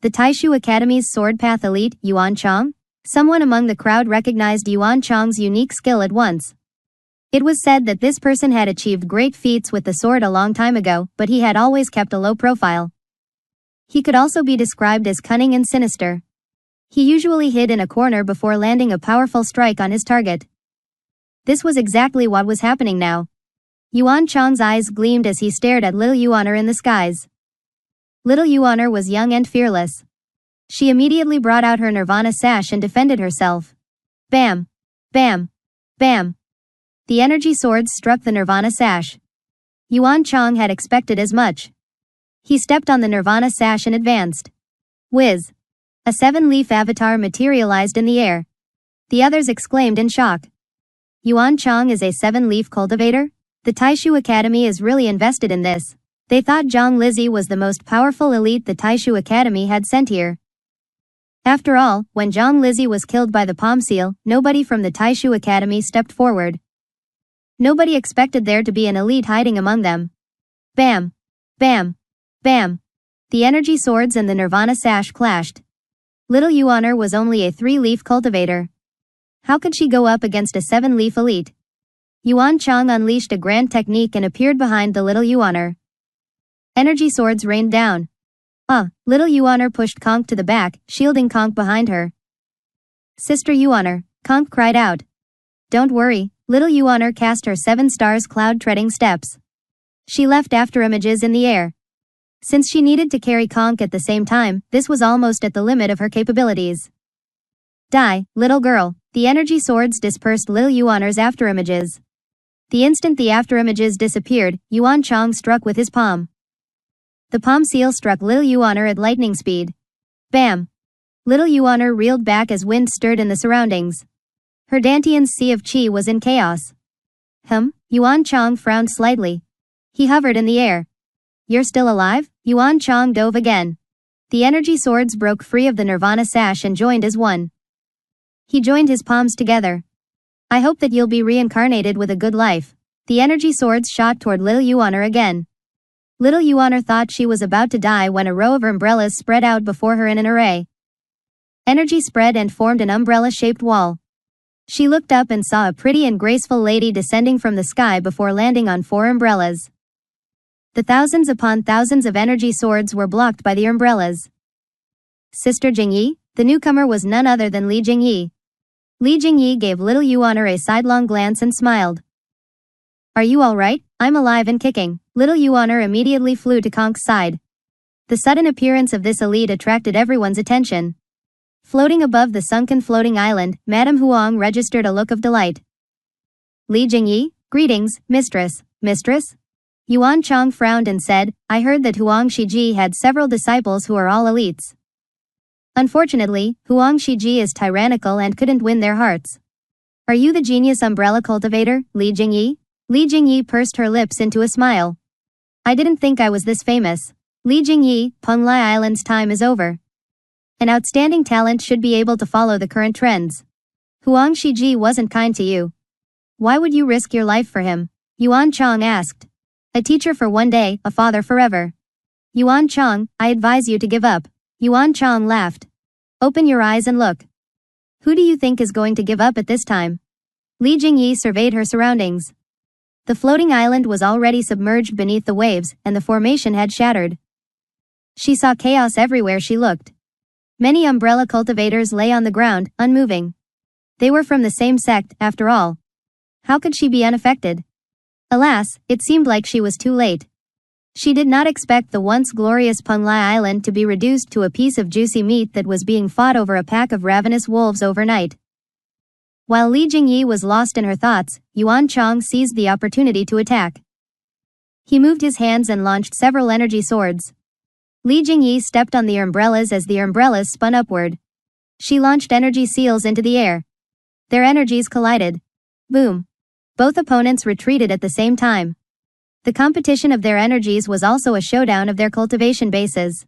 The Taishu Academy's sword path elite, Yuan Chang? Someone among the crowd recognized Yuan Chang's unique skill at once. It was said that this person had achieved great feats with the sword a long time ago, but he had always kept a low profile. He could also be described as cunning and sinister. He usually hid in a corner before landing a powerful strike on his target. This was exactly what was happening now. Yuan Chang's eyes gleamed as he stared at little Yuaner in the skies. Little Yuaner was young and fearless. She immediately brought out her Nirvana sash and defended herself. Bam! Bam! Bam! The energy swords struck the Nirvana sash. Yuan Chang had expected as much. He stepped on the Nirvana sash and advanced. Whiz! A 7-leaf avatar materialized in the air. The others exclaimed in shock. Yuan Chang is a 7-leaf cultivator? The Taishu Academy is really invested in this. They thought Zhang Lizzie was the most powerful elite the Taishu Academy had sent here. After all, when Zhang Lizzie was killed by the Palm Seal, nobody from the Taishu Academy stepped forward. Nobody expected there to be an elite hiding among them. Bam! Bam! Bam! The energy swords and the Nirvana sash clashed. Little Yuaner was only a 3-leaf cultivator. How could she go up against a 7-leaf elite? Yuan Chang unleashed a grand technique and appeared behind the little Yuaner. Energy swords rained down. Little Yuaner pushed Conk to the back, shielding Conk behind her. Sister Yuaner, Conk cried out. Don't worry, little Yuaner cast her 7 stars cloud-treading steps. She left after images in the air. Since she needed to carry Conk at the same time, this was almost at the limit of her capabilities. Die, little girl. The energy swords dispersed little Yuaner's afterimages. The instant the afterimages disappeared, Yuan Chang struck with his palm. The palm seal struck little Yuaner at lightning speed. Bam! Little Yuaner reeled back as wind stirred in the surroundings. Her Dantian's sea of chi was in chaos. Yuan Chang frowned slightly. He hovered in the air. You're still alive? Yuan Chang dove again. The energy swords broke free of the Nirvana sash and joined as one. He joined his palms together. I hope that you'll be reincarnated with a good life. The energy swords shot toward little Yuaner again. Little Yuaner thought she was about to die when a row of umbrellas spread out before her in an array. Energy spread and formed an umbrella-shaped wall. She looked up and saw a pretty and graceful lady descending from the sky before landing on 4 umbrellas. The thousands upon thousands of energy swords were blocked by the umbrellas. Sister Jingyi? The newcomer was none other than Li Jingyi. Li Jingyi gave little Yuaner a sidelong glance and smiled. Are you alright? I'm alive and kicking. Little Yuaner immediately flew to Konk's side. The sudden appearance of this elite attracted everyone's attention. Floating above the sunken floating island, Madame Huang registered a look of delight. Li Jingyi? Greetings, mistress. Mistress? Yuan Chang frowned and said, I heard that Huang Shiji had several disciples who are all elites. Unfortunately, Huang Shiji is tyrannical and couldn't win their hearts. Are you the genius umbrella cultivator, Li Jingyi? Li Jingyi pursed her lips into a smile. I didn't think I was this famous. Li Jingyi, Penglai Island's time is over. An outstanding talent should be able to follow the current trends. Huang Shiji wasn't kind to you. Why would you risk your life for him? Yuan Chang asked. A teacher for one day, a father forever. Yuan Chang, I advise you to give up. Yuan Chang laughed. Open your eyes and look. Who do you think is going to give up at this time? Li Jingyi surveyed her surroundings. The floating island was already submerged beneath the waves, and the formation had shattered. She saw chaos everywhere she looked. Many umbrella cultivators lay on the ground, unmoving. They were from the same sect, after all. How could she be unaffected? Alas, it seemed like she was too late. She did not expect the once glorious Penglai Island to be reduced to a piece of juicy meat that was being fought over a pack of ravenous wolves overnight. While Li Jingyi was lost in her thoughts, Yuan Chang seized the opportunity to attack. He moved his hands and launched several energy swords. Li Jingyi stepped on the umbrellas as the umbrellas spun upward. She launched energy seals into the air. Their energies collided. Boom. Both opponents retreated at the same time. The competition of their energies was also a showdown of their cultivation bases.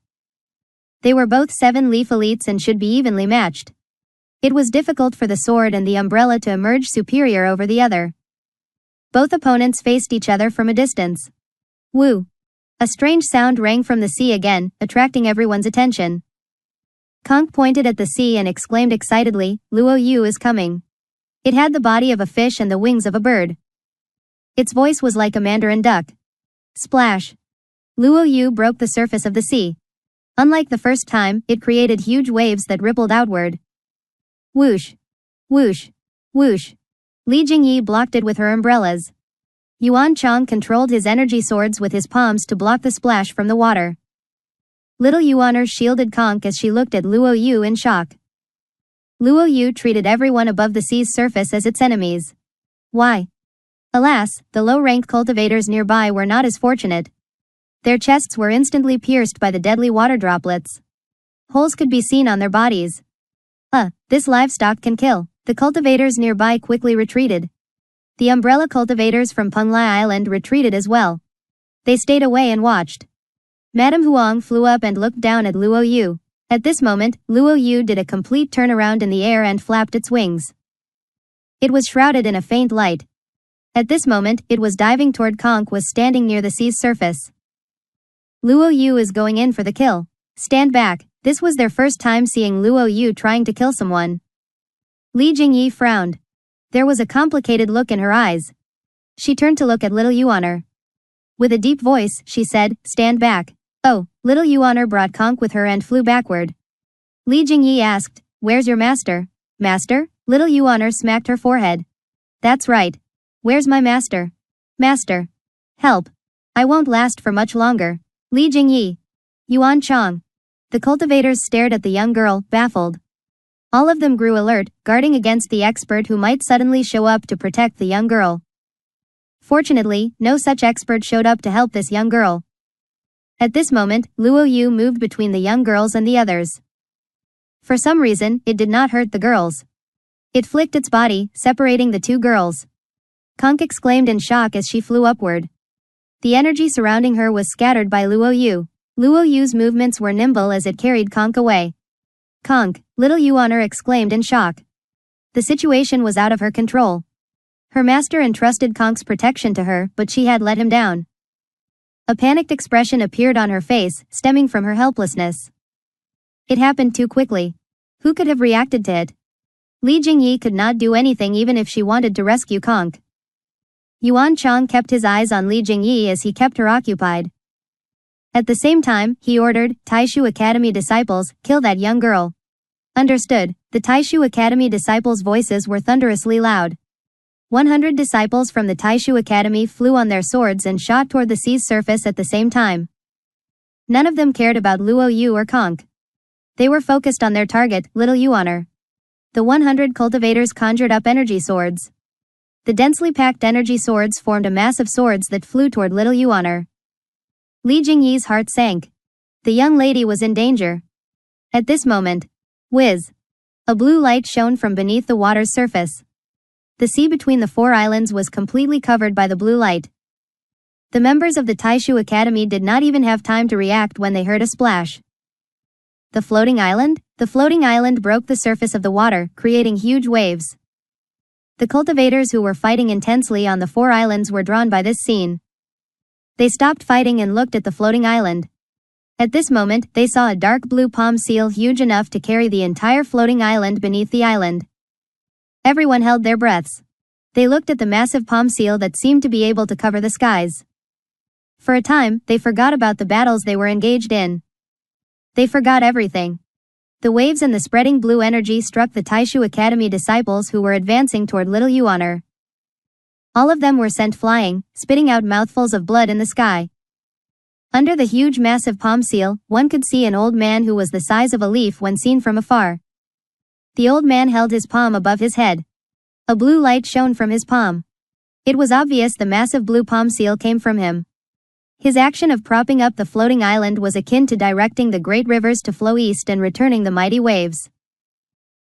They were both 7-leaf elites and should be evenly matched. It was difficult for the sword and the umbrella to emerge superior over the other. Both opponents faced each other from a distance. Woo! A strange sound rang from the sea again, attracting everyone's attention. Conk pointed at the sea and exclaimed excitedly, Luo Yu is coming. It had the body of a fish and the wings of a bird. Its voice was like a mandarin duck. Splash. Luo Yu broke the surface of the sea. Unlike the first time, it created huge waves that rippled outward. Whoosh. Whoosh. Whoosh. Li Jingyi blocked it with her umbrellas. Yuan Chang controlled his energy swords with his palms to block the splash from the water. Little Yuaner shielded Conk as she looked at Luo Yu in shock. Luo Yu treated everyone above the sea's surface as its enemies. Why? Alas, the low-ranked cultivators nearby were not as fortunate. Their chests were instantly pierced by the deadly water droplets. Holes could be seen on their bodies. This livestock can kill. The cultivators nearby quickly retreated. The umbrella cultivators from Penglai Island retreated as well. They stayed away and watched. Madame Huang flew up and looked down at Luo Yu. At this moment, Luo Yu did a complete turnaround in the air and flapped its wings. It was shrouded in a faint light. At this moment, it was diving toward Conk was standing near the sea's surface. Luo Yu is going in for the kill. Stand back. This was their first time seeing Luo Yu trying to kill someone. Li Jingyi frowned. There was a complicated look in her eyes. She turned to look at little Yuaner. With a deep voice, she said, stand back. Oh, little Yuaner brought Conk with her and flew backward. Li Jingyi asked, where's your master? Master? Little Yuaner smacked her forehead. That's right. Where's my master? Master. Help. I won't last for much longer. Li Jingyi. Yuan Chang. The cultivators stared at the young girl, baffled. All of them grew alert, guarding against the expert who might suddenly show up to protect the young girl. Fortunately, no such expert showed up to help this young girl. At this moment, Luo Yu moved between the young girls and the others. For some reason, it did not hurt the girls. It flicked its body, separating the two girls. Conk exclaimed in shock as she flew upward. The energy surrounding her was scattered by Luo Yu. Luo Yu's movements were nimble as it carried Conk away. Conk, little Yuaner exclaimed in shock. The situation was out of her control. Her master entrusted Conk's protection to her, but she had let him down. A panicked expression appeared on her face, stemming from her helplessness. It happened too quickly. Who could have reacted to it? Li Jingyi could not do anything even if she wanted to rescue Conk. Yuan Chang kept his eyes on Li Jingyi as he kept her occupied. At the same time, he ordered, Taishu Academy disciples, kill that young girl. Understood. The Taishu Academy disciples' voices were thunderously loud. 100 disciples from the Taishu Academy flew on their swords and shot toward the sea's surface at the same time. None of them cared about Luo Yu or Conk. They were focused on their target, little Yuaner. The 100 cultivators conjured up energy swords. The densely packed energy swords formed a mass of swords that flew toward little Yuaner. Li Jingyi's heart sank. The young lady was in danger. At this moment, whiz! A blue light shone from beneath the water's surface. The sea between the four islands was completely covered by the blue light. The members of the Taishu Academy did not even have time to react when they heard a splash. The floating island? The floating island broke the surface of the water, creating huge waves. The cultivators who were fighting intensely on the four islands were drawn by this scene. They stopped fighting and looked at the floating island. At this moment, they saw a dark blue palm seal huge enough to carry the entire floating island beneath the island. Everyone held their breaths. They looked at the massive palm seal that seemed to be able to cover the skies. For a time, they forgot about the battles they were engaged in. They forgot everything. The waves and the spreading blue energy struck the Taishu Academy disciples who were advancing toward little Yuaner. All of them were sent flying, spitting out mouthfuls of blood in the sky. Under the huge massive palm seal, one could see an old man who was the size of a leaf when seen from afar. The old man held his palm above his head. A blue light shone from his palm. It was obvious the massive blue palm seal came from him. His action of propping up the floating island was akin to directing the great rivers to flow east and returning the mighty waves.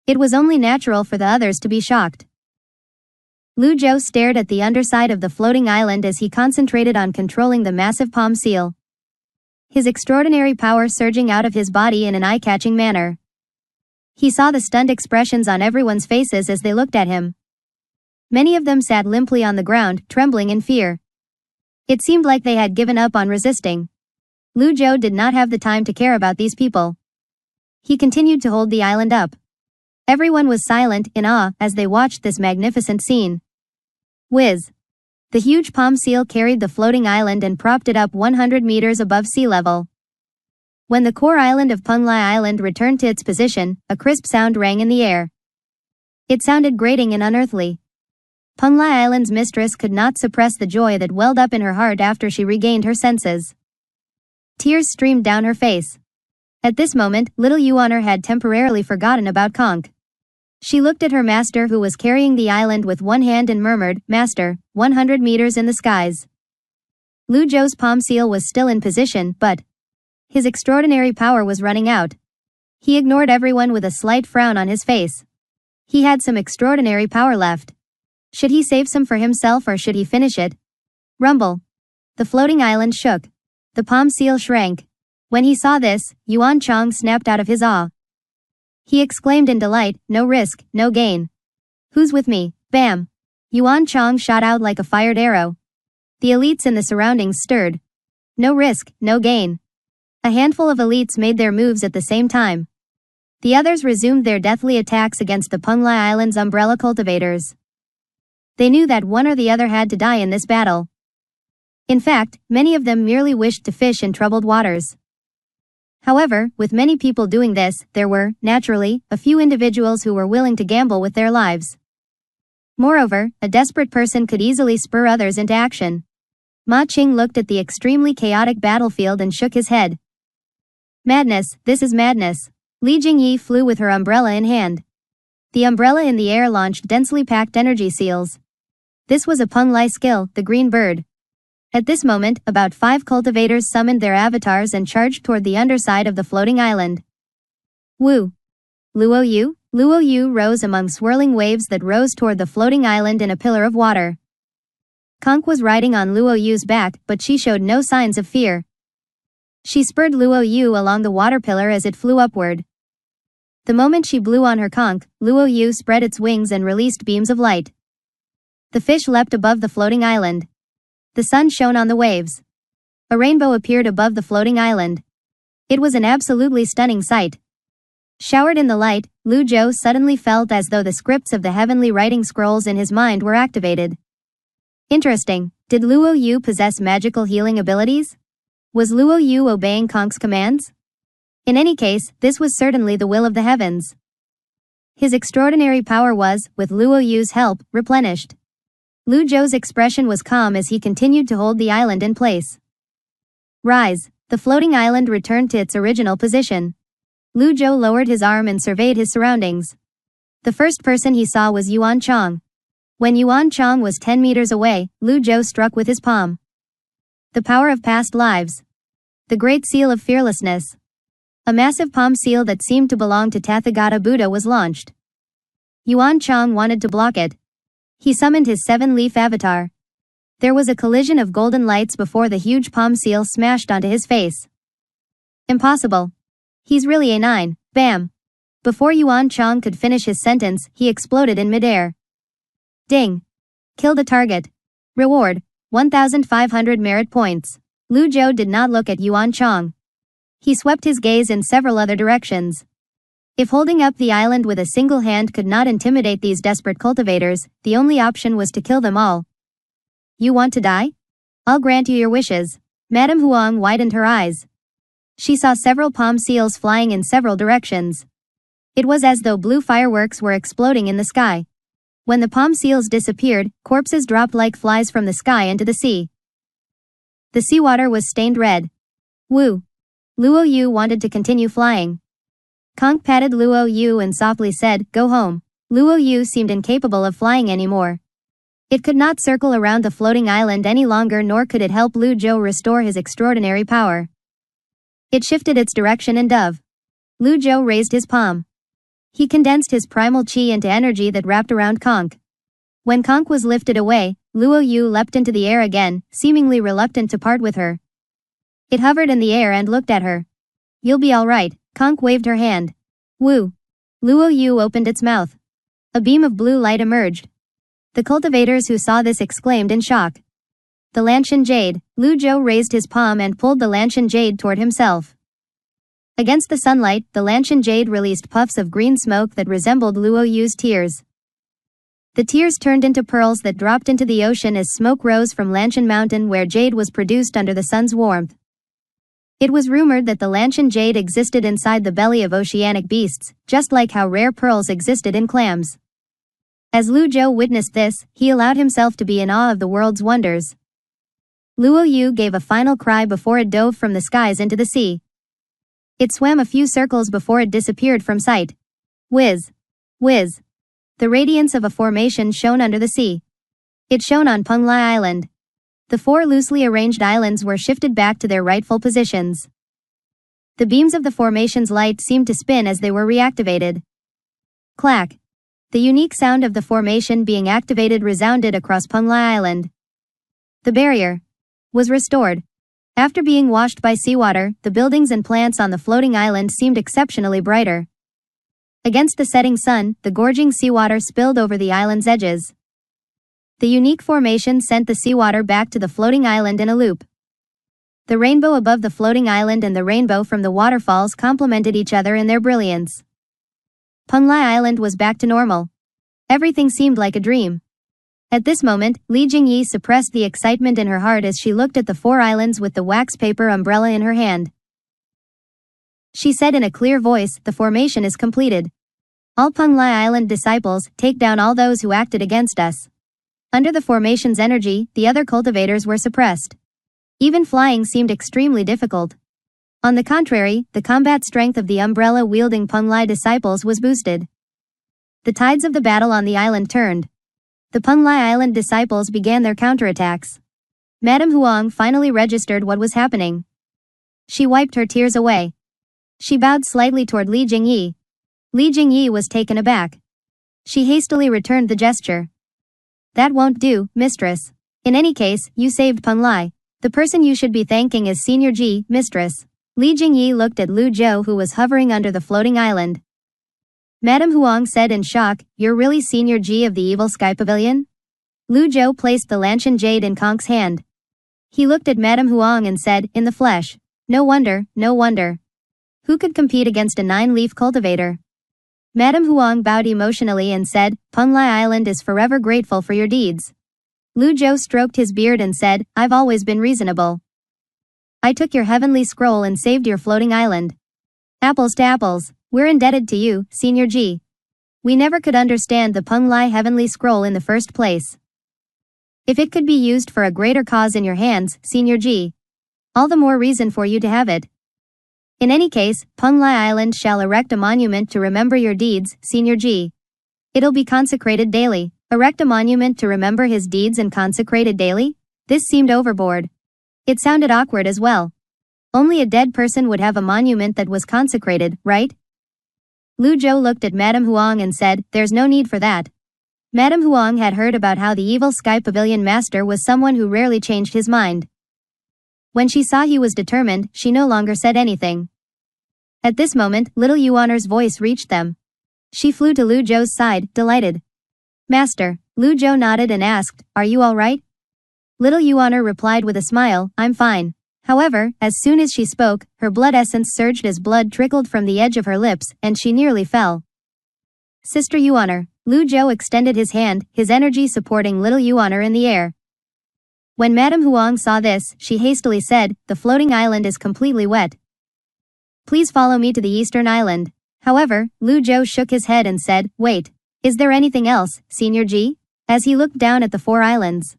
It was only natural for the others to be shocked. Lu Zhou stared at the underside of the floating island as he concentrated on controlling the massive palm seal. His extraordinary power surging out of his body in an eye-catching manner. He saw the stunned expressions on everyone's faces as they looked at him. Many of them sat limply on the ground, trembling in fear. It seemed like they had given up on resisting. Lu Zhou did not have the time to care about these people. He continued to hold the island up. Everyone was silent in awe as they watched this magnificent scene. Whiz! The huge palm seal carried the floating island and propped it up 100 meters above sea level. When the core island of Penglai Island returned to its position, a crisp sound rang in the air. It sounded grating and unearthly. Penglai Island's mistress could not suppress the joy that welled up in her heart after she regained her senses. Tears streamed down her face. At this moment, little Yuaner had temporarily forgotten about Conk. She looked at her master who was carrying the island with one hand and murmured, "Master, 100 meters in the skies." Lu Zhou's palm seal was still in position, but his extraordinary power was running out. He ignored everyone with a slight frown on his face. He had some extraordinary power left. Should he save some for himself or should he finish it? Rumble. The floating island shook. The palm seal shrank. When he saw this, Yuan Chong snapped out of his awe. He exclaimed in delight, "No risk, no gain. Who's with me?" Bam! Yuan Chong shot out like a fired arrow. The elites in the surroundings stirred. No risk, no gain. A handful of elites made their moves at the same time. The others resumed their deathly attacks against the Penglai Island's umbrella cultivators. They knew that one or the other had to die in this battle. In fact, many of them merely wished to fish in troubled waters. However, with many people doing this, there were, naturally, a few individuals who were willing to gamble with their lives. Moreover, a desperate person could easily spur others into action. Ma Qing looked at the extremely chaotic battlefield and shook his head. Madness, this is madness. Li Jingyi flew with her umbrella in hand. The umbrella in the air launched densely packed energy seals. This was a Penglai skill, the green bird. At this moment, about 5 cultivators summoned their avatars and charged toward the underside of the floating island. Woo! Luo Yu? Luo Yu rose among swirling waves that rose toward the floating island in a pillar of water. Conk was riding on Luo Yu's back, but she showed no signs of fear. She spurred Luo Yu along the water pillar as it flew upward. The moment she blew on her conch, Luo Yu spread its wings and released beams of light. The fish leapt above the floating island. The sun shone on the waves. A rainbow appeared above the floating island. It was an absolutely stunning sight. Showered in the light, Lu Zhou suddenly felt as though the scripts of the heavenly writing scrolls in his mind were activated. Interesting. Did Luo Yu possess magical healing abilities? Was Luo Yu obeying Konk's commands? In any case, this was certainly the will of the heavens. His extraordinary power was, with Luo Yu's help, replenished. Lu Zhou's expression was calm as he continued to hold the island in place. Rise. The floating island returned to its original position. Lu Zhou lowered his arm and surveyed his surroundings. The first person he saw was Yuan Chong. When Yuan Chong was 10 meters away, Lu Zhou struck with his palm. The power of past lives. The Great Seal of Fearlessness. A massive palm seal that seemed to belong to Tathagata Buddha was launched. Yuan Chong wanted to block it. He summoned his 7-leaf avatar. There was a collision of golden lights before the huge palm seal smashed onto his face. Impossible. He's really a 9. Bam. Before Yuan Chong could finish his sentence, he exploded in midair. Ding. Kill the target. Reward, 1,500 merit points. Lu Zhou did not look at Yuan Chong. He swept his gaze in several other directions. If holding up the island with a single hand could not intimidate these desperate cultivators, the only option was to kill them all. You want to die? I'll grant you your wishes. Madame Huang widened her eyes. She saw several palm seals flying in several directions. It was as though blue fireworks were exploding in the sky. When the palm seals disappeared, corpses dropped like flies from the sky into the sea. The seawater was stained red. Woo! Luo Yu wanted to continue flying. Conk patted Luo Yu and softly said, "Go home." Luo Yu seemed incapable of flying anymore. It could not circle around the floating island any longer, nor could it help Lu Zhou restore his extraordinary power. It shifted its direction and dove. Lu Zhou raised his palm. He condensed his primal chi into energy that wrapped around Conk. When Conk was lifted away, Luo Yu leapt into the air again, seemingly reluctant to part with her. It hovered in the air and looked at her. "You'll be all right." Conk waved her hand. Woo! Luo Yu opened its mouth. A beam of blue light emerged. The cultivators who saw this exclaimed in shock. The Lanshan Jade. Lu Zhou raised his palm and pulled the Lanshan Jade toward himself. Against the sunlight, the Lanshan jade released puffs of green smoke that resembled Luo Yu's tears. The tears turned into pearls that dropped into the ocean as smoke rose from Lanshan Mountain where jade was produced under the sun's warmth. It was rumored that the Lanshan jade existed inside the belly of oceanic beasts, just like how rare pearls existed in clams. As Lu Zhou witnessed this, he allowed himself to be in awe of the world's wonders. Luo Yu gave a final cry before it dove from the skies into the sea. It swam a few circles before it disappeared from sight. Whiz! Whiz! The radiance of a formation shone under the sea. It shone on Penglai Island. The 4 loosely arranged islands were shifted back to their rightful positions. The beams of the formation's light seemed to spin as they were reactivated. Clack! The unique sound of the formation being activated resounded across Penglai Island. The barrier was restored. After being washed by seawater, the buildings and plants on the floating island seemed exceptionally brighter. Against the setting sun, the gorging seawater spilled over the island's edges. The unique formation sent the seawater back to the floating island in a loop. The rainbow above the floating island and the rainbow from the waterfalls complemented each other in their brilliance. Penglai Island was back to normal. Everything seemed like a dream. At this moment, Li Jingyi suppressed the excitement in her heart as she looked at the 4 islands with the wax paper umbrella in her hand. She said in a clear voice, the formation is completed. All Penglai Island disciples, take down all those who acted against us. Under the formation's energy, the other cultivators were suppressed. Even flying seemed extremely difficult. On the contrary, the combat strength of the umbrella-wielding Penglai disciples was boosted. The tides of the battle on the island turned. The Penglai Island disciples began their counterattacks. Madame Huang finally registered what was happening. She wiped her tears away. She bowed slightly toward Li Jingyi. Li Jingyi was taken aback. She hastily returned the gesture. That won't do, mistress. In any case, you saved Penglai. The person you should be thanking is Senior Ji, mistress. Li Jingyi looked at Lu Zhou who was hovering under the floating island. Madame Huang said in shock, you're really Senior Ji of the Evil Sky Pavilion? Lu Zhou placed the Lanshan jade in Konk's hand. He looked at Madame Huang and said, in the flesh. No wonder, no wonder. Who could compete against a 9-leaf cultivator? Madame Huang bowed emotionally and said, Penglai Island is forever grateful for your deeds. Lu Zhou stroked his beard and said, I've always been reasonable. I took your heavenly scroll and saved your floating island. Apples to apples. We're indebted to you, Senior Ji. We never could understand the Penglai Heavenly Scroll in the first place. If it could be used for a greater cause in your hands, Senior Ji, all the more reason for you to have it. In any case, Penglai Island shall erect a monument to remember your deeds, Senior Ji. It'll be consecrated daily. Erect a monument to remember his deeds and consecrate it daily? This seemed overboard. It sounded awkward as well. Only a dead person would have a monument that was consecrated, right? Lu Zhou looked at Madame Huang and said, there's no need for that. Madame Huang had heard about how the Evil Sky Pavilion master was someone who rarely changed his mind. When she saw he was determined, she no longer said anything. At this moment, little Yuaner's voice reached them. She flew to Lu Zhou's side, delighted. Master. Lu Zhou nodded and asked, are you all right? Little Yuaner replied with a smile, I'm fine. However, as soon as she spoke, her blood essence surged as blood trickled from the edge of her lips, and she nearly fell. Sister Yuaner. Lu Zhou extended his hand, his energy supporting little Yuaner in the air. When Madame Huang saw this, she hastily said, the floating island is completely wet. Please follow me to the eastern island. However, Lu Zhou shook his head and said, wait. Is there anything else, Senior Ji? As he looked down at the 4 islands,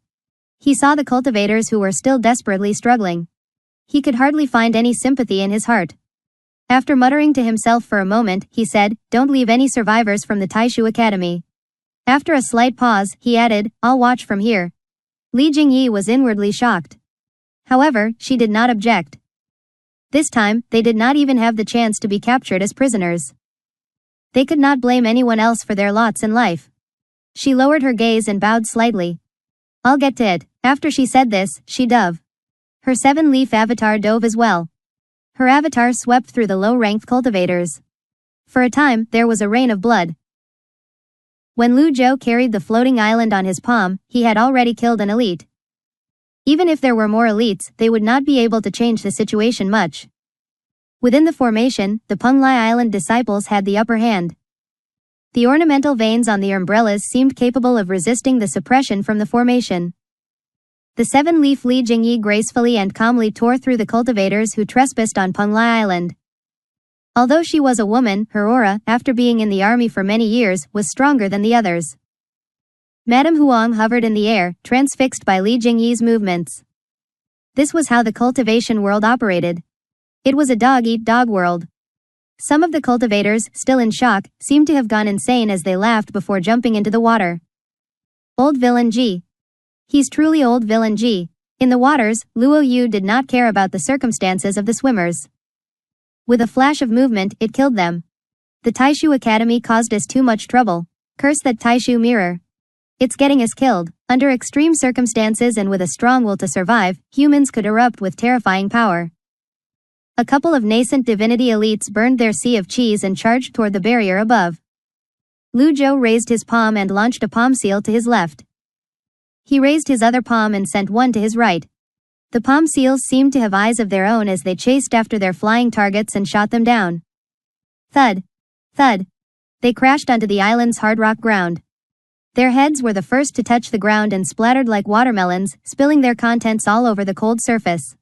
he saw the cultivators who were still desperately struggling. He could hardly find any sympathy in his heart. After muttering to himself for a moment, he said, don't leave any survivors from the Taishu Academy. After a slight pause, he added, I'll watch from here. Li Jingyi was inwardly shocked. However, she did not object. This time, they did not even have the chance to be captured as prisoners. They could not blame anyone else for their lots in life. She lowered her gaze and bowed slightly. I'll get to it. After she said this, she dove. Her 7-leaf avatar dove as well. Her avatar swept through the low-ranked cultivators. For a time, there was a rain of blood. When Lu Zhou carried the floating island on his palm, he had already killed an elite. Even if there were more elites, they would not be able to change the situation much. Within the formation, the Penglai Island disciples had the upper hand. The ornamental veins on the umbrellas seemed capable of resisting the suppression from the formation. The seven-leaf Li Jingyi gracefully and calmly tore through the cultivators who trespassed on Penglai Island. Although she was a woman, her aura, after being in the army for many years, was stronger than the others. Madame Huang hovered in the air, transfixed by Li Jingyi's movements. This was how the cultivation world operated. It was a dog-eat-dog world. Some of the cultivators, still in shock, seemed to have gone insane as they laughed before jumping into the water. Old villain G. He's truly old villain G. In the waters, Luo Yu did not care about the circumstances of the swimmers. With a flash of movement, it killed them. The Taishu Academy caused us too much trouble. Curse that Taishu mirror. It's getting us killed. Under extreme circumstances and with a strong will to survive, humans could erupt with terrifying power. A couple of nascent divinity elites burned their sea of cheese and charged toward the barrier above. Lu Zhou raised his palm and launched a palm seal to his left. He raised his other palm and sent one to his right. The palm seals seemed to have eyes of their own as they chased after their flying targets and shot them down. Thud. Thud. They crashed onto the island's hard rock ground. Their heads were the first to touch the ground and splattered like watermelons, spilling their contents all over the cold surface.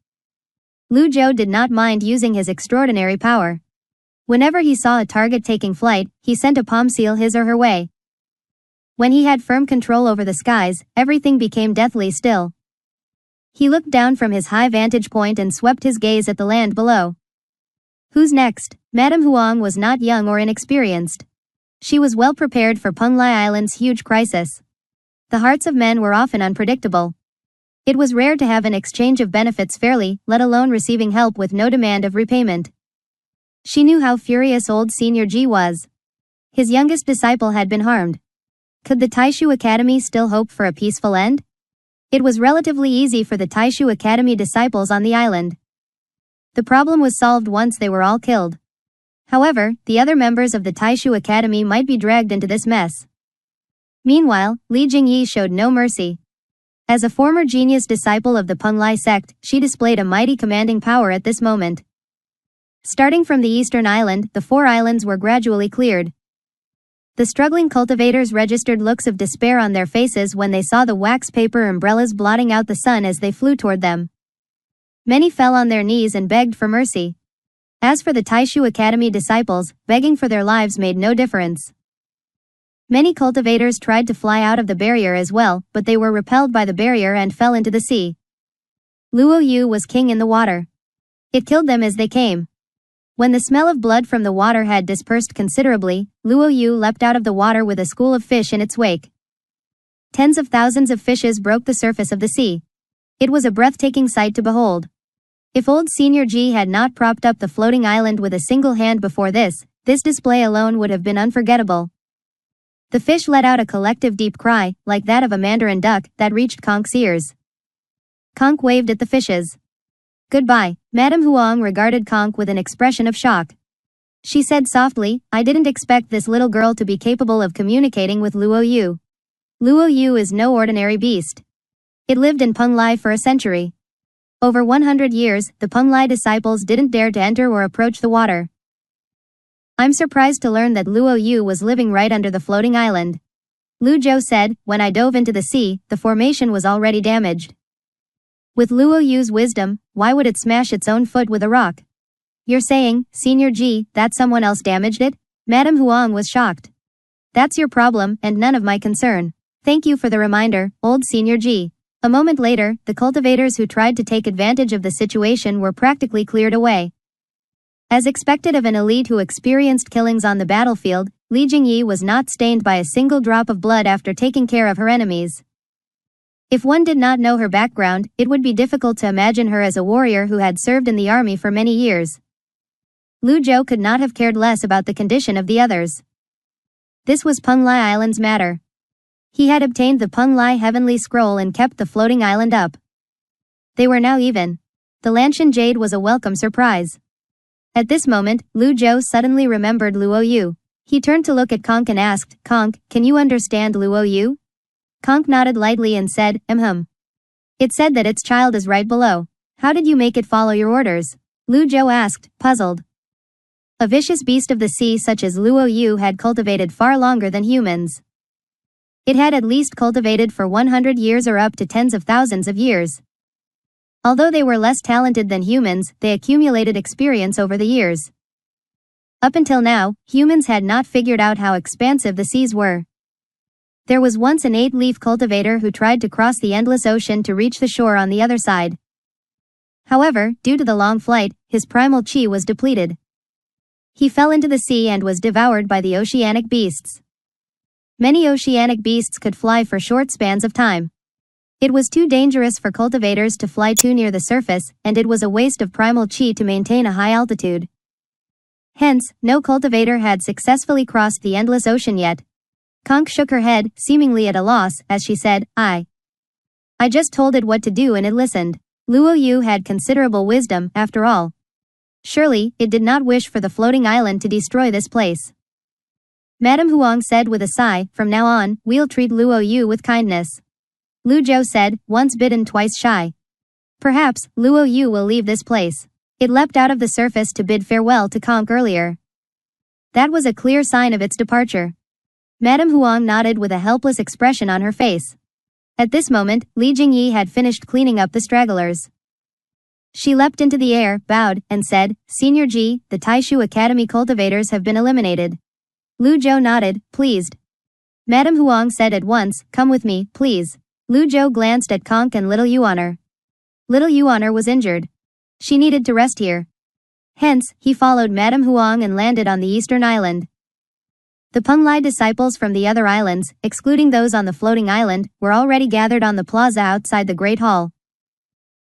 Lu Zhou did not mind using his extraordinary power. Whenever he saw a target taking flight, he sent a palm seal his or her way. When he had firm control over the skies, everything became deathly still. He looked down from his high vantage point and swept his gaze at the land below. Who's next? Madame Huang was not young or inexperienced. She was well prepared for Penglai Island's huge crisis. The hearts of men were often unpredictable. It was rare to have an exchange of benefits fairly, let alone receiving help with no demand of repayment. She knew how furious old Senior Ji was. His youngest disciple had been harmed. Could the Taishu Academy still hope for a peaceful end? It was relatively easy for the Taishu Academy disciples on the island. The problem was solved once they were all killed. However, the other members of the Taishu Academy might be dragged into this mess. Meanwhile, Li Jingyi showed no mercy. As a former genius disciple of the Penglai sect, she displayed a mighty commanding power at this moment. Starting from the eastern island, the 4 islands were gradually cleared. The struggling cultivators registered looks of despair on their faces when they saw the wax paper umbrellas blotting out the sun as they flew toward them. Many fell on their knees and begged for mercy. As for the Taishu Academy disciples, begging for their lives made no difference. Many cultivators tried to fly out of the barrier as well, but they were repelled by the barrier and fell into the sea. Luo Yu was king in the water. It killed them as they came. When the smell of blood from the water had dispersed considerably, Luo Yu leapt out of the water with a school of fish in its wake. Tens of thousands of fishes broke the surface of the sea. It was a breathtaking sight to behold. If old Senior Ji had not propped up the floating island with a single hand before this display alone would have been unforgettable. The fish let out a collective deep cry, like that of a mandarin duck, that reached Konk's ears. Konk waved at the fishes. Goodbye. Madame Huang regarded Konk with an expression of shock. She said softly, I didn't expect this little girl to be capable of communicating with Luo Yu. Luo Yu is no ordinary beast. It lived in Penglai for a century. Over 100 years, the Penglai disciples didn't dare to enter or approach the water. I'm surprised to learn that Luo Yu was living right under the floating island. Lu Zhou said, when I dove into the sea, the formation was already damaged. With Luo Yu's wisdom, why would it smash its own foot with a rock? You're saying, Senior Ji, that someone else damaged it? Madame Huang was shocked. That's your problem, and none of my concern. Thank you for the reminder, old Senior Ji. A moment later, the cultivators who tried to take advantage of the situation were practically cleared away. As expected of an elite who experienced killings on the battlefield, Li Jingyi was not stained by a single drop of blood after taking care of her enemies. If one did not know her background, it would be difficult to imagine her as a warrior who had served in the army for many years. Lu Zhou could not have cared less about the condition of the others. This was Penglai Island's matter. He had obtained the Penglai Heavenly Scroll and kept the floating island up. They were now even. The Lanshan Jade was a welcome surprise. At this moment, Lu Zhou suddenly remembered Luo Yu. He turned to look at Konk and asked, Konk, can you understand Luo Yu? Konk nodded lightly and said, It said that its child is right below. How did you make it follow your orders? Lu Zhou asked, puzzled. A vicious beast of the sea such as Luo Yu had cultivated far longer than humans. It had at least cultivated for 100 years or up to tens of thousands of years. Although they were less talented than humans, they accumulated experience over the years. Up until now, humans had not figured out how expansive the seas were. There was once an 8-leaf cultivator who tried to cross the endless ocean to reach the shore on the other side. However, due to the long flight, his primal chi was depleted. He fell into the sea and was devoured by the oceanic beasts. Many oceanic beasts could fly for short spans of time. It was too dangerous for cultivators to fly too near the surface, and it was a waste of primal chi to maintain a high altitude. Hence, no cultivator had successfully crossed the endless ocean yet. Conk shook her head, seemingly at a loss, as she said, I just told it what to do and it listened. Luo Yu had considerable wisdom, after all. Surely, it did not wish for the floating island to destroy this place. Madame Huang said with a sigh, from now on, we'll treat Luo Yu with kindness. Lu Zhou said, once bitten twice shy. Perhaps, Luo Yu will leave this place. It leapt out of the surface to bid farewell to Conk earlier. That was a clear sign of its departure. Madame Huang nodded with a helpless expression on her face. At this moment, Li Jingyi had finished cleaning up the stragglers. She leapt into the air, bowed, and said, Senior Ji, the Taishu Academy cultivators have been eliminated. Lu Zhou nodded, pleased. Madame Huang said at once, come with me, please. Lu Zhou glanced at Conk and Little Yuan'er. Little Yuan'er was injured. She needed to rest here. Hence, he followed Madame Huang and landed on the eastern island. The Penglai disciples from the other islands, excluding those on the floating island, were already gathered on the plaza outside the Great Hall.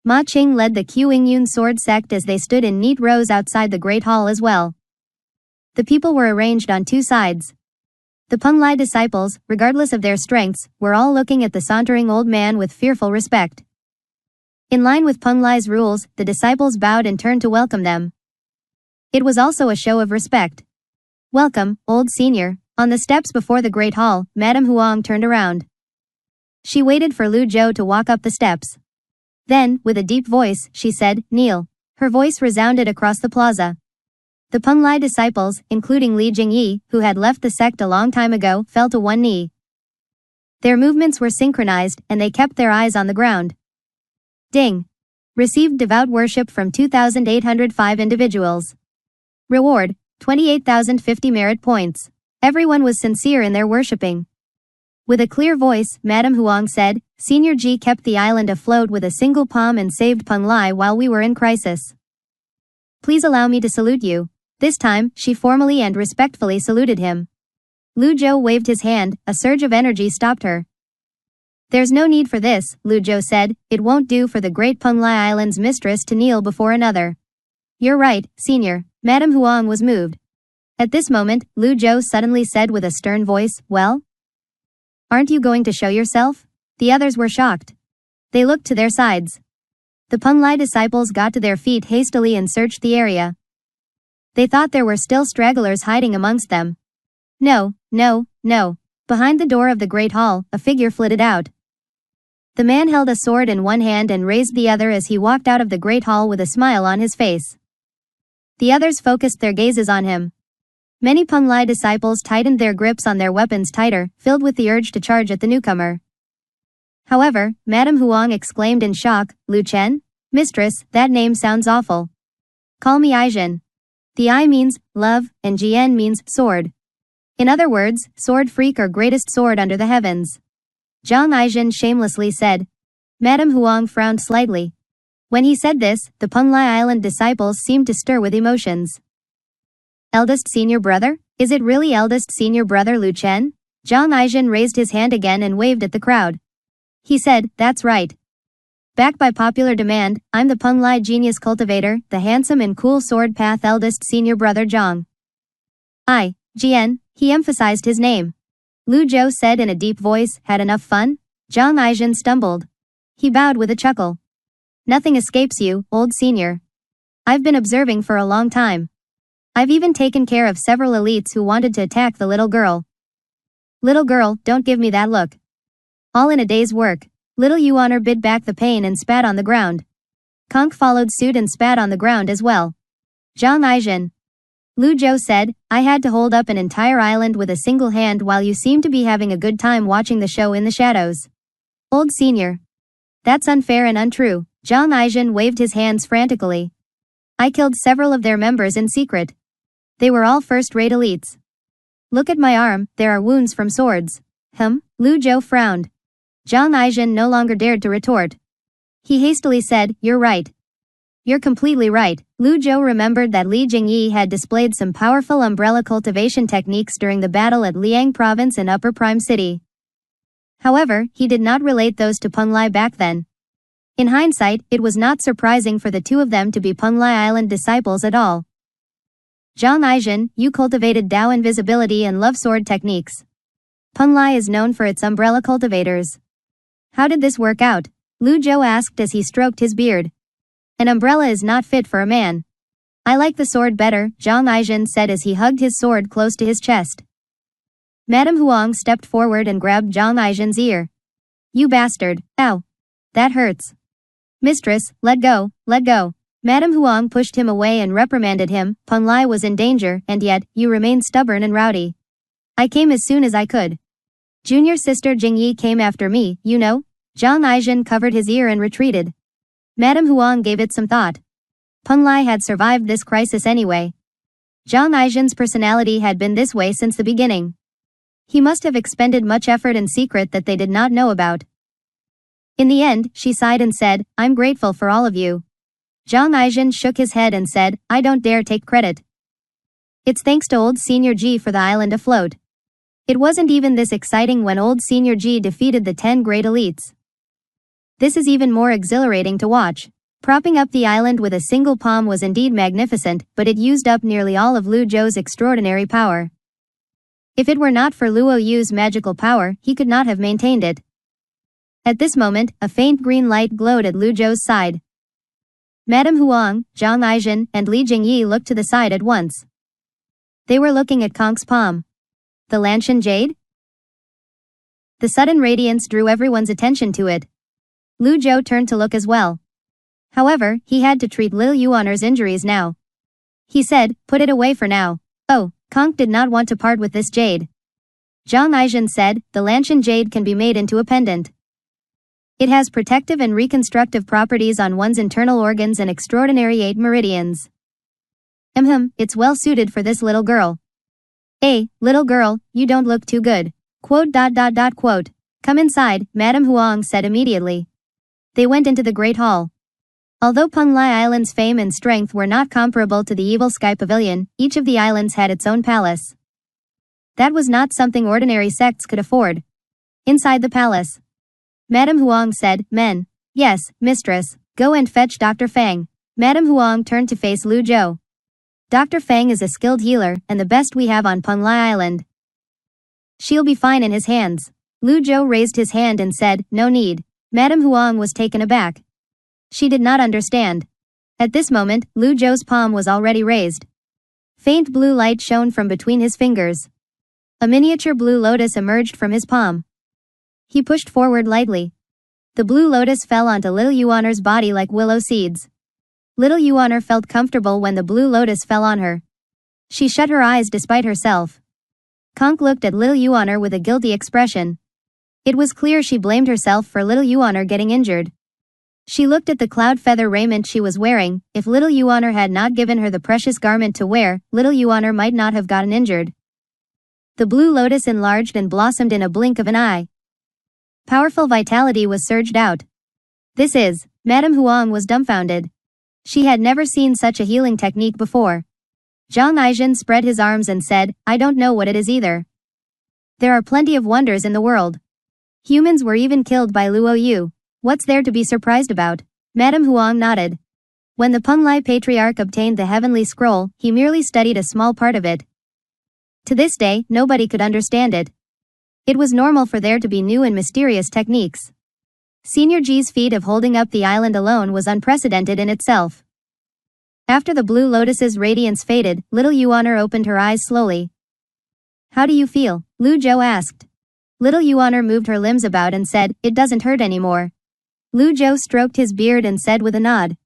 Ma Qing led the Qingyun sword sect as they stood in neat rows outside the Great Hall as well. The people were arranged on two sides. The Penglai disciples, regardless of their strengths, were all looking at the sauntering old man with fearful respect. In line with Penglai's rules, the disciples bowed and turned to welcome them. It was also a show of respect. Welcome, old senior. On the steps before the Great Hall, Madame Huang turned around. She waited for Lu Zhou to walk up the steps. Then, with a deep voice, she said, kneel. Her voice resounded across the plaza. The Penglai disciples, including Li Jingyi, who had left the sect a long time ago, fell to one knee. Their movements were synchronized, and they kept their eyes on the ground. Ding. Received devout worship from 2,805 individuals. Reward, 28,050 merit points. Everyone was sincere in their worshipping. With a clear voice, Madame Huang said, Senior Ji kept the island afloat with a single palm and saved Penglai while we were in crisis. Please allow me to salute you. This time, she formally and respectfully saluted him. Lu Zhou waved his hand, a surge of energy stopped her. There's no need for this, Lu Zhou said, it won't do for the great Penglai Island's mistress to kneel before another. You're right, senior. Madame Huang was moved. At this moment, Lu Zhou suddenly said with a stern voice, well? Aren't you going to show yourself? The others were shocked. They looked to their sides. The Penglai disciples got to their feet hastily and searched the area. They thought there were still stragglers hiding amongst them. No, no, no. Behind the door of the Great Hall, a figure flitted out. The man held a sword in one hand and raised the other as he walked out of the Great Hall with a smile on his face. The others focused their gazes on him. Many Penglai disciples tightened their grips on their weapons tighter, filled with the urge to charge at the newcomer. However, Madame Huang exclaimed in shock, Lu Chen? Mistress, that name sounds awful. Call me Aijin. The I means love, and Jian means sword. In other words, sword freak or greatest sword under the heavens. Zhang Aijin shamelessly said. Madame Huang frowned slightly. When he said this, the Penglai Island disciples seemed to stir with emotions. Eldest senior brother? Is it really eldest senior brother Lu Chen? Zhang Aijin raised his hand again and waved at the crowd. He said, that's right. Backed by popular demand, I'm the Penglai genius cultivator, the handsome and cool sword path eldest senior brother Zhang. Jian, he emphasized his name. Lu Zhou said in a deep voice, had enough fun? Zhang Aijin stumbled. He bowed with a chuckle. Nothing escapes you, old senior. I've been observing for a long time. I've even taken care of several elites who wanted to attack the little girl. Little girl, don't give me that look. All in a day's work. Little Yuan'er bit back the pain and spat on the ground. Conk followed suit and spat on the ground as well. Zhang Aizhen. Lu Zhou said, I had to hold up an entire island with a single hand while you seem to be having a good time watching the show in the shadows. Old senior. That's unfair and untrue. Zhang Aizhen waved his hands frantically. I killed several of their members in secret. They were all first-rate elites. Look at my arm, there are wounds from swords. Lu Zhou frowned. Zhang Aizhen no longer dared to retort. He hastily said, you're right. You're completely right. Lu Zhou remembered that Li Jingyi had displayed some powerful umbrella cultivation techniques during the battle at Liang Province in Upper Prime City. However, he did not relate those to Peng Lai back then. In hindsight, it was not surprising for the two of them to be Peng Lai Island disciples at all. Zhang Aizhen, you cultivated Dao invisibility and love sword techniques. Peng Lai is known for its umbrella cultivators. How did this work out? Lu Zhou asked as he stroked his beard. An umbrella is not fit for a man. I like the sword better, Zhang Aizhen said as he hugged his sword close to his chest. Madame Huang stepped forward and grabbed Zhang Aizhen's ear. You bastard. Ow. That hurts. Mistress, let go, let go. Madame Huang pushed him away and reprimanded him. Peng Lai was in danger, and yet, you remain stubborn and rowdy. I came as soon as I could. Junior sister Jingyi came after me, you know? Zhang Aizhen covered his ear and retreated. Madame Huang gave it some thought. Peng Lai had survived this crisis anyway. Zhang Aizhen's personality had been this way since the beginning. He must have expended much effort in secret that they did not know about. In the end, she sighed and said, I'm grateful for all of you. Zhang Aizhen shook his head and said, I don't dare take credit. It's thanks to old Senior Ji for the island afloat. It wasn't even this exciting when old Senior Ji defeated the 10 great elites. This is even more exhilarating to watch. Propping up the island with a single palm was indeed magnificent, but it used up nearly all of Lu Zhou's extraordinary power. If it were not for Luo Yu's magical power, he could not have maintained it. At this moment, a faint green light glowed at Lu Zhou's side. Madame Huang, Zhang Aizhen, and Li Jingyi looked to the side at once. They were looking at Konk's palm. The Lanshan Jade? The sudden radiance drew everyone's attention to it. Lu Zhou turned to look as well. However, he had to treat Lil Yuaner's injuries now. He said, put it away for now. Oh, Konk did not want to part with this jade. Zhang Aizhen said, the Lanshan Jade can be made into a pendant. It has protective and reconstructive properties on one's internal organs and extraordinary 8 meridians. It's well suited for this little girl. Hey, little girl, you don't look too good. Quote. Come inside, Madame Huang said immediately. They went into the Great Hall. Although Peng Lai Island's fame and strength were not comparable to the Evil Sky Pavilion, each of the islands had its own palace. That was not something ordinary sects could afford. Inside the palace, Madame Huang said, Men. Yes, mistress. Go and fetch Dr. Fang. Madame Huang turned to face Lu Zhou. Dr. Fang is a skilled healer, and the best we have on Peng Lai Island. She'll be fine in his hands. Lu Zhou raised his hand and said, no need. Madame Huang was taken aback. She did not understand. At this moment, Lu Zhou's palm was already raised. Faint blue light shone from between his fingers. A miniature blue lotus emerged from his palm. He pushed forward lightly. The blue lotus fell onto little Yuaner's body like willow seeds. Little Yuaner felt comfortable when the blue lotus fell on her. She shut her eyes despite herself. Konk looked at little Yuaner with a guilty expression. It was clear she blamed herself for little Yuaner getting injured. She looked at the cloud feather raiment she was wearing. If little Yuaner had not given her the precious garment to wear, little Yuaner might not have gotten injured. The blue lotus enlarged and blossomed in a blink of an eye. Powerful vitality was surged out. This is, Madame Huang was dumbfounded. She had never seen such a healing technique before. Zhang Aizhen spread his arms and said, I don't know what it is either. There are plenty of wonders in the world. Humans were even killed by Luo Yu. What's there to be surprised about? Madame Huang nodded. When the Peng Lai Patriarch obtained the heavenly scroll, he merely studied a small part of it. To this day, nobody could understand it. It was normal for there to be new and mysterious techniques. Senior Ji's feat of holding up the island alone was unprecedented in itself. After the blue lotus's radiance faded, little Yuaner opened her eyes slowly. How do you feel? Lu Zhou asked. Little Yuaner moved her limbs about and said, it doesn't hurt anymore. Lu Zhou stroked his beard and said with a nod,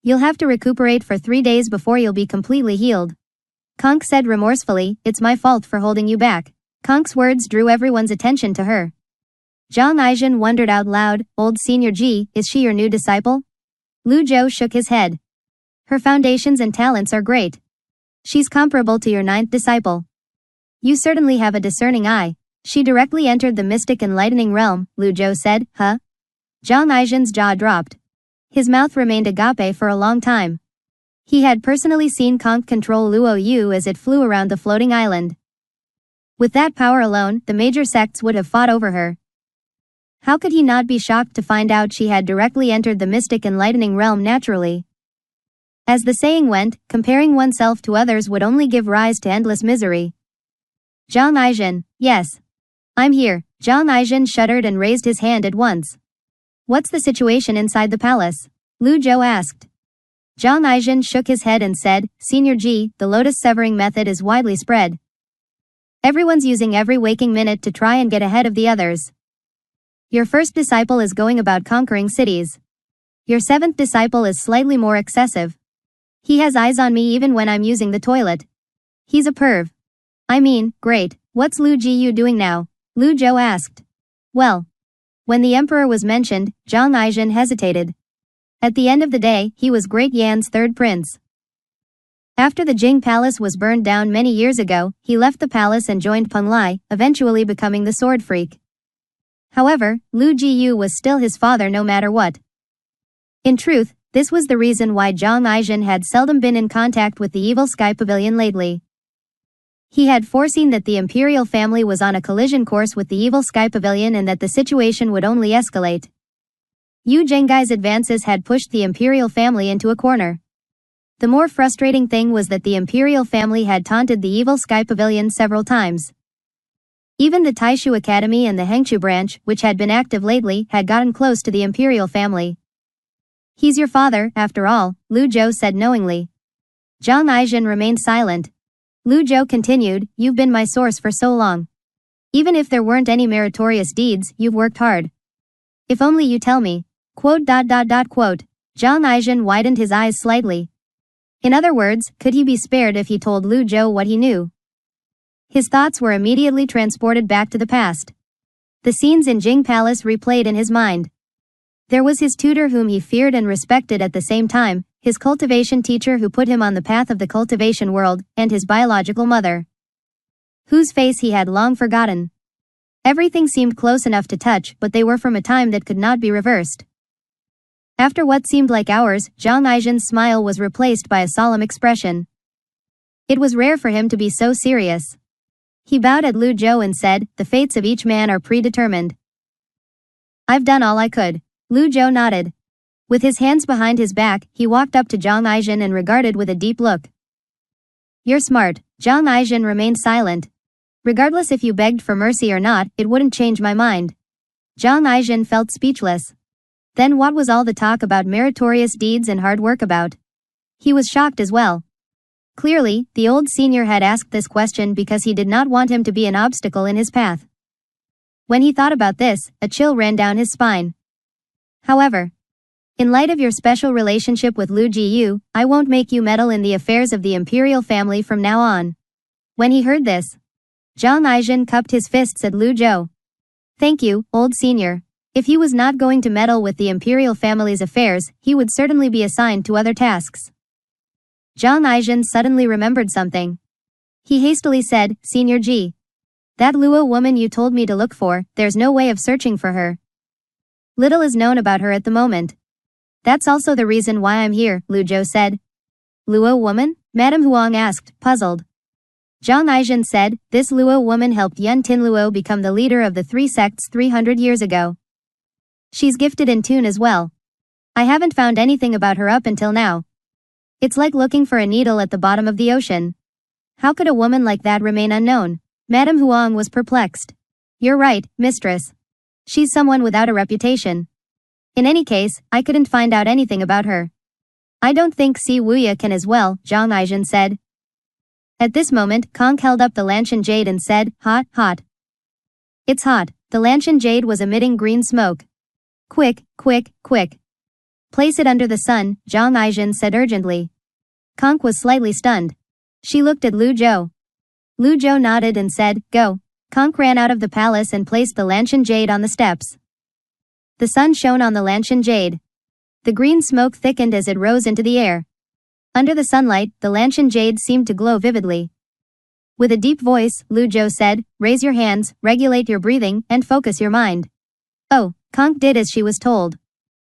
You'll have to recuperate for 3 days before you'll be completely healed. Conk said remorsefully, it's my fault for holding you back. Conk's words drew everyone's attention to her. Zhang Aijin wondered out loud, old Senior Ji, is she your new disciple? Lu Zhou shook his head. Her foundations and talents are great. She's comparable to your 9th disciple. You certainly have a discerning eye. She directly entered the mystic enlightening realm, Lu Zhou said, huh? Zhang Aijin's jaw dropped. His mouth remained agape for a long time. He had personally seen Conk control Luo Yu as it flew around the floating island. With that power alone, the major sects would have fought over her. How could he not be shocked to find out she had directly entered the mystic enlightening realm naturally? As the saying went, comparing oneself to others would only give rise to endless misery. Zhang Aijin, yes. I'm here. Zhang Aijin shuddered and raised his hand at once. What's the situation inside the palace? Lu Zhou asked. Zhang Aijin shook his head and said, Senior Ji, the lotus severing method is widely spread. Everyone's using every waking minute to try and get ahead of the others. Your 1st disciple is going about conquering cities. Your 7th disciple is slightly more excessive. He has eyes on me even when I'm using the toilet. He's a perv. I mean, great, what's Lu Jiyu doing now? Lu Zhou asked. Well. When the emperor was mentioned, Zhang Aijin hesitated. At the end of the day, he was Great Yan's 3rd prince. After the Jing Palace was burned down many years ago, he left the palace and joined Peng Lai, eventually becoming the sword freak. However, Lu Jiyu was still his father no matter what. In truth, this was the reason why Zhang Aijin had seldom been in contact with the evil Sky Pavilion lately. He had foreseen that the imperial family was on a collision course with the evil Sky Pavilion and that the situation would only escalate. Yu Zhenggai's advances had pushed the imperial family into a corner. The more frustrating thing was that the imperial family had taunted the evil Sky Pavilion several times. Even the Taishu Academy and the Hengshu branch, which had been active lately, had gotten close to the imperial family. He's your father, after all, Lu Zhou said knowingly. Zhang Aijin remained silent. Lu Zhou continued, you've been my source for so long. Even if there weren't any meritorious deeds, you've worked hard. If only you tell me. Quote. Zhang Aijin widened his eyes slightly. In other words, could he be spared if he told Lu Zhou what he knew? His thoughts were immediately transported back to the past. The scenes in Jing Palace replayed in his mind. There was his tutor whom he feared and respected at the same time, his cultivation teacher who put him on the path of the cultivation world, and his biological mother, whose face he had long forgotten. Everything seemed close enough to touch, but they were from a time that could not be reversed. After what seemed like hours, Zhang Aijin's smile was replaced by a solemn expression. It was rare for him to be so serious. He bowed at Lu Zhou and said, the fates of each man are predetermined. I've done all I could. Lu Zhou nodded. With his hands behind his back, he walked up to Zhang Aijin and regarded with a deep look. You're smart. Zhang Aijin remained silent. Regardless if you begged for mercy or not, it wouldn't change my mind. Zhang Aijin felt speechless. Then what was all the talk about meritorious deeds and hard work about? He was shocked as well. Clearly, the old senior had asked this question because he did not want him to be an obstacle in his path. When he thought about this, a chill ran down his spine. However, in light of your special relationship with Lu Jiyu, I won't make you meddle in the affairs of the imperial family from now on. When he heard this, Zhang Aijin cupped his fists at Lu Zhou. Thank you, old senior. If he was not going to meddle with the imperial family's affairs, he would certainly be assigned to other tasks. Zhang Aijin suddenly remembered something. He hastily said, Senior Ji. That Luo woman you told me to look for, there's no way of searching for her. Little is known about her at the moment. That's also the reason why I'm here, Lu Zhou said. Luo woman? Madame Huang asked, puzzled. Zhang Aijin said, this Luo woman helped Yun Tin Luo become the leader of the 3 sects 300 years ago. She's gifted in tune as well. I haven't found anything about her up until now. It's like looking for a needle at the bottom of the ocean. How could a woman like that remain unknown? Madame Huang was perplexed. You're right, mistress. She's someone without a reputation. In any case, I couldn't find out anything about her. I don't think Si Wuya can as well, Zhang Aijin said. At this moment, Kong held up the Lanshan Jade and said, hot, hot. It's hot. The Lanshan Jade was emitting green smoke. Quick, quick, quick. Place it under the sun, Zhang Aijin said urgently. Conk was slightly stunned. She looked at Lu Zhou. Lu Zhou nodded and said, go. Conk ran out of the palace and placed the Lanshan jade on the steps. The sun shone on the Lanshan jade. The green smoke thickened as it rose into the air. Under the sunlight, the Lanshan jade seemed to glow vividly. With a deep voice, Lu Zhou said, raise your hands, regulate your breathing, and focus your mind. Oh, Conk did as she was told.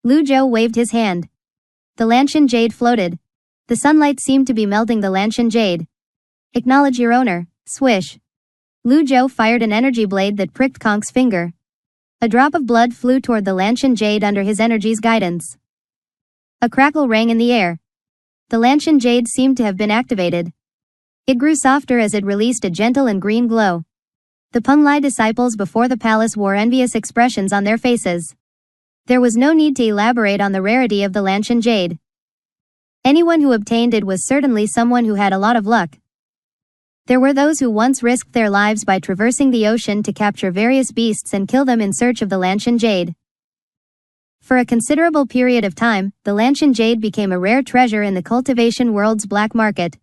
Lu Zhou waved his hand. The Lanshan jade floated. The sunlight seemed to be melting the Lanshan jade. Acknowledge your owner, swish. Lu Zhou fired an energy blade that pricked Conk's finger. A drop of blood flew toward the Lanshan jade under his energy's guidance. A crackle rang in the air. The Lanshan jade seemed to have been activated. It grew softer as it released a gentle and green glow. The Penglai disciples before the palace wore envious expressions on their faces. There was no need to elaborate on the rarity of the Lanshan jade. Anyone who obtained it was certainly someone who had a lot of luck. There were those who once risked their lives by traversing the ocean to capture various beasts and kill them in search of the Lanshan jade. For a considerable period of time, the Lanshan jade became a rare treasure in the cultivation world's black market.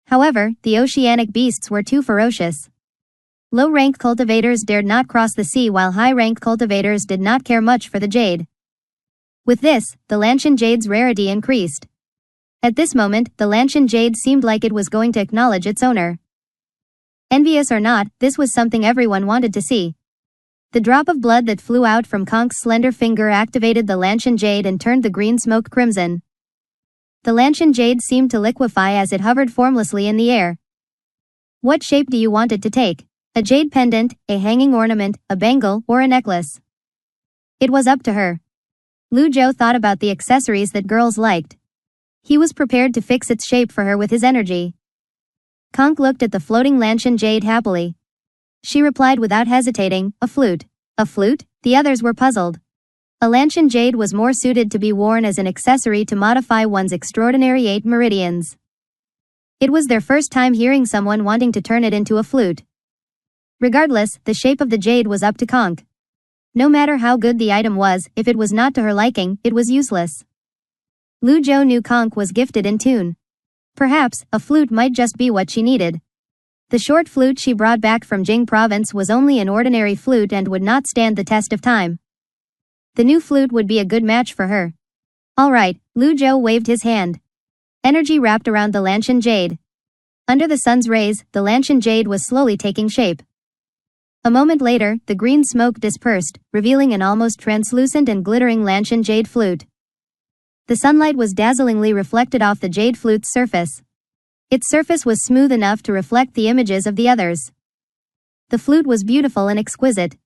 However, the oceanic beasts were too ferocious. Low-rank cultivators dared not cross the sea while high-rank cultivators did not care much for the jade. With this, the Lanshan jade's rarity increased. At this moment, the Lanshan jade seemed like it was going to acknowledge its owner. Envious or not, this was something everyone wanted to see. The drop of blood that flew out from Conk's slender finger activated the Lanshan jade and turned the green smoke crimson. The Lanshan jade seemed to liquefy as it hovered formlessly in the air. What shape do you want it to take? A jade pendant, a hanging ornament, a bangle, or a necklace? It was up to her. Lu Zhou thought about the accessories that girls liked. He was prepared to fix its shape for her with his energy. Conk looked at the floating Lanshan jade happily. She replied without hesitating, a flute. A flute? The others were puzzled. A Lanshan jade was more suited to be worn as an accessory to modify one's extraordinary 8 meridians. It was their first time hearing someone wanting to turn it into a flute. Regardless, the shape of the jade was up to Conk. No matter how good the item was, if it was not to her liking, it was useless. Lu Zhou knew Conk was gifted in tune. Perhaps, a flute might just be what she needed. The short flute she brought back from Jing province was only an ordinary flute and would not stand the test of time. The new flute would be a good match for her. All right, Lu Zhou waved his hand. Energy wrapped around the Lanshan jade. Under the sun's rays, the Lanshan jade was slowly taking shape. A moment later, the green smoke dispersed, revealing an almost translucent and glittering Lanshan jade flute. The sunlight was dazzlingly reflected off the jade flute's surface. Its surface was smooth enough to reflect the images of the others. The flute was beautiful and exquisite.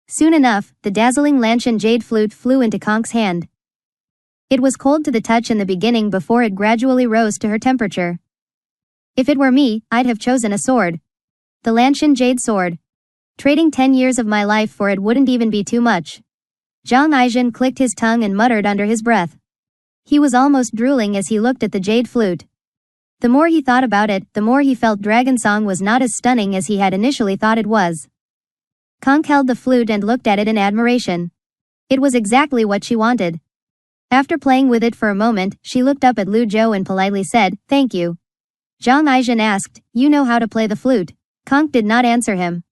Soon enough, the dazzling Lanshan jade flute flew into Conk's hand. It was cold to the touch in the beginning before it gradually rose to her temperature. If it were me, I'd have chosen a sword. The Lanshan jade sword. Trading 10 years of my life for it wouldn't even be too much. Zhang Aijin clicked his tongue and muttered under his breath. He was almost drooling as he looked at the jade flute. The more he thought about it, the more he felt Dragon Song was not as stunning as he had initially thought it was. Conk held the flute and looked at it in admiration. It was exactly what she wanted. After playing with it for a moment, she looked up at Lu Zhou and politely said, thank you. Zhang Aijin asked, you know how to play the flute? Conk did not answer him.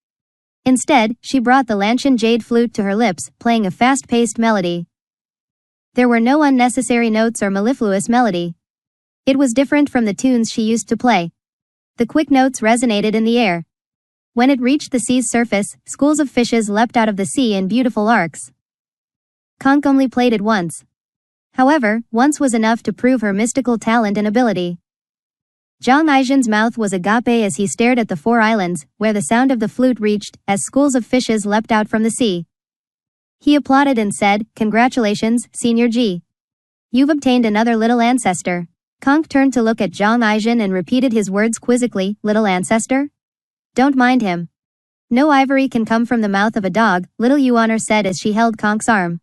Instead, she brought the Lanshan jade flute to her lips, playing a fast-paced melody. There were no unnecessary notes or mellifluous melody. It was different from the tunes she used to play. The quick notes resonated in the air. When it reached the sea's surface, schools of fishes leapt out of the sea in beautiful arcs. Conk only played it once. However, once was enough to prove her mystical talent and ability. Zhang Aijin's mouth was agape as he stared at the 4 islands, where the sound of the flute reached, as schools of fishes leapt out from the sea. He applauded and said, congratulations, Senior G. You've obtained another little ancestor. Conk turned to look at Zhang Aijin and repeated his words quizzically, little ancestor? Don't mind him. No ivory can come from the mouth of a dog, little Yuaner said as she held Conk's arm.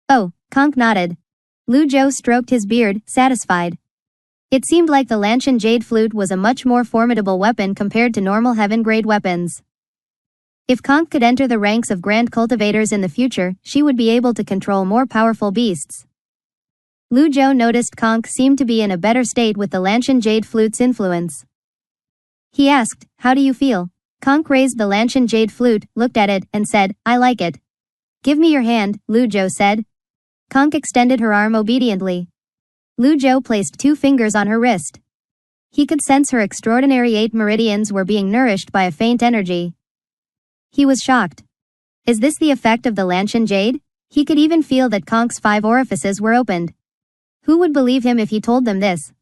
Oh, Conk nodded. Lu Zhou stroked his beard, satisfied. It seemed like the Lanshan jade flute was a much more formidable weapon compared to normal heaven-grade weapons. If Conk could enter the ranks of grand cultivators in the future, she would be able to control more powerful beasts. Lu Zhou noticed Conk seemed to be in a better state with the Lanshan Jade Flute's influence. He asked, "How do you feel?" Conk raised the Lanshan Jade Flute, looked at it, and said, "I like it." "Give me your hand," Lu Zhou said. Conk extended her arm obediently. Lu Zhou placed 2 fingers on her wrist. He could sense her extraordinary 8 meridians were being nourished by a faint energy. He was shocked. Is this the effect of the Lanshan Jade? He could even feel that Conk's 5 orifices were opened. Who would believe him if he told them this?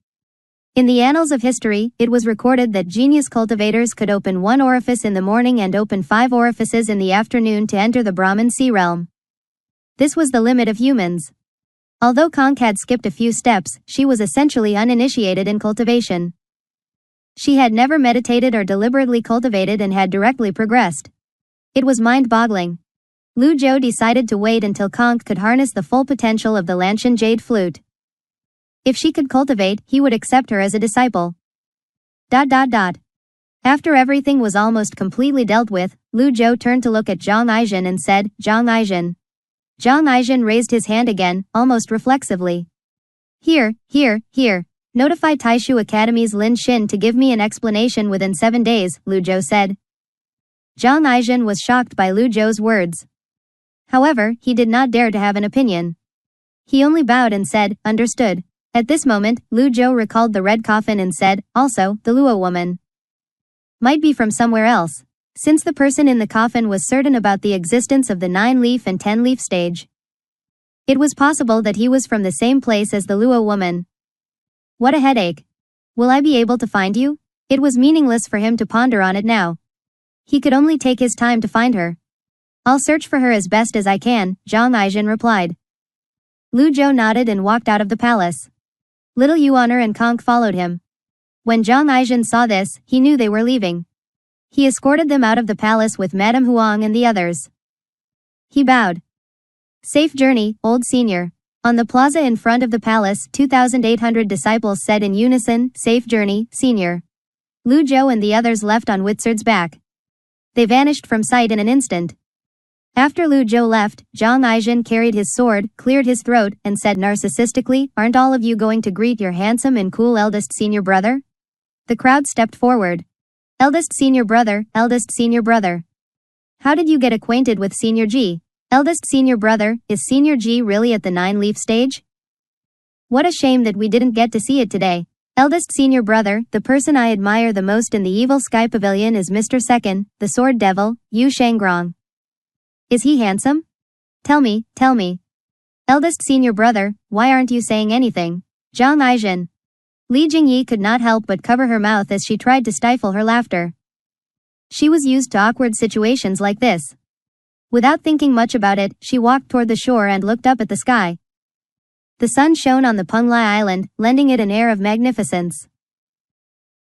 In the annals of history, it was recorded that genius cultivators could open 1 orifice in the morning and open 5 orifices in the afternoon to enter the Brahman sea realm. This was the limit of humans. Although Conk had skipped a few steps, she was essentially uninitiated in cultivation. She had never meditated or deliberately cultivated and had directly progressed. It was mind-boggling. Lu Zhou decided to wait until Conk could harness the full potential of the Lanshan Jade Flute. If she could cultivate, he would accept her as a disciple. After everything was almost completely dealt with, Lu Zhou turned to look at Zhang Aizhen and said, "Zhang Aizhen." Zhang Aizhen raised his hand again, almost reflexively. Here. Notify Taishu Academy's Lin Xin to give me an explanation within 7 days, Lu Zhou said. Zhang Aizhen was shocked by Lu Zhou's words. However, he did not dare to have an opinion. He only bowed and said, "Understood." At this moment, Lu Zhou recalled the red coffin and said, "Also, the Luo woman. Might be from somewhere else." Since the person in the coffin was certain about the existence of the 9-leaf and 10-leaf stage. It was possible that he was from the same place as the Luo woman. What a headache. Will I be able to find you? It was meaningless for him to ponder on it now. He could only take his time to find her. I'll search for her as best as I can, Zhang Aizhen replied. Lu Zhou nodded and walked out of the palace. Little Yuaner and Conk followed him. When Zhang Aizhen saw this, he knew they were leaving. He escorted them out of the palace with Madame Huang and the others. He bowed. Safe journey, old senior. On the plaza in front of the palace, 2,800 disciples said in unison, "Safe journey, senior." Lu Zhou and the others left on Wizard's back. They vanished from sight in an instant. After Lu Zhou left, Zhang Aizhen carried his sword, cleared his throat, and said narcissistically, "Aren't all of you going to greet your handsome and cool eldest senior brother?" The crowd stepped forward. Eldest senior brother, eldest senior brother. How did you get acquainted with Senior G? Eldest senior brother, is Senior G really at the 9-leaf stage? What a shame that we didn't get to see it today. Eldest senior brother, the person I admire the most in the Evil Sky Pavilion is Mr. Second, the Sword Devil, Yu Shangrong. Is he handsome? Tell me. Eldest senior brother, why aren't you saying anything? Zhang Aizhen. Li Jingyi could not help but cover her mouth as she tried to stifle her laughter. She was used to awkward situations like this. Without thinking much about it, she walked toward the shore and looked up at the sky. The sun shone on the Penglai Island, lending it an air of magnificence.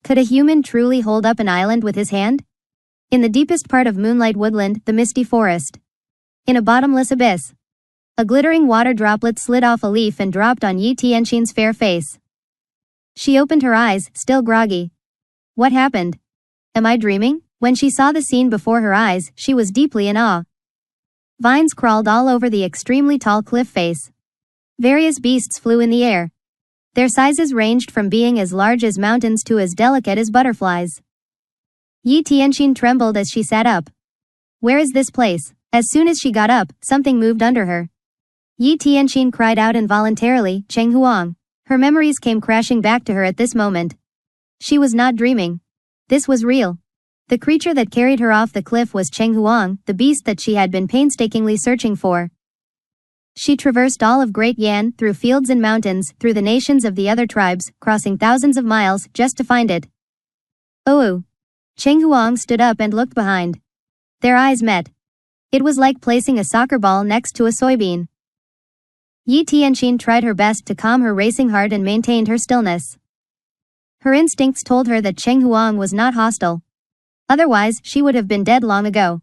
Could a human truly hold up an island with his hand? In the deepest part of Moonlight Woodland, the misty forest. In a bottomless abyss. A glittering water droplet slid off a leaf and dropped on Yi Tianxin's fair face. She opened her eyes, still groggy. What happened? Am I dreaming? When she saw the scene before her eyes, she was deeply in awe. Vines crawled all over the extremely tall cliff face. Various beasts flew in the air. Their sizes ranged from being as large as mountains to as delicate as butterflies. Yi Tianxin trembled as she sat up. Where is this place? As soon as she got up, something moved under her. Yi Tianxin cried out involuntarily, Cheng Huang. Her memories came crashing back to her at this moment. She was not dreaming. This was real. The creature that carried her off the cliff was Cheng Huang, the beast that she had been painstakingly searching for. She traversed all of Great Yan, through fields and mountains, through the nations of the other tribes, crossing thousands of miles, just to find it. Oh! Cheng Huang stood up and looked behind. Their eyes met. It was like placing a soccer ball next to a soybean. Yi Tianxin tried her best to calm her racing heart and maintained her stillness. Her instincts told her that Cheng Huang was not hostile. Otherwise, she would have been dead long ago.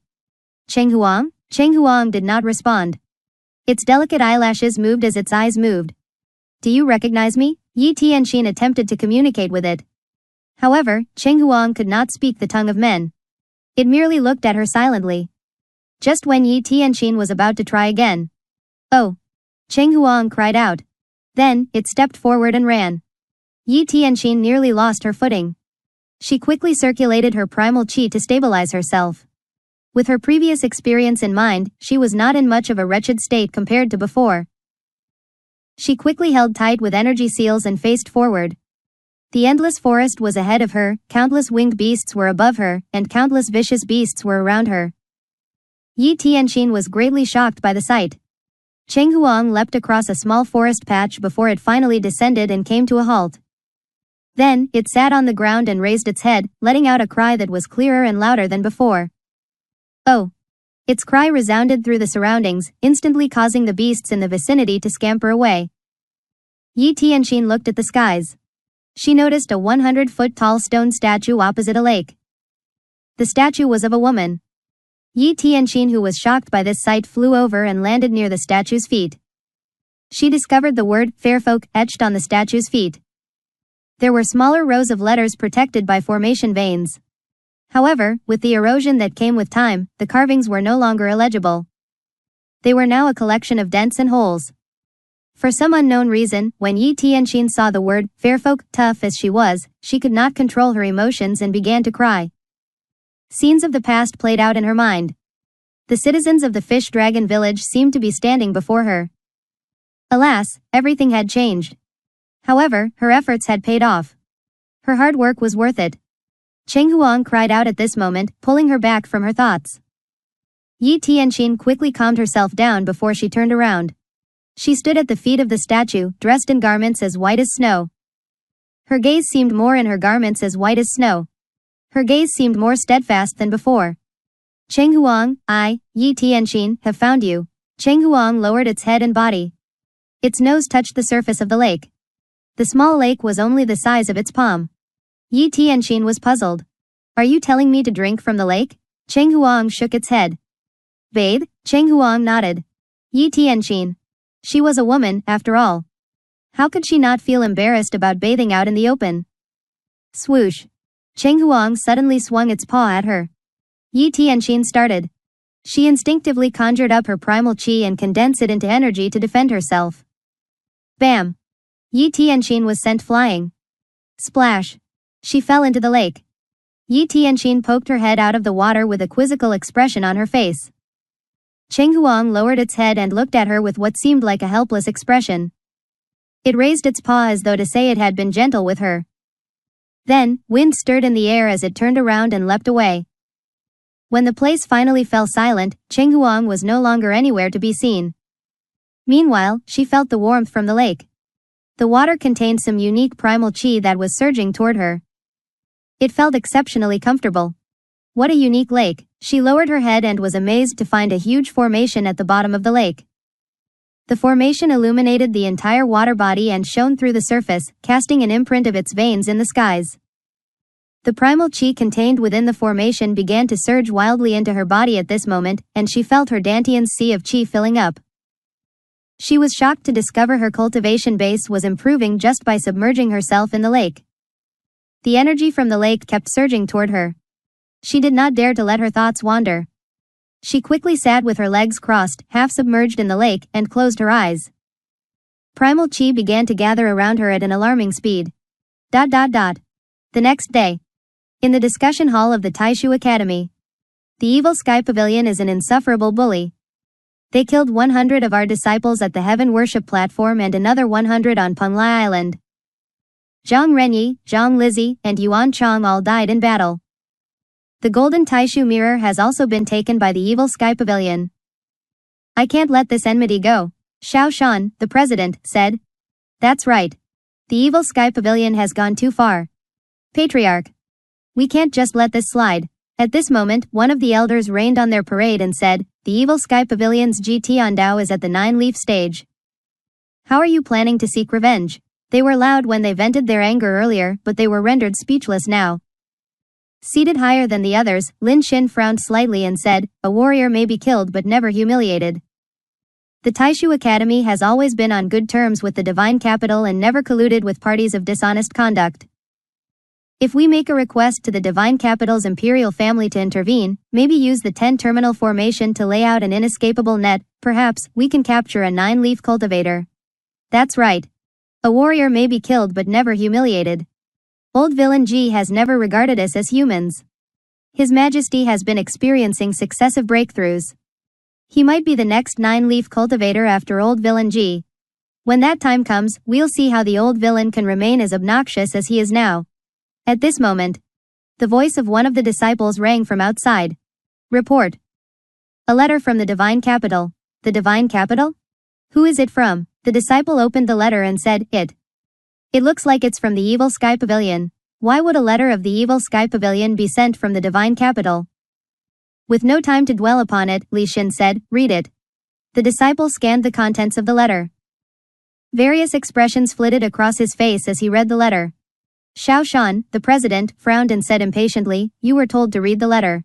Cheng Huang? Cheng Huang did not respond. Its delicate eyelashes moved as its eyes moved. Do you recognize me? Yi Tianxin attempted to communicate with it. However, Cheng Huang could not speak the tongue of men. It merely looked at her silently. Just when Yi Tianxin was about to try again. Oh! Cheng Huang cried out. Then, it stepped forward and ran. Yi Tianxin nearly lost her footing. She quickly circulated her primal chi to stabilize herself. With her previous experience in mind, she was not in much of a wretched state compared to before. She quickly held tight with energy seals and faced forward. The endless forest was ahead of her, countless winged beasts were above her, and countless vicious beasts were around her. Yi Tianxin was greatly shocked by the sight. Cheng Huang leapt across a small forest patch before it finally descended and came to a halt. Then, it sat on the ground and raised its head, letting out a cry that was clearer and louder than before. Oh! Its cry resounded through the surroundings, instantly causing the beasts in the vicinity to scamper away. Yi Tianxin looked at the skies. She noticed a 100-foot-tall stone statue opposite a lake. The statue was of a woman. Yi Tianxin, who was shocked by this sight, flew over and landed near the statue's feet. She discovered the word, "fair folk," etched on the statue's feet. There were smaller rows of letters protected by formation veins. However, with the erosion that came with time, the carvings were no longer illegible. They were now a collection of dents and holes. For some unknown reason, when Yi Tianxin saw the word, "fair folk," tough as she was, she could not control her emotions and began to cry. Scenes of the past played out in her mind. The citizens of the Fish Dragon village seemed to be standing before her. Alas, everything had changed. However, her efforts had paid off. Her hard work was worth it. Cheng Huang cried out at this moment, pulling her back from her thoughts. Yi Tianxin quickly calmed herself down before she turned around. She stood at the feet of the statue, dressed in garments as white as snow. Her gaze seemed more in her garments as white as snow. Her gaze seemed more steadfast than before. Cheng Huang, I, Yi Tianxin, have found you. Cheng Huang lowered its head and body. Its nose touched the surface of the lake. The small lake was only the size of its palm. Yi Tianxin was puzzled. Are you telling me to drink from the lake? Cheng Huang shook its head. Bathe? Cheng Huang nodded. Yi Tianxin. She was a woman, after all. How could she not feel embarrassed about bathing out in the open? Swoosh. Cheng Huang suddenly swung its paw at her. Yi Tianxin started. She instinctively conjured up her primal chi and condensed it into energy to defend herself. Bam! Yi Tianxin was sent flying. Splash! She fell into the lake. Yi Tianxin poked her head out of the water with a quizzical expression on her face. Cheng Huang lowered its head and looked at her with what seemed like a helpless expression. It raised its paw as though to say it had been gentle with her. Then, wind stirred in the air as it turned around and leapt away. When the place finally fell silent, Cheng Huang was no longer anywhere to be seen. Meanwhile, she felt the warmth from the lake. The water contained some unique primal chi that was surging toward her. It felt exceptionally comfortable. What a unique lake. She lowered her head and was amazed to find a huge formation at the bottom of the lake. The formation illuminated the entire water body and shone through the surface, casting an imprint of its veins in the skies. The primal chi contained within the formation began to surge wildly into her body at this moment, and she felt her Dantian's sea of chi filling up. She was shocked to discover her cultivation base was improving just by submerging herself in the lake. The energy from the lake kept surging toward her. She did not dare to let her thoughts wander. She quickly sat with her legs crossed, half submerged in the lake, and closed her eyes. Primal chi began to gather around her at an alarming speed. The next day. In the discussion hall of the Taishu Academy. The evil Sky Pavilion is an insufferable bully. They killed 100 of our disciples at the Heaven Worship Platform and another 100 on Penglai Island. Zhang Renyi, Zhang Lizzie, and Yuan Chong all died in battle. The Golden Taishu Mirror has also been taken by the evil Sky Pavilion. I can't let this enmity go, Xiao Shan, the president, said. That's right. The evil Sky Pavilion has gone too far. Patriarch. We can't just let this slide. At this moment, one of the elders rained on their parade and said, the evil Sky Pavilion's GT on Dao is at the 9-leaf stage. How are you planning to seek revenge? They were loud when they vented their anger earlier, but they were rendered speechless now. Seated higher than the others, Lin Xin frowned slightly and said, a warrior may be killed but never humiliated. The Taishu Academy has always been on good terms with the divine capital and never colluded with parties of dishonest conduct. If we make a request to the divine capital's imperial family to intervene, maybe use the 10-terminal formation to lay out an inescapable net, perhaps we can capture a 9-leaf cultivator. That's right. A warrior may be killed but never humiliated. Old villain G has never regarded us as humans. His Majesty has been experiencing successive breakthroughs. He might be the next 9-leaf cultivator after old villain G. When that time comes, we'll see how the old villain can remain as obnoxious as he is now. At this moment, the voice of one of the disciples rang from outside. Report. A letter from the divine capital. The divine capital? Who is it from? The disciple opened the letter and said, It looks like it's from the evil sky pavilion. Why would a letter of the evil sky pavilion be sent from the divine capital? With no time to dwell upon it, Li Xin said, Read it. The disciple scanned the contents of the letter. Various expressions flitted across his face as he read the letter. Xiao Shan, the president, frowned and said impatiently, You were told to read the letter.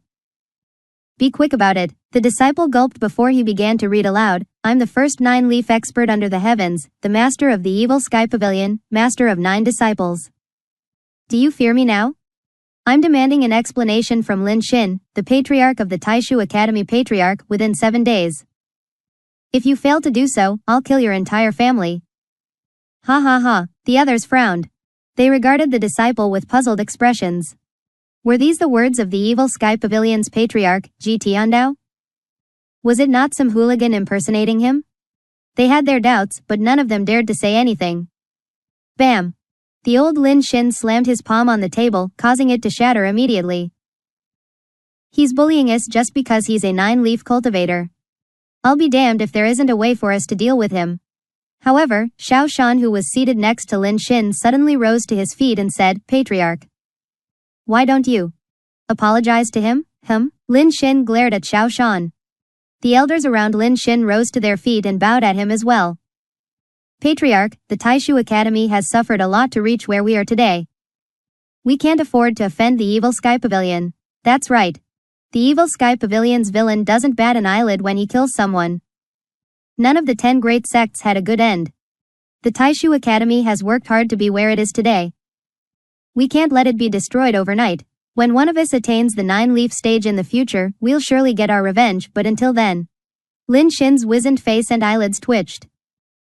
Be quick about it. The disciple gulped before he began to read aloud, I'm the first 9-leaf expert under the heavens, the master of the evil sky pavilion, master of 9 disciples. Do you fear me now? I'm demanding an explanation from Lin Xin, the patriarch of the Taishu Academy patriarch, within 7 days. If you fail to do so, I'll kill your entire family. Ha ha ha, the others frowned. They regarded the disciple with puzzled expressions. Were these the words of the evil sky pavilion's patriarch, Ji Tiandao? Was it not some hooligan impersonating him? They had their doubts, but none of them dared to say anything. Bam! The old Lin Xin slammed his palm on the table, causing it to shatter immediately. He's bullying us just because he's a 9-leaf cultivator. I'll be damned if there isn't a way for us to deal with him. However, Xiao Shan, who was seated next to Lin Xin, suddenly rose to his feet and said, Patriarch. Why don't you apologize to him? Lin Xin glared at Xiao Shan. The elders around Lin Xin rose to their feet and bowed at him as well. Patriarch, the Taishu Academy has suffered a lot to reach where we are today. We can't afford to offend the evil sky pavilion. That's right. The evil sky pavilion's villain doesn't bat an eyelid when he kills someone. None of the 10 great sects had a good end. The Taishu Academy has worked hard to be where it is today. We can't let it be destroyed overnight. When one of us attains the 9-leaf stage in the future, we'll surely get our revenge, but until then. Lin Xin's wizened face and eyelids twitched.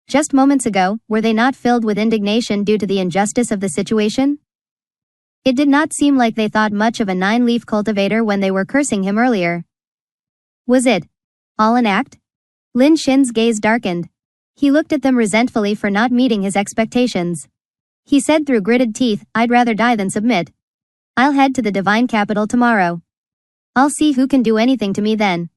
Just moments ago, were they not filled with indignation due to the injustice of the situation? It did not seem like they thought much of a 9-leaf cultivator when they were cursing him earlier. Was it all an act? Lin Xin's gaze darkened. He looked at them resentfully for not meeting his expectations. He said through gritted teeth, I'd rather die than submit. I'll head to the divine capital tomorrow. I'll see who can do anything to me then.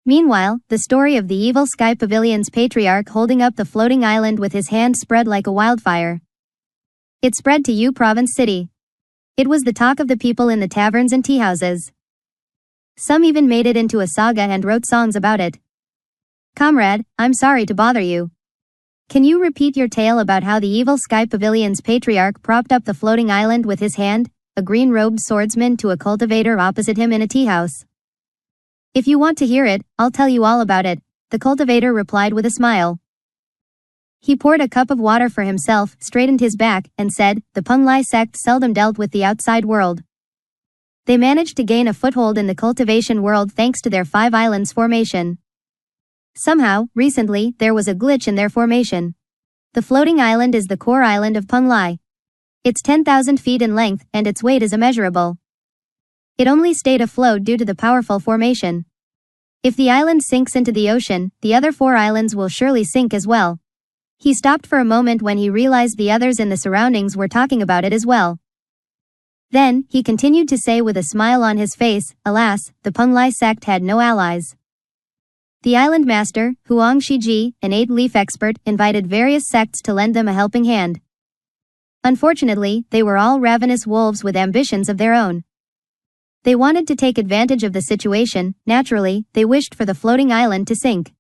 Meanwhile, the story of the evil sky pavilion's patriarch holding up the floating island with his hand spread like a wildfire. It spread to Yu Province City. It was the talk of the people in the taverns and teahouses. Some even made it into a saga and wrote songs about it. Comrade, I'm sorry to bother you. Can you repeat your tale about how the evil sky pavilion's patriarch propped up the floating island with his hand, a green-robed swordsman to a cultivator opposite him in a teahouse? If you want to hear it, I'll tell you all about it, the cultivator replied with a smile. He poured a cup of water for himself, straightened his back, and said, the Peng Lai sect seldom dealt with the outside world. They managed to gain a foothold in the cultivation world thanks to their 5 islands formation. Somehow, recently, there was a glitch in their formation. The floating island is the core island of Peng Lai. It's 10,000 feet in length, and its weight is immeasurable. It only stayed afloat due to the powerful formation. If the island sinks into the ocean, the other 4 islands will surely sink as well. He stopped for a moment when he realized the others in the surroundings were talking about it as well. Then, he continued to say with a smile on his face, alas, the Peng Lai sect had no allies. The island master, Huang Shiji, an 8-leaf expert, invited various sects to lend them a helping hand. Unfortunately, they were all ravenous wolves with ambitions of their own. They wanted to take advantage of the situation. Naturally, they wished for the floating island to sink.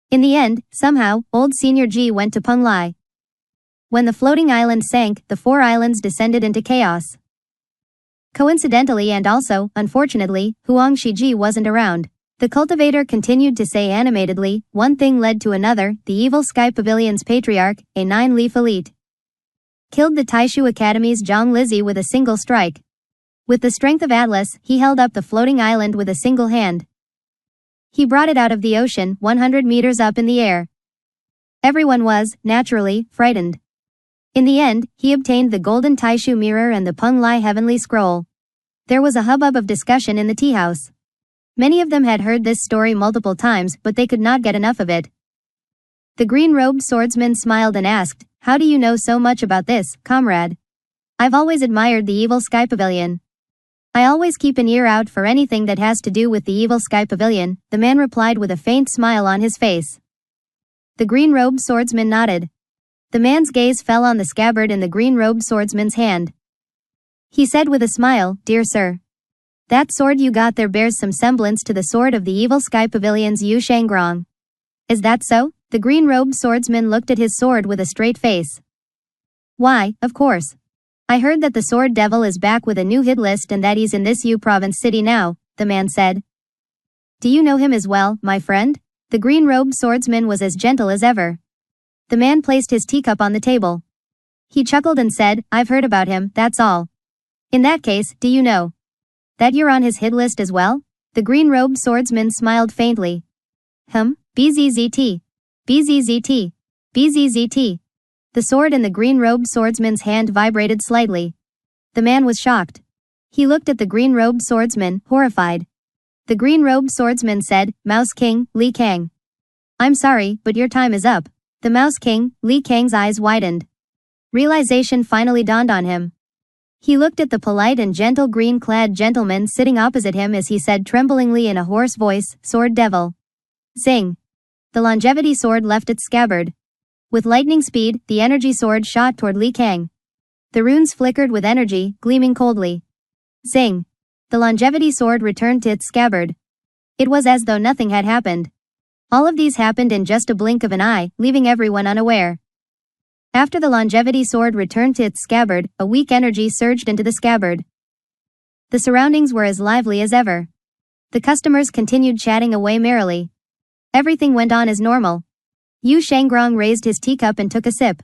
In the end, somehow, old Senior Ji went to Peng Lai. When the floating island sank, the 4 islands descended into chaos. Coincidentally and also, unfortunately, Huang Shiji wasn't around. The cultivator continued to say animatedly, one thing led to another, the evil sky pavilion's patriarch, a 9-leaf elite, killed the Taishu Academy's Zhang Lizzi with a single strike. With the strength of Atlas, he held up the floating island with a single hand. He brought it out of the ocean, 100 meters up in the air. Everyone was, naturally, frightened. In the end, he obtained the golden Taishu mirror and the Peng Lai heavenly scroll. There was a hubbub of discussion in the tea house. Many of them had heard this story multiple times, but they could not get enough of it. The green-robed swordsman smiled and asked, "How do you know so much about this, comrade?" "I've always admired the evil sky pavilion. I always keep an ear out for anything that has to do with the evil sky pavilion," the man replied with a faint smile on his face. The green-robed swordsman nodded. The man's gaze fell on the scabbard in the green-robed swordsman's hand. He said with a smile, "Dear sir, that sword you got there bears some semblance to the sword of the evil sky pavilion's Yu Shangrong. Is that so?" The green-robed swordsman looked at his sword with a straight face. "Why, of course. I heard that the sword devil is back with a new hit list and that he's in this Yu province city now," the man said. "Do you know him as well, my friend?" The green-robed swordsman was as gentle as ever. The man placed his teacup on the table. He chuckled and said, "I've heard about him, that's all." "In that case, do you know that you're on his hit list as well?" The green-robed swordsman smiled faintly. BZZT. BZZT. BZZT. The sword in the green-robed swordsman's hand vibrated slightly. The man was shocked. He looked at the green-robed swordsman, horrified. The green-robed swordsman said, "Mouse King, Li Kang. I'm sorry, but your time is up." The Mouse King, Li Kang's eyes widened. Realization finally dawned on him. He looked at the polite and gentle green-clad gentleman sitting opposite him as he said tremblingly in a hoarse voice, "Sword devil." Zing. The longevity sword left its scabbard. With lightning speed, the energy sword shot toward Li Kang. The runes flickered with energy, gleaming coldly. Zing. The longevity sword returned to its scabbard. It was as though nothing had happened. All of these happened in just a blink of an eye, leaving everyone unaware. After the longevity sword returned to its scabbard, a weak energy surged into the scabbard. The surroundings were as lively as ever. The customers continued chatting away merrily. Everything went on as normal. Yu Shangrong raised his teacup and took a sip.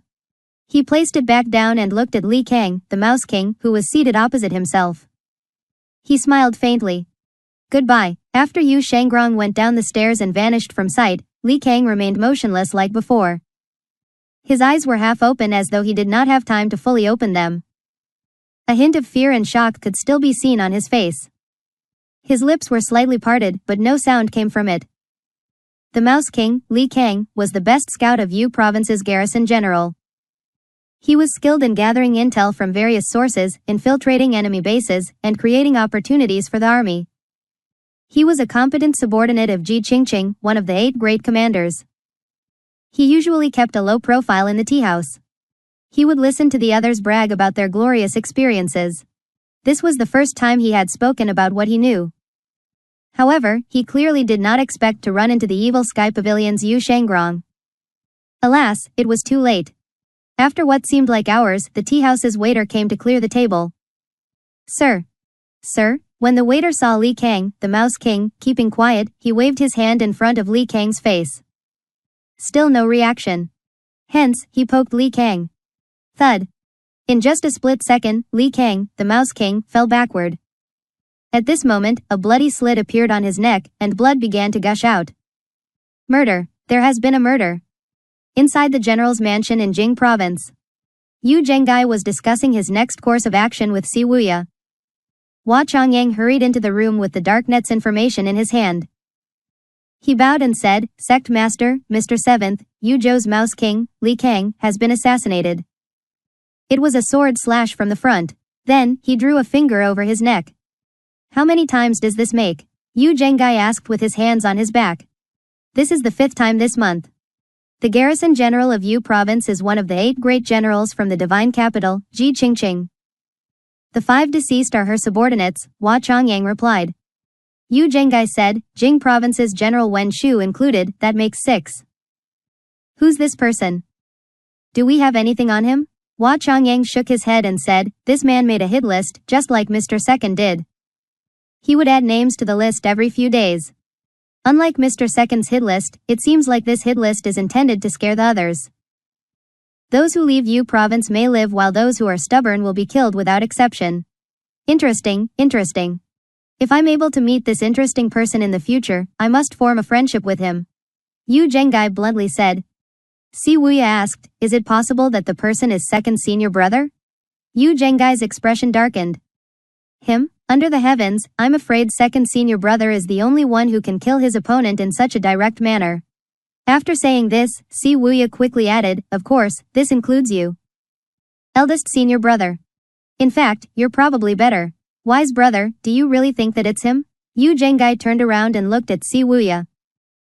He placed it back down and looked at Li Kang, the Mouse King, who was seated opposite himself. He smiled faintly. "Goodbye." After Yu Shangrong went down the stairs and vanished from sight, Li Kang remained motionless like before. His eyes were half open as though he did not have time to fully open them. A hint of fear and shock could still be seen on his face. His lips were slightly parted, but no sound came from it. The Mouse King, Li Kang, was the best scout of Yu Province's garrison general. He was skilled in gathering intel from various sources, infiltrating enemy bases, and creating opportunities for the army. He was a competent subordinate of Ji Qingqing, one of the 8 great commanders. He usually kept a low profile in the tea house. He would listen to the others brag about their glorious experiences. This was the first time he had spoken about what he knew. However, he clearly did not expect to run into the evil sky pavilion's Yu Shangrong. Alas, it was too late. After what seemed like hours, the tea house's waiter came to clear the table. "Sir." "Sir?" When the waiter saw Li Kang, the Mouse King, keeping quiet, he waved his hand in front of Li Kang's face. Still no reaction. Hence, he poked Li Kang. Thud. In just a split second, Li Kang, the Mouse King, fell backward. At this moment, a bloody slit appeared on his neck, and blood began to gush out. Murder. There has been a murder. Inside the general's mansion in Jing province. Yu Zhengai was discussing his next course of action with Si Wuya. Hua Chongyang hurried into the room with the Darknet's information in his hand. He bowed and said, "Sect Master, Mr. 7th, Yu Zhou's Mouse King, Li Kang, has been assassinated." It was a sword slash from the front. Then, he drew a finger over his neck. "How many times does this make?" Yu Zhengai asked with his hands on his back. "This is the 5th time this month." The garrison general of Yu province is one of the 8 great generals from the divine capital, Ji Qingqing. The 5 deceased are her subordinates, Hua Chongyang replied. Yu Zhengai said, "Jing province's General Wen Shu included, that makes 6. Who's this person? Do we have anything on him?" Hua Chongyang shook his head and said, "This man made a hit list, just like Mr. Second did. He would add names to the list every few days. Unlike Mr. Second's hit list, it seems like this hit list is intended to scare the others. Those who leave Yu province may live while those who are stubborn will be killed without exception. Interesting, interesting. If I'm able to meet this interesting person in the future, I must form a friendship with him." Yu Zhengai bluntly said. Si Wuya asked, is it possible that the person is second senior brother? Yu Zhenggai's expression darkened. Him? Under the heavens, I'm afraid second senior brother is the only one who can kill his opponent in such a direct manner. After saying this, Si Wuya quickly added, of course, this includes you. Eldest senior brother. In fact, you're probably better. Wise brother, do you really think that it's him? Yu Zhenggai turned around and looked at Si Wuya.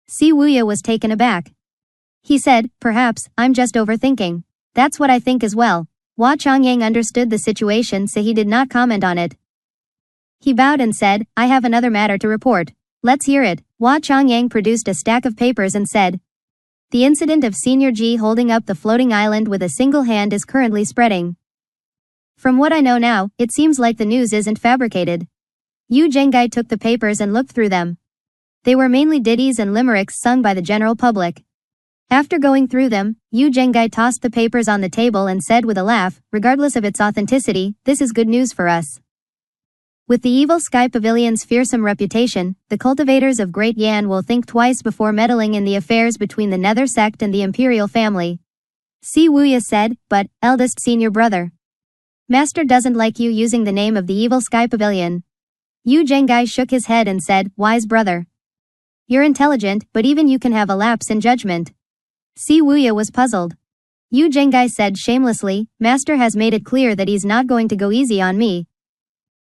Si Wuya was taken aback. He said, perhaps, I'm just overthinking. That's what I think as well. Hua Chongyang understood the situation, so he did not comment on it. He bowed and said, I have another matter to report. Let's hear it. Hua Chongyang produced a stack of papers and said, the incident of Senior Ji holding up the floating island with a single hand is currently spreading. From what I know now, it seems like the news isn't fabricated. Yu Zhengai took the papers and looked through them. They were mainly ditties and limericks sung by the general public. After going through them, Yu Zhengai tossed the papers on the table and said with a laugh, regardless of its authenticity, this is good news for us. With the evil Sky Pavilion's fearsome reputation, the cultivators of Great Yan will think twice before meddling in the affairs between the Nether sect and the imperial family. Si Wuya said, but, eldest senior brother. Master doesn't like you using the name of the evil Sky Pavilion. Yu Zhengai shook his head and said, wise brother. You're intelligent, but even you can have a lapse in judgment. Si Wuya was puzzled. Yu Zhengai said shamelessly, Master has made it clear that he's not going to go easy on me.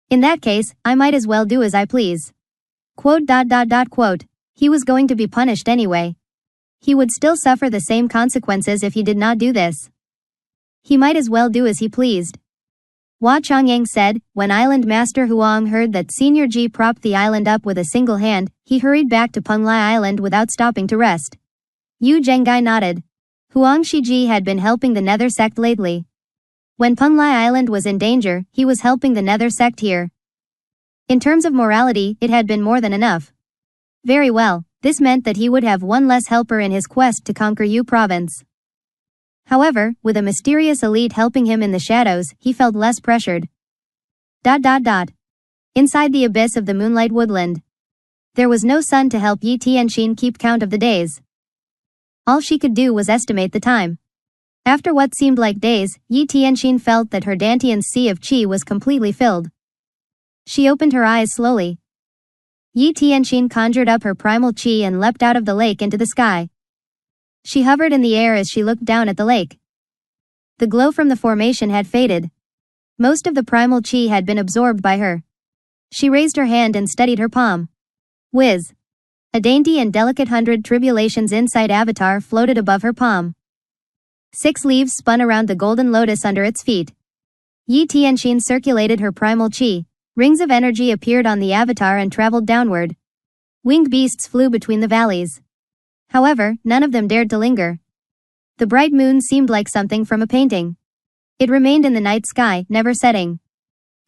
In that case, I might as well do as I please. Quote. He was going to be punished anyway. He would still suffer the same consequences if he did not do this. He might as well do as he pleased. Hua Chongyang said, when Island Master Huang heard that Senior Ji propped the island up with a single hand, he hurried back to Penglai Island without stopping to rest. Yu Zhengai nodded. Huang Shiji had been helping the Nether sect lately. When Penglai Island was in danger, he was helping the Nether sect here. In terms of morality, it had been more than enough. Very well, this meant that he would have one less helper in his quest to conquer Yu province. However, with a mysterious elite helping him in the shadows, he felt less pressured. Inside the abyss of the Moonlight Woodland. There was no sun to help Yi Tianxin keep count of the days. All she could do was estimate the time. After what seemed like days, Yi Tianxin felt that her Dantian's sea of qi was completely filled. She opened her eyes slowly. Yi Tianxin conjured up her primal qi and leapt out of the lake into the sky. She hovered in the air as she looked down at the lake. The glow from the formation had faded. Most of the primal qi had been absorbed by her. She raised her hand and steadied her palm. Whiz! A dainty and delicate 100 tribulations insight avatar floated above her palm. 6 leaves spun around the golden lotus under its feet. Yi Tianxin circulated her primal qi. Rings of energy appeared on the avatar and traveled downward. Winged beasts flew between the valleys. However, none of them dared to linger. The bright moon seemed like something from a painting. It remained in the night sky, never setting.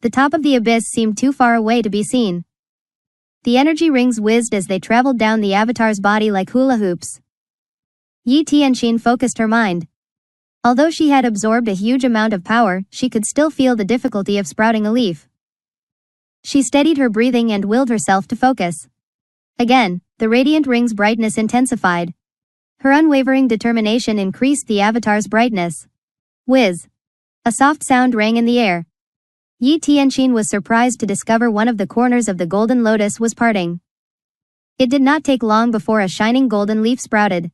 The top of the abyss seemed too far away to be seen. The energy rings whizzed as they traveled down the avatar's body like hula hoops. Yi Tianxin focused her mind. Although she had absorbed a huge amount of power, she could still feel the difficulty of sprouting a leaf. She steadied her breathing and willed herself to focus. Again, the radiant ring's brightness intensified. Her unwavering determination increased the avatar's brightness. Whiz! A soft sound rang in the air. Yi Tianxin was surprised to discover one of the corners of the golden lotus was parting. It did not take long before a shining golden leaf sprouted.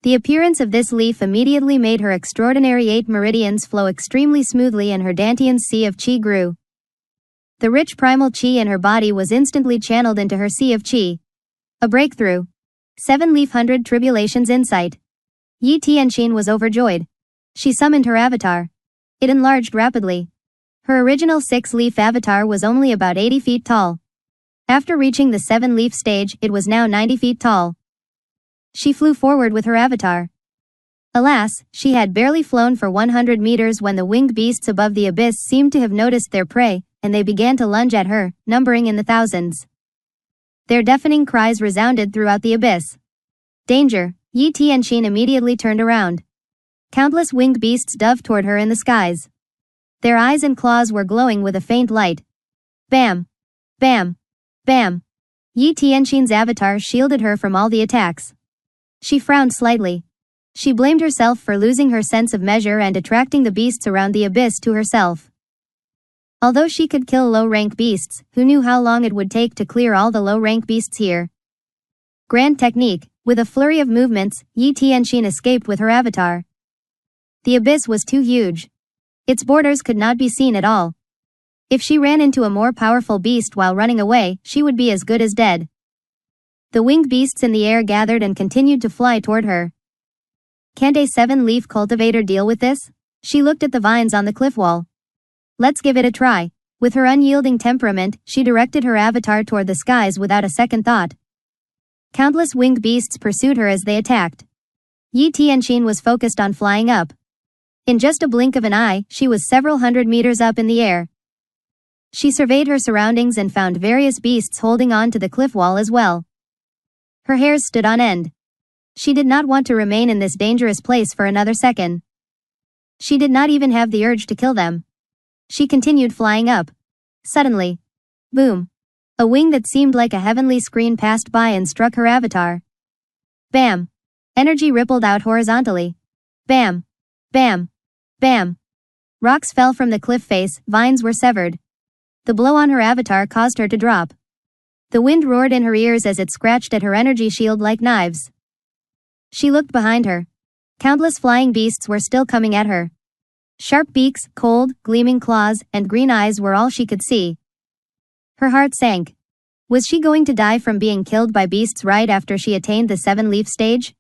The appearance of this leaf immediately made her extraordinary 8 meridians flow extremely smoothly and her Dantian's sea of qi grew. The rich primal qi in her body was instantly channeled into her sea of qi. A breakthrough. 7-leaf 100 tribulations insight. Yi Tianxin was overjoyed. She summoned her avatar. It enlarged rapidly. Her original 6-leaf avatar was only about 80 feet tall. After reaching the 7-leaf stage, it was now 90 feet tall. She flew forward with her avatar. Alas, she had barely flown for 100 meters when the winged beasts above the abyss seemed to have noticed their prey, and they began to lunge at her, numbering in the thousands. Their deafening cries resounded throughout the abyss. Danger! Yi Tianxin immediately turned around. Countless winged beasts dove toward her in the skies. Their eyes and claws were glowing with a faint light. Bam! Bam! Bam! Yi Tianxin's avatar shielded her from all the attacks. She frowned slightly. She blamed herself for losing her sense of measure and attracting the beasts around the abyss to herself. Although she could kill low-rank beasts, who knew how long it would take to clear all the low-rank beasts here? Grand technique. With a flurry of movements, Yi Tianxin escaped with her avatar. The abyss was too huge. Its borders could not be seen at all. If she ran into a more powerful beast while running away, she would be as good as dead. The winged beasts in the air gathered and continued to fly toward her. Can't a 7-leaf cultivator deal with this? She looked at the vines on the cliff wall. Let's give it a try. With her unyielding temperament, she directed her avatar toward the skies without a second thought. Countless winged beasts pursued her as they attacked. Yi Tianxin was focused on flying up. In just a blink of an eye, she was several hundred meters up in the air. She surveyed her surroundings and found various beasts holding on to the cliff wall as well. Her hairs stood on end. She did not want to remain in this dangerous place for another second. She did not even have the urge to kill them. She continued flying up. Suddenly, boom! A wing that seemed like a heavenly screen passed by and struck her avatar. Bam! Energy rippled out horizontally. Bam! Bam! Bam! Rocks fell from the cliff face, vines were severed. The blow on her avatar caused her to drop. The wind roared in her ears as it scratched at her energy shield like knives. She looked behind her. Countless flying beasts were still coming at her. Sharp beaks, cold, gleaming claws, and green eyes were all she could see. Her heart sank. Was she going to die from being killed by beasts right after she attained the 7-leaf stage?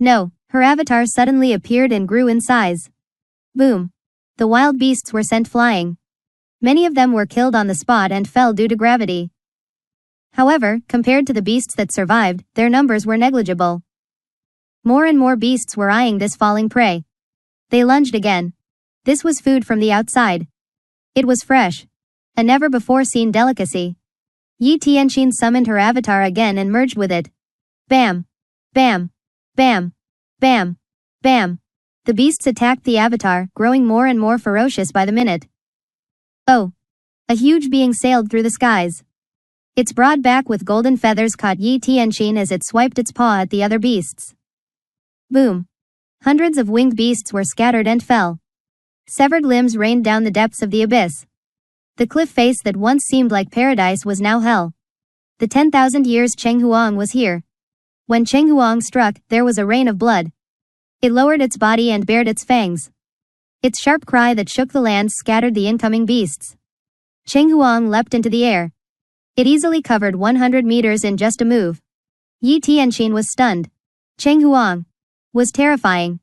No, her avatar suddenly appeared and grew in size. Boom! The wild beasts were sent flying. Many of them were killed on the spot and fell due to gravity. However, compared to the beasts that survived, their numbers were negligible. More and more beasts were eyeing this falling prey. They lunged again. This was food from the outside. It was fresh. A never-before-seen delicacy. Yi Tianxin summoned her avatar again and merged with it. Bam! Bam! Bam! Bam! Bam! The beasts attacked the avatar, growing more and more ferocious by the minute. Oh! A huge being sailed through the skies. Its broad back with golden feathers caught Yi Tianxin as it swiped its paw at the other beasts. Boom! Hundreds of winged beasts were scattered and fell. Severed limbs rained down the depths of the abyss. The cliff face that once seemed like paradise was now hell. The 10,000 years Cheng Huang was here. When Cheng Huang struck, there was a rain of blood. It lowered its body and bared its fangs. Its sharp cry that shook the land scattered the incoming beasts. Cheng Huang leapt into the air. It easily covered 100 meters in just a move. Yi Tianxin was stunned. Cheng Huang was terrifying.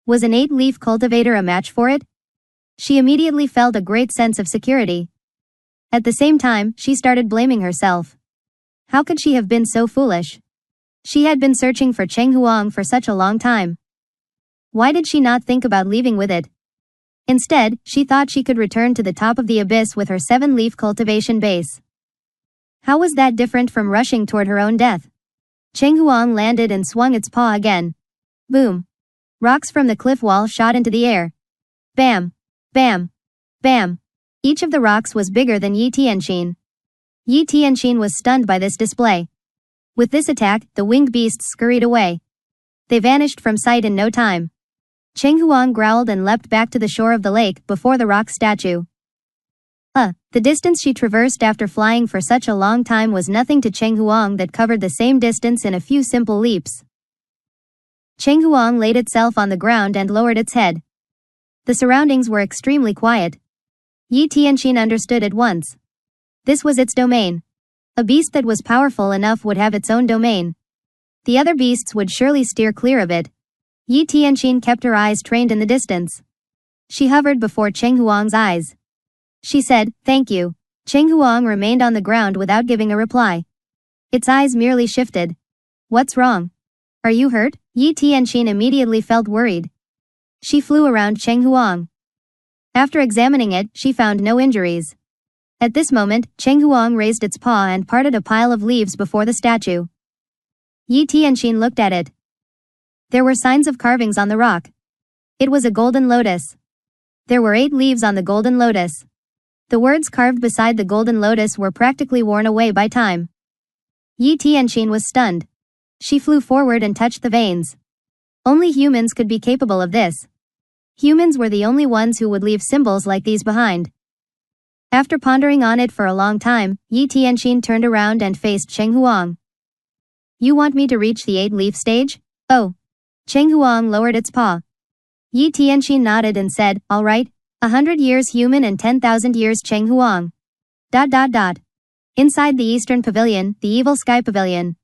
Was an 8-leaf cultivator a match for it? She immediately felt a great sense of security. At the same time, she started blaming herself. How could she have been so foolish? She had been searching for Cheng Huang for such a long time. Why did she not think about leaving with it? Instead, she thought she could return to the top of the abyss with her 7-leaf cultivation base. How was that different from rushing toward her own death? Cheng Huang landed and swung its paw again. Boom! Rocks from the cliff wall shot into the air. Bam! Bam! Bam! Each of the rocks was bigger than Yi Tianxin. Yi Tianxin was stunned by this display. With this attack, the winged beasts scurried away. They vanished from sight in no time. Cheng Huang growled and leapt back to the shore of the lake before the rock statue. The distance she traversed after flying for such a long time was nothing to Cheng Huang that covered the same distance in a few simple leaps. Cheng Huang laid itself on the ground and lowered its head. The surroundings were extremely quiet. Yi Tianxin understood at once. This was its domain. A beast that was powerful enough would have its own domain. The other beasts would surely steer clear of it. Yi Tianxin kept her eyes trained in the distance. She hovered before Cheng Huang's eyes. She said, "Thank you." Cheng Huang remained on the ground without giving a reply. Its eyes merely shifted. What's wrong? Are you hurt? Yi Tianxin immediately felt worried. She flew around Cheng Huang. After examining it, she found no injuries. At this moment, Cheng Huang raised its paw and parted a pile of leaves before the statue. Yi Tianxin looked at it. There were signs of carvings on the rock. It was a golden lotus. There were 8 leaves on the golden lotus. The words carved beside the golden lotus were practically worn away by time. Yi Tianxin was stunned. She flew forward and touched the veins. Only humans could be capable of this. Humans were the only ones who would leave symbols like these behind. After pondering on it for a long time, Yi Tianxin turned around and faced Cheng Huang. You want me to reach the 8-leaf stage? Oh. Cheng Huang lowered its paw. Yi Tianxin nodded and said, all right, 100 years human and 10,000 years Cheng Huang. ... Inside the eastern pavilion, the evil sky pavilion.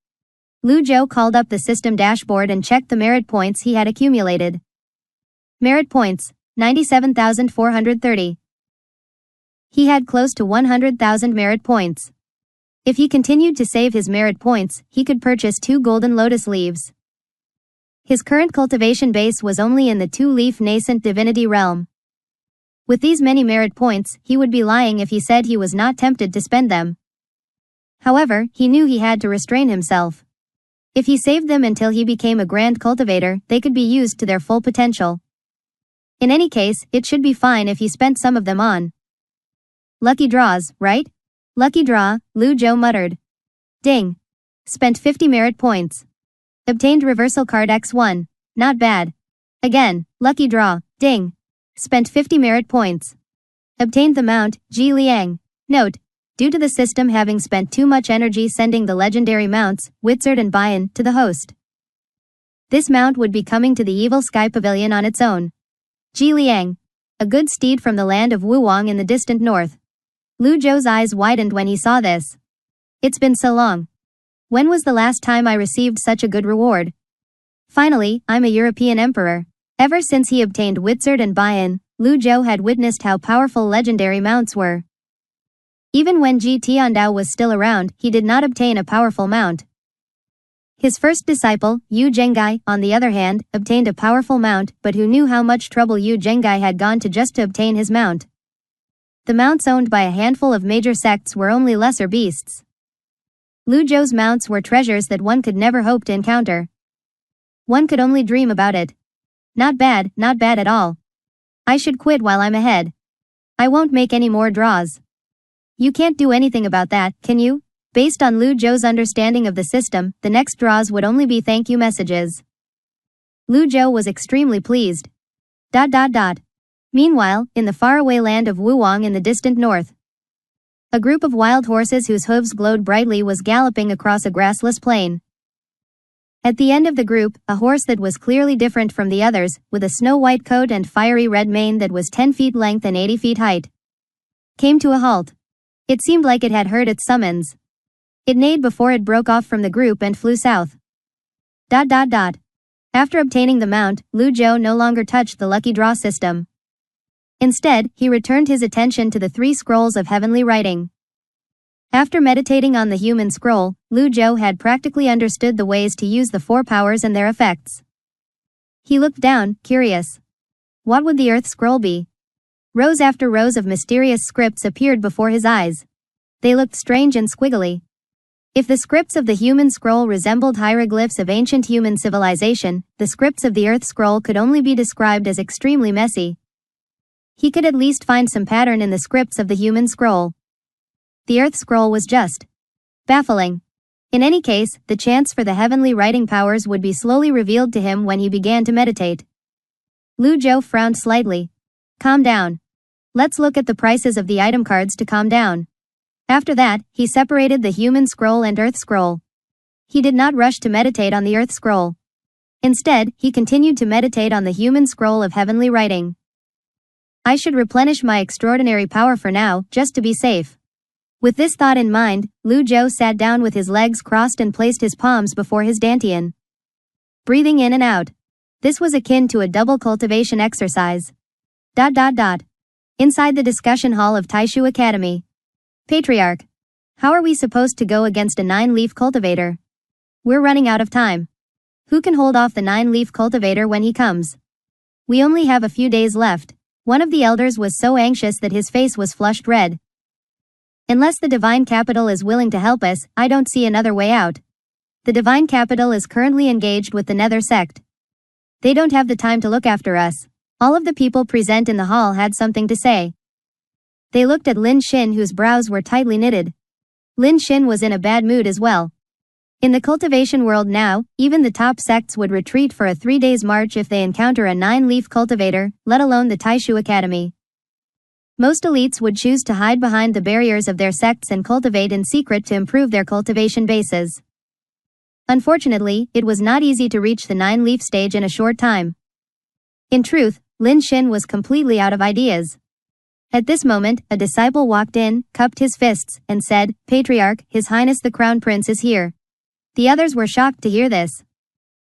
Lu Zhou called up the system dashboard and checked the merit points he had accumulated. Merit points, 97,430. He had close to 100,000 merit points. If he continued to save his merit points, he could purchase 2 golden lotus leaves. His current cultivation base was only in the 2-leaf nascent divinity realm. With these many merit points, he would be lying if he said he was not tempted to spend them. However, he knew he had to restrain himself. If he saved them until he became a grand cultivator, they could be used to their full potential. In any case, it should be fine if he spent some of them on lucky draws, right? Lucky draw, Lu Zhou muttered. Ding. Spent 50 merit points. Obtained reversal card X1. Not bad. Again, lucky draw, ding. Spent 50 merit points. Obtained the mount, Ji Liang. Note. Due to the system having spent too much energy sending the legendary mounts, Wizard and Bian, to the host. This mount would be coming to the Evil Sky Pavilion on its own. Ji Liang. A good steed from the land of Wuwang in the distant north. Lu Zhou's eyes widened when he saw this. It's been so long. When was the last time I received such a good reward? Finally, I'm a European emperor. Ever since he obtained Wizard and Bian, Lu Zhou had witnessed how powerful legendary mounts were. Even when Ji Tiandao was still around, he did not obtain a powerful mount. His first disciple, Yu Zhengai, on the other hand, obtained a powerful mount, but who knew how much trouble Yu Zhengai had gone to just to obtain his mount. The mounts owned by a handful of major sects were only lesser beasts. Lu Zhou's mounts were treasures that one could never hope to encounter. One could only dream about it. Not bad at all. I should quit while I'm ahead. I won't make any more draws. You can't do anything about that, can you? Based on Lu Zhou's understanding of the system, the next draws would only be thank you messages. Lu Zhou was extremely pleased. ... Meanwhile, in the faraway land of Wuwang in the distant north, a group of wild horses whose hooves glowed brightly was galloping across a grassless plain. At the end of the group, a horse that was clearly different from the others, with a snow-white coat and fiery red mane that was 10 feet length and 80 feet height, came to a halt. It seemed like it had heard its summons. It neighed before it broke off from the group and flew south. ... After obtaining the mount, Lu Zhou no longer touched the lucky draw system. Instead, he returned his attention to the 3 scrolls of heavenly writing. After meditating on the human scroll, Lu Zhou had practically understood the ways to use the 4 powers and their effects. He looked down, curious. What would the earth scroll be? Rows after rows of mysterious scripts appeared before his eyes. They looked strange and squiggly. If the scripts of the human scroll resembled hieroglyphs of ancient human civilization, the scripts of the earth scroll could only be described as extremely messy. He could at least find some pattern in the scripts of the human scroll. The earth scroll was just baffling. In any case, the chance for the heavenly writing powers would be slowly revealed to him when he began to meditate. Lu Zhou frowned slightly. Calm down. Let's look at the prices of the item cards to calm down. After that, he separated the human scroll and earth scroll. He did not rush to meditate on the earth scroll. Instead, he continued to meditate on the human scroll of heavenly writing. I should replenish my extraordinary power for now, just to be safe. With this thought in mind, Lu Zhou sat down with his legs crossed and placed his palms before his dantian. Breathing in and out. This was akin to a double cultivation exercise. ... Inside the discussion hall of Taishu Academy. Patriarch. How are we supposed to go against a 9-leaf cultivator? We're running out of time. Who can hold off the 9-leaf cultivator when he comes? We only have a few days left. One of the elders was so anxious that his face was flushed red. Unless the Divine Capital is willing to help us, I don't see another way out. The Divine Capital is currently engaged with the Nether sect. They don't have the time to look after us. All of the people present in the hall had something to say. They looked at Lin Xin, whose brows were tightly knitted. Lin Xin was in a bad mood as well. In the cultivation world now, even the top sects would retreat for a 3 days march if they encounter a 9-leaf cultivator, let alone the Taishu Academy. Most elites would choose to hide behind the barriers of their sects and cultivate in secret to improve their cultivation bases. Unfortunately, it was not easy to reach the 9-leaf stage in a short time. In truth, Lin Xin was completely out of ideas. At this moment, a disciple walked in, cupped his fists, and said, "Patriarch, His Highness the Crown Prince is here." The others were shocked to hear this.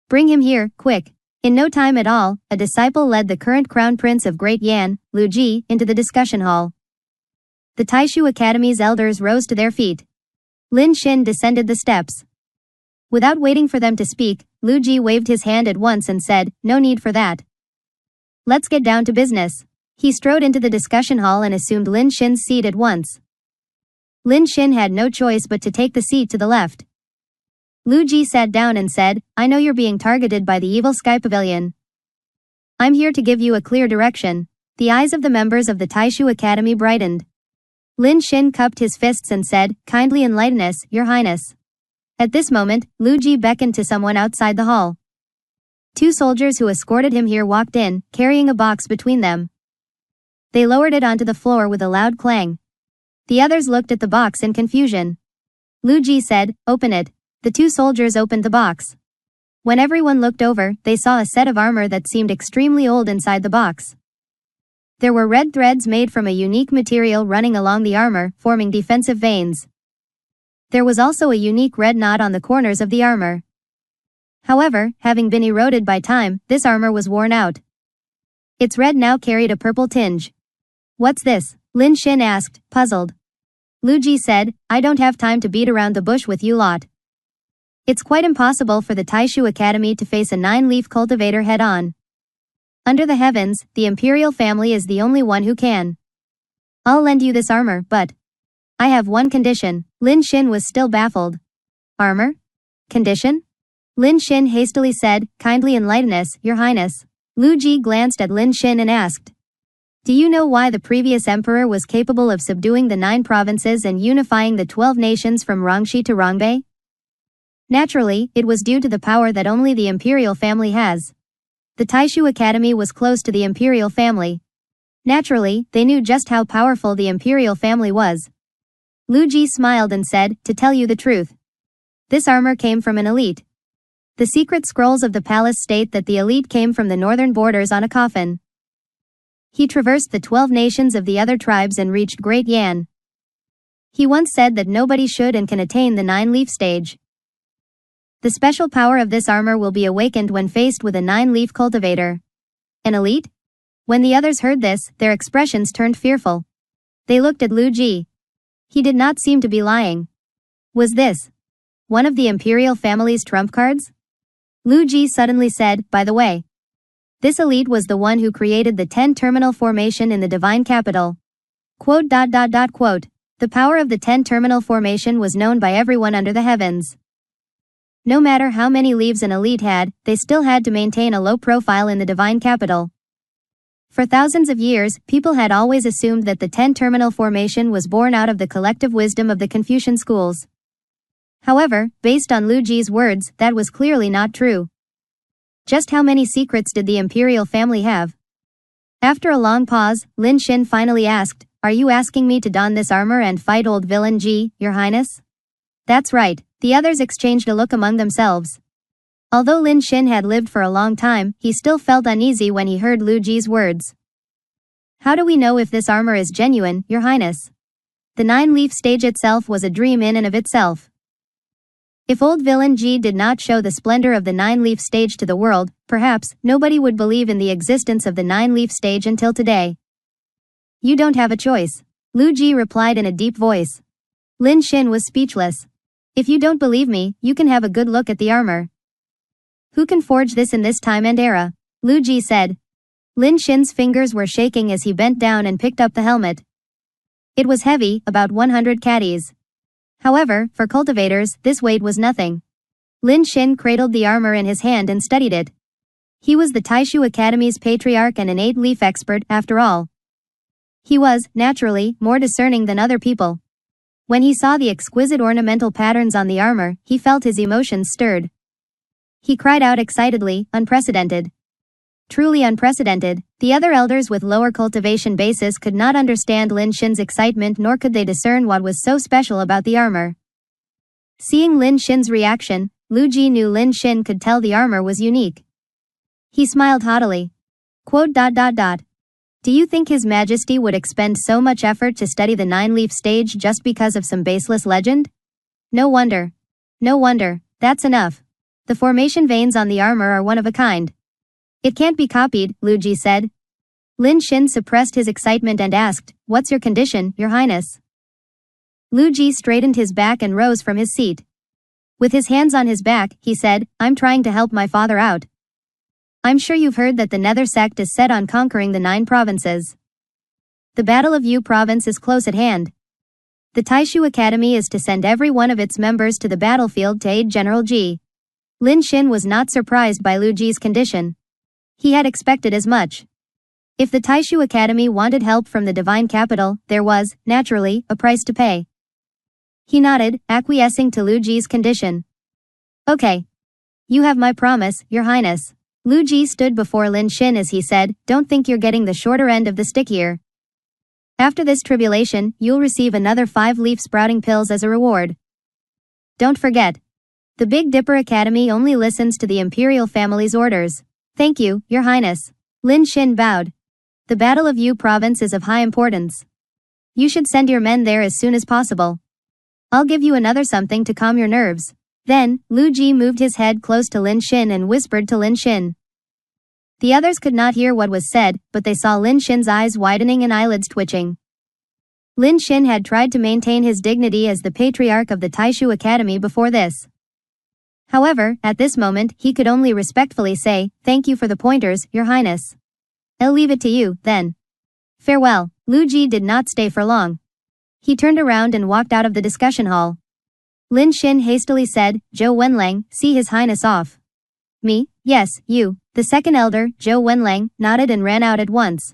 "Bring him here, quick." In no time at all, a disciple led the current Crown Prince of Great Yan, Lu Ji, into the discussion hall. The Taishu Academy's elders rose to their feet. Lin Xin descended the steps. Without waiting for them to speak, Lu Ji waved his hand at once and said, "No need for that. Let's get down to business." He strode into the discussion hall and assumed Lin Xin's seat at once. Lin Xin had no choice but to take the seat to the left. Lu Ji sat down and said, "I know you're being targeted by the evil Sky Pavilion. I'm here to give you a clear direction." The eyes of the members of the Taishu Academy brightened. Lin Xin cupped his fists and said, "Kindly enlighten us, Your Highness." At this moment, Lu Ji beckoned to someone outside the hall. 2 soldiers who escorted him here walked in, carrying a box between them. They lowered it onto the floor with a loud clang. The others looked at the box in confusion. Lu Ji said, "Open it." The 2 soldiers opened the box. When everyone looked over, they saw a set of armor that seemed extremely old inside the box. There were red threads made from a unique material running along the armor, forming defensive veins. There was also a unique red knot on the corners of the armor. However, having been eroded by time, this armor was worn out. Its red now carried a purple tinge. "What's this?" Lin Xin asked, puzzled. Lu Ji said, "I don't have time to beat around the bush with you lot. It's quite impossible for the Taishu Academy to face a 9-leaf cultivator head-on. Under the heavens, the imperial family is the only one who can. I'll lend you this armor, but I have one condition." Lin Xin was still baffled. "Armor? Condition?" Lin Xin hastily said, "Kindly enlighten us, Your Highness." Lu Ji glanced at Lin Xin and asked, "Do you know why the previous emperor was capable of subduing the 9 provinces and unifying the 12 nations from Rongxi to Rongbei? Naturally, it was due to the power that only the imperial family has. The Taishu Academy was close to the imperial family. Naturally, they knew just how powerful the imperial family was." Lu Ji smiled and said, "To tell you the truth, this armor came from an elite. The secret scrolls of the palace state that the elite came from the northern borders on a coffin. He traversed the 12 nations of the other tribes and reached Great Yan. He once said that nobody should and can attain the 9-leaf stage. The special power of this armor will be awakened when faced with a 9-leaf cultivator." "An elite?" When the others heard this, their expressions turned fearful. They looked at Lu Ji. He did not seem to be lying. Was this one of the imperial family's trump cards? Lu Ji suddenly said, "By the way, this elite was the one who created the 10-terminal formation in the divine capital." Quote. The power of the 10-terminal formation was known by everyone under the heavens. No matter how many leaves an elite had, they still had to maintain a low profile in the divine capital. For thousands of years, people had always assumed that the 10-terminal formation was born out of the collective wisdom of the Confucian schools. However, based on Lu Ji's words, that was clearly not true. Just how many secrets did the imperial family have? After a long pause, Lin Xin finally asked, "Are you asking me to don this armor and fight old villain Ji, Your Highness?" "That's right." The others exchanged a look among themselves. Although Lin Xin had lived for a long time, he still felt uneasy when he heard Lu Ji's words. "How do we know if this armor is genuine, Your Highness? The 9-leaf stage itself was a dream in and of itself. If old villain Ji did not show the splendor of the 9-leaf stage to the world, perhaps nobody would believe in the existence of the 9-leaf stage until today." "You don't have a choice," Lu Ji replied in a deep voice. Lin Xin was speechless. "If you don't believe me, you can have a good look at the armor." "Who can forge this in this time and era?" Lu Ji said. Lin Xin's fingers were shaking as he bent down and picked up the helmet. It was heavy, about 100 catties. However, for cultivators, this weight was nothing. Lin Xin cradled the armor in his hand and studied it. He was the Taishu Academy's patriarch and an 8-leaf expert, after all. He was, naturally, more discerning than other people. When he saw the exquisite ornamental patterns on the armor, he felt his emotions stirred. He cried out excitedly, unprecedented. Truly unprecedented. The other elders with lower cultivation bases could not understand Lin Xin's excitement, nor could they discern what was so special about the armor. Seeing Lin Xin's reaction, Lu Ji knew Lin Xin could tell the armor was unique. He smiled haughtily. Quote, Do you think His Majesty would expend so much effort to study the nine-leaf stage just because of some baseless legend? No wonder. No wonder. That's enough. The formation veins on the armor are one of a kind. It can't be copied, Lu Ji said. Lin Xin suppressed his excitement and asked, What's your condition, Your Highness? Lu Ji straightened his back and rose from his seat. With his hands on his back, he said, I'm trying to help my father out. I'm sure you've heard that the Nether sect is set on conquering the 9 provinces. The Battle of Yu province is close at hand. The Taishu Academy is to send every one of its members to the battlefield to aid General Ji. Lin Xin was not surprised by Lu Ji's condition. He had expected as much. If the Taishu Academy wanted help from the divine capital, there was, naturally, a price to pay. He nodded, acquiescing to Lu Ji's condition. Okay. You have my promise, Your Highness. Lu Ji stood before Lin Xin as he said, Don't think you're getting the shorter end of the stick here. After this tribulation, you'll receive another 5-leaf sprouting pills as a reward. Don't forget. The Big Dipper Academy only listens to the imperial family's orders. Thank you, Your Highness. Lin Xin bowed. The Battle of Yu province is of high importance. You should send your men there as soon as possible. I'll give you another something to calm your nerves. Then, Lu Ji moved his head close to Lin Xin and whispered to Lin Xin. The others could not hear what was said, but they saw Lin Xin's eyes widening and eyelids twitching. Lin Xin had tried to maintain his dignity as the patriarch of the Taishu Academy before this. However, at this moment, he could only respectfully say, Thank you for the pointers, Your Highness. I'll leave it to you, then. Farewell. Lu Ji did not stay for long. He turned around and walked out of the discussion hall. Lin Xin hastily said, Zhou Wenlang, see His Highness off. Me? Yes, you. The second elder, Zhou Wenlang, nodded and ran out at once.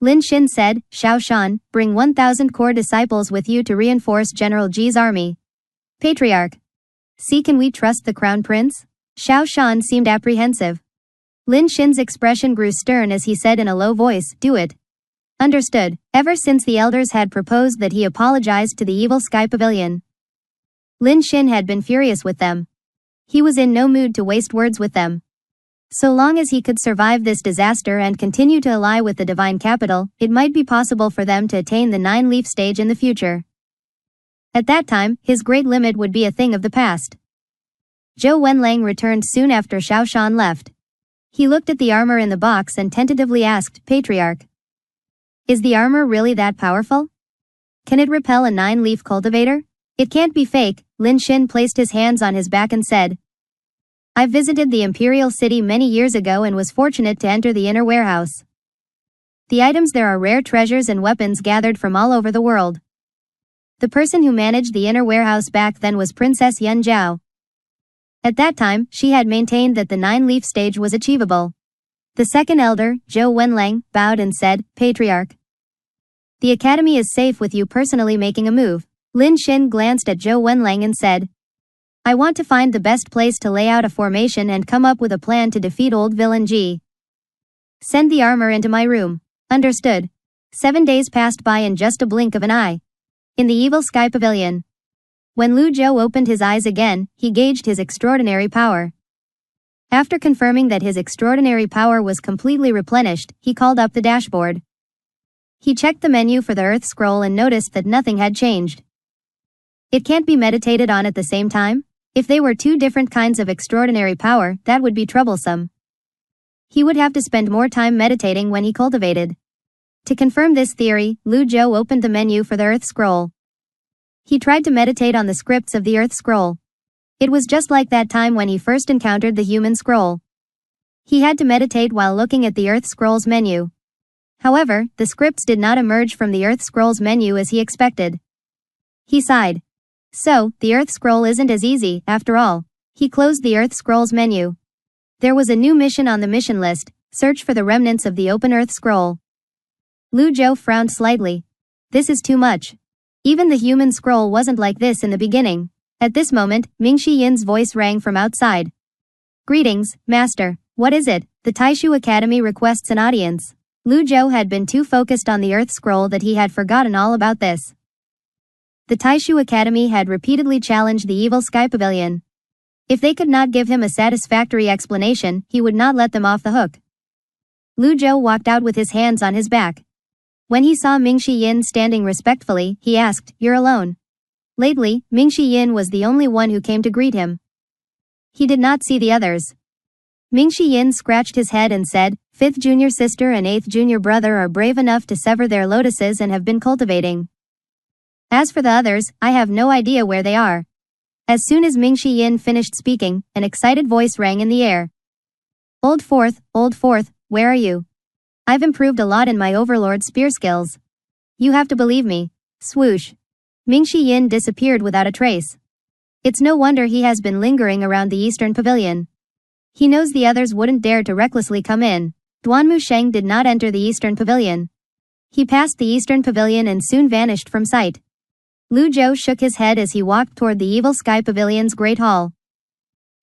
Lin Xin said, Xiao Shan, bring 1,000 core disciples with you to reinforce General Ji's army. Patriarch. See, can we trust the crown prince? Xiao Shan seemed apprehensive. Lin Xin's expression grew stern as he said in a low voice, Do it. Understood. Ever since the elders had proposed that he apologized to the evil Sky Pavilion, Lin Xin had been furious with them. He was in no mood to waste words with them. So long as he could survive this disaster and continue to ally with the divine capital, it might be possible for them to attain the 9-leaf stage in the future. At that time, his great limit would be a thing of the past. Zhou Wenlang returned soon after Xiao Shan left. He looked at the armor in the box and tentatively asked, Patriarch. Is the armor really that powerful? Can it repel a 9-leaf cultivator? It can't be fake. Lin Xin placed his hands on his back and said, I visited the imperial city many years ago and was fortunate to enter the inner warehouse. The items there are rare treasures and weapons gathered from all over the world. The person who managed the inner warehouse back then was Princess Yun Zhao. At that time, she had maintained that the 9-leaf stage was achievable. The second elder, Zhou Wenlang, bowed and said, Patriarch. The academy is safe with you personally making a move. Lin Xin glanced at Zhou Wenlang and said, I want to find the best place to lay out a formation and come up with a plan to defeat old villain Ji. Send the armor into my room. Understood. 7 days passed by in just a blink of an eye. In the evil Sky Pavilion. When Lu Zhou opened his eyes again, he gauged his extraordinary power. After confirming that his extraordinary power was completely replenished, he called up the dashboard. He checked the menu for the Earth Scroll and noticed that nothing had changed. It can't be meditated on at the same time? If they were 2 different kinds of extraordinary power, that would be troublesome. He would have to spend more time meditating when he cultivated. To confirm this theory, Lu Zhou opened the menu for the Earth Scroll. He tried to meditate on the scripts of the Earth Scroll. It was just like that time when he first encountered the human scroll. He had to meditate while looking at the Earth Scroll's menu. However, the scripts did not emerge from the Earth Scroll's menu as he expected. He sighed. So, the Earth Scroll isn't as easy, after all. He closed the Earth Scroll's menu. There was a new mission on the mission list, search for the remnants of the open Earth Scroll. Lu Zhou frowned slightly. This is too much. Even the human scroll wasn't like this in the beginning. At this moment, Mingxi Yin's voice rang from outside. Greetings, Master. What is it? The Taishu Academy requests an audience. Lu Zhou had been too focused on the Earth Scroll that he had forgotten all about this. The Taishu Academy had repeatedly challenged the evil Sky Pavilion. If they could not give him a satisfactory explanation, he would not let them off the hook. Lu Zhou walked out with his hands on his back. When he saw Mingxi Yin standing respectfully, he asked, "You're alone?" Lately, Mingxi Yin was the only one who came to greet him. He did not see the others. Mingxi Yin scratched his head and said, "Fifth junior sister and eighth junior brother are brave enough to sever their lotuses and have been cultivating. As for the others, I have no idea where they are." As soon as Mingxi Yin finished speaking, an excited voice rang in the air. Old Fourth, where are you? I've improved a lot in my Overlord spear skills. You have to believe me." Swoosh. Mingxi Yin disappeared without a trace. It's no wonder he has been lingering around the Eastern Pavilion. He knows the others wouldn't dare to recklessly come in. Duanmu Sheng did not enter the Eastern Pavilion. He passed the Eastern Pavilion and soon vanished from sight. Lu Zhou shook his head as he walked toward the Evil Sky Pavilion's Great Hall.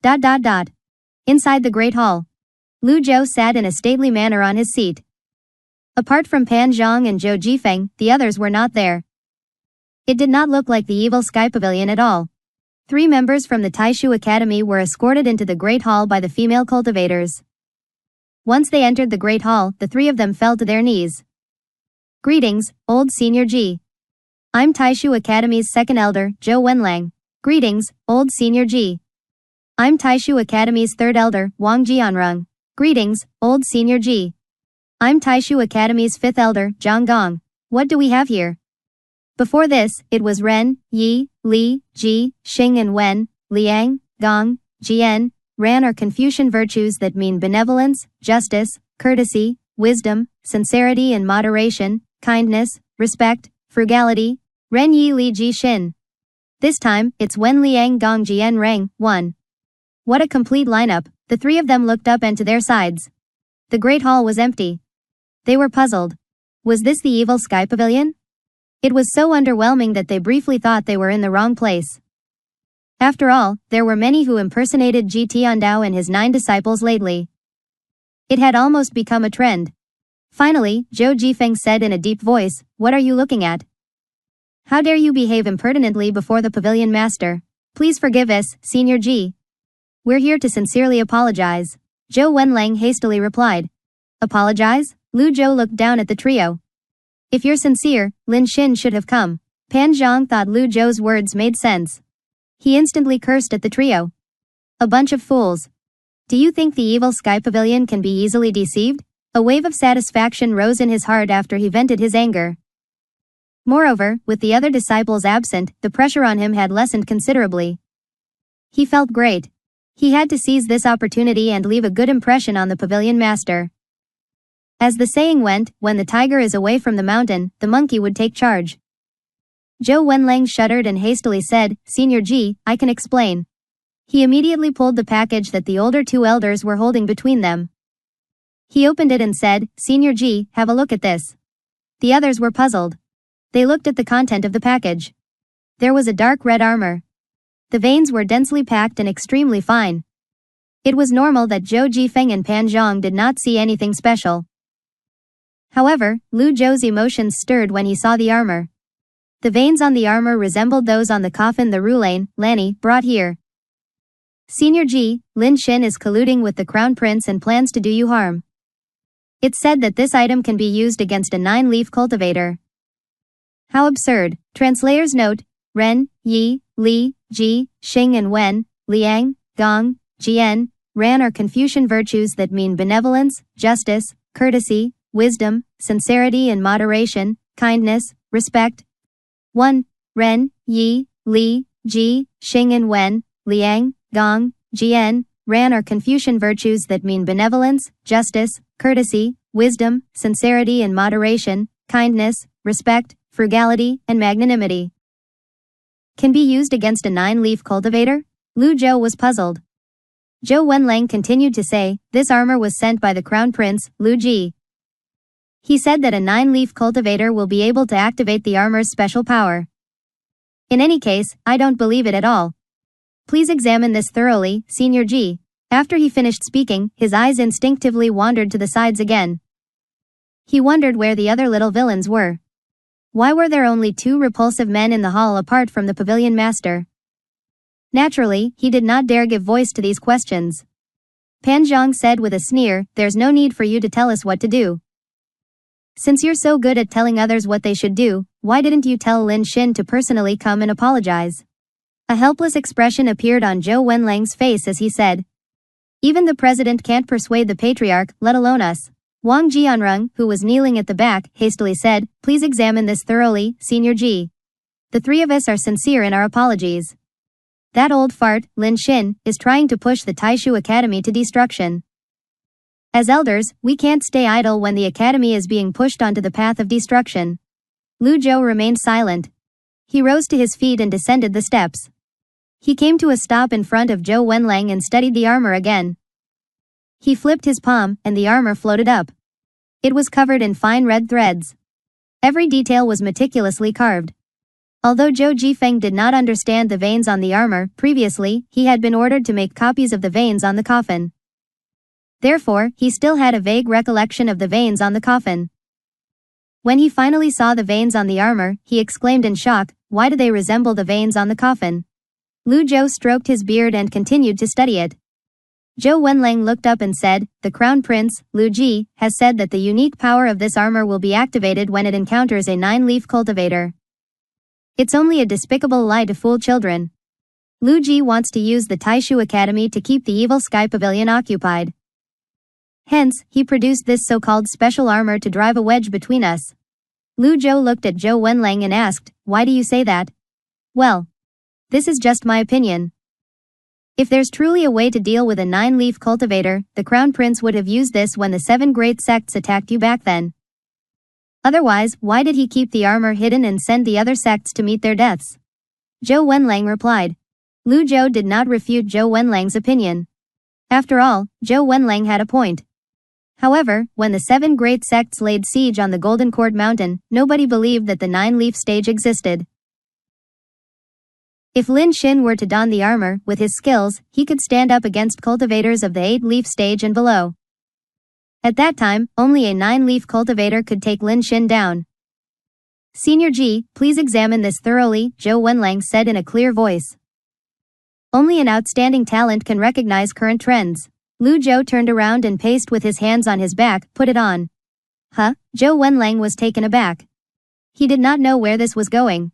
Inside the Great Hall, Lu Zhou sat in a stately manner on his seat. Apart from Pan Zhang and Zhou Jifeng, the others were not there. It did not look like the Evil Sky Pavilion at all. 3 members from the Taishu Academy were escorted into the Great Hall by the female cultivators. Once they entered the Great Hall, the 3 of them fell to their knees. Greetings, old Senior Ji. I'm Taishu Academy's second elder, Zhou Wenlang. Greetings, old Senior Ji. I'm Taishu Academy's third elder, Wang Jianrong. Greetings, old Senior Ji. I'm Taishu Academy's fifth elder, Zhang Gong. What do we have here? Before this, it was Ren, Yi, Li, Ji, Xing and Wen, Liang, Gong, Jian, Ran are Confucian virtues that mean benevolence, justice, courtesy, wisdom, sincerity and moderation, kindness, respect, frugality, Ren Yi Li Ji Xin. This time, it's Wen Liang Gong Jian Reng, 1. What a complete lineup. The 3 of them looked up and to their sides. The Great Hall was empty. They were puzzled. Was this the Evil Sky Pavilion? It was so underwhelming that they briefly thought they were in the wrong place. After all, there were many who impersonated Ji Tiandao and his 9 disciples lately. It had almost become a trend. Finally, Zhou Jifeng said in a deep voice, "What are you looking at? How dare you behave impertinently before the pavilion master? Please forgive us, Senior Ji. We're here to sincerely apologize." Zhou Wenlang hastily replied. Apologize? Lu Zhou looked down at the trio. If you're sincere, Lin Xin should have come. Pan Zhang thought Lu Zhou's words made sense. He instantly cursed at the trio. A bunch of fools. Do you think the Evil Sky Pavilion can be easily deceived? A wave of satisfaction rose in his heart after he vented his anger. Moreover, with the other disciples absent, the pressure on him had lessened considerably. He felt great. He had to seize this opportunity and leave a good impression on the pavilion master. As the saying went, when the tiger is away from the mountain, the monkey would take charge. Zhou Wenlang shuddered and hastily said, "Senior Ji, I can explain." He immediately pulled the package that the older 2 elders were holding between them. He opened it and said, "Senior Ji, have a look at this." The others were puzzled. They looked at the content of the package. There was a dark red armor. The veins were densely packed and extremely fine. It was normal that Zhou Jifeng and Pan Zhang did not see anything special. However, Lu Zhou's emotions stirred when he saw the armor. The veins on the armor resembled those on the coffin the Rulain, Lanny, brought here. Senior Ji, Lin Xin is colluding with the Crown Prince and plans to do you harm. It's said that this item can be used against a 9-leaf cultivator. How absurd. Translator's note, Ren, Yi, Li, Ji, Xing and Wen, Liang, Gong, Jian, Ran are Confucian virtues that mean benevolence, justice, courtesy, wisdom, sincerity and moderation, kindness, respect. 1. Ren, Yi, Li, Ji, Xing and Wen, Liang, Gong, Jian, Ran are Confucian virtues that mean benevolence, justice, courtesy, wisdom, sincerity and moderation, kindness, respect, frugality, and magnanimity. Can be used against a 9-leaf cultivator? Lu Zhou was puzzled. Zhou Wenlang continued to say, this armor was sent by the Crown Prince, Lu Ji. He said that a 9-leaf cultivator will be able to activate the armor's special power. In any case, I don't believe it at all. Please examine this thoroughly, Senior G. After he finished speaking, his eyes instinctively wandered to the sides again. He wondered where the other little villains were. Why were there only 2 repulsive men in the hall apart from the pavilion master? Naturally, he did not dare give voice to these questions. Pan Zhang said with a sneer, "There's no need for you to tell us what to do. Since you're so good at telling others what they should do, why didn't you tell Lin Xin to personally come and apologize?" A helpless expression appeared on Zhou Wenlang's face as he said, "Even the president can't persuade the patriarch, let alone us." Wang Jianrong, who was kneeling at the back, hastily said, "Please examine this thoroughly, Senior G. The 3 of us are sincere in our apologies. That old fart, Lin Xin, is trying to push the Taishu Academy to destruction. As elders, we can't stay idle when the academy is being pushed onto the path of destruction." Lu Zhou remained silent. He rose to his feet and descended the steps. He came to a stop in front of Zhou Wenlang and studied the armor again. He flipped his palm, and the armor floated up. It was covered in fine red threads. Every detail was meticulously carved. Although Zhou Jifeng did not understand the veins on the armor, previously, he had been ordered to make copies of the veins on the coffin. Therefore, he still had a vague recollection of the veins on the coffin. When he finally saw the veins on the armor, he exclaimed in shock, "Why do they resemble the veins on the coffin?" Lu Zhou stroked his beard and continued to study it. Zhou Wenlang looked up and said, "The Crown Prince, Lu Ji, has said that the unique power of this armor will be activated when it encounters a 9-leaf cultivator. It's only a despicable lie to fool children. Lu Ji wants to use the Taishu Academy to keep the evil Sky Pavilion occupied. Hence, he produced this so-called special armor to drive a wedge between us." Lu Zhou looked at Zhou Wenlang and asked, "Why do you say that?" "Well, this is just my opinion. If there's truly a way to deal with a 9-leaf cultivator, the Crown Prince would have used this when the 7 great sects attacked you back then. Otherwise, why did he keep the armor hidden and send the other sects to meet their deaths?" Zhou Wenlang replied. Lu Zhou did not refute Zhou Wenlang's opinion. After all, Zhou Wenlang had a point. However, when the 7 great sects laid siege on the Golden Court Mountain, nobody believed that the 9-leaf stage existed. If Lin Xin were to don the armor, with his skills, he could stand up against cultivators of the 8-leaf stage and below. At that time, only a 9-leaf cultivator could take Lin Xin down. "Senior G, please examine this thoroughly," Zhou Wenlang said in a clear voice. Only an outstanding talent can recognize current trends. Lu Zhou turned around and paced with his hands on his back, "Put it on." "Huh?" Zhou Wenlang was taken aback. He did not know where this was going.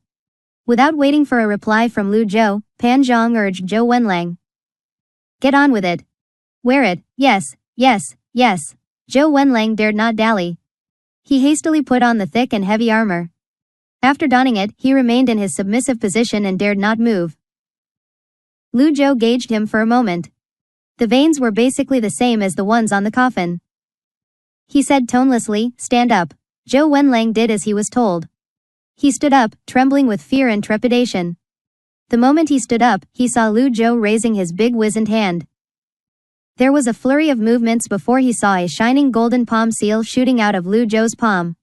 Without waiting for a reply from Lu Zhou, Pan Zhang urged Zhou Wenlang. "Get on with it. Wear it, yes, yes, yes." Zhou Wenlang dared not dally. He hastily put on the thick and heavy armor. After donning it, he remained in his submissive position and dared not move. Lu Zhou gauged him for a moment. The veins were basically the same as the ones on the coffin. He said tonelessly, "Stand up." Zhou Wenlang did as he was told. He stood up, trembling with fear and trepidation. The moment he stood up, he saw Lu Zhou raising his big wizened hand. There was a flurry of movements before he saw a shining golden palm seal shooting out of Lu Zhou's palm.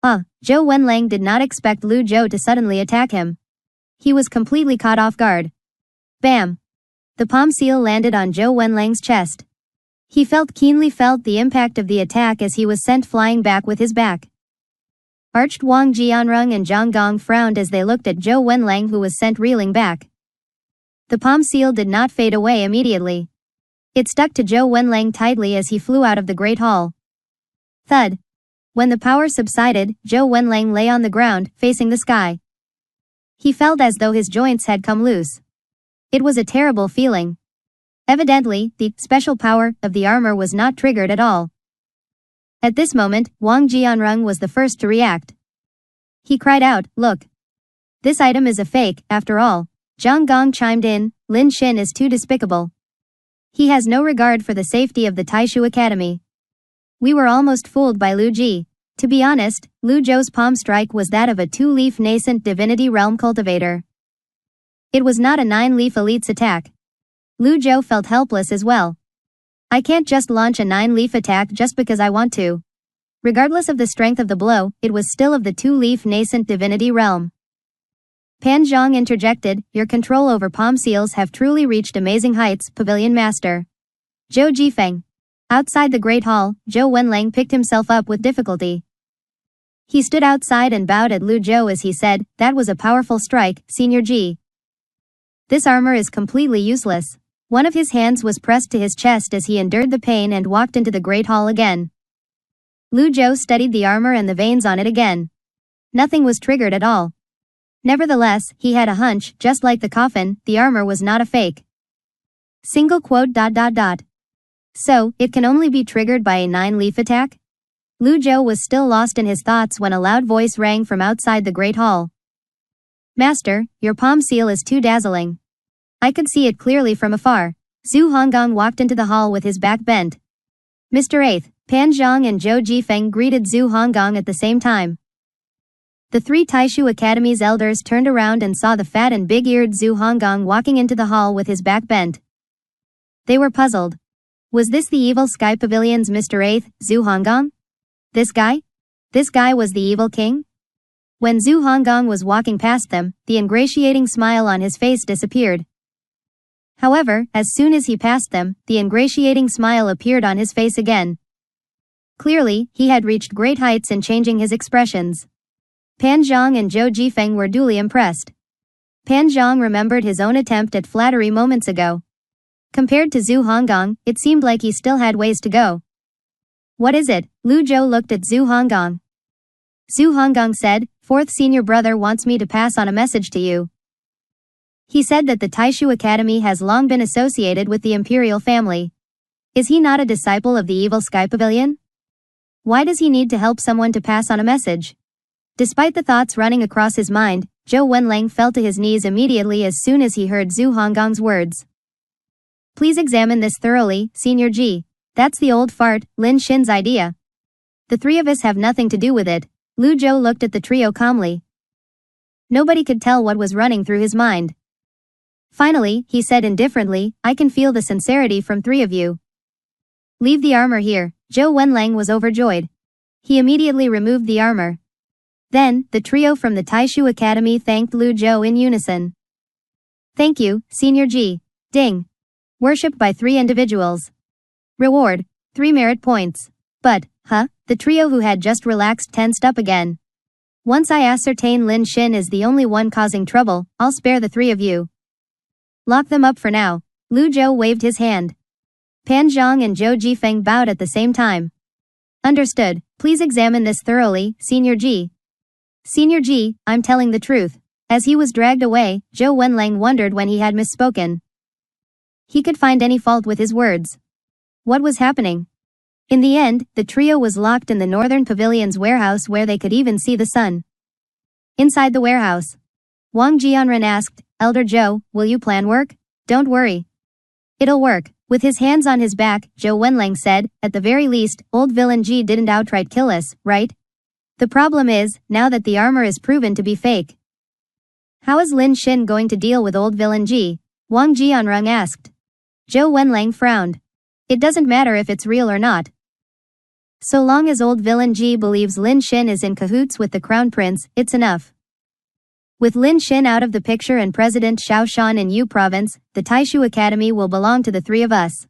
Zhou Wenlang did not expect Lu Zhou to suddenly attack him. He was completely caught off guard. Bam! The palm seal landed on Zhou Wenlang's chest. He keenly felt the impact of the attack as he was sent flying back with his back. Arched Wang Jianrong and Zhang Gong frowned as they looked at Zhou Wenlang, who was sent reeling back. The palm seal did not fade away immediately. It stuck to Zhou Wenlang tightly as he flew out of the great hall. Thud! When the power subsided, Zhou Wenlang lay on the ground, facing the sky. He felt as though his joints had come loose. It was a terrible feeling. Evidently, the special power of the armor was not triggered at all. At this moment, Wang Jianrong was the first to react. He cried out, "Look! This item is a fake, after all." Zhang Gong chimed in, "Lin Xin is too despicable. He has no regard for the safety of the Taishu Academy. We were almost fooled by Lu Ji." To be honest, Lu Zhou's palm strike was that of a 2-leaf nascent divinity realm cultivator. It was not a 9-leaf elite's attack. Lu Zhou felt helpless as well. I can't just launch a 9-leaf attack just because I want to. Regardless of the strength of the blow, it was still of the 2-leaf nascent divinity realm. Pan Zhang interjected, your control over palm seals have truly reached amazing heights, Pavilion Master. Zhou Jifeng. Outside the Great Hall, Zhou Wenlang picked himself up with difficulty. He stood outside and bowed at Lu Zhou as he said, that was a powerful strike, Senior Ji. This armor is completely useless. One of his hands was pressed to his chest as he endured the pain and walked into the Great Hall again. Lu Zhou studied the armor and the veins on it again. Nothing was triggered at all. Nevertheless, he had a hunch, just like the coffin, the armor was not a fake. Single quote. So, it can only be triggered by a 9-leaf attack? Lu Zhou was still lost in his thoughts when a loud voice rang from outside the Great Hall. Master, your palm seal is too dazzling. I could see it clearly from afar. Zhu Honggong walked into the hall with his back bent. Mr. 8th, Pan Zhang and Zhou Jifeng greeted Zhu Honggong at the same time. The 3 Taishu Academy's elders turned around and saw the fat and big-eared Zhu Honggong walking into the hall with his back bent. They were puzzled. Was this the evil Sky Pavilion's Mr. 8th, Zhu Honggong? This guy? This guy was the evil king? When Zhu Honggong was walking past them, the ingratiating smile on his face disappeared. However, as soon as he passed them, the ingratiating smile appeared on his face again. Clearly, he had reached great heights in changing his expressions. Pan Zhang and Zhou Jifeng were duly impressed. Pan Zhang remembered his own attempt at flattery moments ago. Compared to Zhu Honggong, it seemed like he still had ways to go. What is it? Lu Zhou looked at Zhu Honggong. Zhu Honggong said, 4th senior brother wants me to pass on a message to you. He said that the Taishu Academy has long been associated with the imperial family. Is he not a disciple of the evil Sky Pavilion? Why does he need to help someone to pass on a message? Despite the thoughts running across his mind, Zhou Wenlang fell to his knees immediately as soon as he heard Zhu Honggong's words. Please examine this thoroughly, Senior Ji. That's the old fart, Lin Xin's idea. The 3 of us have nothing to do with it. Lu Zhou looked at the trio calmly. Nobody could tell what was running through his mind. Finally, he said indifferently, I can feel the sincerity from 3 of you. Leave the armor here. Zhou Wenlang was overjoyed. He immediately removed the armor. Then, the trio from the Taishu Academy thanked Lu Zhou in unison. Thank you, Senior Ji. Ding. Worshipped by 3 individuals. Reward, 3 merit points. But, the trio who had just relaxed tensed up again. Once I ascertain Lin Xin is the only one causing trouble, I'll spare the 3 of you. Lock them up for now. Lu Zhou waved his hand. Pan Zhang and Zhou Jifeng bowed at the same time. Understood. Please examine this thoroughly, Senior Ji. Senior Ji, I'm telling the truth. As he was dragged away, Zhou Wenlang wondered when he had misspoken. He could find any fault with his words. What was happening? In the end, the trio was locked in the Northern Pavilion's warehouse where they could even see the sun. Inside the warehouse, Wang Jianren asked, Elder Zhou, will you plan work? Don't worry. It'll work. With his hands on his back, Zhou Wenlang said, at the very least, old villain Ji didn't outright kill us, right? The problem is, now that the armor is proven to be fake. How is Lin Xin going to deal with old villain Ji? Wang Jianren asked. Zhou Wenlang frowned. It doesn't matter if it's real or not. So long as old villain Ji believes Lin Xin is in cahoots with the crown prince, it's enough. With Lin Xin out of the picture and President Xiao Shan in Yu province, the Taishu Academy will belong to the 3 of us.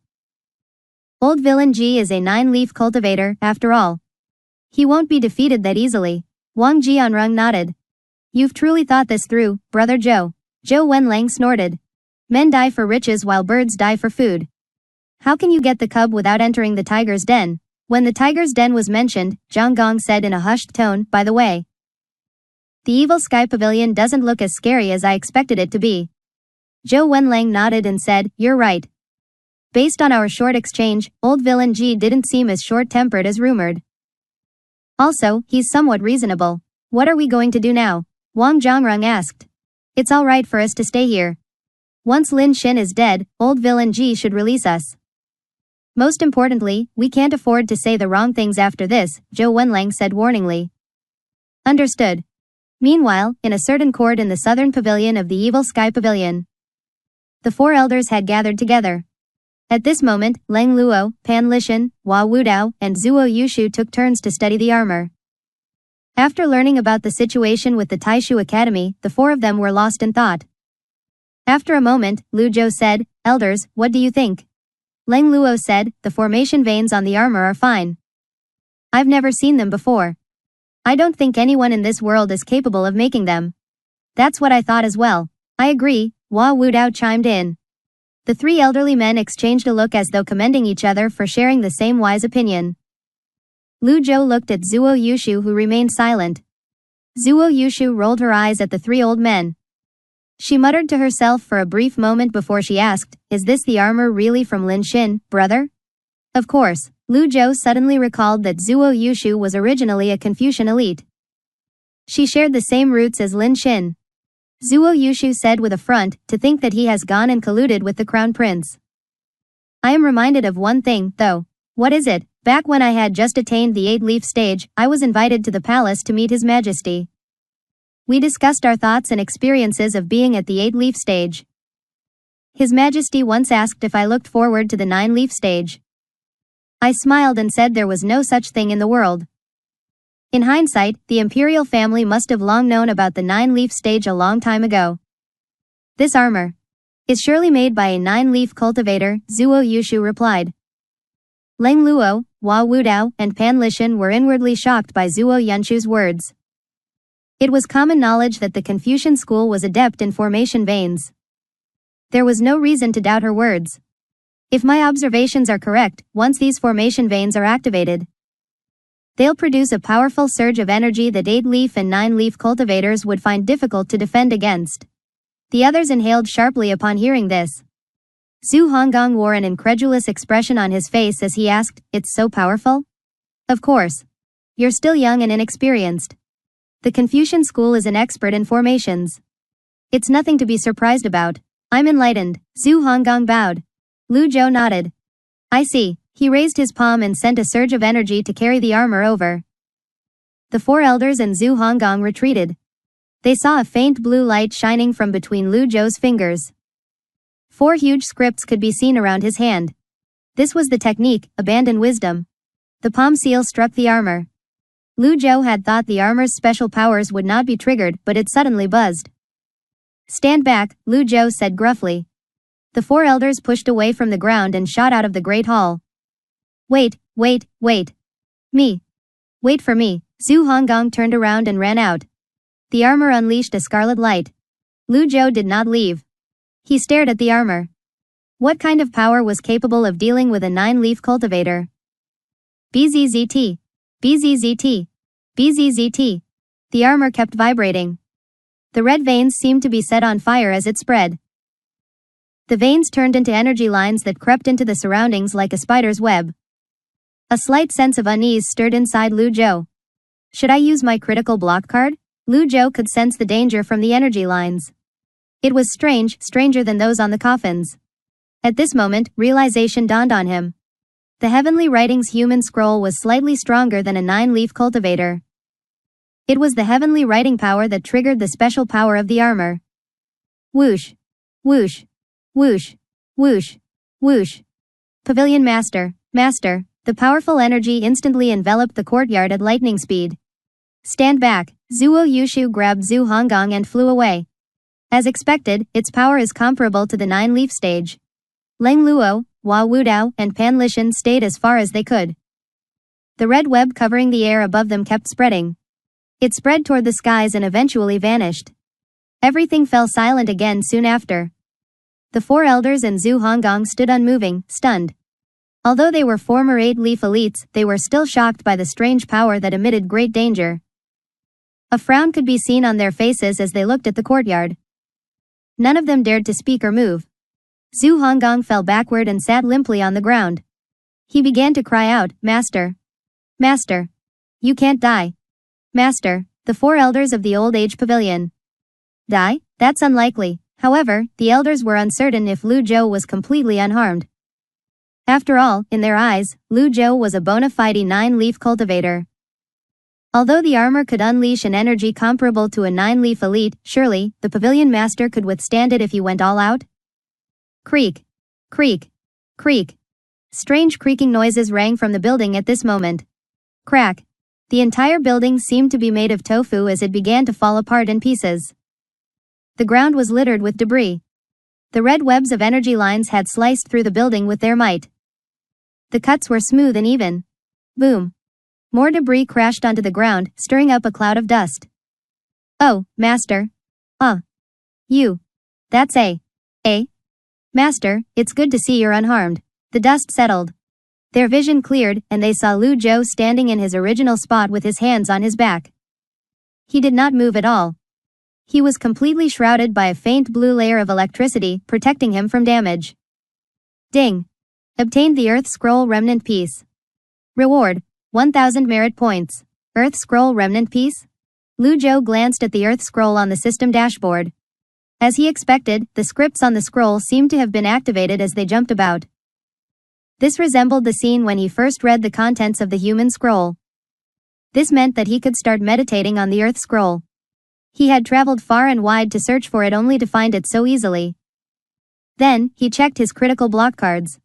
Old villain Ji is a 9-leaf cultivator, after all. He won't be defeated that easily. Wang Jianren nodded. You've truly thought this through, Brother Zhou. Zhou Wenlang snorted. Men die for riches while birds die for food. How can you get the cub without entering the tiger's den? When the tiger's den was mentioned, Zhang Gong said in a hushed tone, by the way. The evil Sky Pavilion doesn't look as scary as I expected it to be. Zhou Wenlang nodded and said, you're right. Based on our short exchange, old villain Ji didn't seem as short-tempered as rumored. Also, he's somewhat reasonable. What are we going to do now? Wang Zhongrong asked. It's all right for us to stay here. Once Lin Xin is dead, old villain Ji should release us. Most importantly, we can't afford to say the wrong things after this, Zhou Wenlang said warningly. Understood. Meanwhile, in a certain court in the southern pavilion of the evil Sky Pavilion, the 4 elders had gathered together. At this moment, Leng Luo, Pan Lishan, Hua Wudao, and Zuo Yushu took turns to study the armor. After learning about the situation with the Taishu Academy, the four of them were lost in thought. After a moment, Lu Zhou said, "Elders, what do you think?" Leng Luo said, "The formation veins on the armor are fine. I've never seen them before. I don't think anyone in this world is capable of making them." "That's what I thought as well." "I agree," Hua Wudao chimed in. The three elderly men exchanged a look as though commending each other for sharing the same wise opinion. Lu Zhou looked at Zuo Yushu, who remained silent. Zuo Yushu rolled her eyes at the three old men. She muttered to herself for a brief moment before she asked, "Is this the armor really from Lin Xin, brother?" Of course, Lu Zhou suddenly recalled that Zuo Yushu was originally a Confucian elite. She shared the same roots as Lin Xin. Zuo Yushu said with a front, "To think that he has gone and colluded with the crown prince. I am reminded of one thing, though." "What is it?" "Back when I had just attained the 8-leaf stage, I was invited to the palace to meet His Majesty. We discussed our thoughts and experiences of being at the 8-leaf stage. His Majesty once asked if I looked forward to the 9-leaf stage. I smiled and said there was no such thing in the world." In hindsight, the imperial family must have long known about the 9-leaf stage a long time ago. "This armor is surely made by a 9-leaf cultivator," Zuo Yushu replied. Leng Luo, Hua Wudao, and Pan Lishan were inwardly shocked by Zuo Yunshu's words. It was common knowledge that the Confucian school was adept in formation veins. There was no reason to doubt her words. If my observations are correct, once these formation veins are activated, they'll produce a powerful surge of energy that 8-leaf and 9-leaf cultivators would find difficult to defend against. The others inhaled sharply upon hearing this. Zhu Honggong wore an incredulous expression on his face as he asked, "It's so powerful?" "Of course. You're still young and inexperienced. The Confucian school is an expert in formations. It's nothing to be surprised about." "I'm enlightened." Zhu Honggong bowed. Lu Zhou nodded. "I see." He raised his palm and sent a surge of energy to carry the armor over. The four elders and Zhu Honggong retreated. They saw a faint blue light shining from between Lu Zhou's fingers. 4 huge scripts could be seen around his hand. This was the technique, Abandon Wisdom. The palm seal struck the armor. Lu Zhou had thought the armor's special powers would not be triggered, but it suddenly buzzed. "Stand back," Lu Zhou said gruffly. The four elders pushed away from the ground and shot out of the great hall. Wait. Me. Wait for me." Zhu Honggong turned around and ran out. The armor unleashed a scarlet light. Lu Zhou did not leave. He stared at the armor. What kind of power was capable of dealing with a 9-leaf cultivator? BZZT. BZZT. BZZT. The armor kept vibrating. The red veins seemed to be set on fire as it spread. The veins turned into energy lines that crept into the surroundings like a spider's web. A slight sense of unease stirred inside Lu Zhou. Should I use my critical block card? Lu Zhou could sense the danger from the energy lines. It was strange, stranger than those on the coffins. At this moment, realization dawned on him. The Heavenly Writings human scroll was slightly stronger than a 9-leaf cultivator. It was the heavenly writing power that triggered the special power of the armor. Whoosh. Whoosh. Whoosh. Whoosh. Whoosh. Pavilion Master. Master. The powerful energy instantly enveloped the courtyard at lightning speed. Stand back. Zuo Yushu grabbed Zhu Honggong and flew away. As expected, its power is comparable to the 9-leaf stage. Leng Luo, Hua Wudao, and Pan Lishan stayed as far as they could. The red web covering the air above them kept spreading. It spread toward the skies and eventually vanished. Everything fell silent again soon after. The four elders and Zhu Honggong stood unmoving, stunned. Although they were former 8-leaf elites, they were still shocked by the strange power that emitted great danger. A frown could be seen on their faces as they looked at the courtyard. None of them dared to speak or move. Zhu Honggong fell backward and sat limply on the ground. He began to cry out, "Master! Master! You can't die! Master!" The four elders of the old age pavilion. Die? That's unlikely. However, the elders were uncertain if Lu Zhou was completely unharmed. After all, in their eyes, Lu Zhou was a bona fide 9-leaf cultivator. Although the armor could unleash an energy comparable to a 9-leaf elite, surely, the pavilion master could withstand it if he went all out? Creak. Creak. Creak. Strange creaking noises rang from the building at this moment. Crack. The entire building seemed to be made of tofu as it began to fall apart in pieces. The ground was littered with debris. The red webs of energy lines had sliced through the building with their might. The cuts were smooth and even. Boom. More debris crashed onto the ground, stirring up a cloud of dust. Oh, Master. You. That's Master, it's good to see you're unharmed. The dust settled. Their vision cleared, and they saw Lu Zhou standing in his original spot with his hands on his back. He did not move at all. He was completely shrouded by a faint blue layer of electricity, protecting him from damage. Ding. Obtained the Earth Scroll Remnant Piece. Reward, 1,000 merit points. Earth Scroll Remnant Piece? Lu Zhou glanced at the Earth Scroll on the system dashboard. As he expected, the scripts on the scroll seemed to have been activated as they jumped about. This resembled the scene when he first read the contents of the human scroll. This meant that he could start meditating on the Earth Scroll. He had traveled far and wide to search for it only to find it so easily. Then, he checked his critical block cards.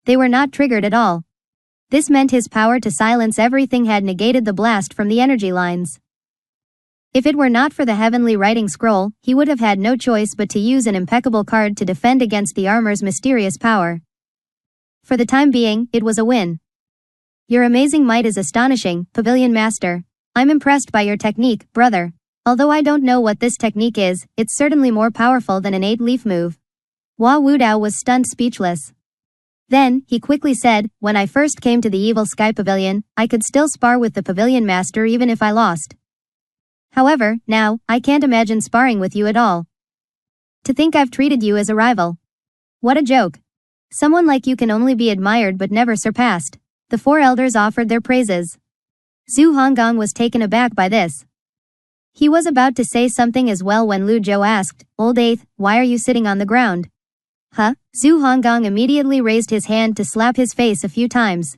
They were not triggered at all. This meant his power to silence everything had negated the blast from the energy lines. If it were not for the heavenly writing scroll, he would have had no choice but to use an impeccable card to defend against the armor's mysterious power. For the time being, it was a win. Your amazing might is astonishing, Pavilion Master. I'm impressed by your technique, brother. Although I don't know what this technique is, it's certainly more powerful than an 8-leaf move. Hua Wudao was stunned speechless. Then, he quickly said, when I first came to the Evil Sky Pavilion, I could still spar with the Pavilion Master even if I lost. However, now, I can't imagine sparring with you at all. To think I've treated you as a rival. What a joke. Someone like you can only be admired but never surpassed. The 4 elders offered their praises. Zhu Honggong was taken aback by this. He was about to say something as well when Lu Zhou asked, Old Eighth, why are you sitting on the ground? Huh? Zhu Honggong immediately raised his hand to slap his face a few times.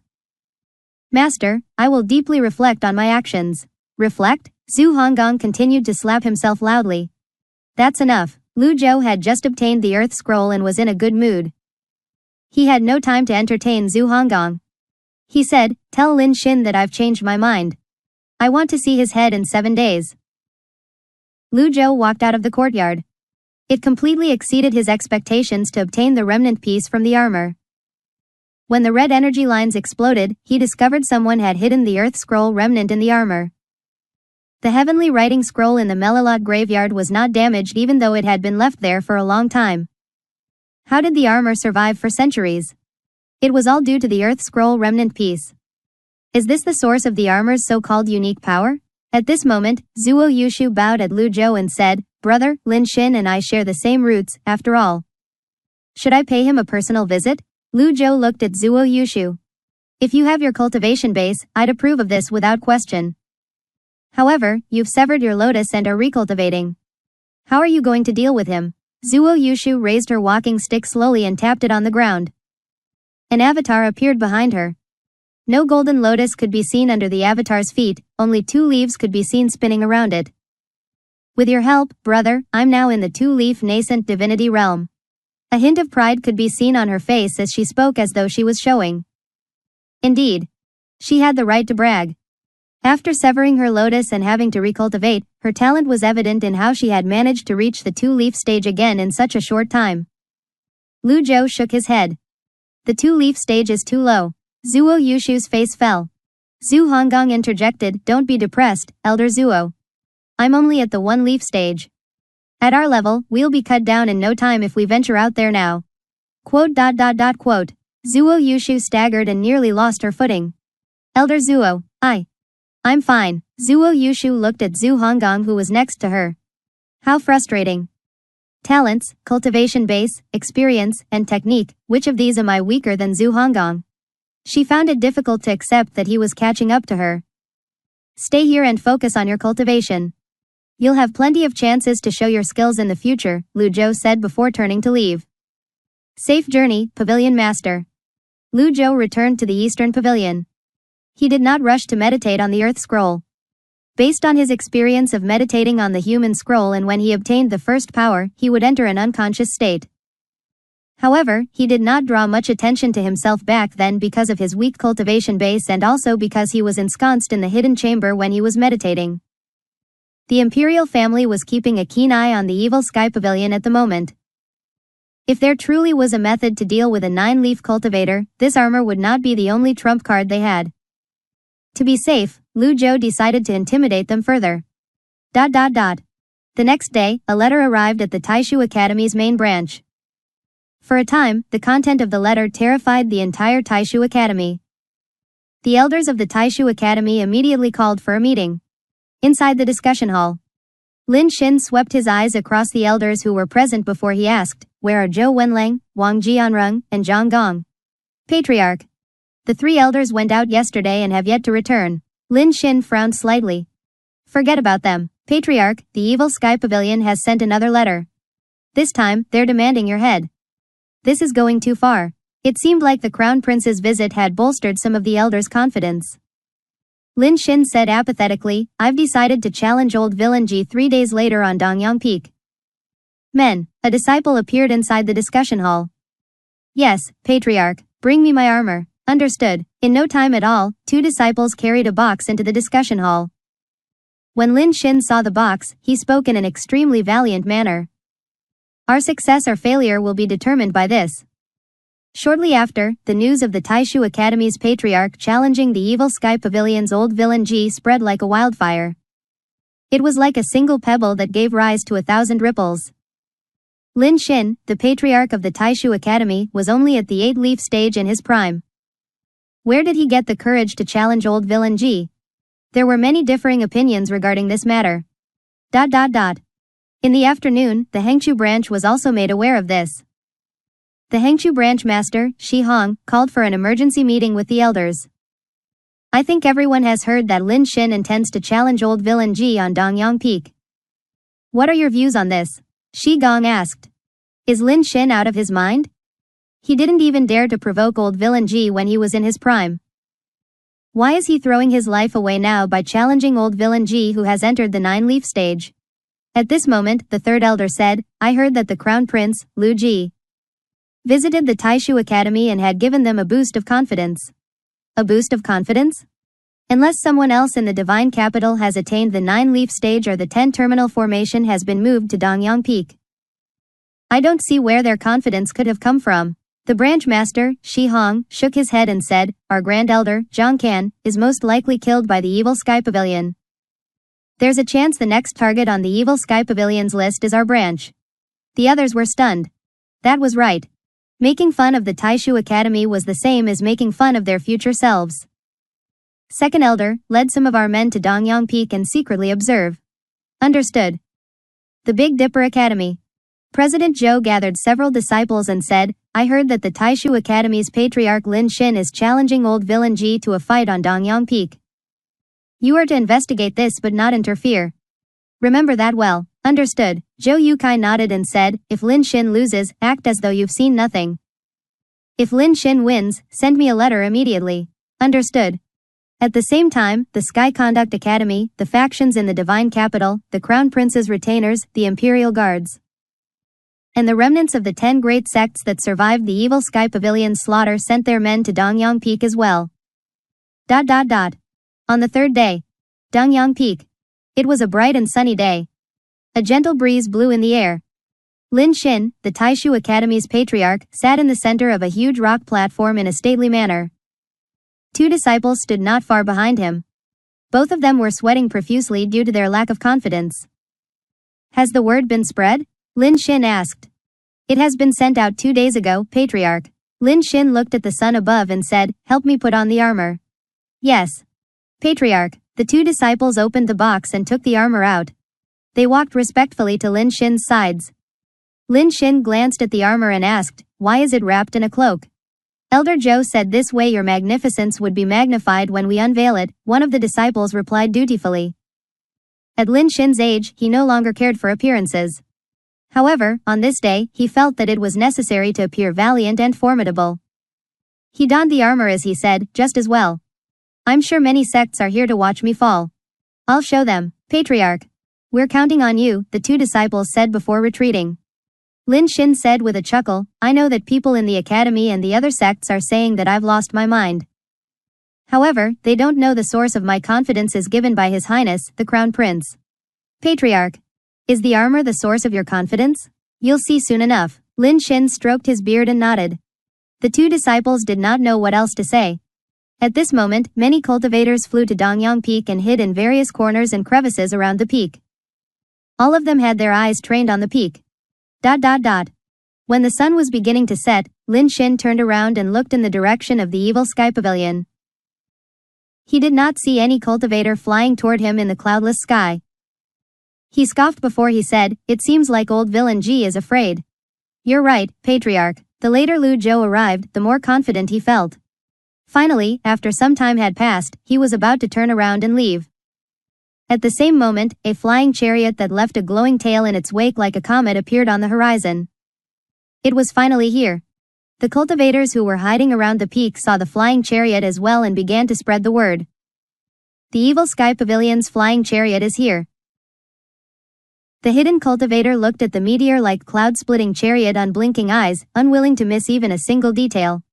Master, I will deeply reflect on my actions. Reflect? Zhu Honggong continued to slap himself loudly. That's enough. Lu Zhou had just obtained the Earth Scroll and was in a good mood. He had no time to entertain Zhu Honggong. He said, tell Lin Xin that I've changed my mind. I want to see his head in 7 days. Lu Zhou walked out of the courtyard. It completely exceeded his expectations to obtain the remnant piece from the armor. When the red energy lines exploded, he discovered someone had hidden the Earth Scroll remnant in the armor. The heavenly writing scroll in the Melilot graveyard was not damaged even though it had been left there for a long time. How did the armor survive for centuries? It was all due to the Earth Scroll remnant piece. Is this the source of the armor's so-called unique power? At this moment, Zuo Yushu bowed at Lu Zhou and said, Brother, Lin Xin and I share the same roots, after all. Should I pay him a personal visit? Lu Zhou looked at Zuo Yushu. If you have your cultivation base, I'd approve of this without question. However, you've severed your lotus and are recultivating. How are you going to deal with him? Zuo Yushu raised her walking stick slowly and tapped it on the ground. An avatar appeared behind her. No golden lotus could be seen under the avatar's feet, only 2 leaves could be seen spinning around it. With your help, brother, I'm now in the 2-leaf nascent divinity realm. A hint of pride could be seen on her face as she spoke as though she was showing. Indeed. She had the right to brag. After severing her lotus and having to recultivate, her talent was evident in how she had managed to reach the 2-leaf stage again in such a short time. Lu Zhou shook his head. The 2-leaf stage is too low. Zuo Yushu's face fell. Zhu Honggong interjected, don't be depressed, Elder Zuo. I'm only at the 1-leaf stage. At our level, we'll be cut down in no time if we venture out there now. Quote. Zuo Yushu staggered and nearly lost her footing. Elder Zuo, I'm fine. Zuo Yushu looked at Zhu Honggong who was next to her. How frustrating. Talents, cultivation base, experience, and technique, which of these am I weaker than Zhu Honggong? She found it difficult to accept that he was catching up to her. Stay here and focus on your cultivation. You'll have plenty of chances to show your skills in the future, Lu Zhou said before turning to leave. Safe journey, Pavilion Master. Lu Zhou returned to the Eastern Pavilion. He did not rush to meditate on the Earth Scroll. Based on his experience of meditating on the human scroll and when he obtained the first power, he would enter an unconscious state. However, he did not draw much attention to himself back then because of his weak cultivation base and also because he was ensconced in the hidden chamber when he was meditating. The imperial family was keeping a keen eye on the evil sky pavilion at the moment. If there truly was a method to deal with a 9-leaf cultivator, this armor would not be the only trump card they had. To be safe, Lu Zhou decided to intimidate them further. The next day, a letter arrived at the Taishu Academy's main branch. For a time, the content of the letter terrified the entire Taishu Academy. The elders of the Taishu Academy immediately called for a meeting. Inside the discussion hall, Lin Xin swept his eyes across the elders who were present before he asked, "Where are Zhou Wenlang, Wang Jianrong, and Zhang Gong?" "Patriarch. The 3 elders went out yesterday and have yet to return." Lin Xin frowned slightly. "Forget about them, Patriarch. The evil sky pavilion has sent another letter. This time, they're demanding your head." This is going too far. It seemed like the Crown Prince's visit had bolstered some of the elders' confidence. Lin Xin said apathetically, "I've decided to challenge old villain Ji 3 days later on Dongyang Peak." "Men," a disciple appeared inside the discussion hall. "Yes, Patriarch, bring me my armor." "Understood." In no time at all, 2 disciples carried a box into the discussion hall. When Lin Xin saw the box, he spoke in an extremely valiant manner. "Our success or failure will be determined by this." Shortly after, the news of the Taishu Academy's patriarch challenging the evil sky pavilion's old villain Ji spread like a wildfire. It was like a single pebble that gave rise to 1,000 ripples. Lin Xin, the patriarch of the Taishu Academy, was only at the 8-leaf stage in his prime. Where did he get the courage to challenge old villain Ji? There were many differing opinions regarding this matter. In the afternoon, the Hengchu branch was also made aware of this. The Hengchu branch master, Shi Hong, called for an emergency meeting with the elders. "I think everyone has heard that Lin Xin intends to challenge old villain Ji on Dongyang Peak. What are your views on this?" Shi Gong asked. "Is Lin Xin out of his mind? He didn't even dare to provoke old villain Ji when he was in his prime. Why is he throwing his life away now by challenging old villain Ji who has entered the 9-leaf stage?" At this moment, the 3rd elder said, "I heard that the Crown Prince, Lu Ji, visited the Taishu Academy and had given them a boost of confidence." A boost of confidence? Unless someone else in the divine capital has attained the 9-leaf stage or the 10-terminal formation has been moved to Dongyang Peak, I don't see where their confidence could have come from. The branch master, Shi Hong, shook his head and said, "Our grand elder, Zhang Can, is most likely killed by the evil sky pavilion. There's a chance the next target on the evil sky pavilion's list is our branch." The others were stunned. That was right. Making fun of the Taishu Academy was the same as making fun of their future selves. "Second elder, led some of our men to Dongyang Peak and secretly observe." Understood. The Big Dipper Academy. President Zhou gathered several disciples and said, "I heard that the Taishu Academy's patriarch Lin Xin is challenging old villain Ji to a fight on Dongyang Peak. You are to investigate this but not interfere. Remember that well." Understood. Zhou Yukai nodded and said, "If Lin Xin loses, act as though you've seen nothing. If Lin Xin wins, send me a letter immediately." Understood. At the same time, the Sky Conduct Academy, the factions in the Divine Capital, the Crown Prince's retainers, the Imperial Guards, and the remnants of the 10 great sects that survived the evil Sky Pavilion's slaughter sent their men to Dongyang Peak as well. On the 3rd day, Dongyang Peak. It was a bright and sunny day. A gentle breeze blew in the air. Lin Xin, the Taishu Academy's patriarch, sat in the center of a huge rock platform in a stately manner. 2 disciples stood not far behind him. Both of them were sweating profusely due to their lack of confidence. "Has the word been spread?" Lin Xin asked. "It has been sent out 2 days ago, Patriarch." Lin Xin looked at the sun above and said, "Help me put on the armor." "Yes, Patriarch." The 2 disciples opened the box and took the armor out. They walked respectfully to Lin Xin's sides. Lin Xin glanced at the armor and asked, "Why is it wrapped in a cloak?" Elder Zhou said, "This way your magnificence would be magnified when we unveil it," one of the disciples replied dutifully. At Lin Xin's age, he no longer cared for appearances. However, on this day, he felt that it was necessary to appear valiant and formidable. He donned the armor as he said, "Just as well. I'm sure many sects are here to watch me fall. I'll show them, Patriarch." "We're counting on you," the 2 disciples said before retreating. Lin Xin said with a chuckle, I know that people in the academy and the other sects are saying that I've lost my mind. However, they don't know the source of my confidence is given by His Highness, the Crown Prince. Patriarch. Is the armor the source of your confidence? You'll see soon enough. Lin Xin stroked his beard and nodded. The two disciples did not know what else to say. At this moment, many cultivators flew to Dongyang Peak and hid in various corners and crevices around the peak. All of them had their eyes trained on the peak. When the sun was beginning to set, Lin Xin turned around and looked in the direction of the evil sky pavilion. He did not see any cultivator flying toward him in the cloudless sky. He scoffed before he said, It seems like old villain Ji is afraid. You're right, Patriarch. The later Lu Zhou arrived, the more confident he felt. Finally, after some time had passed, he was about to turn around and leave. At the same moment, a flying chariot that left a glowing tail in its wake like a comet appeared on the horizon. It was finally here. The cultivators who were hiding around the peak saw the flying chariot as well and began to spread the word. The evil sky pavilion's flying chariot is here. The hidden cultivator looked at the meteor-like cloud-splitting chariot unblinking eyes, unwilling to miss even a single detail.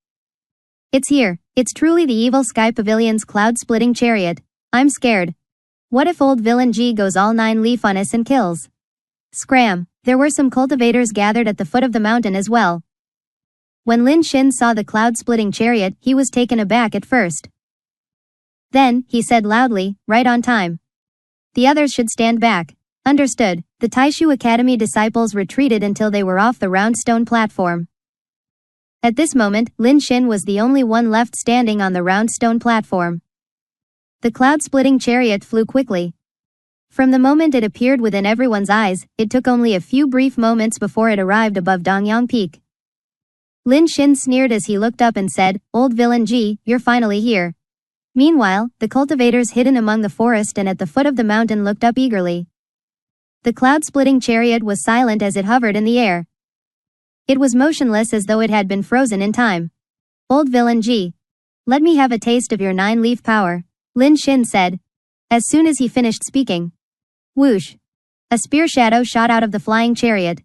It's here. It's truly the evil sky pavilion's cloud-splitting chariot. I'm scared. What if old villain G goes all nine leaf on us and kills? Scram. There were some cultivators gathered at the foot of the mountain as well. When Lin Xin saw the cloud-splitting chariot, he was taken aback at first. Then, he said loudly, right on time. The others should stand back. Understood. The Taishu Academy disciples retreated until they were off the round stone platform. At this moment, Lin Xin was the only one left standing on the round stone platform. The cloud-splitting chariot flew quickly. From the moment it appeared within everyone's eyes, it took only a few brief moments before it arrived above Dongyang Peak. Lin Xin sneered as he looked up and said, Old villain Ji, you're finally here. Meanwhile, the cultivators hidden among the forest and at the foot of the mountain looked up eagerly. The cloud-splitting chariot was silent as it hovered in the air. It was motionless as though it had been frozen in time. Old villain Ji. Let me have a taste of your nine-leaf power, Lin Xin said. As soon as he finished speaking. Whoosh. A spear shadow shot out of the flying chariot.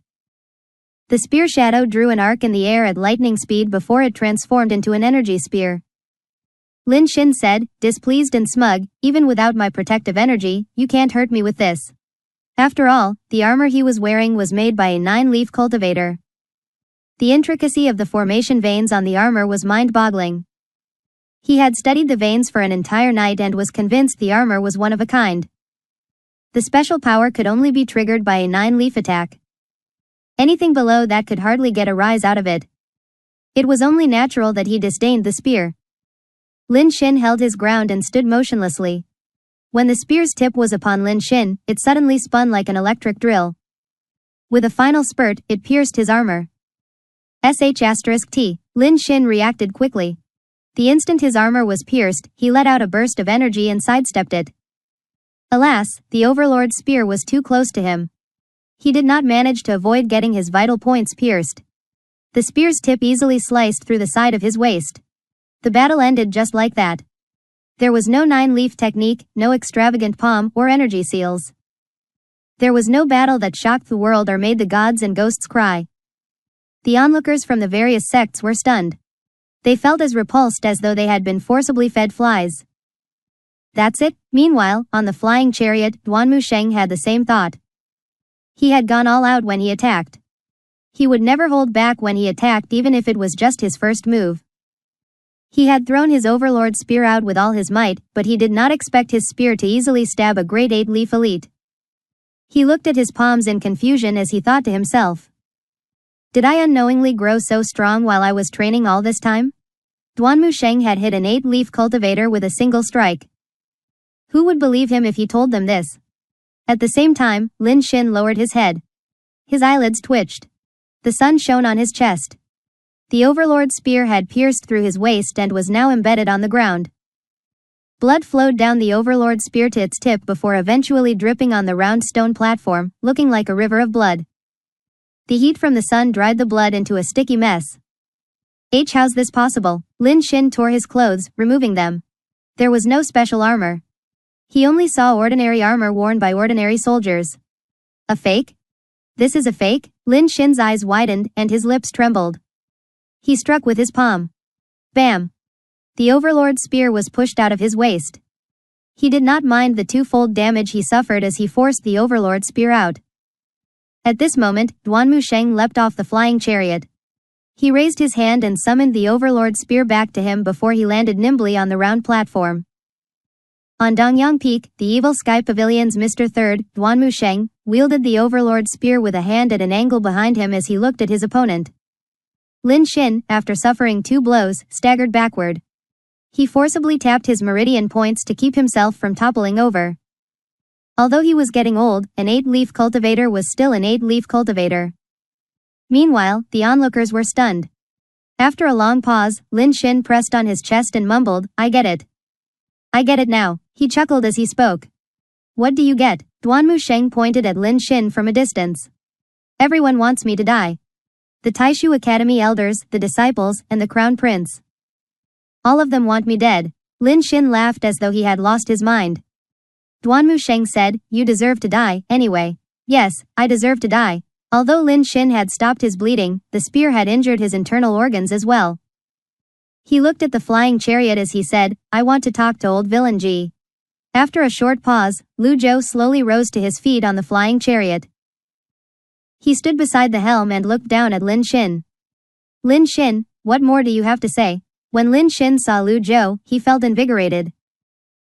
The spear shadow drew an arc in the air at lightning speed before it transformed into an energy spear. Lin Xin said, displeased and smug, even without my protective energy, you can't hurt me with this. After all, the armor he was wearing was made by a nine-leaf cultivator. The intricacy of the formation veins on the armor was mind-boggling. He had studied the veins for an entire night and was convinced the armor was one of a kind. The special power could only be triggered by a nine-leaf attack. Anything below that could hardly get a rise out of it. It was only natural that he disdained the spear. Lin Xin held his ground and stood motionlessly. When the spear's tip was upon Lin Xin, it suddenly spun like an electric drill. With a final spurt, it pierced his armor. *T. Lin Xin reacted quickly. The instant his armor was pierced, he let out a burst of energy and sidestepped it. Alas, the Overlord's spear was too close to him. He did not manage to avoid getting his vital points pierced. The spear's tip easily sliced through the side of his waist. The battle ended just like that. There was no nine-leaf technique, no extravagant palm or energy seals. There was no battle that shocked the world or made the gods and ghosts cry. The onlookers from the various sects were stunned. They felt as repulsed as though they had been forcibly fed flies. That's it. Meanwhile, on the flying chariot, Duanmu Sheng had the same thought. He had gone all out when he attacked. He would never hold back when he attacked even if it was just his first move. He had thrown his Overlord spear out with all his might, but he did not expect his spear to easily stab a great 8-leaf elite. He looked at his palms in confusion as he thought to himself. Did I unknowingly grow so strong while I was training all this time? Duanmu Sheng had hit an 8-leaf cultivator with a single strike. Who would believe him if he told them this? At the same time, Lin Xin lowered his head. His eyelids twitched. The sun shone on his chest. The Overlord's spear had pierced through his waist and was now embedded on the ground. Blood flowed down the Overlord's spear to its tip before eventually dripping on the round stone platform, looking like a river of blood. The heat from the sun dried the blood into a sticky mess. How's this possible? Lin Xin tore his clothes, removing them. There was no special armor. He only saw ordinary armor worn by ordinary soldiers. A fake? This is a fake? Lin Shin's eyes widened and his lips trembled. He struck with his palm. Bam! The Overlord's spear was pushed out of his waist. He did not mind the twofold damage he suffered as he forced the Overlord's spear out. At this moment, Duanmu Sheng leapt off the flying chariot. He raised his hand and summoned the Overlord's spear back to him before he landed nimbly on the round platform. On Dongyang Peak, the Evil Sky Pavilion's Mr. Third, Duanmu Sheng, wielded the Overlord's spear with a hand at an angle behind him as he looked at his opponent. Lin Shin, after suffering 2 blows, staggered backward. He forcibly tapped his meridian points to keep himself from toppling over. Although he was getting old, an 8-leaf cultivator was still an 8-leaf cultivator. Meanwhile, the onlookers were stunned. After a long pause, Lin Shin pressed on his chest and mumbled, "I get it. I get it now." He chuckled as he spoke. "What do you get?" Duanmu Sheng pointed at Lin Shin from a distance. "Everyone wants me to die. The Taishu Academy elders, the disciples, and the crown prince. All of them want me dead." Lin Shin laughed as though he had lost his mind. Duanmu Sheng said, "You deserve to die, anyway." "Yes, I deserve to die." Although Lin Shin had stopped his bleeding, the spear had injured his internal organs as well. He looked at the flying chariot as he said, "I want to talk to old villain Ji." After a short pause, Lu Zhou slowly rose to his feet on the flying chariot. He stood beside the helm and looked down at Lin Shin. "Lin Shin, what more do you have to say?" When Lin Shin saw Lu Zhou, he felt invigorated.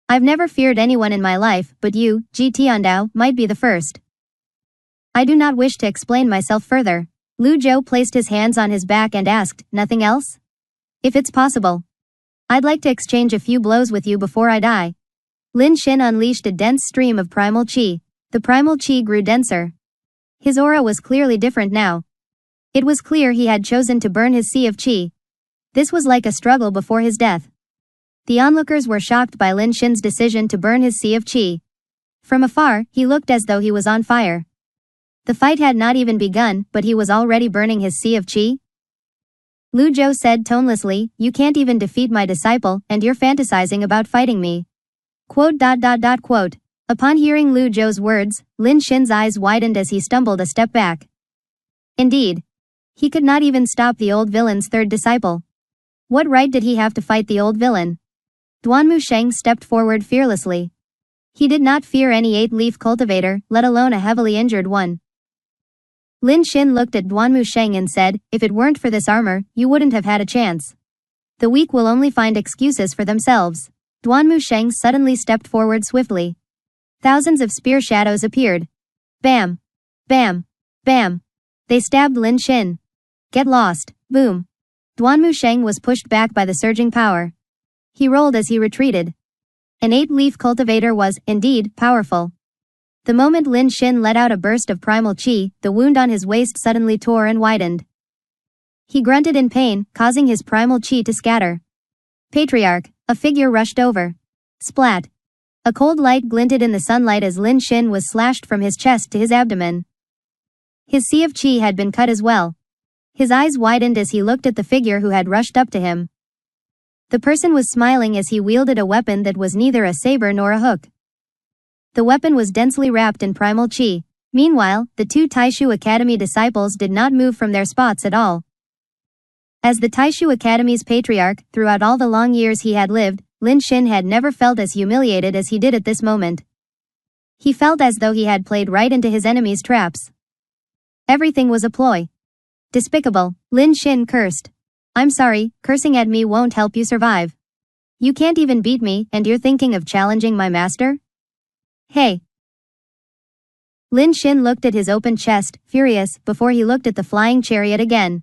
"I've never feared anyone in my life, but you, Ji Tiandao, might be the first. I do not wish to explain myself further." Lu Zhou placed his hands on his back and asked, "Nothing else? If it's possible, I'd like to exchange a few blows with you before I die." Lin Shin unleashed a dense stream of primal qi. The primal qi grew denser. His aura was clearly different now. It was clear he had chosen to burn his sea of qi. This was like a struggle before his death. The onlookers were shocked by Lin Shin's decision to burn his sea of qi. From afar, he looked as though he was on fire. The fight had not even begun, but he was already burning his sea of qi. Lu Zhou said tonelessly, "You can't even defeat my disciple, and you're fantasizing about fighting me." Quote. Upon hearing Lu Zhou's words, Lin Shin's eyes widened as he stumbled a step back. Indeed. He could not even stop the old villain's third disciple. What right did he have to fight the old villain? Duanmu Sheng stepped forward fearlessly. He did not fear any 8-leaf cultivator, let alone a heavily injured one. Lin Shin looked at Duanmu Sheng and said, "If it weren't for this armor, you wouldn't have had a chance. The weak will only find excuses for themselves." Duanmu Sheng suddenly stepped forward swiftly. Thousands of spear shadows appeared. Bam! Bam! Bam! They stabbed Lin Shin. "Get lost!" Boom! Duanmu Sheng was pushed back by the surging power. He rolled as he retreated. An 8-leaf cultivator was, indeed, powerful. The moment Lin Shin let out a burst of primal qi, the wound on his waist suddenly tore and widened. He grunted in pain, causing his primal qi to scatter. "Patriarch!" A figure rushed over. Splat! A cold light glinted in the sunlight as Lin Shin was slashed from his chest to his abdomen. His sea of qi had been cut as well. His eyes widened as he looked at the figure who had rushed up to him. The person was smiling as he wielded a weapon that was neither a saber nor a hook. The weapon was densely wrapped in primal qi. Meanwhile, the 2 Taishu Academy disciples did not move from their spots at all. As the Taishu Academy's patriarch, throughout all the long years he had lived, Lin Shin had never felt as humiliated as he did at this moment. He felt as though he had played right into his enemy's traps. Everything was a ploy. Despicable, Lin Shin cursed. "I'm sorry, cursing at me won't help you survive. You can't even beat me, and you're thinking of challenging my master? Hey!" Lin Shin looked at his open chest, furious, before he looked at the flying chariot again.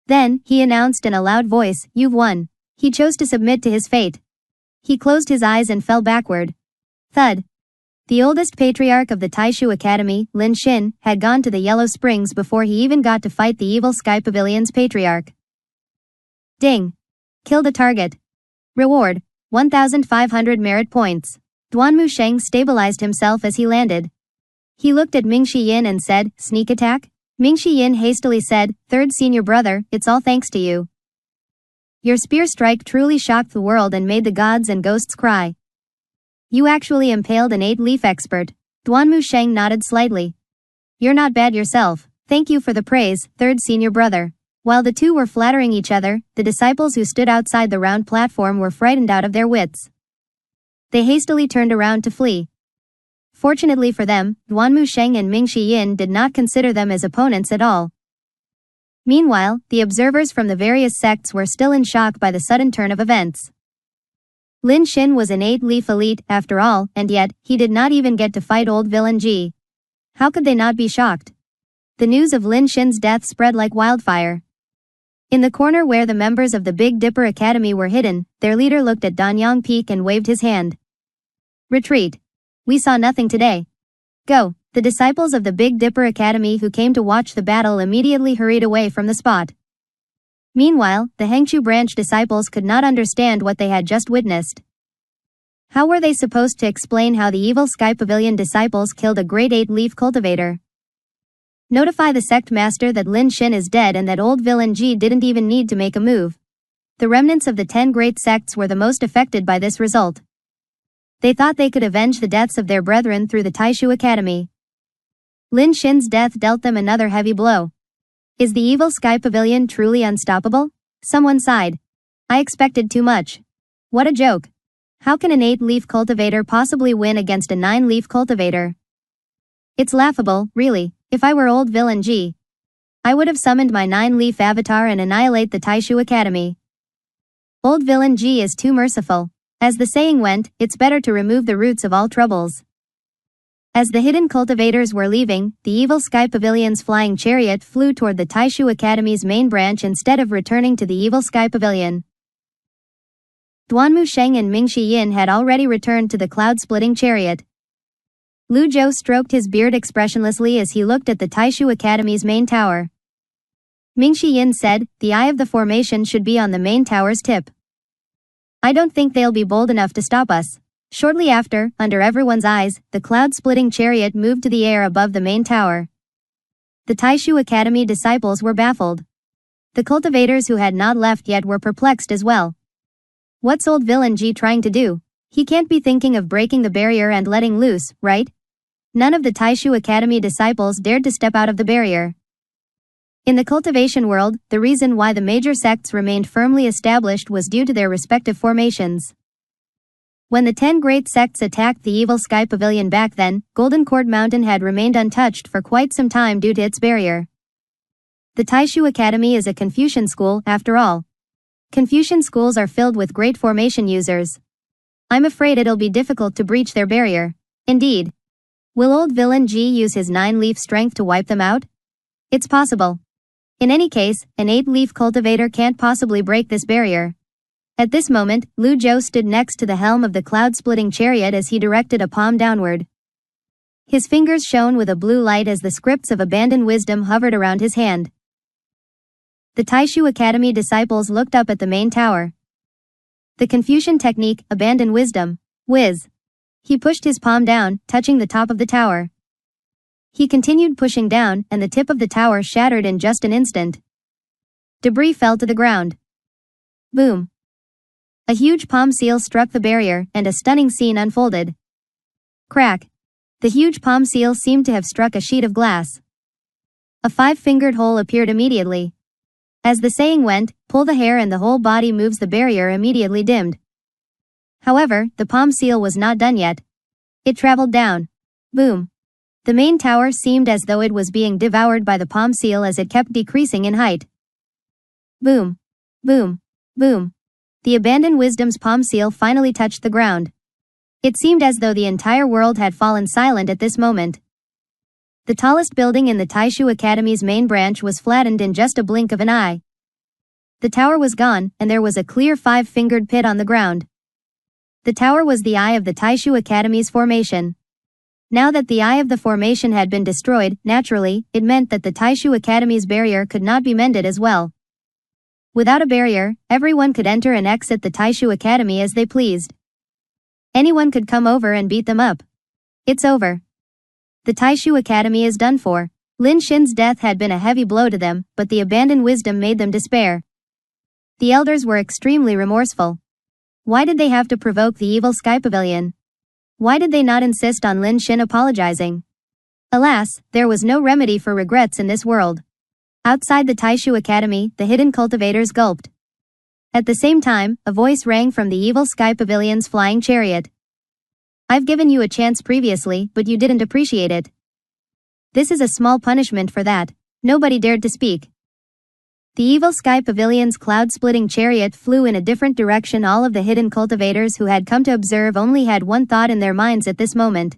Then, he announced in a loud voice, "You've won." He chose to submit to his fate. He closed his eyes and fell backward. Thud. The oldest patriarch of the Taishu Academy, Lin Shin, had gone to the Yellow Springs before he even got to fight the Evil Sky Pavilion's patriarch. Ding. Kill the target. Reward, 1,500 merit points. Duanmu Sheng stabilized himself as he landed. He looked at Ming Shiyin and said, "Sneak attack?" Ming Shiyin hastily said, "Third senior brother, it's all thanks to you. Your spear strike truly shocked the world and made the gods and ghosts cry. You actually impaled an 8-leaf expert." Duanmu Sheng nodded slightly. "You're not bad yourself." Thank you for the praise, third senior brother. While the two were flattering each other, the disciples who stood outside the round platform were frightened out of their wits. They hastily turned around to flee. Fortunately for them, Duanmu Sheng and Ming Shiyin did not consider them as opponents at all. Meanwhile, the observers from the various sects were still in shock by the sudden turn of events. Lin Xin was an 8-leaf elite, after all, and yet, he did not even get to fight old villain Ji. How could they not be shocked? The news of Lin Xin's death spread like wildfire. In the corner where the members of the Big Dipper Academy were hidden, their leader looked at Danyang Peak and waved his hand. Retreat. We saw nothing today. Go. The disciples of the Big Dipper Academy who came to watch the battle immediately hurried away from the spot. Meanwhile, the Hengchu branch disciples could not understand what they had just witnessed. How were they supposed to explain how the evil Sky Pavilion disciples killed a great 8-leaf cultivator? Notify the sect master that Lin Xin is dead and that old villain Ji didn't even need to make a move. The remnants of the 10 great sects were the most affected by this result. They thought they could avenge the deaths of their brethren through the Taishu Academy. Lin Xin's death dealt them another heavy blow. Is the evil Sky Pavilion truly unstoppable? Someone sighed. I expected too much. What a joke. How can an 8-leaf cultivator possibly win against a 9-leaf cultivator? It's laughable, really. If I were old villain Ji, I would have summoned my 9-leaf avatar and annihilate the Taishu Academy. Old villain Ji is too merciful. As the saying went, it's better to remove the roots of all troubles. As the hidden cultivators were leaving, the evil Sky Pavilion's flying chariot flew toward the Taishu Academy's main branch instead of returning to the evil Sky Pavilion. Duanmu Sheng and Ming Shiyin had already returned to the cloud-splitting chariot. Lu Zhou stroked his beard expressionlessly as he looked at the Taishu Academy's main tower. Ming Shiyin said, the eye of the formation should be on the main tower's tip. I don't think they'll be bold enough to stop us. Shortly after, under everyone's eyes, the cloud-splitting chariot moved to the air above the main tower. The Taishu Academy disciples were baffled. The cultivators who had not left yet were perplexed as well. What's old villain Ji trying to do? He can't be thinking of breaking the barrier and letting loose, right? None of the Taishu Academy disciples dared to step out of the barrier. In the cultivation world, the reason why the major sects remained firmly established was due to their respective formations. When the 10 great sects attacked the evil Sky Pavilion back then, Golden Court Mountain had remained untouched for quite some time due to its barrier. The Taishu Academy is a Confucian school, after all. Confucian schools are filled with great formation users. I'm afraid it'll be difficult to breach their barrier. Indeed. Will old villain Ji use his 9-leaf strength to wipe them out? It's possible. In any case, an 8-leaf cultivator can't possibly break this barrier. At this moment, Lu Zhou stood next to the helm of the cloud-splitting chariot as he directed a palm downward. His fingers shone with a blue light as the scripts of abandoned wisdom hovered around his hand. The Taishu Academy disciples looked up at the main tower. The Confucian technique, abandoned wisdom. Whiz. He pushed his palm down, touching the top of the tower. He continued pushing down, and the tip of the tower shattered in just an instant. Debris fell to the ground. Boom. A huge palm seal struck the barrier, and a stunning scene unfolded. Crack. The huge palm seal seemed to have struck a sheet of glass. A 5-fingered hole appeared immediately. As the saying went, pull the hair and the whole body moves. The barrier immediately dimmed. However, the palm seal was not done yet. It traveled down. Boom. The main tower seemed as though it was being devoured by the palm seal as it kept decreasing in height. Boom. Boom. Boom. The abandoned wisdom's palm seal finally touched the ground. It seemed as though the entire world had fallen silent at this moment. The tallest building in the Taishu Academy's main branch was flattened in just a blink of an eye. The tower was gone, and there was a clear 5-fingered pit on the ground. The tower was the eye of the Taishu Academy's formation. Now that the eye of the formation had been destroyed, naturally, it meant that the Taishu Academy's barrier could not be mended as well. Without a barrier, everyone could enter and exit the Taishu Academy as they pleased. Anyone could come over and beat them up. It's over. The Taishu Academy is done for. Lin Xin's death had been a heavy blow to them, but the abandoned wisdom made them despair. The elders were extremely remorseful. Why did they have to provoke the evil Sky Pavilion? Why did they not insist on Lin Xin apologizing? Alas, there was no remedy for regrets in this world. Outside the Taishu Academy, the hidden cultivators gulped. At the same time, a voice rang from the evil sky pavilion's flying chariot. I've given you a chance previously, but you didn't appreciate it. This is a small punishment for that. Nobody dared to speak. The evil sky pavilion's cloud-splitting chariot flew in a different direction. All of the hidden cultivators who had come to observe only had one thought in their minds at this moment.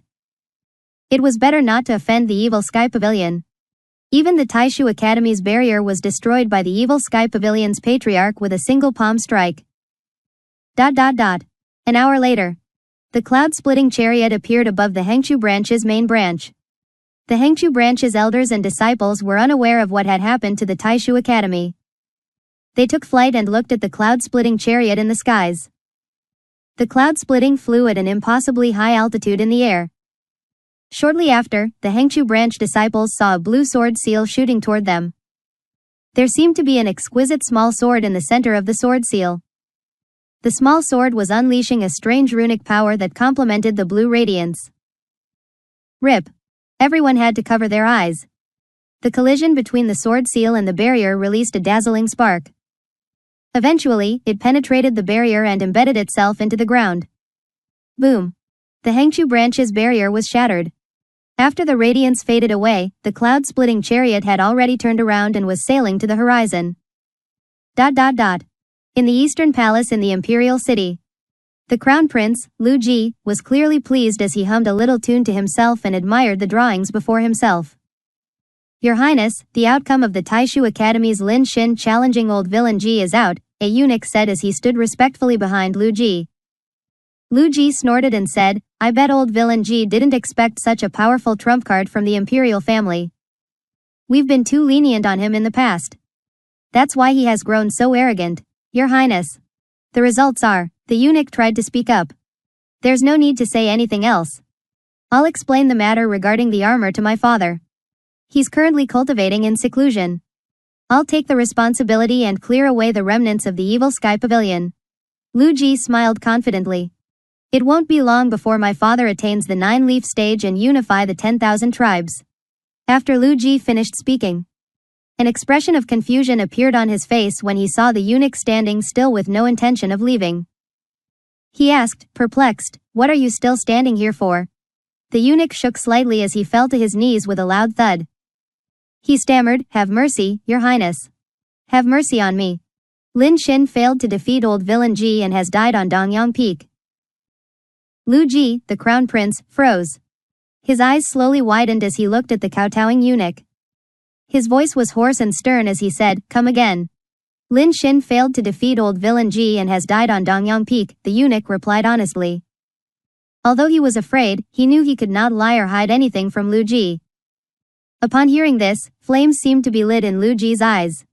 It was better not to offend the evil sky pavilion. Even the Taishu Academy's barrier was destroyed by the evil sky pavilion's patriarch with a single palm strike. An hour later, the cloud-splitting chariot appeared above the Hengchu branch's main branch. The Hengchu branch's elders and disciples were unaware of what had happened to the Taishu Academy. They took flight and looked at the cloud-splitting chariot in the skies. The cloud-splitting flew at an impossibly high altitude in the air. Shortly after, the Hengchu branch disciples saw a blue sword seal shooting toward them. There seemed to be an exquisite small sword in the center of the sword seal. The small sword was unleashing a strange runic power that complemented the blue radiance. Rip. Everyone had to cover their eyes. The collision between the sword seal and the barrier released a dazzling spark. Eventually, it penetrated the barrier and embedded itself into the ground. Boom. The Hengchu branch's barrier was shattered. After the radiance faded away, the cloud-splitting chariot had already turned around and was sailing to the horizon. In the Eastern Palace in the Imperial City. The Crown Prince, Lu Ji, was clearly pleased as he hummed a little tune to himself and admired the drawings before himself. Your Highness, the outcome of the Taishu Academy's Lin Xin challenging old villain Ji is out, a eunuch said as he stood respectfully behind Lu Ji. Lu Ji snorted and said, I bet old villain Ji didn't expect such a powerful trump card from the imperial family. We've been too lenient on him in the past. That's why he has grown so arrogant, Your Highness. The results are, the eunuch tried to speak up. There's no need to say anything else. I'll explain the matter regarding the armor to my father. He's currently cultivating in seclusion. I'll take the responsibility and clear away the remnants of the evil sky pavilion. Lu Ji smiled confidently. It won't be long before my father attains the 9-leaf stage and unify the 10,000 tribes. After Lu Ji finished speaking, an expression of confusion appeared on his face when he saw the eunuch standing still with no intention of leaving. He asked, perplexed, what are you still standing here for? The eunuch shook slightly as he fell to his knees with a loud thud. He stammered, have mercy, Your Highness. Have mercy on me. Lin Xin failed to defeat old villain Ji and has died on Dongyang Peak. Lu Ji, the crown prince, froze. His eyes slowly widened as he looked at the kowtowing eunuch. His voice was hoarse and stern as he said, come again. Lin Xin failed to defeat old villain Ji and has died on Dongyang Peak, the eunuch replied honestly. Although he was afraid, he knew he could not lie or hide anything from Lu Ji. Upon hearing this, flames seemed to be lit in Lu Ji's eyes.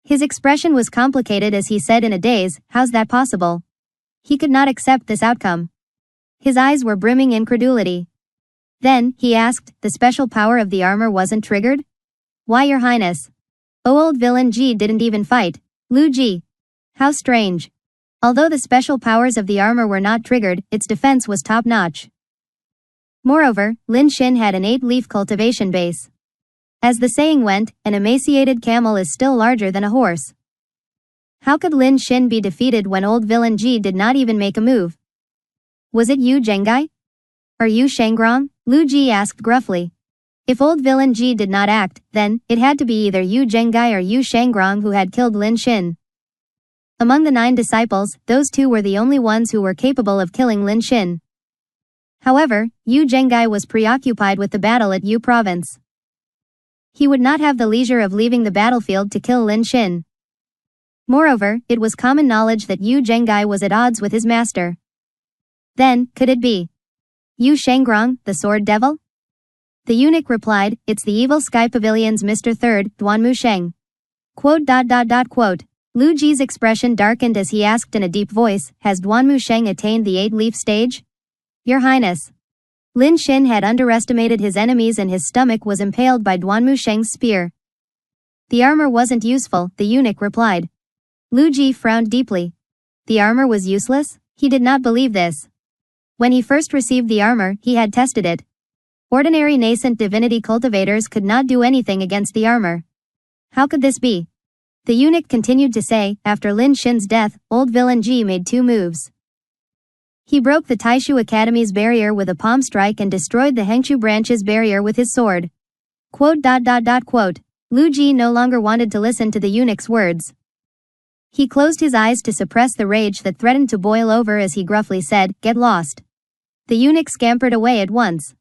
His expression was complicated as he said in a daze, how's that possible? He could not accept this outcome. His eyes were brimming incredulity. Then, he asked, the special power of the armor wasn't triggered? Why, Your Highness? Oh, old villain Ji didn't even fight. Lu Ji. How strange. Although the special powers of the armor were not triggered, its defense was top-notch. Moreover, Lin Xin had an 8-leaf cultivation base. As the saying went, an emaciated camel is still larger than a horse. How could Lin Xin be defeated when old villain Ji did not even make a move? Was it Yu Zhengai? Or Yu Shangrong? Lu Ji asked gruffly. If old villain Ji did not act, then, it had to be either Yu Zhengai or Yu Shangrong who had killed Lin Xin. Among the 9 disciples, those 2 were the only ones who were capable of killing Lin Xin. However, Yu Zhengai was preoccupied with the battle at Yu province. He would not have the leisure of leaving the battlefield to kill Lin Xin. Moreover, it was common knowledge that Yu Zhengai was at odds with his master. Then, could it be Yu Shangrong, the sword devil? The eunuch replied, it's the evil sky pavilion's Mr. Third, Duanmu Sheng. Quote. Lu Ji's expression darkened as he asked in a deep voice, has Duanmu Sheng attained the 8-leaf stage? Your Highness. Lin Xin had underestimated his enemies and his stomach was impaled by Duanmu Sheng's spear. The armor wasn't useful, the eunuch replied. Lu Ji frowned deeply. The armor was useless? He did not believe this. When he first received the armor, he had tested it. Ordinary nascent divinity cultivators could not do anything against the armor. How could this be? The eunuch continued to say, after Lin Xin's death, old villain Ji made 2 moves. He broke the Taishu Academy's barrier with a palm strike and destroyed the Hengchu branch's barrier with his sword. Quote. Lu Ji no longer wanted to listen to the eunuch's words. He closed his eyes to suppress the rage that threatened to boil over as he gruffly said, "Get lost." The eunuch scampered away at once.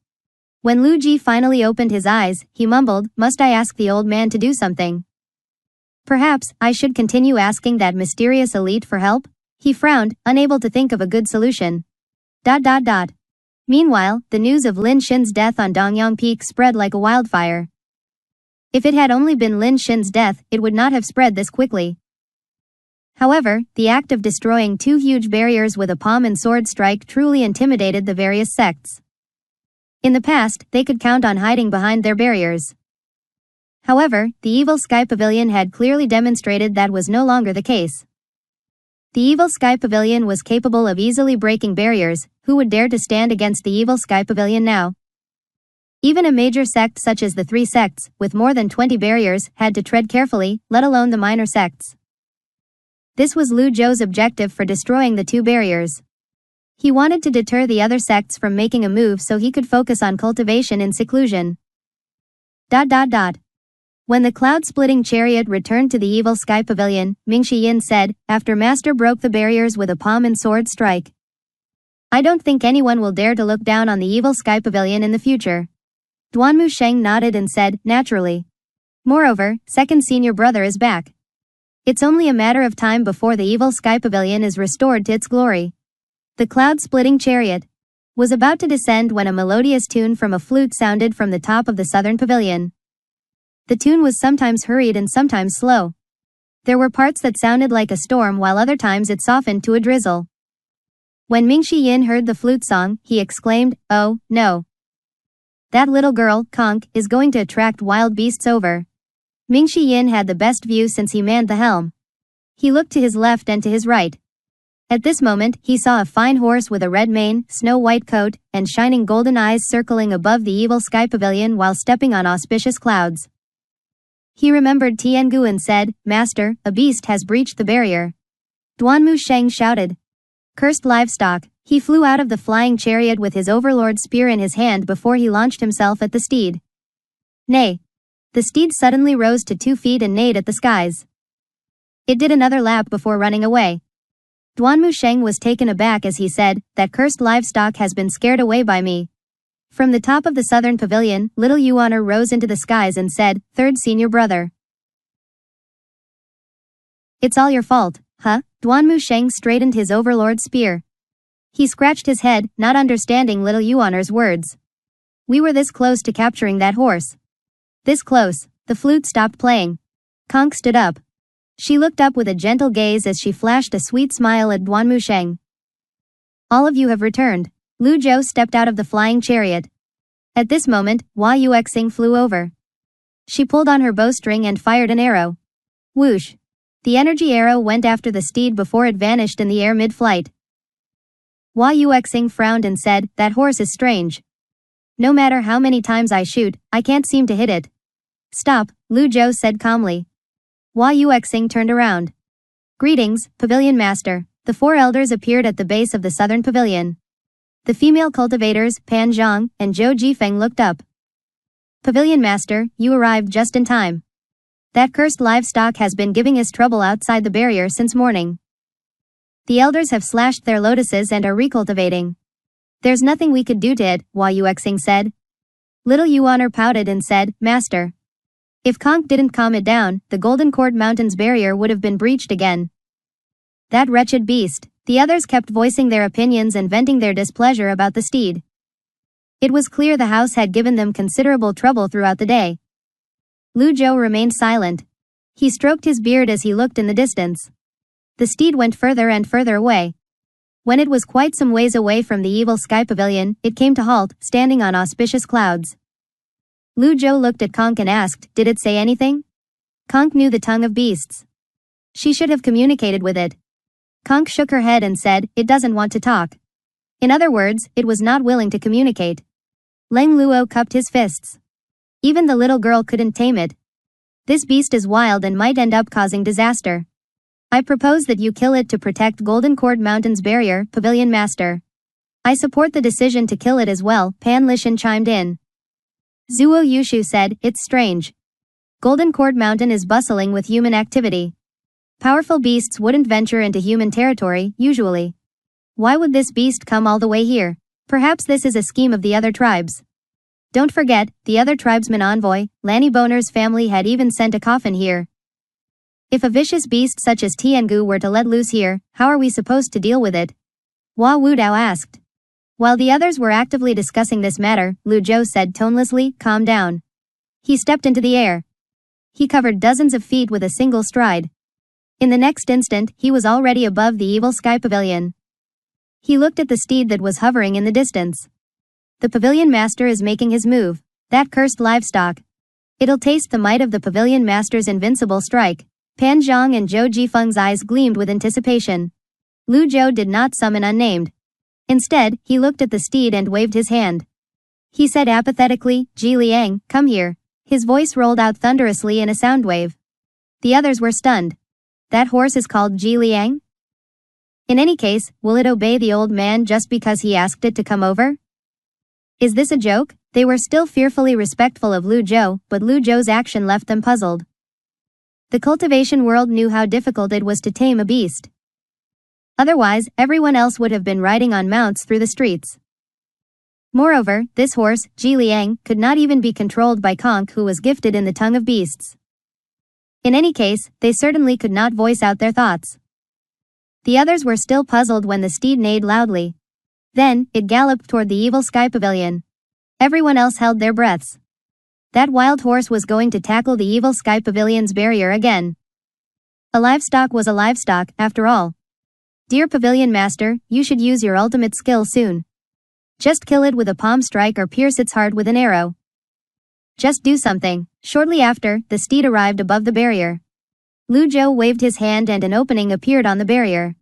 When Lu Ji finally opened his eyes, he mumbled, "Must I ask the old man to do something? Perhaps I should continue asking that mysterious elite for help?" He frowned, unable to think of a good solution. Meanwhile, the news of Lin Xin's death on Dongyang Peak spread like a wildfire. If it had only been Lin Xin's death, it would not have spread this quickly. However, the act of destroying 2 huge barriers with a palm and sword strike truly intimidated the various sects. In the past, they could count on hiding behind their barriers. However, the Evil Sky Pavilion had clearly demonstrated that was no longer the case. The Evil Sky Pavilion was capable of easily breaking barriers. Who would dare to stand against the Evil Sky Pavilion now? Even a major sect such as the 3 sects, with more than 20 barriers, had to tread carefully, let alone the minor sects. This was Lu Zhou's objective for destroying the 2 barriers. He wanted to deter the other sects from making a move so he could focus on cultivation in seclusion. When the cloud-splitting chariot returned to the Evil Sky Pavilion, Ming Shiyin said, after Master broke the barriers with a palm and sword strike, "I don't think anyone will dare to look down on the Evil Sky Pavilion in the future." Duanmu Sheng nodded and said, "Naturally. Moreover, second senior brother is back. It's only a matter of time before the Evil Sky Pavilion is restored to its glory." The cloud-splitting chariot was about to descend when a melodious tune from a flute sounded from the top of the southern pavilion. The tune was sometimes hurried and sometimes slow. There were parts that sounded like a storm while other times it softened to a drizzle. When Ming Shiyin heard the flute song, he exclaimed, "Oh, no. That little girl, Conk, is going to attract wild beasts over." Ming Shiyin had the best view since he manned the helm. He looked to his left and to his right. At this moment, he saw a fine horse with a red mane, snow-white coat, and shining golden eyes circling above the Evil Sky Pavilion while stepping on auspicious clouds. He remembered Tiangu and said, "Master, a beast has breached the barrier." Duanmu Sheng shouted, "Cursed livestock!" He flew out of the flying chariot with his overlord's spear in his hand before he launched himself at the steed. Nay! The steed suddenly rose to 2 feet and neighed at the skies. It did another lap before running away. Duanmu Sheng was taken aback as he said, "That cursed livestock has been scared away by me." From the top of the southern pavilion, little Yuaner rose into the skies and said, "Third senior brother. It's all your fault, huh?" Duanmu Sheng straightened his overlord's spear. He scratched his head, not understanding little Yuaner's words. "We were this close to capturing that horse." This close. The flute stopped playing. Conk stood up. She looked up with a gentle gaze as she flashed a sweet smile at Duanmu Sheng. "All of you have returned." Lu Zhou stepped out of the flying chariot. At this moment, Hua Yuexing flew over. She pulled on her bowstring and fired an arrow. Whoosh! The energy arrow went after the steed before it vanished in the air mid-flight. Hua Yuexing frowned and said, "That horse is strange. No matter how many times I shoot, I can't seem to hit it." "Stop," Lu Zhou said calmly. Hua Yuexing turned around. "Greetings, Pavilion Master." The 4 elders appeared at the base of the southern pavilion. The female cultivators, Pan Zhang, and Zhou Jifeng looked up. "Pavilion Master, you arrived just in time. That cursed livestock has been giving us trouble outside the barrier since morning. The elders have slashed their lotuses and are recultivating. There's nothing we could do to it," Hua Yuexing said. Little Yuaner pouted and said, "Master. If Conk didn't calm it down, the Golden Court Mountains barrier would have been breached again. That wretched beast." The others kept voicing their opinions and venting their displeasure about the steed. It was clear the house had given them considerable trouble throughout the day. Lu Zhou remained silent. He stroked his beard as he looked in the distance. The steed went further and further away. When it was quite some ways away from the Evil Sky Pavilion, it came to halt, standing on auspicious clouds. Lu Zhou looked at Conk and asked, "Did it say anything?" Conk knew the tongue of beasts. She should have communicated with it. Conk shook her head and said, "It doesn't want to talk." In other words, it was not willing to communicate. Leng Luo cupped his fists. Even the little girl couldn't tame it. This beast is wild and might end up causing disaster. I propose that you kill it to protect Golden Cord Mountain's barrier, Pavilion Master. I support the decision to kill it as well, Pan Lishan chimed in. Zuo Yushu said, it's strange. Golden Cord Mountain is bustling with human activity. Powerful beasts wouldn't venture into human territory, usually. Why would this beast come all the way here? Perhaps this is a scheme of the other tribes. Don't forget, the other tribesman envoy, Lanny Boner's family had even sent a coffin here. If a vicious beast such as Tiangu were to let loose here, how are we supposed to deal with it? Hua Wudao asked. While the others were actively discussing this matter, Lu Zhou said tonelessly, calm down. He stepped into the air. He covered dozens of feet with a single stride. In the next instant, he was already above the evil sky pavilion. He looked at the steed that was hovering in the distance. The pavilion master is making his move. That cursed livestock. It'll taste the might of the pavilion master's invincible strike. Pan Zhang and Zhou Jifeng's eyes gleamed with anticipation. Lu Zhou did not summon unnamed. Instead, he looked at the steed and waved his hand. He said apathetically, Ji Liang, come here. His voice rolled out thunderously in a sound wave. The others were stunned. That horse is called Ji Liang? In any case, will it obey the old man just because he asked it to come over? Is this a joke? They were still fearfully respectful of Lu Zhou, but Lu Zhou's action left them puzzled. The cultivation world knew how difficult it was to tame a beast. Otherwise, everyone else would have been riding on mounts through the streets. Moreover, this horse, Ji Liang, could not even be controlled by Conk, who was gifted in the tongue of beasts. In any case, they certainly could not voice out their thoughts. The others were still puzzled when the steed neighed loudly. Then, it galloped toward the evil sky pavilion. Everyone else held their breaths. That wild horse was going to tackle the evil sky pavilion's barrier again. A livestock was a livestock, after all. Dear Pavilion Master, you should use your ultimate skill soon. Just kill it with a palm strike or pierce its heart with an arrow. Just do something. Shortly after, the steed arrived above the barrier. Lu Zhou waved his hand and an opening appeared on the barrier.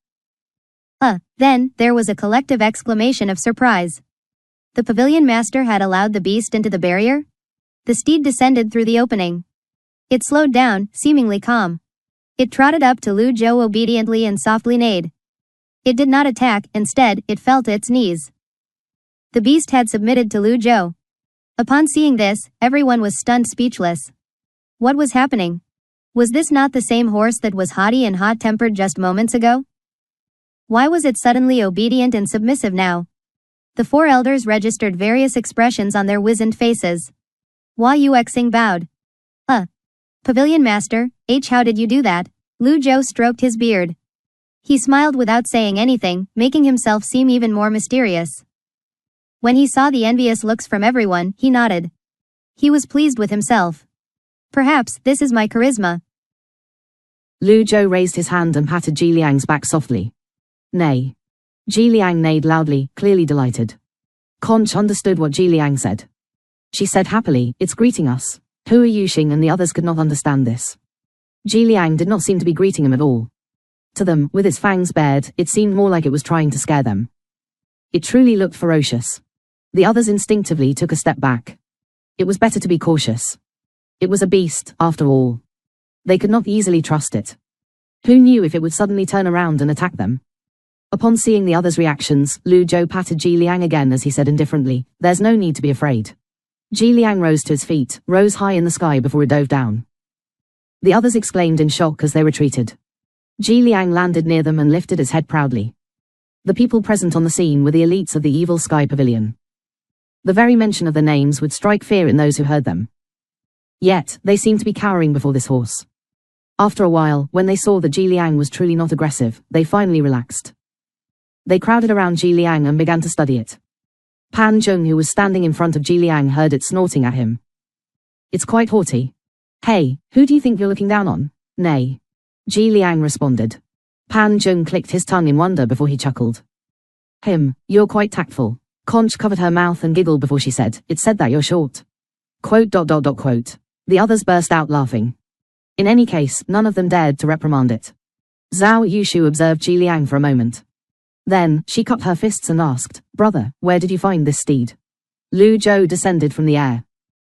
Then, there was a collective exclamation of surprise. The Pavilion Master had allowed the beast into the barrier? The steed descended through the opening. It slowed down, seemingly calm. It trotted up to Lu Zhou obediently and softly neighed. It did not attack, instead, it fell to its knees. The beast had submitted to Lu Zhou. Upon seeing this, everyone was stunned speechless. What was happening? Was this not the same horse that was haughty and hot-tempered just moments ago? Why was it suddenly obedient and submissive now? The four elders registered various expressions on their wizened faces. Hua Yuexing bowed. Pavilion Master, how did you do that? Lu Zhou stroked his beard. He smiled without saying anything, making himself seem even more mysterious. When he saw the envious looks from everyone, he nodded. He was pleased with himself. Perhaps this is my charisma. Lu Zhou raised his hand and patted Ji Liang's back softly. Nay. Ji Liang neighed loudly, clearly delighted. Conch understood what Ji Liang said. She said happily, it's greeting us. Who are Yuxing and the others could not understand this. Ji Liang did not seem to be greeting him at all. To them, with its fangs bared, it seemed more like it was trying to scare them. It truly looked ferocious. The others instinctively took a step back. It was better to be cautious. It was a beast, after all. They could not easily trust it. Who knew if it would suddenly turn around and attack them? Upon seeing the others' reactions, Lu Zhou patted Ji Liang again as he said indifferently, there's no need to be afraid. Ji Liang rose to his feet, rose high in the sky before it dove down. The others exclaimed in shock as they retreated. Ji Liang landed near them and lifted his head proudly. The people present on the scene were the elites of the evil sky pavilion. The very mention of their names would strike fear in those who heard them. Yet, they seemed to be cowering before this horse. After a while, when they saw that Ji Liang was truly not aggressive, they finally relaxed. They crowded around Ji Liang and began to study it. Pan Zheng, who was standing in front of Ji Liang, heard it snorting at him. It's quite haughty. Hey, who do you think you're looking down on? Nay. Ji Liang responded. Pan Zheng clicked his tongue in wonder before he chuckled. You're quite tactful. Conch covered her mouth and giggled before she said, it said that you're short. Quote. The others burst out laughing. In any case, none of them dared to reprimand it. Zhao Yushu observed Ji Liang for a moment. Then, she cupped her fists and asked, brother, where did you find this steed? Lu Zhou descended from the air.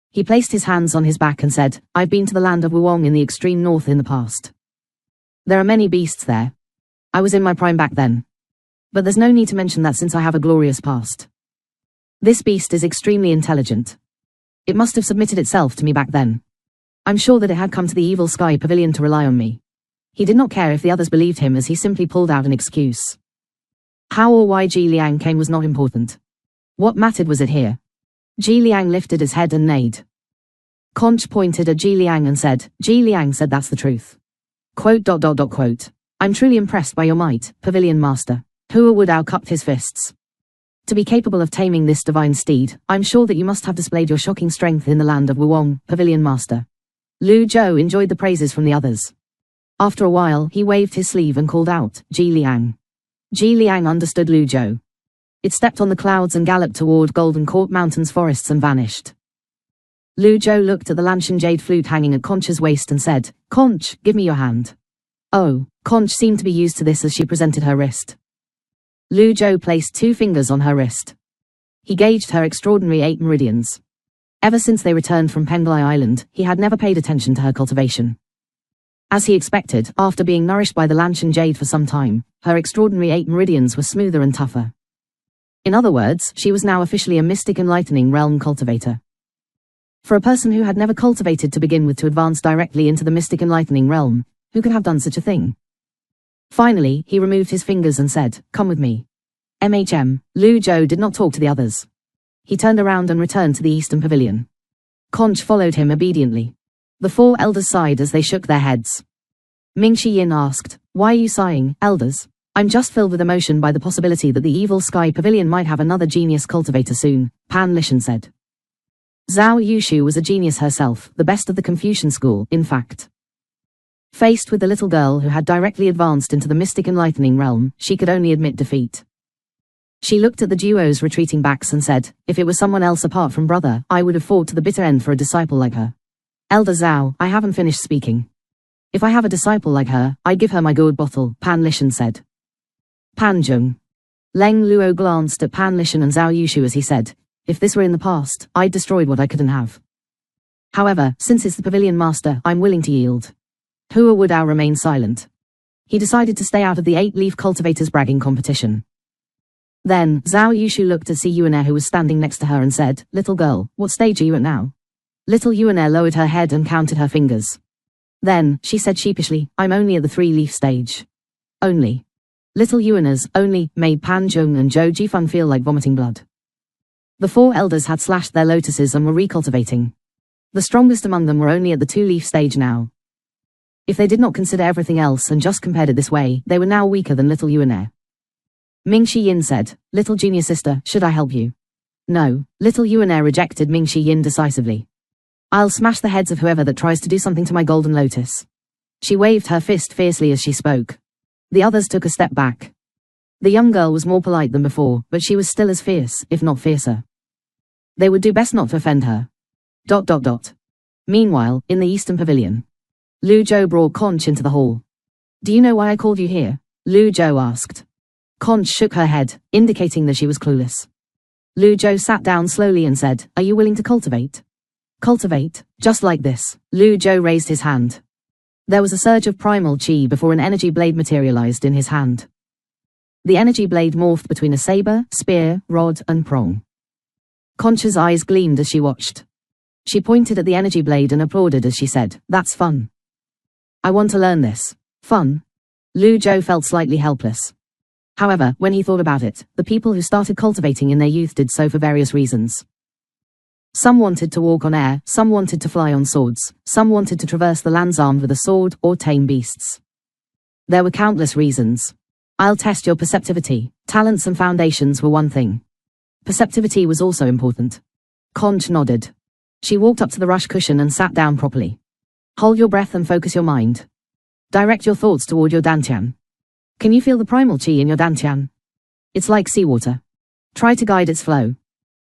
He placed his hands on his back and said, I've been to the land of Wuong in the extreme north in the past. There are many beasts there. I was in my prime back then. But there's no need to mention that since I have a glorious past. This beast is extremely intelligent. It must have submitted itself to me back then. I'm sure that it had come to the evil sky pavilion to rely on me. He did not care if the others believed him, as he simply pulled out an excuse. How or why Ji Liang came was not important. What mattered was it here. Ji Liang lifted his head and neighed. Conch pointed at Ji Liang and said, Ji Liang said that's the truth. Quote. I'm truly impressed by your might, Pavilion Master. Hua Wudao cupped his fists. To be capable of taming this divine steed, I'm sure that you must have displayed your shocking strength in the land of Wuong, Pavilion Master. Lu Zhou enjoyed the praises from the others. After a while, he waved his sleeve and called out, Ji Liang. Ji Liang understood Lu Zhou. It stepped on the clouds and galloped toward Golden Court Mountains forests and vanished. Lu Zhou looked at the Lanshan jade flute hanging at Conch's waist and said, Conch, give me your hand. Oh, Conch seemed to be used to this as she presented her wrist. Lu Zhou placed 2 fingers on her wrist. He gauged her extraordinary 8 meridians. Ever since they returned from Penglai Island, he had never paid attention to her cultivation. As he expected, after being nourished by the Lanshan jade for some time, her extraordinary 8 meridians were smoother and tougher. In other words, she was now officially a mystic enlightening realm cultivator. For a person who had never cultivated to begin with to advance directly into the mystic enlightening realm, who could have done such a thing? Finally, he removed his fingers and said, Come with me. Lu Zhou did not talk to the others. He turned around and returned to the eastern pavilion. Conch followed him obediently. The 4 elders sighed as they shook their heads. Ming Shi Yin asked, Why are you sighing, elders? I'm just filled with emotion by the possibility that the evil sky pavilion might have another genius cultivator soon, Pan Lishan said. Zhao Yushu was a genius herself, the best of the Confucian school, in fact. Faced with the little girl who had directly advanced into the mystic enlightening realm, she could only admit defeat. She looked at the duo's retreating backs and said, If it was someone else apart from brother, I would have fought to the bitter end for a disciple like her. Elder Zhao, I haven't finished speaking. If I have a disciple like her, I'd give her my gourd bottle, Pan Lishan said. Pan Zheng. Leng Luo glanced at Pan Lishan and Zhao Yushu as he said, If this were in the past, I'd destroyed what I couldn't have. However, since it's the Pavilion Master, I'm willing to yield. Hua Wudao remained silent. He decided to stay out of the 8-leaf cultivators bragging competition. Then, Zhao Yushu looked at Si Yuan'er who was standing next to her and said, Little girl, what stage are you at now? Little Yuan'er lowered her head and counted her fingers. Then, she said sheepishly, I'm only at the 3-leaf stage. Only. Little Yuan'er's only made Pan Zheng and Zhou Jifeng feel like vomiting blood. The 4 elders had slashed their lotuses and were recultivating. The strongest among them were only at the 2-leaf stage now. If they did not consider everything else and just compared it this way, they were now weaker than little Yuan'er. Ming Shi Yin said, Little junior sister, should I help you? No, little Yuan'er rejected Ming Shi Yin decisively. I'll smash the heads of whoever that tries to do something to my golden lotus. She waved her fist fiercely as she spoke. The others took a step back. The young girl was more polite than before, but she was still as fierce, if not fiercer. They would do best not to offend her. Meanwhile, in the eastern pavilion, Lu Zhou brought Conch into the hall. Do you know why I called you here? Lu Zhou asked. Conch shook her head, indicating that she was clueless. Lu Zhou sat down slowly and said, Are you willing to cultivate? Cultivate, just like this. Lu Zhou raised his hand. There was a surge of primal chi before an energy blade materialized in his hand. The energy blade morphed between a saber, spear, rod, and prong. Conch's eyes gleamed as she watched. She pointed at the energy blade and applauded as she said, That's fun. I want to learn this. Fun? Lu Zhou felt slightly helpless. However, when he thought about it, the people who started cultivating in their youth did so for various reasons. Some wanted to walk on air, some wanted to fly on swords, some wanted to traverse the lands armed with a sword or tame beasts. There were countless reasons. I'll test your perceptivity. Talents and foundations were one thing. Perceptivity was also important. Conch nodded. She walked up to the rush cushion and sat down properly. Hold your breath and focus your mind. Direct your thoughts toward your dantian. Can you feel the primal chi in your dantian? It's like seawater. Try to guide its flow.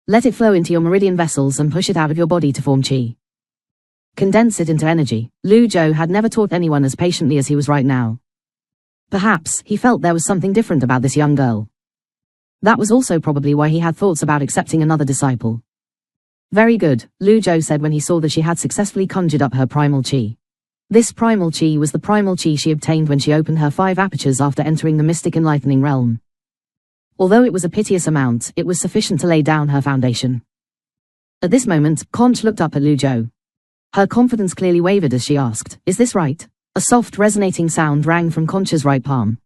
Let it flow into your meridian vessels and push it out of your body to form chi. Condense it into energy. Lu Zhou had never taught anyone as patiently as he was right now. Perhaps he felt there was something different about this young girl. That was also probably why he had thoughts about accepting another disciple. Very good, Lu Zhou said when he saw that she had successfully conjured up her primal qi. This primal qi was the primal qi she obtained when she opened her 5 apertures after entering the mystic enlightening realm. Although it was a piteous amount, it was sufficient to lay down her foundation. At this moment, Conch looked up at Lu Zhou. Her confidence clearly wavered as she asked, "Is this right?" A soft resonating sound rang from Conch's right palm.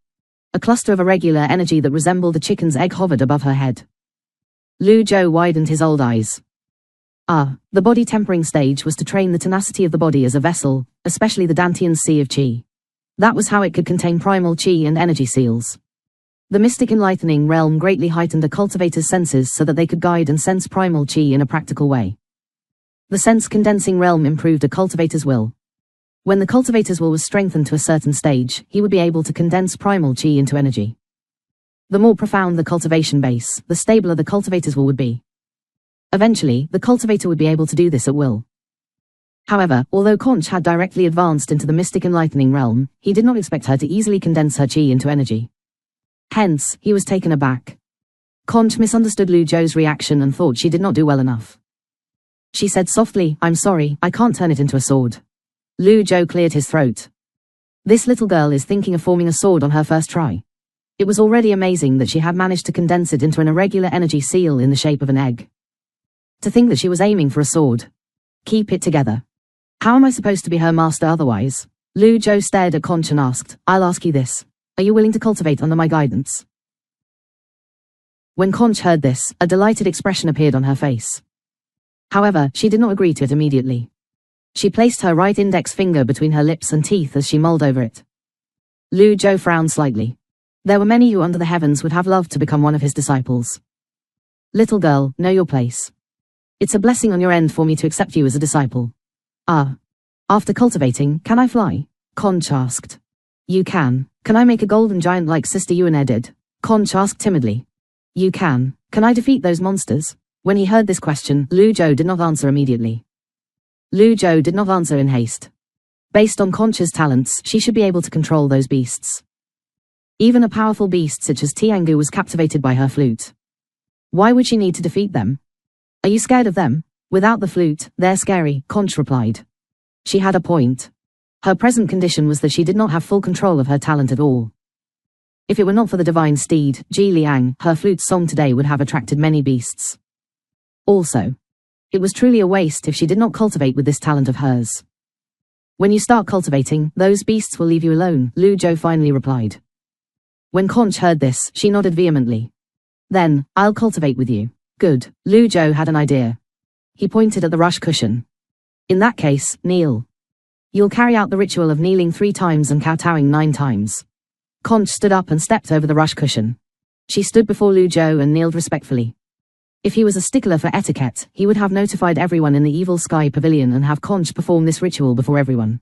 A cluster of irregular energy that resembled a chicken's egg hovered above her head. Lu Zhou widened his old eyes. The body tempering stage was to train the tenacity of the body as a vessel, especially the Dantian's sea of qi. That was how it could contain primal qi and energy seals. The mystic enlightening realm greatly heightened a cultivator's senses so that they could guide and sense primal qi in a practical way. The sense condensing realm improved a cultivator's will. When the cultivator's will was strengthened to a certain stage, he would be able to condense primal qi into energy. The more profound the cultivation base, the stabler the cultivator's will would be. Eventually, the cultivator would be able to do this at will. However, although Conch had directly advanced into the mystic enlightening realm, he did not expect her to easily condense her qi into energy. Hence, he was taken aback. Conch misunderstood Lu Zhou's reaction and thought she did not do well enough. She said softly, "I'm sorry, I can't turn it into a sword." Lu Zhou cleared his throat. This little girl is thinking of forming a sword on her first try. It was already amazing that she had managed to condense it into an irregular energy seal in the shape of an egg. To think that she was aiming for a sword. Keep it together. How am I supposed to be her master otherwise? Lu Zhou stared at Conch and asked, "I'll ask you this. Are you willing to cultivate under my guidance?" When Conch heard this, a delighted expression appeared on her face. However, she did not agree to it immediately. She placed her right index finger between her lips and teeth as she mulled over it. Lu Zhou frowned slightly. There were many who under the heavens would have loved to become one of his disciples. "Little girl, know your place. It's a blessing on your end for me to accept you as a disciple." After cultivating, can I fly? Conch asked. "You can. Can I make a golden giant like Sister Yuan did?" Conch asked timidly. "You can. Can I defeat those monsters?" When he heard this question, Lu Zhou did not answer immediately. Lu Zhou did not answer in haste. Based on Conch's talents, she should be able to control those beasts. Even a powerful beast such as Tiangu was captivated by her flute. Why would she need to defeat them? "Are you scared of them?" "Without the flute, they're scary," Conch replied. She had a point. Her present condition was that she did not have full control of her talent at all. If it were not for the divine steed, Ji Liang, her flute song today would have attracted many beasts. Also, it was truly a waste if she did not cultivate with this talent of hers. "When you start cultivating, those beasts will leave you alone," Lu Zhou finally replied. When Conch heard this, she nodded vehemently. "Then, I'll cultivate with you." "Good." Lu Zhou had an idea. He pointed at the rush cushion. "In that case, kneel. You'll carry out the ritual of kneeling 3 times and kowtowing 9 times. Conch stood up and stepped over the rush cushion. She stood before Lu Zhou and kneeled respectfully. If he was a stickler for etiquette, he would have notified everyone in the Evil Sky Pavilion and have Conch perform this ritual before everyone.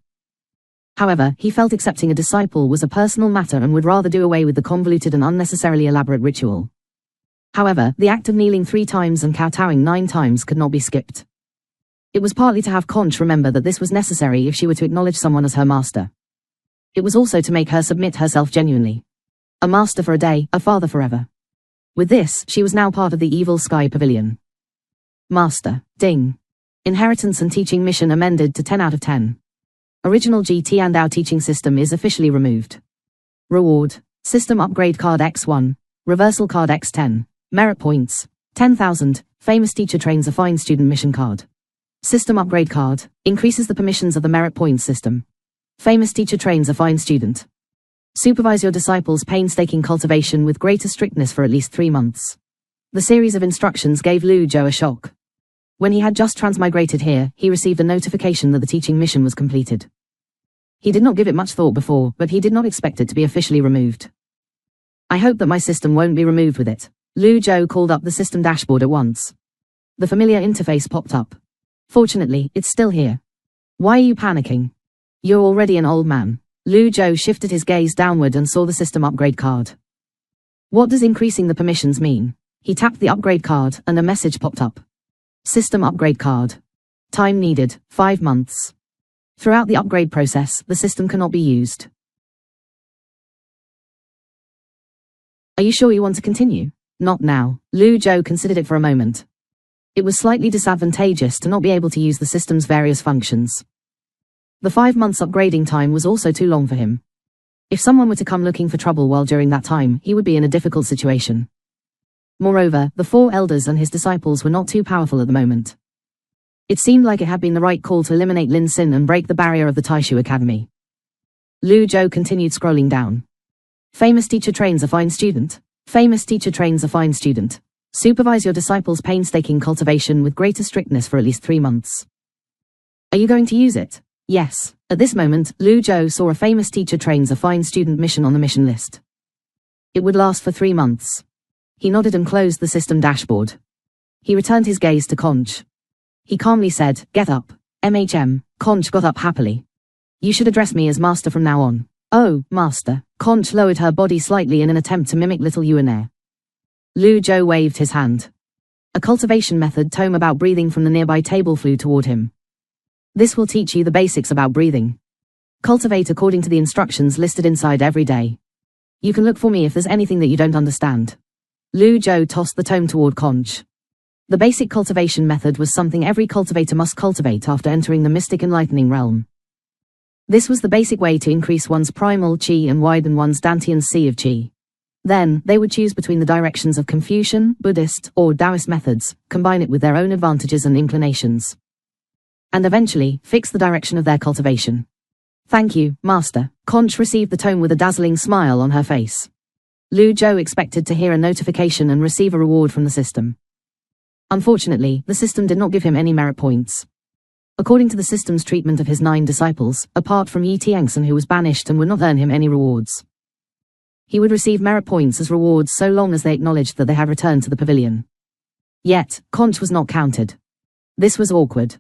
However, he felt accepting a disciple was a personal matter and would rather do away with the convoluted and unnecessarily elaborate ritual. However, the act of kneeling 3 times and kowtowing 9 times could not be skipped. It was partly to have Conch remember that this was necessary if she were to acknowledge someone as her master. It was also to make her submit herself genuinely. A master for a day, a father forever. With this, she was now part of the Evil Sky Pavilion. Master. Ding. Inheritance and teaching mission amended to 10 out of 10. Original GT and our teaching system is officially removed. Reward. System upgrade card X1. Reversal card X10. Merit points. 10,000. Famous teacher trains a fine student mission card. System upgrade card. Increases the permissions of the merit points system. Famous teacher trains a fine student. Supervise your disciples' painstaking cultivation with greater strictness for at least 3 months. The series of instructions gave Lu Zhou a shock. When he had just transmigrated here, he received a notification that the teaching mission was completed. He did not give it much thought before, but he did not expect it to be officially removed. "I hope that my system won't be removed with it." Lu Zhou called up the system dashboard at once. The familiar interface popped up. "Fortunately, it's still here. Why are you panicking? You're already an old man." Lu Zhou shifted his gaze downward and saw the system upgrade card. What does increasing the permissions mean? He tapped the upgrade card and a message popped up. System upgrade card. Time needed, 5 months. Throughout the upgrade process, the system cannot be used. Are you sure you want to continue? Not now. Lu Zhou considered it for a moment. It was slightly disadvantageous to not be able to use the system's various functions. The 5 months upgrading time was also too long for him. If someone were to come looking for trouble while during that time, he would be in a difficult situation. Moreover, the 4 elders and his disciples were not too powerful at the moment. It seemed like it had been the right call to eliminate Lin Xin and break the barrier of the Taishu Academy. Lu Zhou continued scrolling down. Famous teacher trains a fine student. Famous teacher trains a fine student. Supervise your disciples' painstaking cultivation with greater strictness for at least 3 months. Are you going to use it? Yes. At this moment, Lu Zhou saw a famous teacher trains a fine student mission on the mission list. It would last for 3 months. He nodded and closed the system dashboard. He returned his gaze to Conch. He calmly said, "Get up." Conch got up happily. "You should address me as master from now on." "Oh, master." Conch lowered her body slightly in an attempt to mimic little Yuan. Lu Zhou waved his hand. A cultivation method tome about breathing from the nearby table flew toward him. "This will teach you the basics about breathing. Cultivate according to the instructions listed inside every day. You can look for me if there's anything that you don't understand." Lu Zhou tossed the tome toward Conch. The basic cultivation method was something every cultivator must cultivate after entering the mystic enlightening realm. This was the basic way to increase one's primal qi and widen one's Dantian sea of qi. Then, they would choose between the directions of Confucian, Buddhist, or Taoist methods, combine it with their own advantages and inclinations, and eventually, fix the direction of their cultivation. "Thank you, master." Conch received the tome with a dazzling smile on her face. Lu Zhou expected to hear a notification and receive a reward from the system. Unfortunately, the system did not give him any merit points. According to the system's treatment of his 9 disciples, apart from Yi Tiangson who was banished and would not earn him any rewards, he would receive merit points as rewards so long as they acknowledged that they had returned to the pavilion. Yet, Conch was not counted. This was awkward.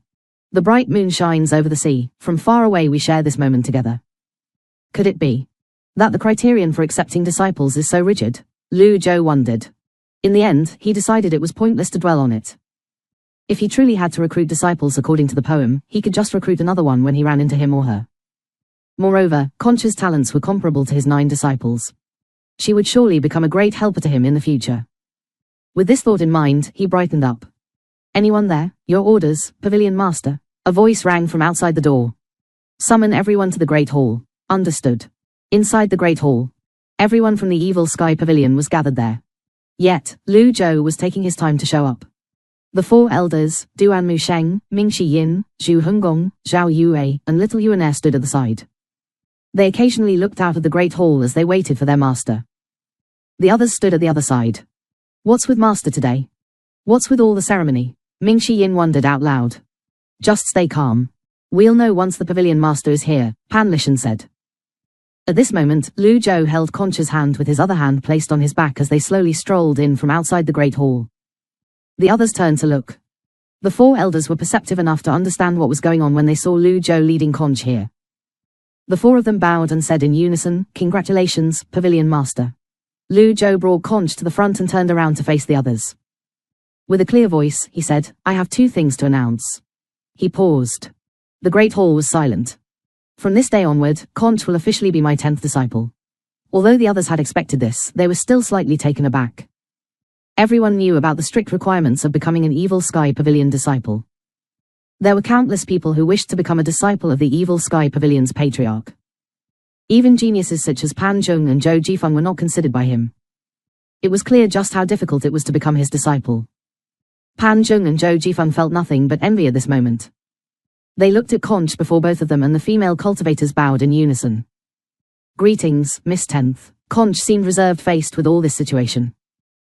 The bright moon shines over the sea. From far away we share this moment together. Could it be that the criterion for accepting disciples is so rigid? Lu Zhou wondered. In the end, he decided it was pointless to dwell on it. If he truly had to recruit disciples according to the poem, he could just recruit another one when he ran into him or her. Moreover, Conch's talents were comparable to his 9 disciples. She would surely become a great helper to him in the future. With this thought in mind, he brightened up. "Anyone there? Your orders, Pavilion Master." A voice rang from outside the door. "Summon everyone to the Great Hall." Understood. Inside the Great Hall, everyone from the Evil Sky Pavilion was gathered there. Yet, Lu Zhou was taking his time to show up. The 4 elders, Duan Musheng, Ming Yin, Zhu Hengong, Zhao Yue, and little Yuan stood at the side. They occasionally looked out of the Great Hall as they waited for their master. The others stood at the other side. "What's with master today? What's with all the ceremony?" Ming Yin wondered out loud. "Just stay calm. We'll know once the pavilion master is here," Pan Lishan said. At this moment, Lu Zhou held Conch's hand with his other hand placed on his back as they slowly strolled in from outside the Great Hall. The others turned to look. The 4 elders were perceptive enough to understand what was going on when they saw Lu Zhou leading Conch here. The 4 of them bowed and said in unison, "Congratulations, Pavilion Master." Lu Zhou brought Conch to the front and turned around to face the others. With a clear voice, he said, "I have 2 things to announce." He paused. The Great Hall was silent. "From this day onward, Conch will officially be my 10th disciple." Although the others had expected this, they were still slightly taken aback. Everyone knew about the strict requirements of becoming an Evil Sky Pavilion disciple. There were countless people who wished to become a disciple of the Evil Sky Pavilion's patriarch. Even geniuses such as Pan Zheng and Zhou Jifeng were not considered by him. It was clear just how difficult it was to become his disciple. Pan Zheng and Zhou Jifeng felt nothing but envy at this moment. They looked at Conch before both of them and the female cultivators bowed in unison. "Greetings, Miss 10th. Conch seemed reserved-faced with all this situation.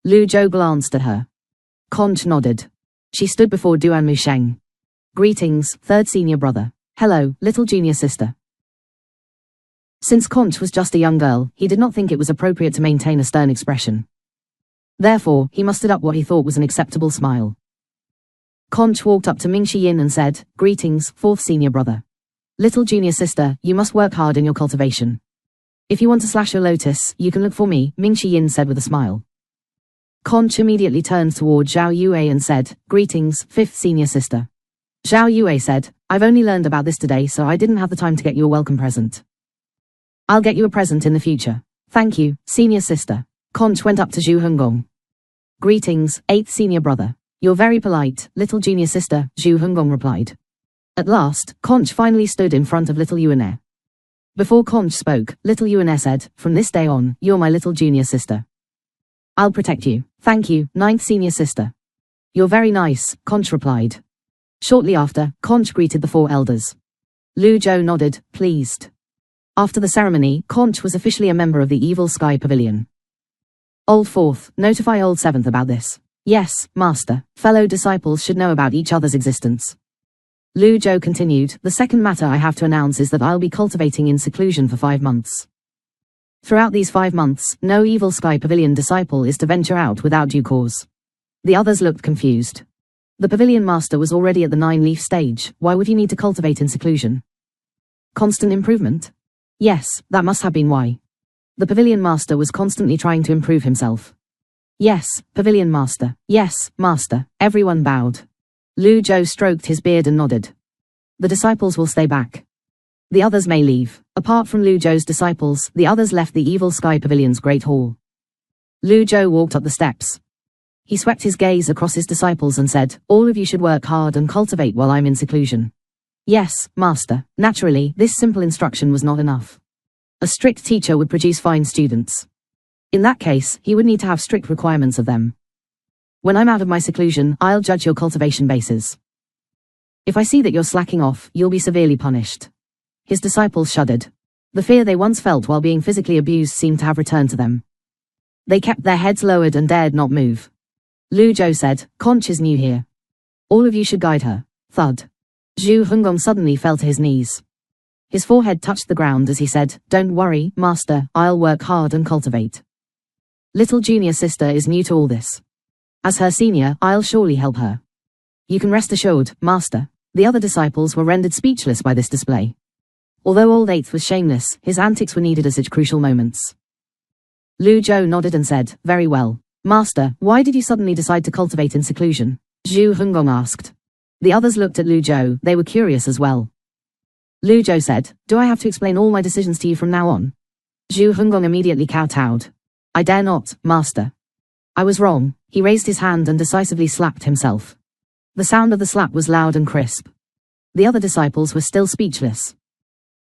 Lu Zhou glanced at her. Conch nodded. She stood before Duan Musheng. "Greetings, 3rd senior brother." "Hello, little junior sister." Since Conch was just a young girl, he did not think it was appropriate to maintain a stern expression. Therefore, he mustered up what he thought was an acceptable smile. Conch walked up to Ming Yin and said, "Greetings, 4th senior brother. Little junior sister, you must work hard in your cultivation. If you want to slash your lotus, you can look for me," Ming Yin said with a smile. Conch immediately turned toward Zhao Yue and said, "Greetings, 5th senior sister." Zhao Yue said, "I've only learned about this today, so I didn't have the time to get you a welcome present. I'll get you a present in the future." "Thank you, senior sister." Conch went up to Zhu Hengong. "Greetings, 8th senior brother." You're very polite, little junior sister, Zhu Hongong replied. At last, Conch finally stood in front of little Yuan. Before Conch spoke, little Yuan said, from this day on, you're my little junior sister. I'll protect you. Thank you, ninth senior sister. You're very nice, Conch replied. Shortly after, Conch greeted the four elders. Lu Zhou nodded, pleased. After the ceremony, Conch was officially a member of the Evil Sky Pavilion. Old Fourth, notify Old Seventh about this. Yes, Master. Fellow disciples should know about each other's existence. Lu Zhou continued, the second matter I have to announce is that I'll be cultivating in seclusion for 5 months. Throughout these 5 months, no Evil Sky Pavilion disciple is to venture out without due cause. The others looked confused. The Pavilion Master was already at the 9-leaf stage, why would he need to cultivate in seclusion? Constant improvement? Yes, that must have been why. The Pavilion Master was constantly trying to improve himself. Yes, Pavilion Master. Yes, Master. Everyone bowed. Lu Zhou stroked his beard and nodded. The disciples will stay back. The others may leave. Apart from Lu Zhou's disciples, the others left the Evil Sky Pavilion's Great Hall. Lu Zhou walked up the steps. He swept his gaze across his disciples and said, all of you should work hard and cultivate while I'm in seclusion. Yes, Master. Naturally, this simple instruction was not enough. A strict teacher would produce fine students. In that case, he would need to have strict requirements of them. When I'm out of my seclusion, I'll judge your cultivation bases. If I see that you're slacking off, you'll be severely punished. His disciples shuddered. The fear they once felt while being physically abused seemed to have returned to them. They kept their heads lowered and dared not move. Lu Zhou said, Conch is new here. All of you should guide her. Thud. Zhu Hongong suddenly fell to his knees. His forehead touched the ground as he said, don't worry, Master, I'll work hard and cultivate. Little junior sister is new to all this. As her senior, I'll surely help her. You can rest assured, Master. The other disciples were rendered speechless by this display. Although Old Eighth was shameless, his antics were needed at such crucial moments. Lu Zhou nodded and said, very well. Master, why did you suddenly decide to cultivate in seclusion? Zhu Hongong asked. The others looked at Lu Zhou, they were curious as well. Lu Zhou said, do I have to explain all my decisions to you from now on? Zhu Hongong immediately kowtowed. I dare not, Master. I was wrong. He raised his hand and decisively slapped himself. The sound of the slap was loud and crisp. The other disciples were still speechless.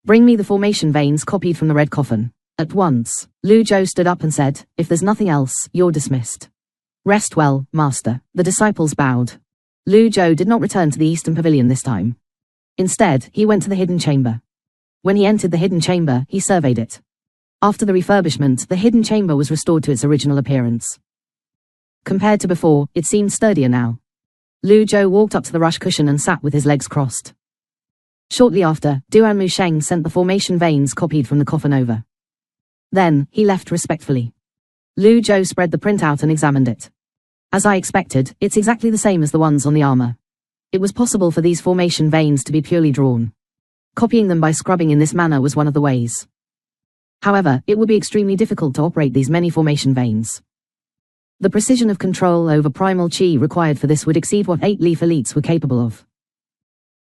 Bring me the formation veins copied from the red coffin. At once, Lu Zhou stood up and said, if there's nothing else, you're dismissed. Rest well, Master. The disciples bowed. Lu Zhou did not return to the Eastern Pavilion this time. Instead, he went to the hidden chamber. When he entered the hidden chamber, he surveyed it. After the refurbishment, the hidden chamber was restored to its original appearance. Compared to before, it seemed sturdier now. Lu Zhou walked up to the rush cushion and sat with his legs crossed. Shortly after, Duan Musheng sent the formation veins copied from the coffin over. Then, he left respectfully. Lu Zhou spread the printout and examined it. As I expected, it's exactly the same as the ones on the armor. It was possible for these formation veins to be purely drawn. Copying them by scrubbing in this manner was one of the ways. However, it would be extremely difficult to operate these many formation veins. The precision of control over primal chi required for this would exceed what 8-leaf elites were capable of.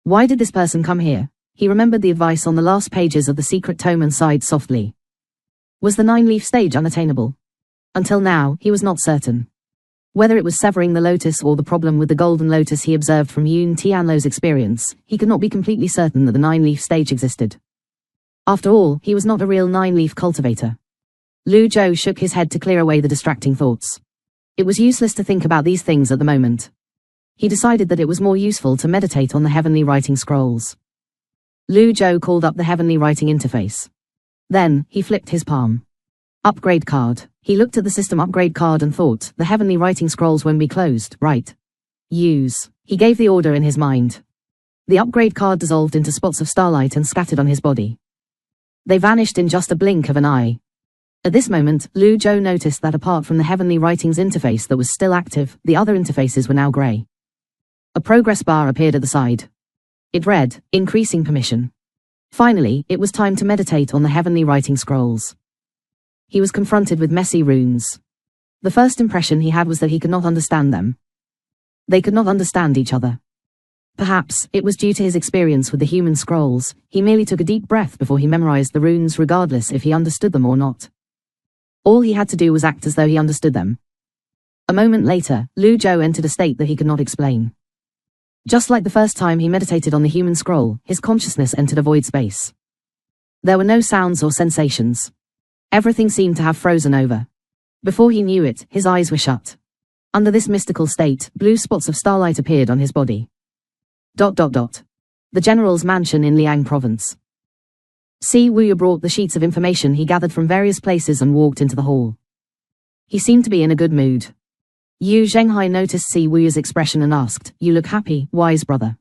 Why did this person come here? He remembered the advice on the last pages of the secret tome and sighed softly. Was the 9-leaf stage unattainable? Until now, he was not certain. Whether it was severing the lotus or the problem with the golden lotus he observed from Yun Tianlou's experience, he could not be completely certain that the 9-leaf stage existed. After all, he was not a real 9-leaf cultivator. Lu Zhou shook his head to clear away the distracting thoughts. It was useless to think about these things at the moment. He decided that it was more useful to meditate on the heavenly writing scrolls. Lu Zhou called up the heavenly writing interface. Then, he flipped his palm. Upgrade card. He looked at the system upgrade card and thought, the heavenly writing scrolls won't be closed, right? Use. He gave the order in his mind. The upgrade card dissolved into spots of starlight and scattered on his body. They vanished in just a blink of an eye. At this moment, Lu Zhou noticed that apart from the heavenly writings interface that was still active, the other interfaces were now grey. A progress bar appeared at the side. It read, increasing permission. Finally, it was time to meditate on the heavenly writing scrolls. He was confronted with messy runes. The first impression he had was that he could not understand them. They could not understand each other. Perhaps, it was due to his experience with the human scrolls, he merely took a deep breath before he memorized the runes regardless if he understood them or not. All he had to do was act as though he understood them. A moment later, Lu Zhou entered a state that he could not explain. Just like the first time he meditated on the human scroll, his consciousness entered a void space. There were no sounds or sensations. Everything seemed to have frozen over. Before he knew it, his eyes were shut. Under this mystical state, blue spots of starlight appeared on his body. The general's mansion in Liang province. Si Wuya brought the sheets of information he gathered from various places and walked into the hall. He seemed to be in a good mood. Yu Zhenghai noticed Si Wuya's expression and asked, "You look happy, wise brother.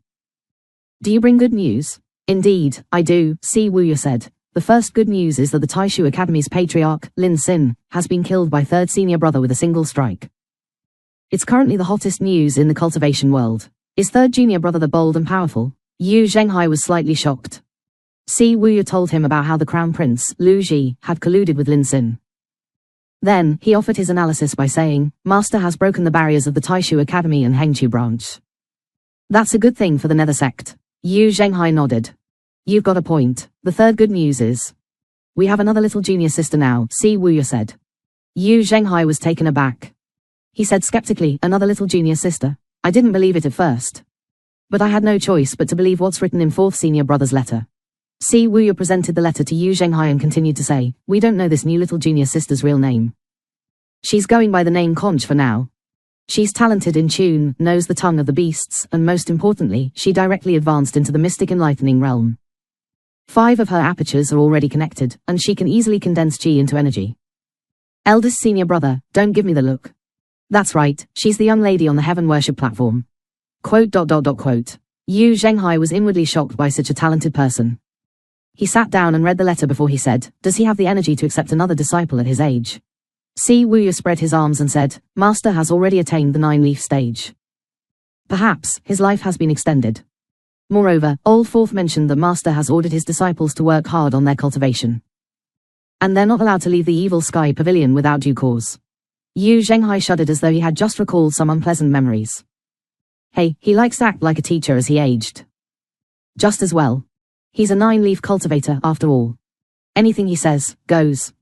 Do you bring good news?" "Indeed, I do," Si Wuya said. "The first good news is that the Taishu Academy's patriarch, Lin Xin, has been killed by third senior brother with a single strike. It's currently the hottest news in the cultivation world. Is third junior brother the bold and powerful?" Yu Zhenghai was slightly shocked. Si Wuya told him about how the crown prince, Lu Ji, had colluded with Lin Xin. Then, he offered his analysis by saying, "Master has broken the barriers of the Taishu Academy and Hengqiu branch. That's a good thing for the Nether sect." Yu Zhenghai nodded. "You've got a point. The third good news is we have another little junior sister now," Si Wuya said. Yu Zhenghai was taken aback. He said skeptically, "Another little junior sister? I didn't believe it at first. But I had no choice but to believe what's written in fourth senior brother's letter." Si Wuya presented the letter to Yu Zhenghai and continued to say, "We don't know this new little junior sister's real name. She's going by the name Conch for now. She's talented in tune, knows the tongue of the beasts, and most importantly, she directly advanced into the mystic enlightening realm. 5 of her apertures are already connected, and she can easily condense chi into energy. Eldest senior brother, don't give me the look. That's right, she's the young lady on the heaven worship platform." Quote. Yu Zhenghai was inwardly shocked by such a talented person. He sat down and read the letter before he said, "Does he have the energy to accept another disciple at his age?" Si Wuya spread his arms and said, "Master has already attained the 9-leaf stage. Perhaps, his life has been extended. Moreover, Old Fourth mentioned that Master has ordered his disciples to work hard on their cultivation. And they're not allowed to leave the Evil Sky Pavilion without due cause." Yu Zhenghai shuddered as though he had just recalled some unpleasant memories. Hey, he likes to act like a teacher as he aged. Just as well. He's a 9-leaf cultivator, after all. Anything he says, goes.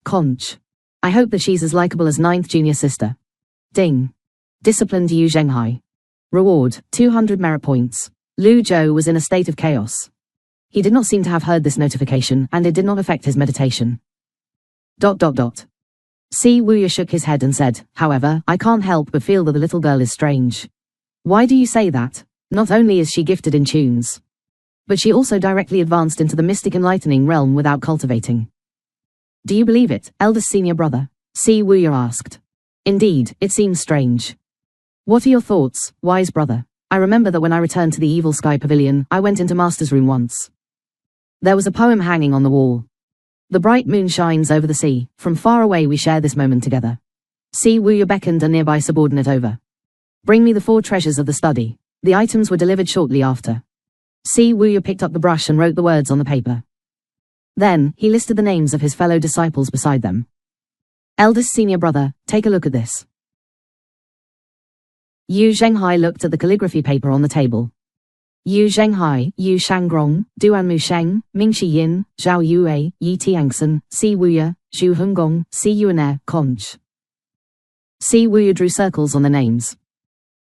Conch. I hope that she's as likable as 9th junior sister. Ding. Disciplined Yu Zhenghai. Reward, 200 merit points. Lu Zhou was in a state of chaos. He did not seem to have heard this notification, and it did not affect his meditation. Si Wuya shook his head and said, "However, I can't help but feel that the little girl is strange." "Why do you say that? Not only is she gifted in tunes, but she also directly advanced into the mystic enlightening realm without cultivating." "Do you believe it, eldest senior brother?" Si Wuya asked. "Indeed, it seems strange. What are your thoughts, wise brother?" "I remember that when I returned to the Evil Sky Pavilion, I went into Master's room once. There was a poem hanging on the wall. The bright moon shines over the sea, from far away we share this moment together." Si Wuya beckoned a nearby subordinate over. "Bring me the 4 treasures of the study." The items were delivered shortly after. Si Wuya picked up the brush and wrote the words on the paper. Then, he listed the names of his fellow disciples beside them. "Eldest senior brother, take a look at this." Yu Zhenghai looked at the calligraphy paper on the table. Yu Zhenghai, Yu Shangrong, Duan Mu Sheng, Mingxi Yin, Zhao Yue, Yi Tiangsen, Si Wuya, Zhu Hongong, Si Yuaner, Conch. Si Wuya drew circles on the names.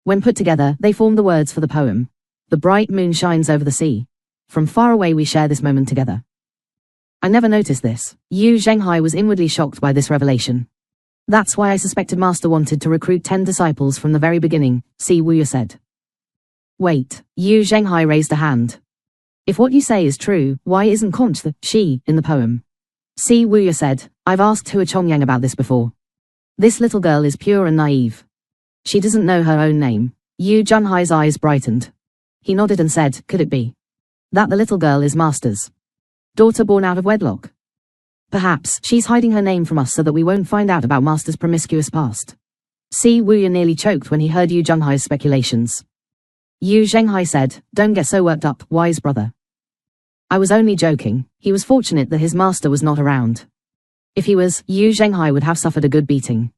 When put together, they formed the words for the poem. The bright moon shines over the sea. From far away we share this moment together. I never noticed this. Yu Zhenghai was inwardly shocked by this revelation. That's why I suspected Master wanted to recruit 10 disciples from the very beginning, Si Wuya said. Wait, Yu Zhenghai raised a hand. If what you say is true, why isn't Conch the she in the poem? Si Wuya said, I've asked Hua Chongyang about this before. This little girl is pure and naive. She doesn't know her own name. Yu Zhenghai's eyes brightened. He nodded and said, could it be that the little girl is Master's daughter born out of wedlock? Perhaps she's hiding her name from us so that we won't find out about Master's promiscuous past. Si Wuya nearly choked when he heard Yu Zhenghai's speculations. Yu Zhenghai said, don't get so worked up, wise brother. I was only joking. He was fortunate that his master was not around. If he was, Yu Zhenghai would have suffered a good beating.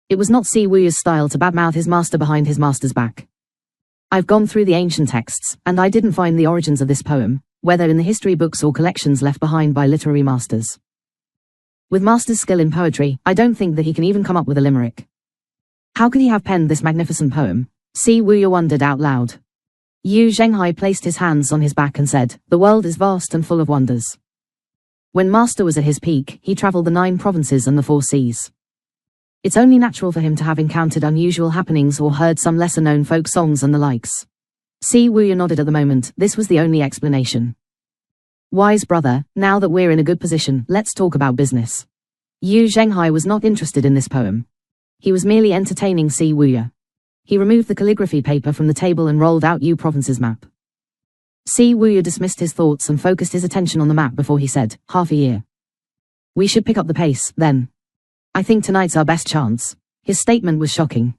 It was not Si Wuya's style to badmouth his master behind his master's back. I've gone through the ancient texts, and I didn't find the origins of this poem, whether in the history books or collections left behind by literary masters. With Master's skill in poetry, I don't think that he can even come up with a limerick. How could he have penned this magnificent poem? Si Wuya wondered out loud. Yu Zhenghai placed his hands on his back and said, "The world is vast and full of wonders." When Master was at his peak, he traveled the 9 provinces and the 4 seas. It's only natural for him to have encountered unusual happenings or heard some lesser-known folk songs and the likes. Si Wuya nodded at the moment. This was the only explanation. Wise brother, now that we're in a good position, let's talk about business. Yu Zhenghai was not interested in this poem. He was merely entertaining Si Wuya. He removed the calligraphy paper from the table and rolled out Yu Province's map. Si Wuya dismissed his thoughts and focused his attention on the map before he said, "Half a year. We should pick up the pace, then. I think tonight's our best chance." His statement was shocking.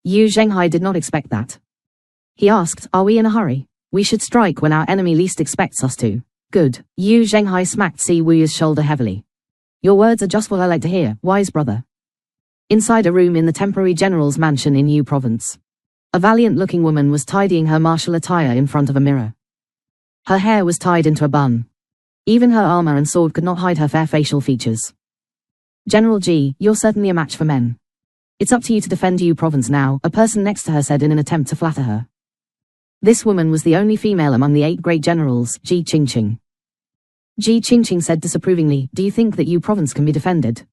Yu Zhenghai did not expect that. He asked, "Are we in a hurry? We should strike when our enemy least expects us to." "Good." Yu Zhenghai smacked Si Wuya's shoulder heavily. "Your words are just what I like to hear, wise brother." Inside a room in the temporary general's mansion in Yu Province, a valiant-looking woman was tidying her martial attire in front of a mirror. Her hair was tied into a bun. Even her armor and sword could not hide her fair facial features. "General Ji, you're certainly a match for men. It's up to you to defend Yu Province now," a person next to her said in an attempt to flatter her. This woman was the only female among the 8 great generals, Ji Qingqing. Ji Qingqing said disapprovingly, "Do you think that Yu Province can be defended?"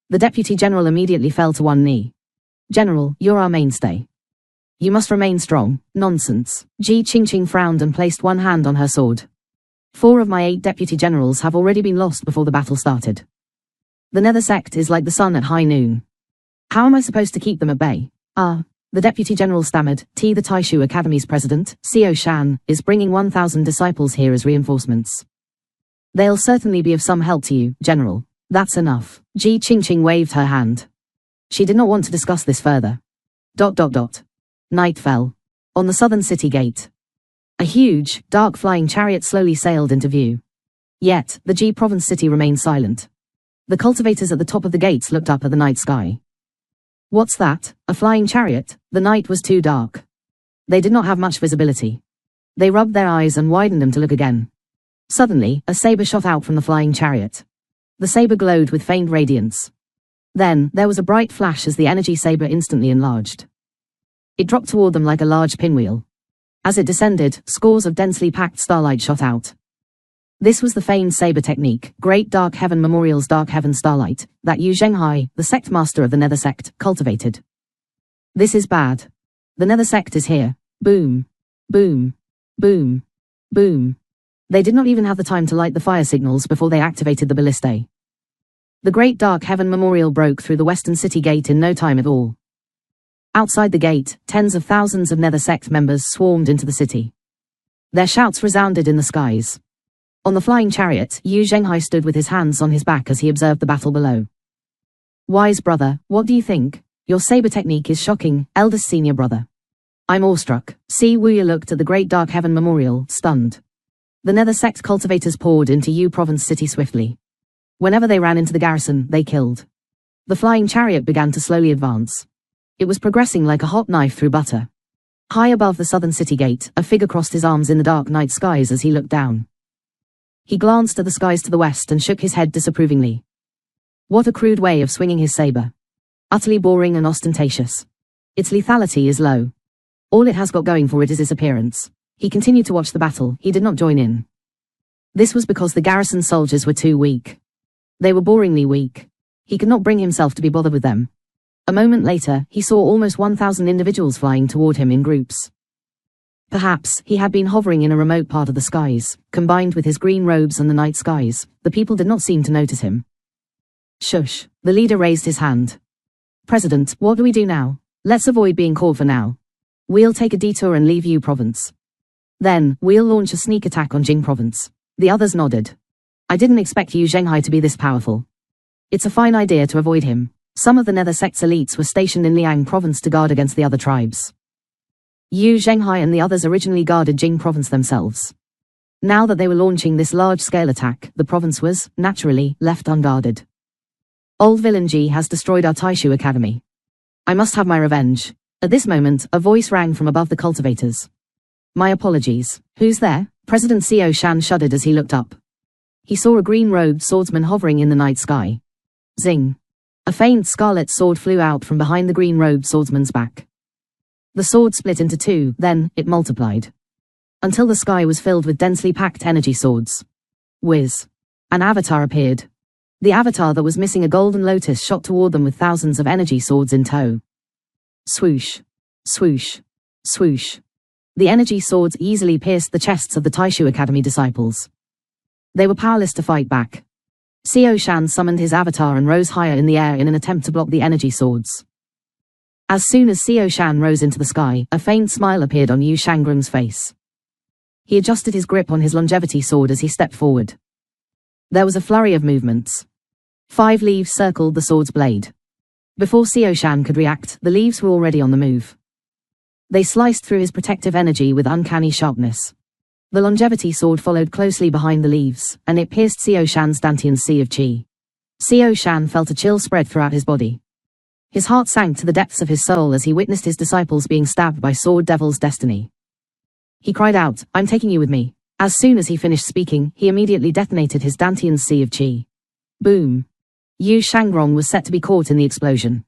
The deputy general immediately fell to one knee. "General, you're our mainstay. You must remain strong." "Nonsense." Ji Qingqing frowned and placed one hand on her sword. 4 of my 8 deputy generals have already been lost before the battle started. The Nether sect is like the sun at high noon. How am I supposed to keep them at bay? The deputy general stammered. The Taishu Academy's president, Xiao Shan, is bringing 1,000 disciples here as reinforcements. They'll certainly be of some help to you, General. That's enough. Ji Qingqing waved her hand. She did not want to discuss this further. Night fell. On the southern city gate, a huge, dark flying chariot slowly sailed into view. Yet, the Ji province city remained silent. The cultivators at the top of the gates looked up at the night sky. What's that? A flying chariot? The night was too dark. They did not have much visibility. They rubbed their eyes and widened them to look again. Suddenly, a saber shot out from the flying chariot. The saber glowed with faint radiance. Then, there was a bright flash as the energy saber instantly enlarged. It dropped toward them like a large pinwheel. As it descended, scores of densely packed starlight shot out. This was the feigned saber technique, Great Dark Heaven Memorial's Dark Heaven Starlight, that Yu Zhenghai, the sect master of the Nether sect, cultivated. This is bad. The Nether sect is here. Boom. Boom. Boom. Boom. They did not even have the time to light the fire signals before they activated the ballistae. The Great Dark Heaven Memorial broke through the western city gate in no time at all. Outside the gate, tens of thousands of Nether sect members swarmed into the city. Their shouts resounded in the skies. On the flying chariot, Yu Zhenghai stood with his hands on his back as he observed the battle below. Wise brother, what do you think? Your saber technique is shocking, eldest senior brother. I'm awestruck. Si Wuya looked at the Great Dark Heaven Memorial, stunned. The Nether sect cultivators poured into Yu Province city swiftly. Whenever they ran into the garrison, they killed. The flying chariot began to slowly advance. It was progressing like a hot knife through butter. High above the southern city gate, a figure crossed his arms in the dark night skies as he looked down. He glanced at the skies to the west and shook his head disapprovingly. What a crude way of swinging his saber. Utterly boring and ostentatious. Its lethality is low. All it has got going for it is its appearance. He continued to watch the battle, he did not join in. This was because the garrison soldiers were too weak. They were boringly weak. He could not bring himself to be bothered with them. A moment later, he saw almost 1,000 individuals flying toward him in groups. Perhaps he had been hovering in a remote part of the skies. Combined with his green robes and the night skies, the people did not seem to notice him. Shush. The leader raised his hand. President, what do we do now? Let's avoid being caught for now. We'll take a detour and leave Yu Province. Then, we'll launch a sneak attack on Jing Province. The others nodded. I didn't expect Yu Zhenghai to be this powerful. It's a fine idea to avoid him. Some of the Nether sect's elites were stationed in Liang Province to guard against the other tribes. Yu Zhenghai and the others originally guarded Jing Province themselves. Now that they were launching this large-scale attack, the province was, naturally, left unguarded. Old villain Ji has destroyed our Taishu Academy. I must have my revenge. At this moment, a voice rang from above the cultivators. My apologies. Who's there? President Xiao Shan shuddered as he looked up. He saw a green-robed swordsman hovering in the night sky. Zing. A faint scarlet sword flew out from behind the green-robed swordsman's back. The sword split into two, then it multiplied, until the sky was filled with densely packed energy swords. Whiz. An avatar appeared. The avatar that was missing a golden lotus shot toward them with thousands of energy swords in tow. Swoosh. Swoosh. Swoosh. The energy swords easily pierced the chests of the Taishu Academy disciples. They were powerless to fight back. Xiao Shan summoned his avatar and rose higher in the air in an attempt to block the energy swords. As soon as Xiao Shan rose into the sky, a faint smile appeared on Yu Shangrong's face. He adjusted his grip on his longevity sword as he stepped forward. There was a flurry of movements. 5 leaves circled the sword's blade. Before Xiao Shan could react, the leaves were already on the move. They sliced through his protective energy with uncanny sharpness. The longevity sword followed closely behind the leaves, and it pierced Xiao Shan's Dantian Sea of Qi. Xiao Shan felt a chill spread throughout his body. His heart sank to the depths of his soul as he witnessed his disciples being stabbed by Sword Devil's destiny. He cried out, "I'm taking you with me." As soon as he finished speaking, he immediately detonated his Dantian Sea of Qi. Boom. Yu Shangrong was set to be caught in the explosion.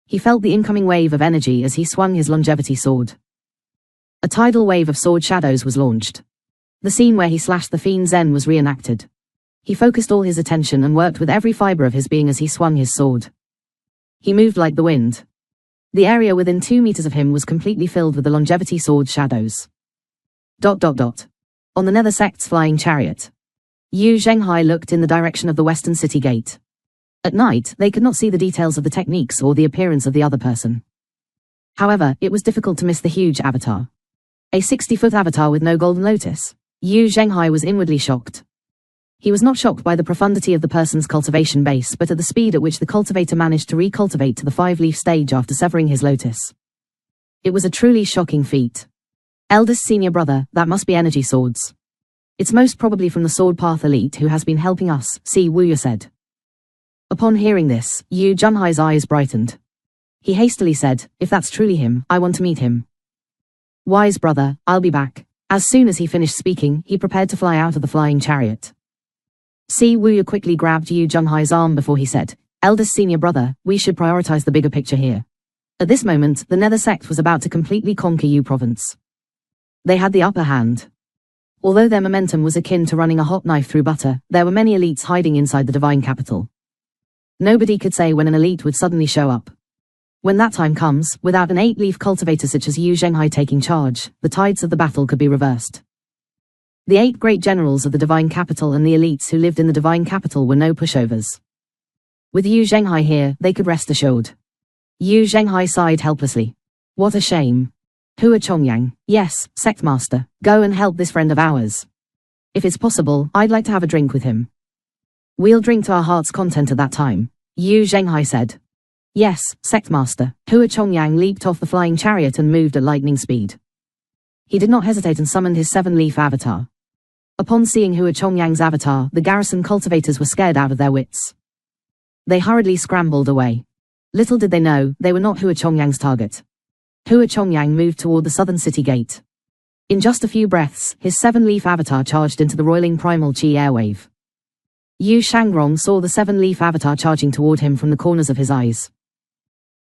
He felt the incoming wave of energy as he swung his longevity sword. A tidal wave of sword shadows was launched. The scene where he slashed the fiend Zen was reenacted. He focused all his attention and worked with every fiber of his being as he swung his sword. He moved like the wind. The area within 2 meters of him was completely filled with the longevity sword's shadows. ... On the Nether Sect's flying chariot, Yu Zhenghai looked in the direction of the western city gate. At night, they could not see the details of the techniques or the appearance of the other person. However, it was difficult to miss the huge avatar. A 60-foot avatar with no golden lotus. Yu Zhenghai was inwardly shocked. He was not shocked by the profundity of the person's cultivation base, but at the speed at which the cultivator managed to recultivate to the 5-leaf stage after severing his lotus. It was a truly shocking feat. Eldest senior brother, that must be energy swords. It's most probably from the Sword Path elite who has been helping us, Si Wuya said. Upon hearing this, Yu Zhenghai's eyes brightened. He hastily said, "If that's truly him, I want to meet him." "Wise brother, I'll be back." As soon as he finished speaking, he prepared to fly out of the flying chariot. Si Wuya quickly grabbed Yu Zhenghai's arm before he said, "Eldest senior brother, we should prioritize the bigger picture here." At this moment, the Nether Sect was about to completely conquer Yu Province. They had the upper hand. Although their momentum was akin to running a hot knife through butter, there were many elites hiding inside the divine capital. Nobody could say when an elite would suddenly show up. When that time comes, without an 8-leaf cultivator such as Yu Zhenghai taking charge, the tides of the battle could be reversed. The 8 great generals of the divine capital and the elites who lived in the divine capital were no pushovers. With Yu Zhenghai here, they could rest assured. Yu Zhenghai sighed helplessly. What a shame. Hua Chongyang, yes, sect master, go and help this friend of ours. If it's possible, I'd like to have a drink with him. We'll drink to our heart's content at that time, Yu Zhenghai said. Yes, sect master. Hua Chongyang leaped off the flying chariot and moved at lightning speed. He did not hesitate and summoned his 7-leaf avatar. Upon seeing Hua Chongyang's avatar, the garrison cultivators were scared out of their wits. They hurriedly scrambled away. Little did they know, they were not Hua Chongyang's target. Hua Chongyang moved toward the southern city gate. In just a few breaths, his 7-leaf avatar charged into the roiling primal chi airwave. Yu Shangrong saw the 7-leaf avatar charging toward him from the corners of his eyes.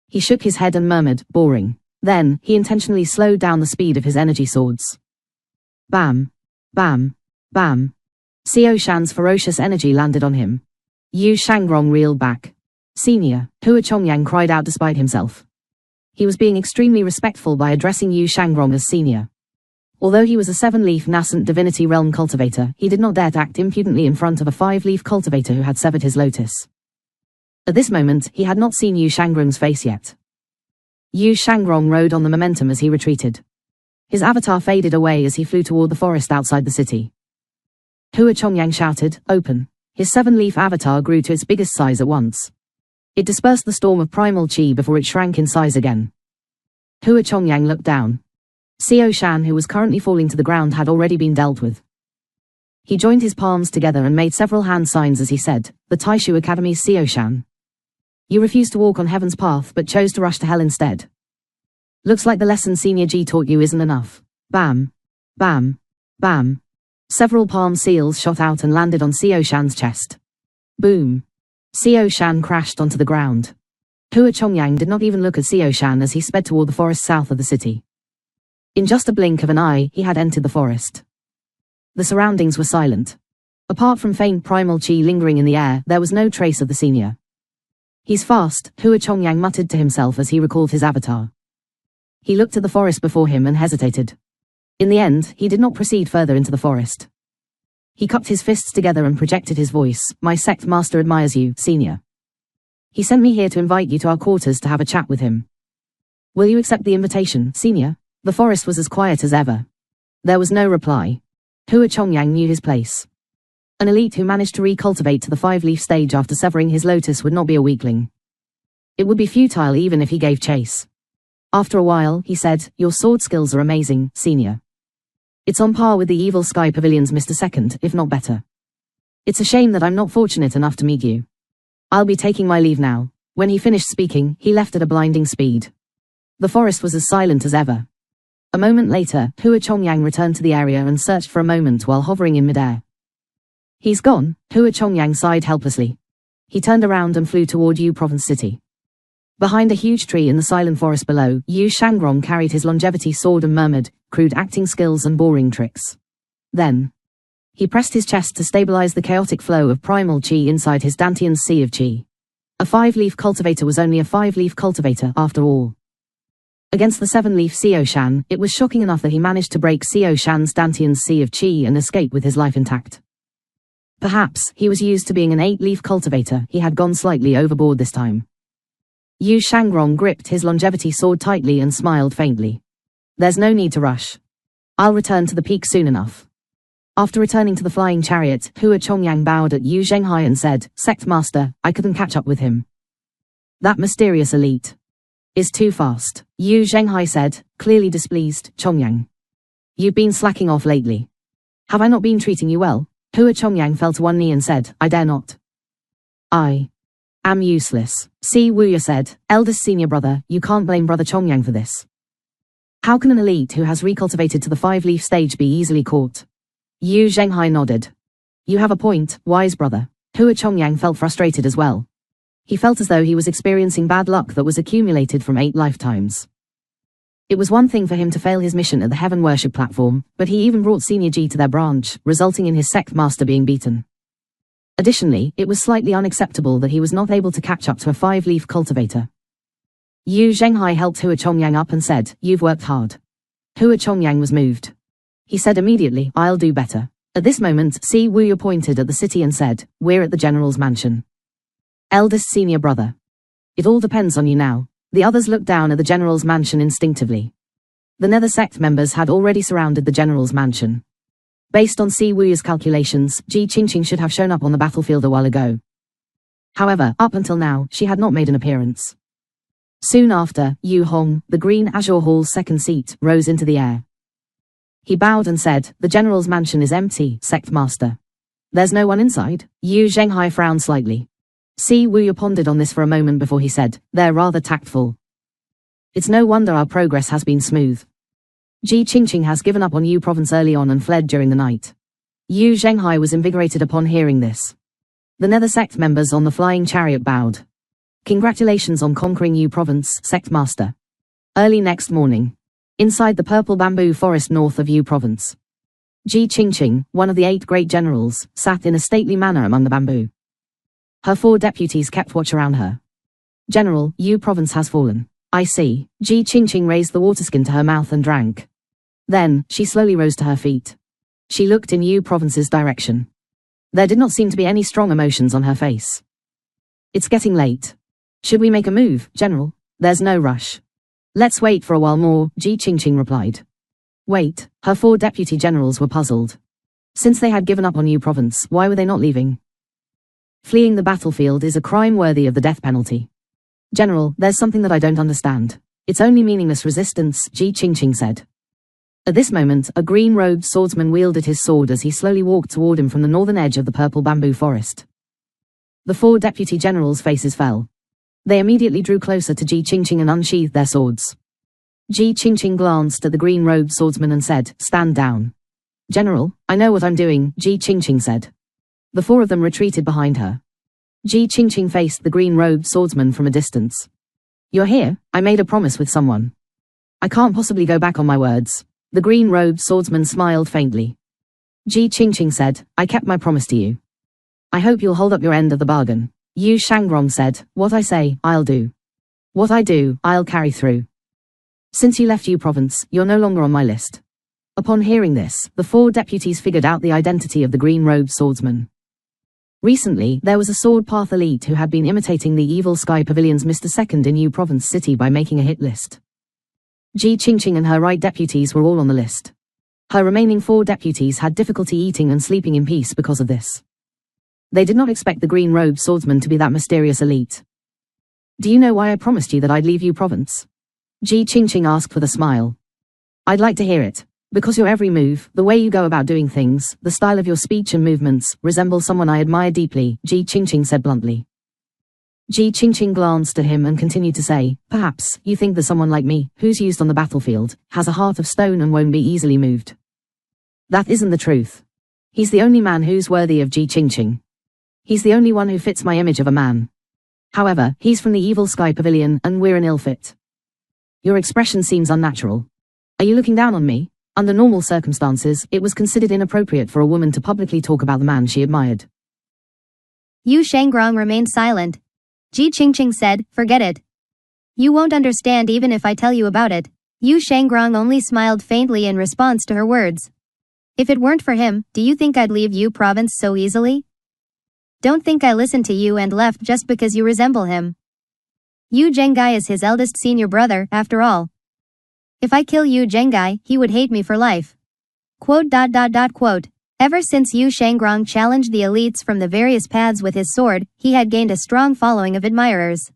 He shook his head and murmured, boring. Then, he intentionally slowed down the speed of his energy swords. Bam. Bam. Bam. Xiao Shan's ferocious energy landed on him. Yu Shangrong reeled back. Senior, Hua Chongyang cried out despite himself. He was being extremely respectful by addressing Yu Shangrong as senior. Although he was a 7-leaf nascent divinity realm cultivator, he did not dare to act impudently in front of a 5-leaf cultivator who had severed his lotus. At this moment, he had not seen Yu Shangrong's face yet. Yu Shangrong rode on the momentum as he retreated. His avatar faded away as he flew toward the forest outside the city. Hua Chongyang shouted, "Open." His 7-leaf avatar grew to its biggest size at once. It dispersed the storm of primal chi before it shrank in size again. Hua Chongyang looked down. Xiao Shan, who was currently falling to the ground, had already been dealt with. He joined his palms together and made several hand signs as he said, "The Taishu Academy's Xiao Shan. You refused to walk on heaven's path but chose to rush to hell instead. Looks like the lesson Senior G taught you isn't enough." Bam. Bam. Bam. Several palm seals shot out and landed on Xiao Shan's chest. Boom. Xiao Shan crashed onto the ground. Hua Chongyang did not even look at Xiao Shan as he sped toward the forest south of the city. In just a blink of an eye, he had entered the forest. The surroundings were silent. Apart from faint primal chi lingering in the air, there was no trace of the senior. He's fast, Hua Chongyang muttered to himself as he recalled his avatar. He looked at the forest before him and hesitated. In the end, he did not proceed further into the forest. He cupped his fists together and projected his voice. My sect master admires you, senior. He sent me here to invite you to our quarters to have a chat with him. Will you accept the invitation, senior? The forest was as quiet as ever. There was no reply. Hua Chongyang knew his place. An elite who managed to recultivate to the 5-leaf stage after severing his lotus would not be a weakling. It would be futile even if he gave chase. After a while, he said, your sword skills are amazing, senior. It's on par with the Evil Sky Pavilion's Mr. Second, if not better. It's a shame that I'm not fortunate enough to meet you. I'll be taking my leave now. When he finished speaking, he left at a blinding speed. The forest was as silent as ever. A moment later, Hua Chongyang returned to the area and searched for a moment while hovering in midair. He's gone, Hua Chongyang sighed helplessly. He turned around and flew toward Yu Province City. Behind a huge tree in the silent forest below, Yu Shangrong carried his longevity sword and murmured, crude acting skills and boring tricks. Then, he pressed his chest to stabilize the chaotic flow of primal chi inside his Dantian's sea of chi. A 5-leaf cultivator was only a 5-leaf cultivator after all. Against the 7-leaf Xiao Shan, it was shocking enough that he managed to break Xiao Shan's Dantian's sea of chi and escape with his life intact. Perhaps he was used to being an 8-leaf cultivator. He had gone slightly overboard this time. Yu Shangrong gripped his longevity sword tightly and smiled faintly. There's no need to rush. I'll return to the peak soon enough. After returning to the flying chariot, Hua Chongyang bowed at Yu Zhenghai and said, Sect Master, I couldn't catch up with him. That mysterious elite is too fast, Yu Zhenghai said, clearly displeased. Chongyang, you've been slacking off lately. Have I not been treating you well? Hua Chongyang fell to one knee and said, I dare not. I am useless. Si Wuya said, eldest senior brother, you can't blame brother Chongyang for this. How can an elite who has recultivated to the 5-leaf stage be easily caught? Yu Zhenghai nodded. You have a point, wise brother. Hua Chongyang felt frustrated as well. He felt as though he was experiencing bad luck that was accumulated from 8 lifetimes. It was one thing for him to fail his mission at the Heaven Worship platform, but he even brought Senior G to their branch, resulting in his sect master being beaten. Additionally, it was slightly unacceptable that he was not able to catch up to a 5-leaf cultivator. Yu Zhenghai helped Hua Chongyang up and said, You've worked hard. Hua Chongyang was moved. He said immediately, I'll do better. At this moment, Si Wuya pointed at the city and said, We're at the general's mansion. Eldest senior brother. It all depends on you now. The others looked down at the general's mansion instinctively. The Nether Sect members had already surrounded the general's mansion. Based on Si Wuya's calculations, Ji Qingqing should have shown up on the battlefield a while ago. However, up until now, she had not made an appearance. Soon after, Yu Hong, the Green Azure Hall's second seat, rose into the air. He bowed and said, The general's mansion is empty, sect master. There's no one inside? Yu Zhenghai frowned slightly. Si Wuya pondered on this for a moment before he said, They're rather tactful. It's no wonder our progress has been smooth. Ji Qingqing has given up on Yu province early on and fled during the night. Yu Zhenghai was invigorated upon hearing this. The Nether Sect members on the flying chariot bowed. Congratulations on conquering Yu province, sect master. Early next morning. Inside the purple bamboo forest north of Yu province. Ji Qingqing, one of the 8 great generals, sat in a stately manner among the bamboo. Her 4 deputies kept watch around her. General, Yu province has fallen. I see. Ji Qingqing raised the water skin to her mouth and drank. Then, she slowly rose to her feet. She looked in Yu province's direction. There did not seem to be any strong emotions on her face. It's getting late. Should we make a move, General? There's no rush. Let's wait for a while more, Ji Qingqing replied. Wait, her 4 deputy generals were puzzled. Since they had given up on Yu province, why were they not leaving? Fleeing the battlefield is a crime worthy of the death penalty. General, there's something that I don't understand. It's only meaningless resistance, Ji Qingqing said. At this moment, a green-robed swordsman wielded his sword as he slowly walked toward him from the northern edge of the purple bamboo forest. The 4 deputy generals' faces fell. They immediately drew closer to Ji Qingqing and unsheathed their swords. Ji Qingqing glanced at the green-robed swordsman and said, Stand down. General, I know what I'm doing, Ji Qingqing said. The 4 of them retreated behind her. Ji Qingqing faced the green-robed swordsman from a distance. You're here? I made a promise with someone. I can't possibly go back on my words. The green-robed swordsman smiled faintly. Ji Qingqing said, I kept my promise to you. I hope you'll hold up your end of the bargain. Yu Shangrong said, what I say, I'll do. What I do, I'll carry through. Since you left Yu Province, you're no longer on my list. Upon hearing this, the 4 deputies figured out the identity of the green-robed swordsman. Recently, there was a sword path elite who had been imitating the Evil Sky Pavilion's Mr. Second in Yu Province City by making a hit list. Ji Qingqing and her right deputies were all on the list. Her remaining 4 deputies had difficulty eating and sleeping in peace because of this. They did not expect the green-robed swordsman to be that mysterious elite. Do you know why I promised you that I'd leave Yu Province? Ji Qingqing asked with a smile. I'd like to hear it. Because your every move, the way you go about doing things, the style of your speech and movements, resemble someone I admire deeply, Ji Qingqing said bluntly. Ji Qingqing glanced at him and continued to say, perhaps, you think that someone like me, who's used on the battlefield, has a heart of stone and won't be easily moved. That isn't the truth. He's the only man who's worthy of Ji Qingqing. He's the only one who fits my image of a man. However, he's from the Evil Sky Pavilion, and we're an ill fit. Your expression seems unnatural. Are you looking down on me? Under normal circumstances, it was considered inappropriate for a woman to publicly talk about the man she admired. Yu Shangrong remained silent. Ji Qingqing said, forget it. You won't understand even if I tell you about it. Yu Shangrong only smiled faintly in response to her words. If it weren't for him, do you think I'd leave Yu Province so easily? Don't think I listened to you and left just because you resemble him. Yu Zhengai is his eldest senior brother, after all. If I kill Yu Zhengai, he would hate me for life. Quote. Ever since Yu Shangrong challenged the elites from the various paths with his sword, he had gained a strong following of admirers.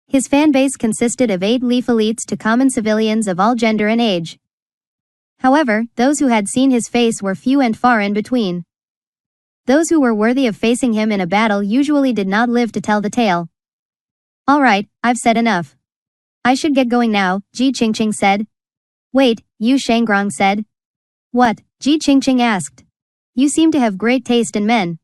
His fanbase consisted of 8 leaf elites to common civilians of all gender and age. However, those who had seen his face were few and far in between. Those who were worthy of facing him in a battle usually did not live to tell the tale. Alright, I've said enough. I should get going now, Ji Qingqing said. Wait, Yu Shangrong said. What? Ji Qingqing asked. You seem to have great taste in men.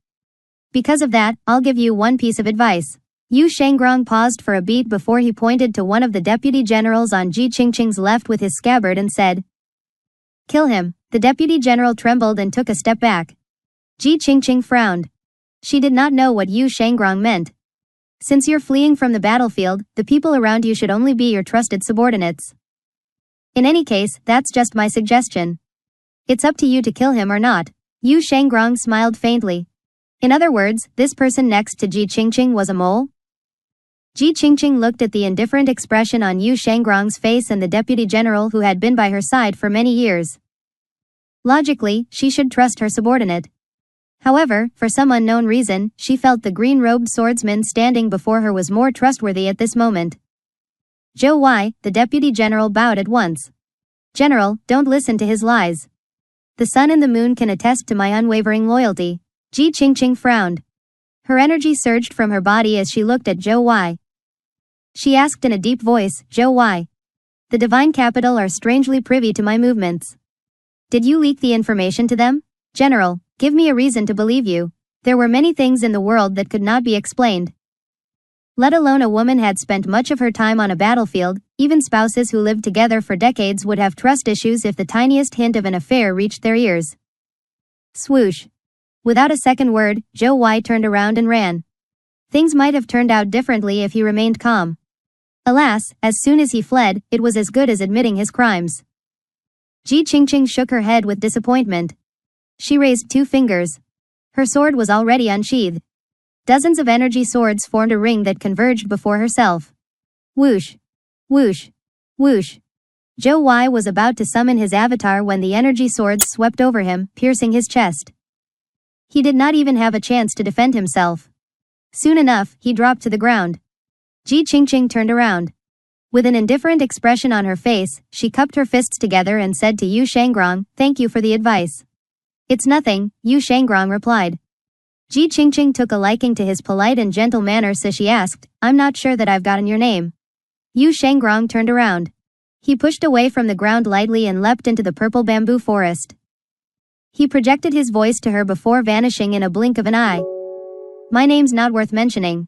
Because of that, I'll give you one piece of advice. Yu Shangrong paused for a beat before he pointed to one of the deputy generals on Ji Qingqing's left with his scabbard and said, kill him. The deputy general trembled and took a step back. Ji Qingqing frowned. She did not know what Yu Shangrong meant. Since you're fleeing from the battlefield, the people around you should only be your trusted subordinates. In any case, that's just my suggestion. It's up to you to kill him or not. Yu Shangrong smiled faintly. In other words, this person next to Ji Qingqing was a mole? Ji Qingqing looked at the indifferent expression on Yu Shangrong's face and the deputy general who had been by her side for many years. Logically, she should trust her subordinate. However, for some unknown reason, she felt the green-robed swordsman standing before her was more trustworthy at this moment. Zhou Wei, the deputy general, bowed at once. General, don't listen to his lies. The sun and the moon can attest to my unwavering loyalty. Ji Qingqing frowned. Her energy surged from her body as she looked at Zhou Wei. She asked in a deep voice, Zhou Wei. The divine capital are strangely privy to my movements. Did you leak the information to them? General, give me a reason to believe you. There were many things in the world that could not be explained. Let alone a woman had spent much of her time on a battlefield, even spouses who lived together for decades would have trust issues if the tiniest hint of an affair reached their ears. Swoosh. Without a second word, Zhou Wei turned around and ran. Things might have turned out differently if he remained calm. Alas, as soon as he fled, it was as good as admitting his crimes. Ji Qingqing shook her head with disappointment. She raised 2 fingers. Her sword was already unsheathed. Dozens of energy swords formed a ring that converged before herself. Whoosh! Whoosh! Whoosh! Zhou Wei was about to summon his avatar when the energy swords swept over him, piercing his chest. He did not even have a chance to defend himself. Soon enough, he dropped to the ground. Ji Qingqing turned around. With an indifferent expression on her face, she cupped her fists together and said to Yu Shangrong, thank you for the advice. It's nothing, Yu Shangrong replied. Ji Qingqing took a liking to his polite and gentle manner, so she asked, I'm not sure that I've gotten your name. Yu Shangrong turned around. He pushed away from the ground lightly and leapt into the purple bamboo forest. He projected his voice to her before vanishing in a blink of an eye. My name's not worth mentioning.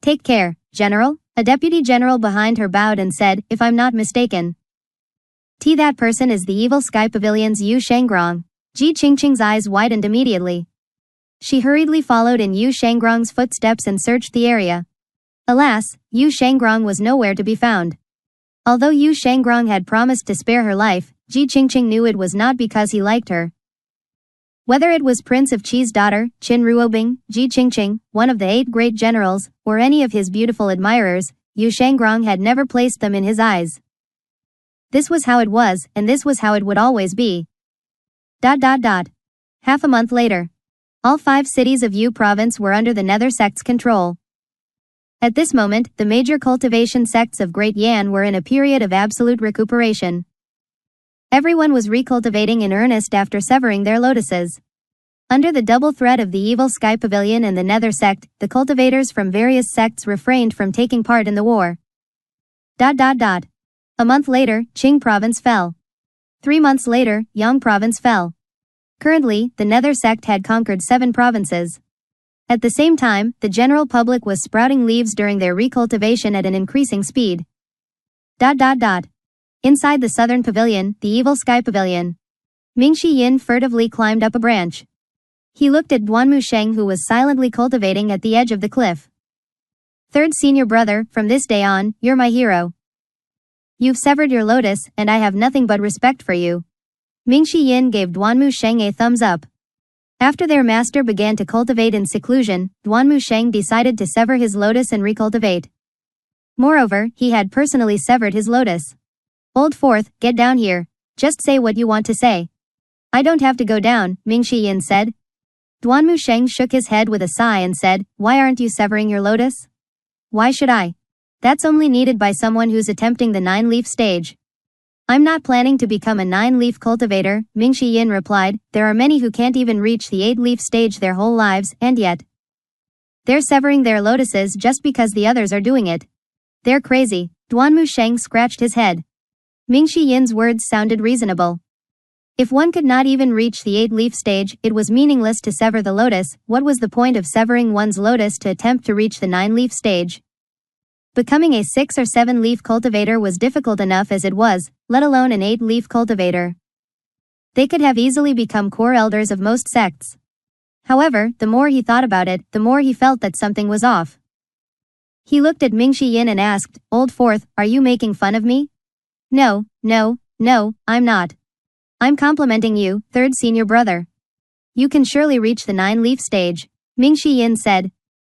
Take care, General. A deputy general behind her bowed and said, if I'm not mistaken. That person is the evil Sky Pavilion's Yu Shangrong. Ji Qingqing's eyes widened immediately. She hurriedly followed in Yu Shangrong's footsteps and searched the area. Alas, Yu Shangrong was nowhere to be found. Although Yu Shangrong had promised to spare her life, Ji Qingqing knew it was not because he liked her. Whether it was Prince of Qi's daughter, Qin Ruobing, Ji Qingqing, one of the 8 great generals, or any of his beautiful admirers, Yu Shangrong had never placed them in his eyes. This was how it was, and this was how it would always be. Half a month later. All 5 cities of Yu province were under the Nether sect's control. At this moment, the major cultivation sects of Great Yan were in a period of absolute recuperation. Everyone was recultivating in earnest after severing their lotuses. Under the double threat of the evil Sky Pavilion and the Nether sect, the cultivators from various sects refrained from taking part in the war. A month later, Qing province fell. 3 months later, Yang province fell. Currently, the Nether sect had conquered 7 provinces. At the same time, the general public was sprouting leaves during their recultivation at an increasing speed. Inside the southern pavilion, the evil Sky Pavilion. Mingxi Yin furtively climbed up a branch. He looked at Duanmu Sheng, who was silently cultivating at the edge of the cliff. Third senior brother, from this day on, you're my hero. You've severed your lotus, and I have nothing but respect for you. Mingxi Yin gave Duanmu Sheng a thumbs up. After their master began to cultivate in seclusion, Duanmu Sheng decided to sever his lotus and recultivate. Moreover, he had personally severed his lotus. Old Fourth, get down here. Just say what you want to say. I don't have to go down, Mingxi Yin said. Duanmu Sheng shook his head with a sigh and said, why aren't you severing your lotus? Why should I? That's only needed by someone who's attempting the 9-leaf stage. I'm not planning to become a 9-leaf cultivator, Mingxi Yin replied. There are many who can't even reach the 8-leaf stage their whole lives, and yet they're severing their lotuses just because the others are doing it. They're crazy. Duanmu Sheng scratched his head. Mingxi Yin's words sounded reasonable. If one could not even reach the 8-leaf stage, it was meaningless to sever the lotus. What was the point of severing one's lotus to attempt to reach the 9-leaf stage? Becoming a 6 or 7-leaf cultivator was difficult enough as it was, let alone an 8-leaf cultivator. They could have easily become core elders of most sects. However, the more he thought about it, the more he felt that something was off. He looked at Mingxi Yin and asked, Old Fourth, are you making fun of me? No, I'm not. I'm complimenting you, third senior brother. You can surely reach the 9-leaf stage, Mingxi Yin said.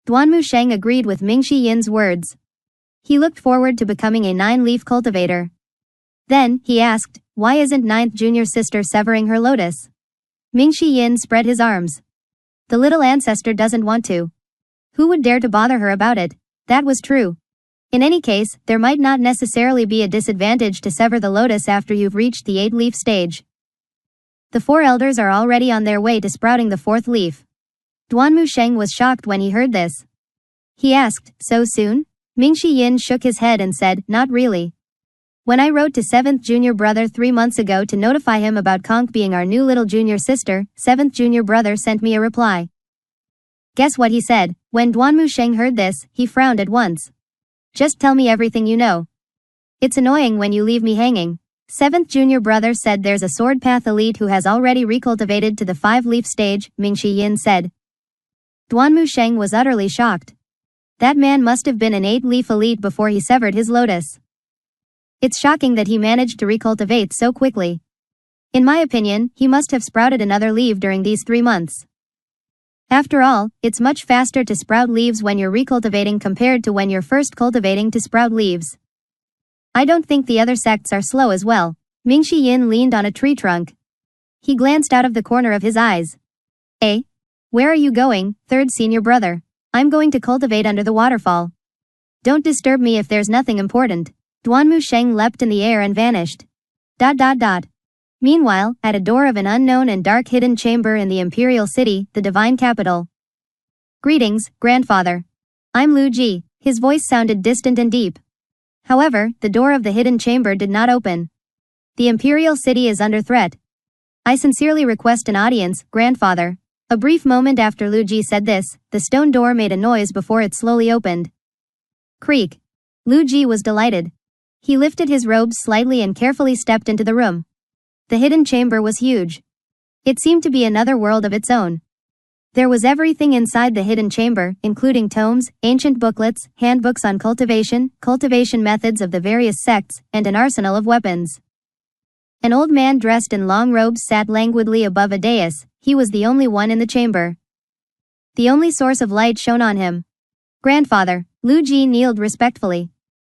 Duanmu Sheng agreed with Mingxi Yin's words. He looked forward to becoming a 9-leaf cultivator. Then, he asked, why isn't 9th junior sister severing her lotus? Mingxi Yin spread his arms. The little ancestor doesn't want to. Who would dare to bother her about it? That was true. In any case, there might not necessarily be a disadvantage to sever the lotus after you've reached the 8-leaf stage. The 4 elders are already on their way to sprouting the 4th leaf. Duanmu Sheng was shocked when he heard this. He asked, so soon? Mingxi Yin shook his head and said, not really. When I wrote to 7th junior brother 3 months ago to notify him about Conk being our new little junior sister, 7th junior brother sent me a reply. Guess what he said? When Duanmu Sheng heard this, he frowned at once. Just tell me everything you know. It's annoying when you leave me hanging. 7th junior brother said there's a sword path elite who has already recultivated to the 5-leaf stage, Mingxi Yin said. Duanmu Sheng was utterly shocked. That man must have been an 8-leaf elite before he severed his lotus. It's shocking that he managed to recultivate so quickly. In my opinion, he must have sprouted another leaf during these 3 months. After all, it's much faster to sprout leaves when you're recultivating compared to when you're first cultivating to sprout leaves. I don't think the other sects are slow as well. Mingxi Yin leaned on a tree trunk. He glanced out of the corner of his eyes. Eh? Where are you going, third senior brother? I'm going to cultivate under the waterfall. Don't disturb me if there's nothing important. Duanmu Sheng leapt in the air and vanished. Meanwhile, at a door of an unknown and dark hidden chamber in the imperial city, the divine capital. Greetings, grandfather. I'm Lu Ji. His voice sounded distant and deep. However, the door of the hidden chamber did not open. The imperial city is under threat. I sincerely request an audience, grandfather. A brief moment after Lu Ji said this, the stone door made a noise before it slowly opened. Creak. Lu Ji was delighted. He lifted his robes slightly and carefully stepped into the room. The hidden chamber was huge. It seemed to be another world of its own. There was everything inside the hidden chamber, including tomes, ancient booklets, handbooks on cultivation methods of the various sects, and an arsenal of weapons. An old man dressed in long robes sat languidly above a dais. He was the only one in the chamber. The only source of light shone on him. Grandfather. Lu Ji kneeled respectfully.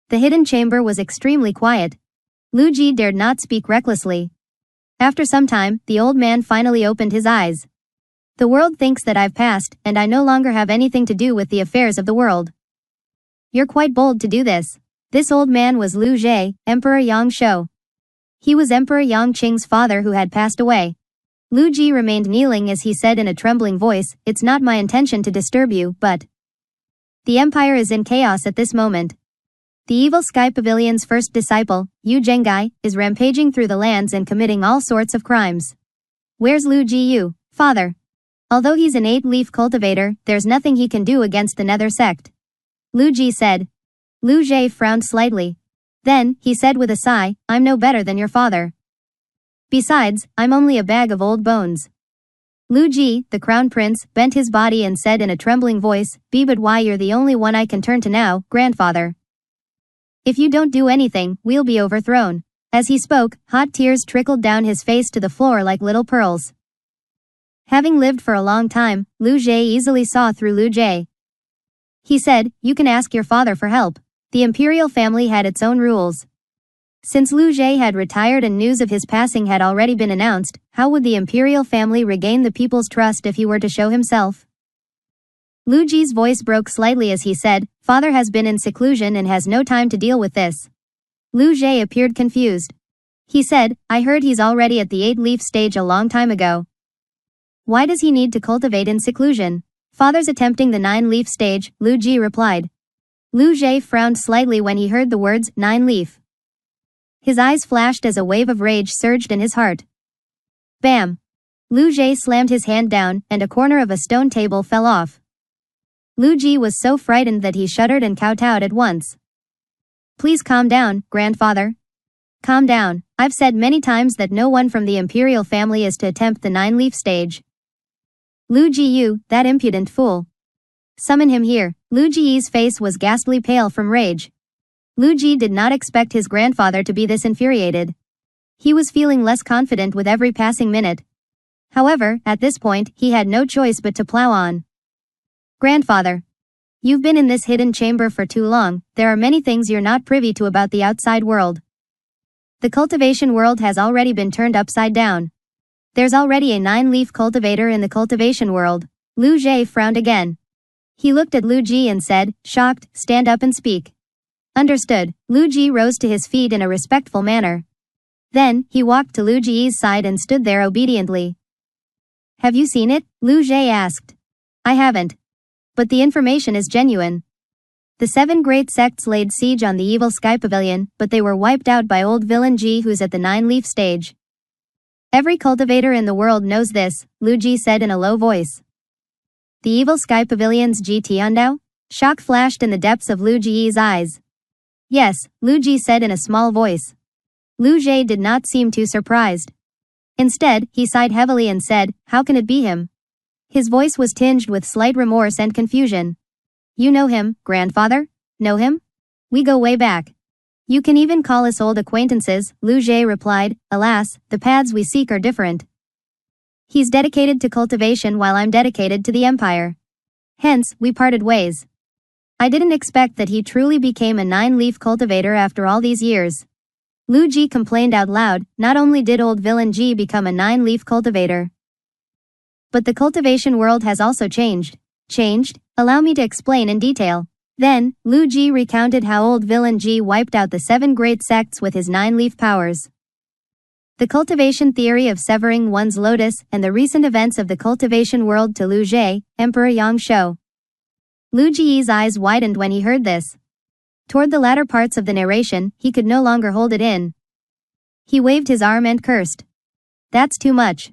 The hidden chamber was extremely quiet. Lu Ji dared not speak recklessly. After some time, the old man finally opened his eyes. The world thinks that I've passed, and I no longer have anything to do with the affairs of the world. You're quite bold to do this. This old man was Lu Jie, Emperor Yang Shou. He was Emperor Yang Qing's father who had passed away. Lu Ji remained kneeling as he said in a trembling voice, "It's not my intention to disturb you, but the empire is in chaos at this moment. The evil Sky Pavilion's first disciple, Yu Zhengai, is rampaging through the lands and committing all sorts of crimes. Where's Lu Ji Yu, father? Although he's an 8-leaf cultivator, there's nothing he can do against the Nether sect." Lu Ji said. Lu Jie frowned slightly. Then, he said with a sigh, "I'm no better than your father. Besides, I'm only a bag of old bones." Lu Ji, the crown prince, bent his body and said in a trembling voice, But why you're the only one I can turn to now, grandfather. If you don't do anything, we'll be overthrown." As he spoke, hot tears trickled down his face to the floor like little pearls. Having lived for a long time, Lu Jie easily saw through Lu Jie. He said, "You can ask your father for help." The imperial family had its own rules. Since Lu Jie had retired and news of his passing had already been announced, how would the imperial family regain the people's trust if he were to show himself? Lu Ji's voice broke slightly as he said, "Father has been in seclusion and has no time to deal with this." Lu Jie appeared confused. He said, "I heard he's already at the 8-leaf stage a long time ago. Why does he need to cultivate in seclusion? Father's attempting the 9-leaf stage," Lu Ji replied. Lu Jie frowned slightly when he heard the words 9-leaf. His eyes flashed as a wave of rage surged in his heart. Bam! Lu Jie slammed his hand down, and a corner of a stone table fell off. Lu Ji was so frightened that he shuddered and kowtowed at once. "Please calm down, grandfather. Calm down. I've said many times that no one from the imperial family is to attempt the 9-leaf stage." Lu Jiyu, that impudent fool. Summon him here. Lu Ji's face was ghastly pale from rage. Lu Ji did not expect his grandfather to be this infuriated. He was feeling less confident with every passing minute. However, at this point, he had no choice but to plow on. "Grandfather. You've been in this hidden chamber for too long, there are many things you're not privy to about the outside world. The cultivation world has already been turned upside down. There's already a 9-leaf cultivator in the cultivation world." Lu Jie frowned again. He looked at Lu Ji and said, shocked, "Stand up and speak." Understood. Lu Ji rose to his feet in a respectful manner. Then, he walked to Lu Ji's side and stood there obediently. "Have you seen it?" Lu Jie asked. "I haven't. But the information is genuine. The 7 great sects laid siege on the evil Sky Pavilion, but they were wiped out by old villain Ji who's at the 9-leaf stage. Every cultivator in the world knows this," Lu Ji said in a low voice. "The evil Sky Pavilion's Ji Tiandao?" Shock flashed in the depths of Lu Ji's eyes. "Yes," Lu Ji said in a small voice. Lu Jie did not seem too surprised. Instead, he sighed heavily and said, "How can it be him?" His voice was tinged with slight remorse and confusion. "You know him, grandfather? Know him? We go way back. You can even call us old acquaintances," Lu Jie replied. "Alas, the paths we seek are different. He's dedicated to cultivation while I'm dedicated to the empire. Hence, we parted ways. I didn't expect that he truly became a 9-leaf cultivator after all these years." Lu Ji complained out loud, not only did old villain Ji become a 9-leaf cultivator, but the cultivation world has also changed. Changed? Allow me to explain in detail. Then, Lu Ji recounted how old villain Ji wiped out the 7 great sects with his 9-leaf powers. The cultivation theory of severing one's lotus and the recent events of the cultivation world to Lu Jie, Emperor Yang Shou. Lu Ji's eyes widened when he heard this. Toward the latter parts of the narration, he could no longer hold it in. He waved his arm and cursed. "That's too much.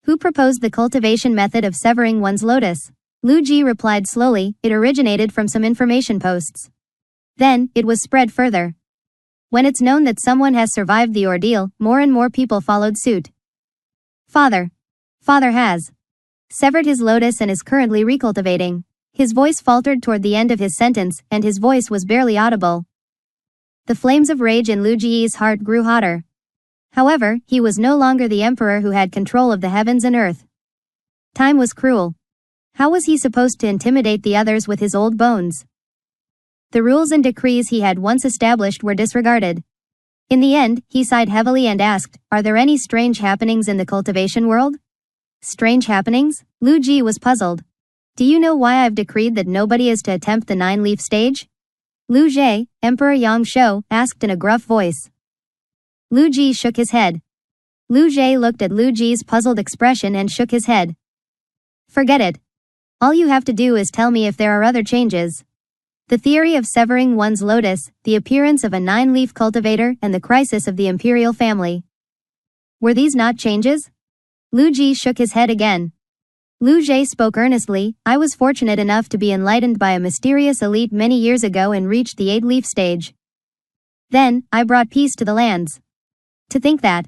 Who proposed the cultivation method of severing one's lotus? Lu Ji replied slowly, it originated from some information posts. Then, it was spread further. When it's known that someone has survived the ordeal, more and more people followed suit. Father has severed his lotus and is currently recultivating. His voice faltered toward the end of his sentence, and his voice was barely audible. The flames of rage in Lu Ji's heart grew hotter. However, he was no longer the emperor who had control of the heavens and earth. Time was cruel. How was he supposed to intimidate the others with his old bones? The rules and decrees he had once established were disregarded. In the end, he sighed heavily and asked, are there any strange happenings in the cultivation world? Strange happenings? Lu Ji was puzzled. Do you know why I've decreed that nobody is to attempt the 9-leaf stage? Lu Jie, Emperor Yang Shou, asked in a gruff voice. Lu Ji shook his head. Lu Jie looked at Lu Ji's puzzled expression and shook his head. Forget it. All you have to do is tell me if there are other changes. The theory of severing one's lotus, the appearance of a 9-leaf cultivator, and the crisis of the imperial family. Were these not changes? Lu Ji shook his head again. Lu Jie spoke earnestly, I was fortunate enough to be enlightened by a mysterious elite many years ago and reached the 8-leaf stage. Then, I brought peace to the lands. To think that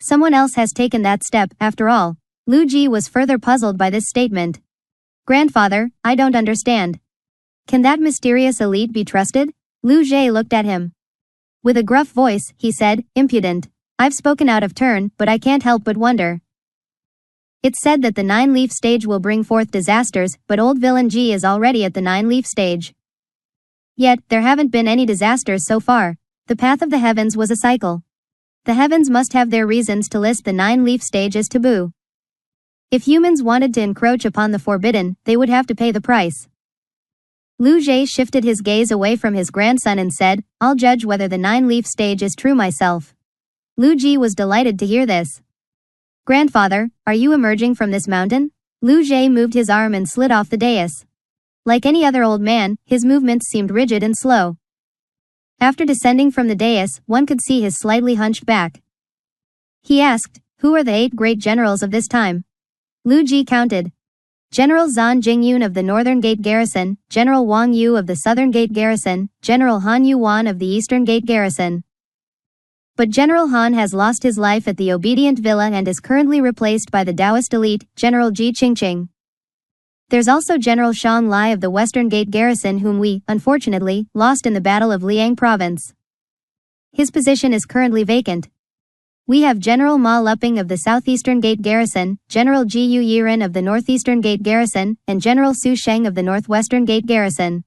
someone else has taken that step, after all. Lu Ji was further puzzled by this statement. Grandfather, I don't understand. Can that mysterious elite be trusted? Lu Jie looked at him. With a gruff voice, he said, impudent. I've spoken out of turn, but I can't help but wonder. It's said that the 9-leaf stage will bring forth disasters, but old villain Ji is already at the 9-leaf stage. Yet, there haven't been any disasters so far. The path of the heavens was a cycle. The heavens must have their reasons to list the 9-leaf stage as taboo. If humans wanted to encroach upon the forbidden, they would have to pay the price. Lu Jie shifted his gaze away from his grandson and said, I'll judge whether the 9-leaf stage is true myself. Lu Ji was delighted to hear this. Grandfather, are you emerging from this mountain? Lu Jie moved his arm and slid off the dais. Like any other old man, his movements seemed rigid and slow. After descending from the dais, one could see his slightly hunched back. He asked, who are the 8 great generals of this time? Lu Ji counted. General Zhan Jingyun of the Northern Gate Garrison, General Wang Yu of the Southern Gate Garrison, General Han Yuan of the Eastern Gate Garrison. But General Han has lost his life at the Obedient Villa and is currently replaced by the Taoist elite, General Ji Qingqing. There's also General Shang Lai of the Western Gate Garrison whom we, unfortunately, lost in the Battle of Liang Province. His position is currently vacant. We have General Ma Luping of the Southeastern Gate Garrison, General Ji Yu Yiren of the Northeastern Gate Garrison, and General Su Sheng of the Northwestern Gate Garrison.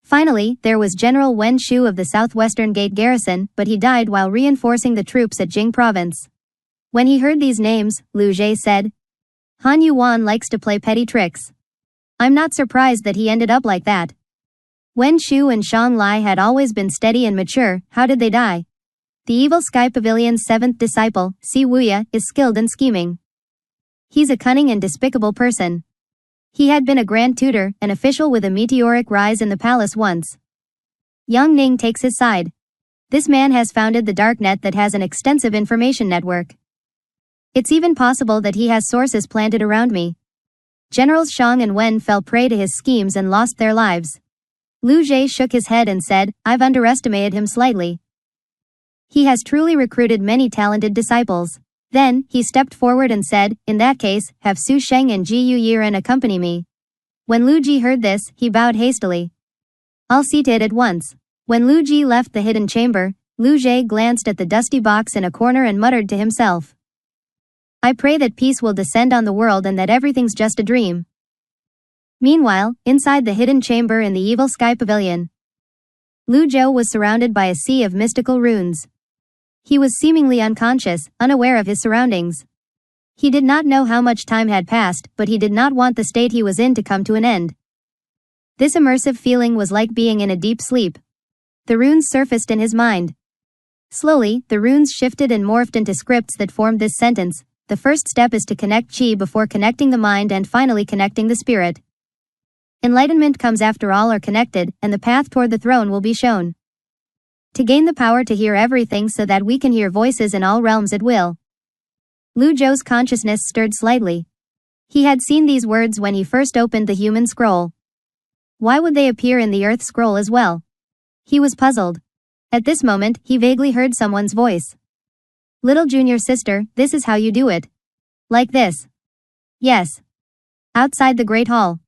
Finally, there was General Wen Shu of the Southwestern Gate Garrison, but he died while reinforcing the troops at Jing Province. When he heard these names, Lu Jie said, Han Yuan likes to play petty tricks. I'm not surprised that he ended up like that. Wen Shu and Shang Lai had always been steady and mature, how did they die? The Evil Sky Pavilion's 7th disciple, Si Wuya, is skilled in scheming. He's a cunning and despicable person. He had been a grand tutor, an official with a meteoric rise in the palace once. Yang Ning takes his side. This man has founded the darknet that has an extensive information network. It's even possible that he has sources planted around me. Generals Shang and Wen fell prey to his schemes and lost their lives. Lu Jie shook his head and said, I've underestimated him slightly. He has truly recruited many talented disciples. Then, he stepped forward and said, in that case, have Su Sheng and Ji Yu Yiren accompany me. When Lu Ji heard this, he bowed hastily. I'll see to it at once. When Lu Ji left the hidden chamber, Lu Jie glanced at the dusty box in a corner and muttered to himself. I pray that peace will descend on the world and that everything's just a dream. Meanwhile, inside the hidden chamber in the Evil Sky Pavilion, Lu Zhou was surrounded by a sea of mystical runes. He was seemingly unconscious, unaware of his surroundings. He did not know how much time had passed, but he did not want the state he was in to come to an end. This immersive feeling was like being in a deep sleep. The runes surfaced in his mind. Slowly, the runes shifted and morphed into scripts that formed this sentence. The first step is to connect chi before connecting the mind and finally connecting the spirit. Enlightenment comes after all are connected, and the path toward the throne will be shown. To gain the power to hear everything so that we can hear voices in all realms at will. Lu Zhou's consciousness stirred slightly. He had seen these words when he first opened the human scroll. Why would they appear in the earth scroll as well? He was puzzled. At this moment, he vaguely heard someone's voice. Little junior sister, this is how you do it. Like this. Yes. Outside the Great Hall.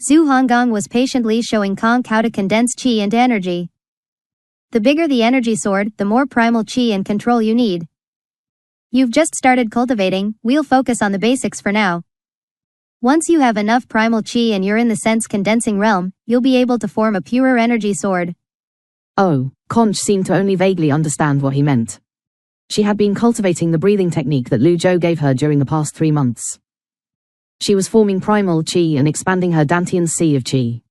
Zhu Honggong was patiently showing Kong how to condense qi into energy. The bigger the energy sword, the more primal qi and control you need. You've just started cultivating, we'll focus on the basics for now. Once you have enough primal qi and you're in the sense condensing realm, you'll be able to form a purer energy sword. Oh, Conch seemed to only vaguely understand what he meant. She had been cultivating the breathing technique that Lu Zhou gave her during the past 3 months. She was forming primal qi and expanding her Dantian sea of qi.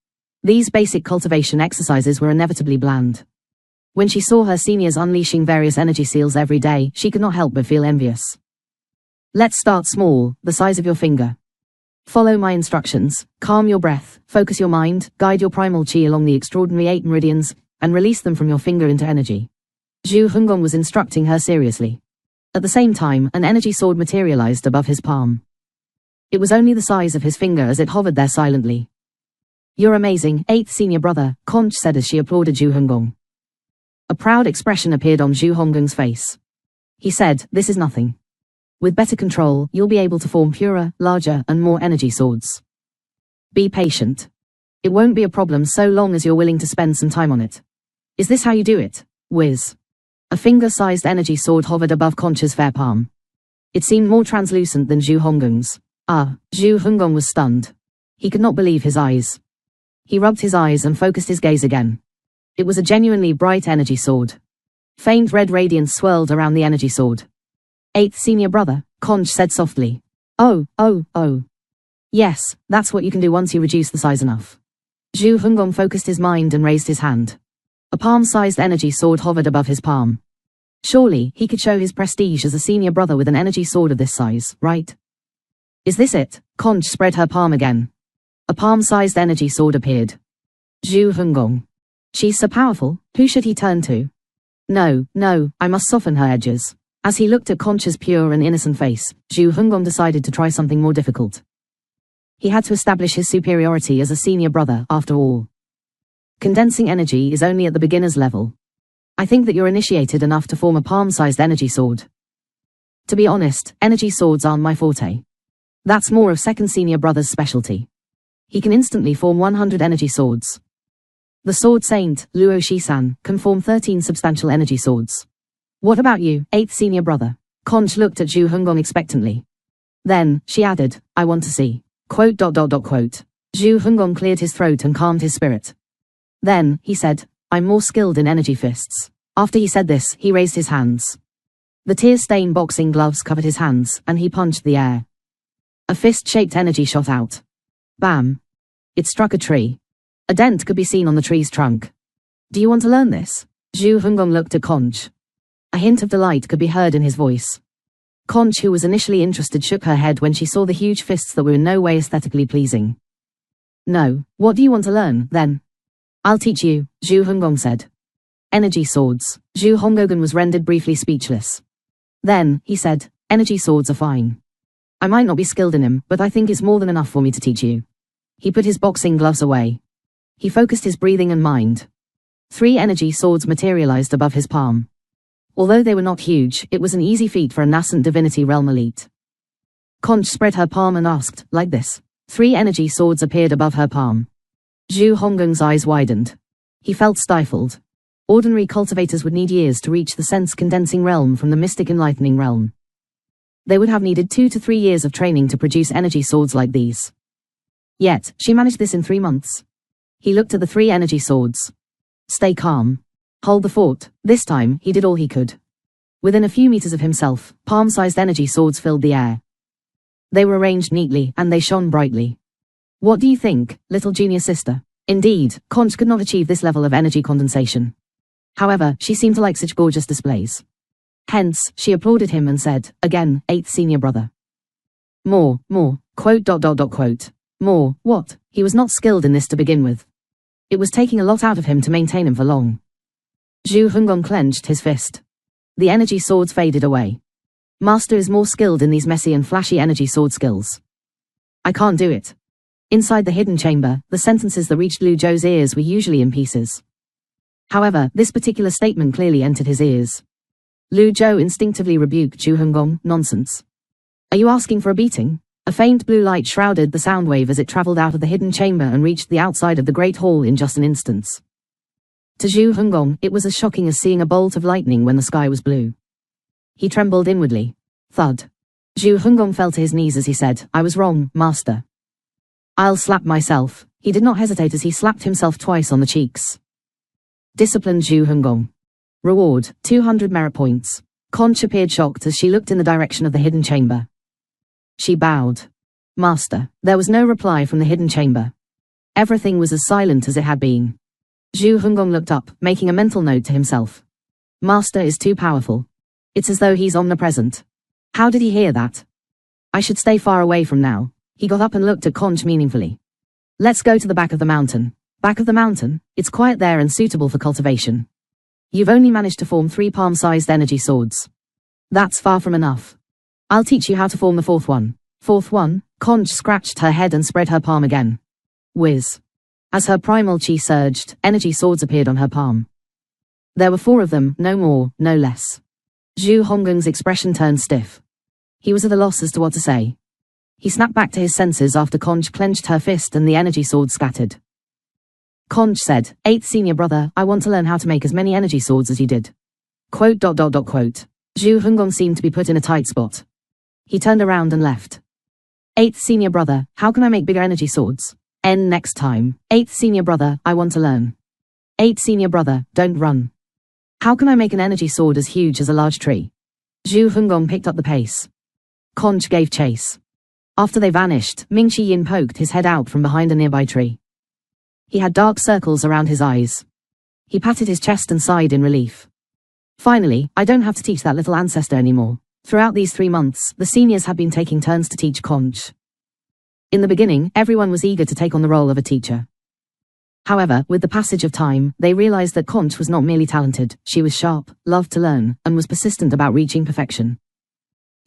These basic cultivation exercises were inevitably bland. When she saw her seniors unleashing various energy seals every day, she could not help but feel envious. Let's start small, the size of your finger. Follow my instructions, calm your breath, focus your mind, guide your primal qi along the extraordinary 8 meridians, and release them from your finger into energy. Zhu Honggong was instructing her seriously. At the same time, an energy sword materialized above his palm. It was only the size of his finger as it hovered there silently. You're amazing, 8th senior brother, Conch said as she applauded Zhu Honggong. A proud expression appeared on Zhu Honggong's face. He said, this is nothing. With better control, you'll be able to form purer, larger, and more energy swords. Be patient. It won't be a problem so long as you're willing to spend some time on it. Is this how you do it? Whiz. A finger-sized energy sword hovered above Conch's fair palm. It seemed more translucent than Zhu Honggong's. Zhu Honggong was stunned. He could not believe his eyes. He rubbed his eyes and focused his gaze again. It was a genuinely bright energy sword. Faint red radiance swirled around the energy sword. 8th senior brother, Conch said softly. Oh. Yes, that's what you can do once you reduce the size enough. Zhu Honggong focused his mind and raised his hand. A palm-sized energy sword hovered above his palm. Surely, he could show his prestige as a senior brother with an energy sword of this size, right? Is this it? Conch spread her palm again. A palm-sized energy sword appeared. Zhu Honggong. She's so powerful, who should he turn to? No, I must soften her edges. As he looked at Conch's pure and innocent face, Zhu Honggong decided to try something more difficult. He had to establish his superiority as a senior brother, after all. Condensing energy is only at the beginner's level. I think that you're initiated enough to form a palm-sized energy sword. To be honest, energy swords aren't my forte. That's more of second senior brother's specialty. He can instantly form 100 energy swords. The sword saint, Luo Shisan, can form 13 substantial energy swords. What about you, 8th senior brother? Conch looked at Zhu Honggong expectantly. Then, she added, I want to see. Quote. Zhu Honggong cleared his throat and calmed his spirit. Then, he said, I'm more skilled in energy fists. After he said this, he raised his hands. The tear-stained boxing gloves covered his hands, and he punched the air. A fist-shaped energy shot out. Bam. It struck a tree. A dent could be seen on the tree's trunk. Do you want to learn this? Zhu Honggong looked at Conch. A hint of delight could be heard in his voice. Conch, who was initially interested, shook her head when she saw the huge fists that were in no way aesthetically pleasing. No, what do you want to learn, then? I'll teach you, Zhu Honggong said. Energy swords. Zhu Honggong was rendered briefly speechless. Then, he said, energy swords are fine. I might not be skilled in them, but I think it's more than enough for me to teach you. He put his boxing gloves away. He focused his breathing and mind. 3 energy swords materialized above his palm. Although they were not huge, it was an easy feat for a nascent divinity realm elite. Conch spread her palm and asked, like this. 3 energy swords appeared above her palm. Zhu Honggong's eyes widened. He felt stifled. Ordinary cultivators would need years to reach the sense-condensing realm from the mystic enlightening realm. They would have needed 2 to 3 years of training to produce energy swords like these. Yet, she managed this in 3 months. He looked at the 3 energy swords. Stay calm. Hold the fort. This time, he did all he could. Within a few meters of himself, palm-sized energy swords filled the air. They were arranged neatly, and they shone brightly. What do you think, little junior sister? Indeed, Conch could not achieve this level of energy condensation. However, she seemed to like such gorgeous displays. Hence, she applauded him and said, again, 8th senior brother. More, quote. More, what? He was not skilled in this to begin with. It was taking a lot out of him to maintain him for long. Zhu Honggong clenched his fist. The energy swords faded away. Master is more skilled in these messy and flashy energy sword skills. I can't do it. Inside the hidden chamber, the sentences that reached Lu Zhou's ears were usually in pieces. However, this particular statement clearly entered his ears. Lu Zhou instinctively rebuked Zhu Hongong, nonsense. Are you asking for a beating? A faint blue light shrouded the sound wave as it traveled out of the hidden chamber and reached the outside of the great hall in just an instant. To Zhu Hongong, it was as shocking as seeing a bolt of lightning when the sky was blue. He trembled inwardly. Thud. Zhu Hongong fell to his knees as he said, I was wrong, master. I'll slap myself. He did not hesitate as he slapped himself twice on the cheeks. Disciplined Zhu Hongong. Reward, 200 merit points. Conch appeared shocked as she looked in the direction of the hidden chamber. She bowed. Master. There was no reply from the hidden chamber. Everything was as silent as it had been. Zhu Hongong looked up, making a mental note to himself. Master is too powerful. It's as though he's omnipresent. How did he hear that? I should stay far away from now. He got up and looked at Conch meaningfully. Let's go to the back of the mountain. Back of the mountain? It's quiet there and suitable for cultivation. You've only managed to form 3 palm-sized energy swords. That's far from enough. I'll teach you how to form the 4th one. 4th one? Conch scratched her head and spread her palm again. Whiz. As her primal chi surged, energy swords appeared on her palm. There were 4 of them, no more, no less. Zhu Hongong's expression turned stiff. He was at a loss as to what to say. He snapped back to his senses after Conch clenched her fist and the energy sword scattered. Conch said, 8th senior brother, I want to learn how to make as many energy swords as you did. Quote. Zhu Hongong seemed to be put in a tight spot. He turned around and left. 8th senior brother, how can I make bigger energy swords? Next time. 8th senior brother, I want to learn. 8th senior brother, don't run. How can I make an energy sword as huge as a large tree? Zhu Hongong picked up the pace. Conch gave chase. After they vanished, Ming Shi Yin poked his head out from behind a nearby tree. He had dark circles around his eyes. He patted his chest and sighed in relief. Finally, I don't have to teach that little ancestor anymore. Throughout these 3 months, the seniors had been taking turns to teach Conch. In the beginning, everyone was eager to take on the role of a teacher. However, with the passage of time, they realized that Conch was not merely talented, she was sharp, loved to learn, and was persistent about reaching perfection.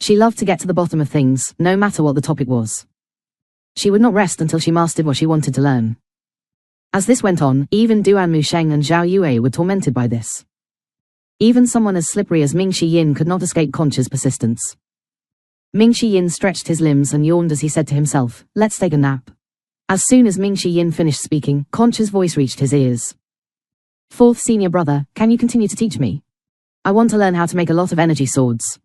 She loved to get to the bottom of things, no matter what the topic was. She would not rest until she mastered what she wanted to learn. As this went on, even Duan Musheng and Zhao Yue were tormented by this. Even someone as slippery as Ming Shi Yin could not escape Conch's persistence. Ming Shi Yin stretched his limbs and yawned as he said to himself, let's take a nap. As soon as Ming Shi Yin finished speaking, Conch's voice reached his ears. 4th senior brother, can you continue to teach me? I want to learn how to make a lot of energy swords.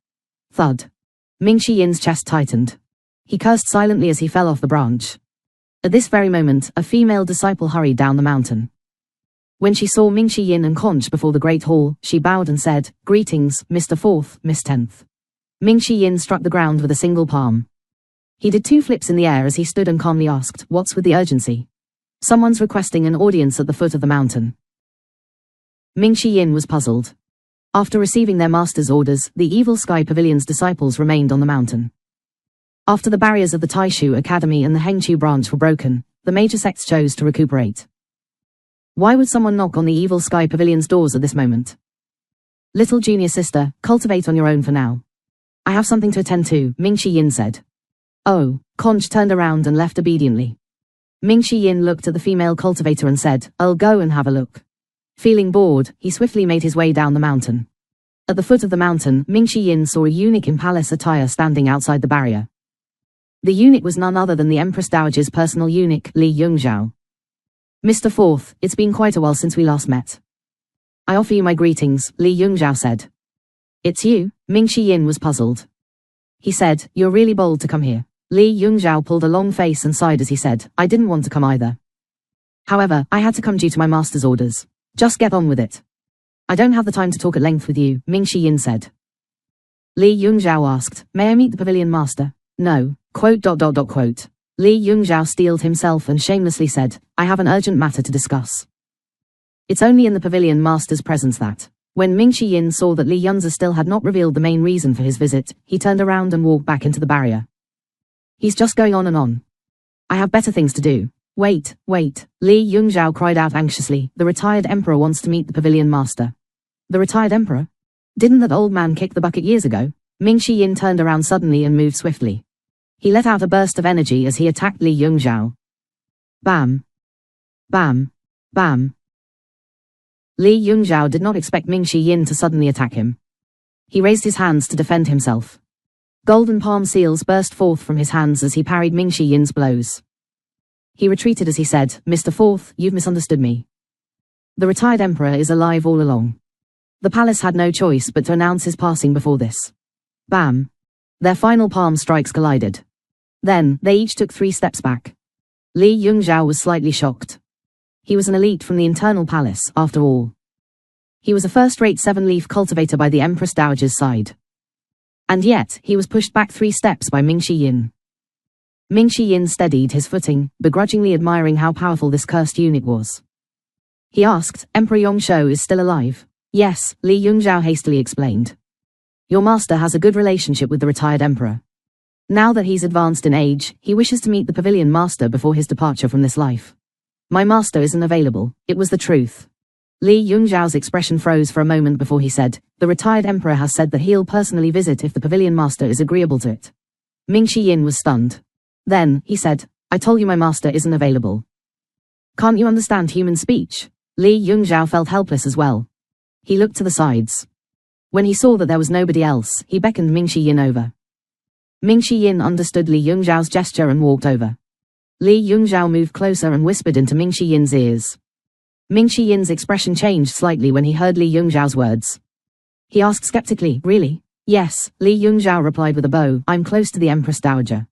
Thud. Ming Shi Yin's chest tightened. He cursed silently as he fell off the branch. At this very moment, a female disciple hurried down the mountain. When she saw Ming Shi Yin and Conch before the great hall, she bowed and said, Greetings, Mr. 4th, Miss 10th. Ming Shi Yin struck the ground with a single palm. He did 2 flips in the air as he stood and calmly asked, what's with the urgency? Someone's requesting an audience at the foot of the mountain. Ming Shi Yin was puzzled. After receiving their master's orders, the Evil Sky Pavilion's disciples remained on the mountain. After the barriers of the Taishu Academy and the Hengqiu branch were broken, the major sects chose to recuperate. Why would someone knock on the Evil Sky Pavilion's doors at this moment? Little junior sister, cultivate on your own for now. I have something to attend to, Ming Shi Yin said. Oh, Conch turned around and left obediently. Ming Shi Yin looked at the female cultivator and said, I'll go and have a look. Feeling bored, he swiftly made his way down the mountain. At the foot of the mountain, Ming Shi Yin saw a eunuch in palace attire standing outside the barrier. The eunuch was none other than the Empress Dowager's personal eunuch, Li Yongzhao. Mr. 4th, it's been quite a while since we last met. I offer you my greetings, Li Yongzhao said. It's you? Ming Shi Yin was puzzled. He said, you're really bold to come here. Li Yongzhao pulled a long face and sighed as he said, I didn't want to come either. However, I had to come due to my master's orders. Just get on with it. I don't have the time to talk at length with you, Ming Shi Yin said. Li Yongzhao asked, may I meet the pavilion master? No. Quote. Li Yongzhao steeled himself and shamelessly said, I have an urgent matter to discuss. It's only in the pavilion master's presence that. When Ming Shi Yin saw that Li Yunzi still had not revealed the main reason for his visit, he turned around and walked back into the barrier. He's just going on and on. I have better things to do. Wait. Li Yongzhao cried out anxiously, the retired emperor wants to meet the pavilion master. The retired emperor? Didn't that old man kick the bucket years ago? Ming Shi Yin turned around suddenly and moved swiftly. He let out a burst of energy as he attacked Li Yongzhao. Bam! Bam! Bam! Li Yongzhao did not expect Ming Shi Yin to suddenly attack him. He raised his hands to defend himself. Golden palm seals burst forth from his hands as he parried Ming Shi Yin's blows. He retreated as he said, "Mr. Fourth, you've misunderstood me. The retired emperor is alive all along. The palace had no choice but to announce his passing before this." Bam! Their final palm strikes collided. Then, they each took 3 steps back. Li Yongzhao was slightly shocked. He was an elite from the internal palace, after all. He was a first-rate 7-leaf cultivator by the Empress Dowager's side. And yet, he was pushed back 3 steps by Ming Shi Yin. Ming Shi Yin steadied his footing, begrudgingly admiring how powerful this cursed eunuch was. He asked, "Emperor Yongshou is still alive?" "Yes," Li Yongzhao hastily explained. "Your master has a good relationship with the retired emperor. Now that he's advanced in age, he wishes to meet the pavilion master before his departure from this life. My master isn't available." It was the truth. Li Yongzhao's expression froze for a moment before he said, "The retired emperor has said that he'll personally visit if the pavilion master is agreeable to it." Ming Shi Yin was stunned. Then, he said, "I told you my master isn't available. Can't you understand human speech?" Li Yongzhao felt helpless as well. He looked to the sides. When he saw that there was nobody else, he beckoned Ming Shi Yin over. Ming Shi Yin understood Li Yongzhao's gesture and walked over. Li Yongzhao moved closer and whispered into Ming Shi Yin's ears. Ming Shi Yin's expression changed slightly when he heard Li Yongzhao's words. He asked skeptically, "Really?" "Yes," Li Yongzhao replied with a bow, "I'm close to the Empress Dowager.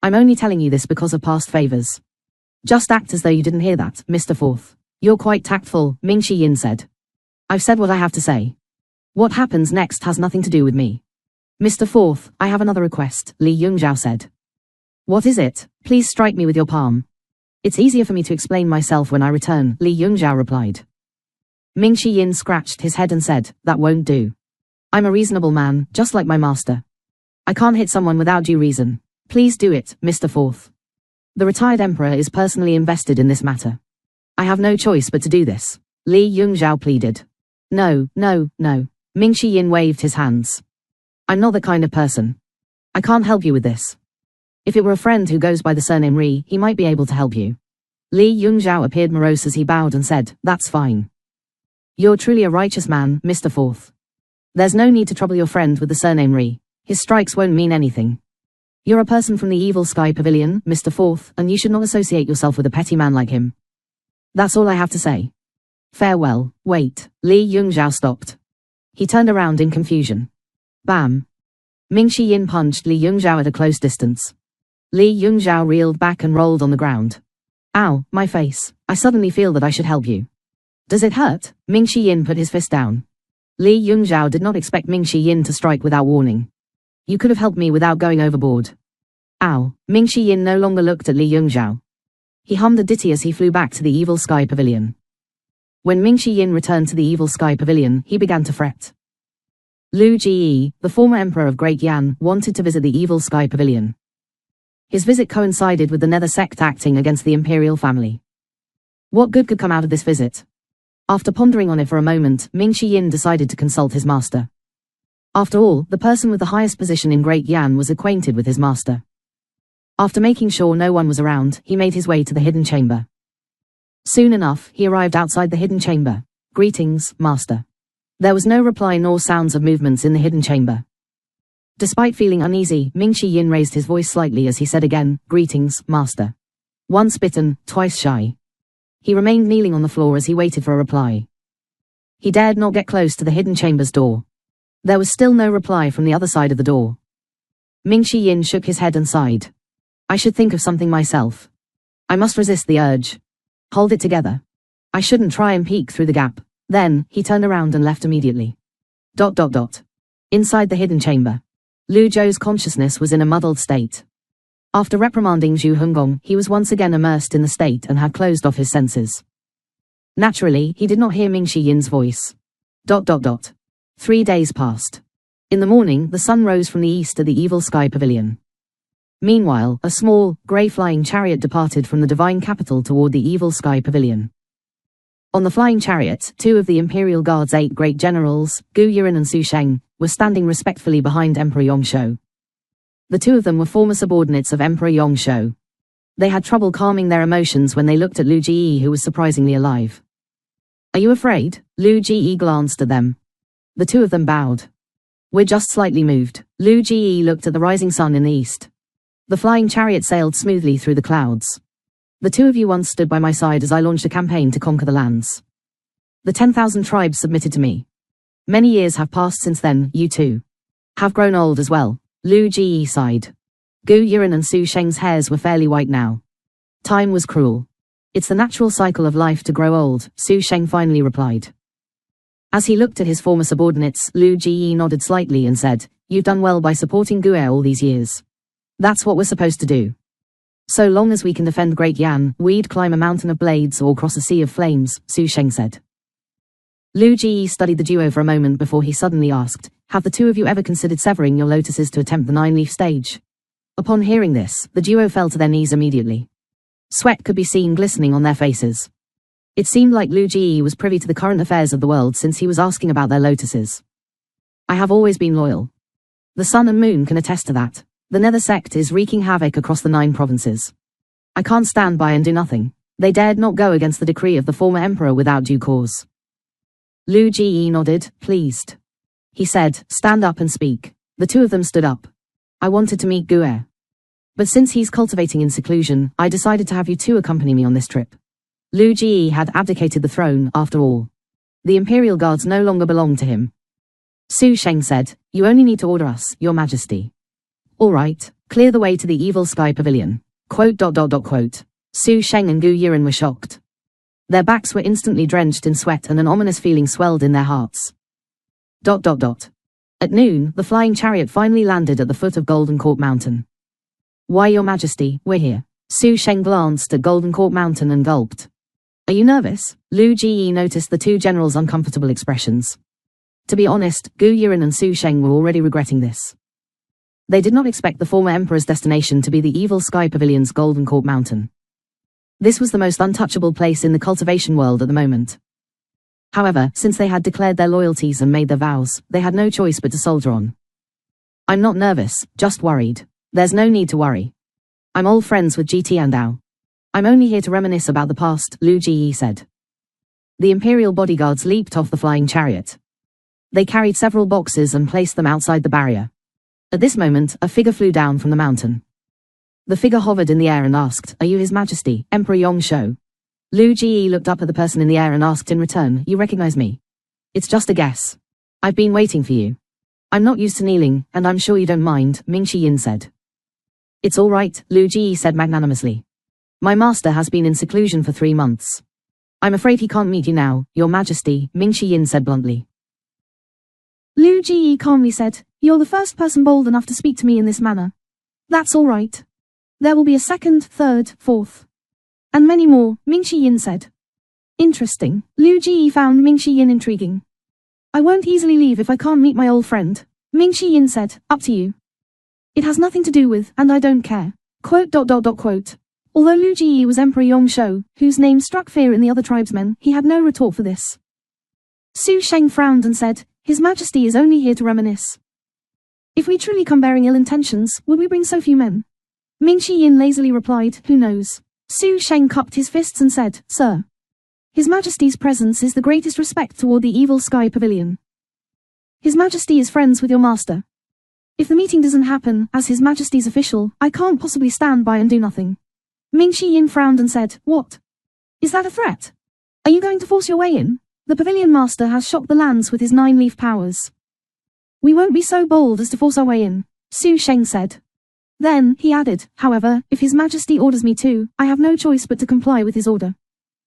I'm only telling you this because of past favors. Just act as though you didn't hear that, Mr. Fourth." "You're quite tactful," Ming Shi Yin said. "I've said what I have to say. What happens next has nothing to do with me." "Mr. Fourth, I have another request," Li Yongzhao said. "What is it?" "Please strike me with your palm. It's easier for me to explain myself when I return," Li Yongzhao replied. Ming Shi Yin scratched his head and said, "That won't do. I'm a reasonable man, just like my master. I can't hit someone without due reason. Please do it, Mr. Fourth. The retired emperor is personally invested in this matter. I have no choice but to do this," Li Yongzhao pleaded. No, Ming Shi Yin waved his hands. "I'm not the kind of person. I can't help you with this. If it were a friend who goes by the surname Ri, he might be able to help you." Li Yongzhao appeared morose as he bowed and said, "That's fine. You're truly a righteous man, Mr. Fourth. There's no need to trouble your friend with the surname Ri. His strikes won't mean anything. You're a person from the Evil Sky Pavilion, Mr. Fourth, and you should not associate yourself with a petty man like him. That's all I have to say. Farewell." "Wait." Li Yongzhao stopped. He turned around in confusion. Bam! Ming Shi Yin punched Li Yongzhao at a close distance. Li Yongzhao reeled back and rolled on the ground. "Ow, my face. I suddenly feel that I should help you." "Does it hurt?" Ming Shi Yin put his fist down. Li Yongzhao did not expect Ming Shi Yin to strike without warning. "You could have helped me without going overboard." "Ow." Ming Shi Yin no longer looked at Li Yongzhao. He hummed a ditty as he flew back to the Evil Sky Pavilion. When Ming Shi Yin returned to the Evil Sky Pavilion, he began to fret. Lu Ji, the former emperor of Great Yan, wanted to visit the Evil Sky Pavilion. His visit coincided with the Nether sect acting against the imperial family. What good could come out of this visit? After pondering on it for a moment, Ming Shi Yin decided to consult his master. After all, the person with the highest position in Great Yan was acquainted with his master. After making sure no one was around, he made his way to the hidden chamber. Soon enough, he arrived outside the hidden chamber. "Greetings, master." There was no reply nor sounds of movements in the hidden chamber. Despite feeling uneasy, Ming Shi Yin raised his voice slightly as he said again, "Greetings, master." Once bitten, twice shy. He remained kneeling on the floor as he waited for a reply. He dared not get close to the hidden chamber's door. There was still no reply from the other side of the door. Ming Shi Yin shook his head and sighed. "I should think of something myself. I must resist the urge. Hold it together. I shouldn't try and peek through the gap." Then, he turned around and left immediately. Inside the hidden chamber, Lu Zhou's consciousness was in a muddled state. After reprimanding Zhu Hongong, he was once again immersed in the state and had closed off his senses. Naturally, he did not hear Ming Shi Yin's voice. 3 days passed. In the morning, the sun rose from the east at the Evil Sky Pavilion. Meanwhile, a small, grey flying chariot departed from the divine capital toward the Evil Sky Pavilion. On the flying chariot, two of the Imperial Guard's 8 great generals, Gu Yiren and Su Sheng, were standing respectfully behind Emperor Yongshou. The two of them were former subordinates of Emperor Yongshou. They had trouble calming their emotions when they looked at Lu Ji, who was surprisingly alive. "Are you afraid?" Lu Ji glanced at them. The two of them bowed. "We're just slightly moved." Lu Ji looked at the rising sun in the east. The flying chariot sailed smoothly through the clouds. "The two of you once stood by my side as I launched a campaign to conquer the lands. The 10,000 tribes submitted to me. Many years have passed since then. You too have grown old as well." Lu Ji sighed. Gu Yiren and Su Sheng's hairs were fairly white now. "Time was cruel. It's the natural cycle of life to grow old," Su Sheng finally replied. As he looked at his former subordinates, Lu Ji nodded slightly and said, "You've done well by supporting Gue all these years. That's what we're supposed to do. So long as we can defend Great Yan, we'd climb a mountain of blades or cross a sea of flames," Su Sheng said. Lu Ji studied the duo for a moment before he suddenly asked, "Have the two of you ever considered severing your lotuses to attempt the 9-leaf stage?" Upon hearing this, the duo fell to their knees immediately. Sweat could be seen glistening on their faces. It seemed like Lu Ji was privy to the current affairs of the world since he was asking about their lotuses. "I have always been loyal. The sun and moon can attest to that. The Nether sect is wreaking havoc across the 9 provinces. I can't stand by and do nothing. They dared not go against the decree of the former emperor without due cause." Lu Ji nodded, pleased. He said, "Stand up and speak." The two of them stood up. "I wanted to meet Gue. But since he's cultivating in seclusion, I decided to have you two accompany me on this trip." Lu Ji had abdicated the throne, after all. The Imperial Guards no longer belonged to him. Su Sheng said, "You only need to order us, Your Majesty." "All right, clear the way to the Evil Sky Pavilion." Su Sheng and Gu Yiren were shocked. Their backs were instantly drenched in sweat and an ominous feeling swelled in their hearts. At noon, the flying chariot finally landed at the foot of Golden Court Mountain. "Why, Your Majesty, we're here." Su Sheng glanced at Golden Court Mountain and gulped. "Are you nervous?" Lu Ji noticed the two generals' uncomfortable expressions. To be honest, Gu Yiren and Su Sheng were already regretting this. They did not expect the former emperor's destination to be the Evil Sky Pavilion's Golden Court Mountain. This was the most untouchable place in the cultivation world at the moment. However, since they had declared their loyalties and made their vows, they had no choice but to soldier on. "I'm not nervous, just worried." "There's no need to worry. I'm old friends with GT and Dao. I'm only here to reminisce about the past," Lu Ji said. The Imperial bodyguards leaped off the flying chariot. They carried several boxes and placed them outside the barrier. At this moment, a figure flew down from the mountain. The figure hovered in the air and asked, "Are you His Majesty, Emperor Yongshou?" Lu Ji looked up at the person in the air and asked in return, "You recognize me?" "It's just a guess. I've been waiting for you. I'm not used to kneeling, and I'm sure you don't mind," Ming Shi Yin said. "It's all right," Lu Ji said magnanimously. "My master has been in seclusion for 3 months. I'm afraid he can't meet you now, Your Majesty," Ming Shi Yin said bluntly. Lu Ji calmly said, "You're the first person bold enough to speak to me in this manner. That's all right. There will be a second, third, fourth. And many more," Ming Shi Yin said. Interesting. Lu Ji found Ming Shi Yin intriguing. "I won't easily leave if I can't meet my old friend," Ming Shi Yin said, "Up to you. It has nothing to do with, and I don't care." Although Lu Ji was Emperor Yongshou, whose name struck fear in the other tribesmen, he had no retort for this. Su Sheng frowned and said, "His Majesty is only here to reminisce. If we truly come bearing ill intentions, would we bring so few men?" Ming Shi Yin lazily replied, "Who knows?" Su Sheng cupped his fists and said, "Sir, His Majesty's presence is the greatest respect toward the Evil Sky Pavilion. His Majesty is friends with your master. If the meeting doesn't happen, as His Majesty's official, I can't possibly stand by and do nothing." Ming Shi Yin frowned and said, "What? Is that a threat? Are you going to force your way in? The pavilion master has shocked the lands with his 9-leaf powers." "We won't be so bold as to force our way in," Su Sheng said. Then, he added, "However, if His Majesty orders me to, I have no choice but to comply with his order."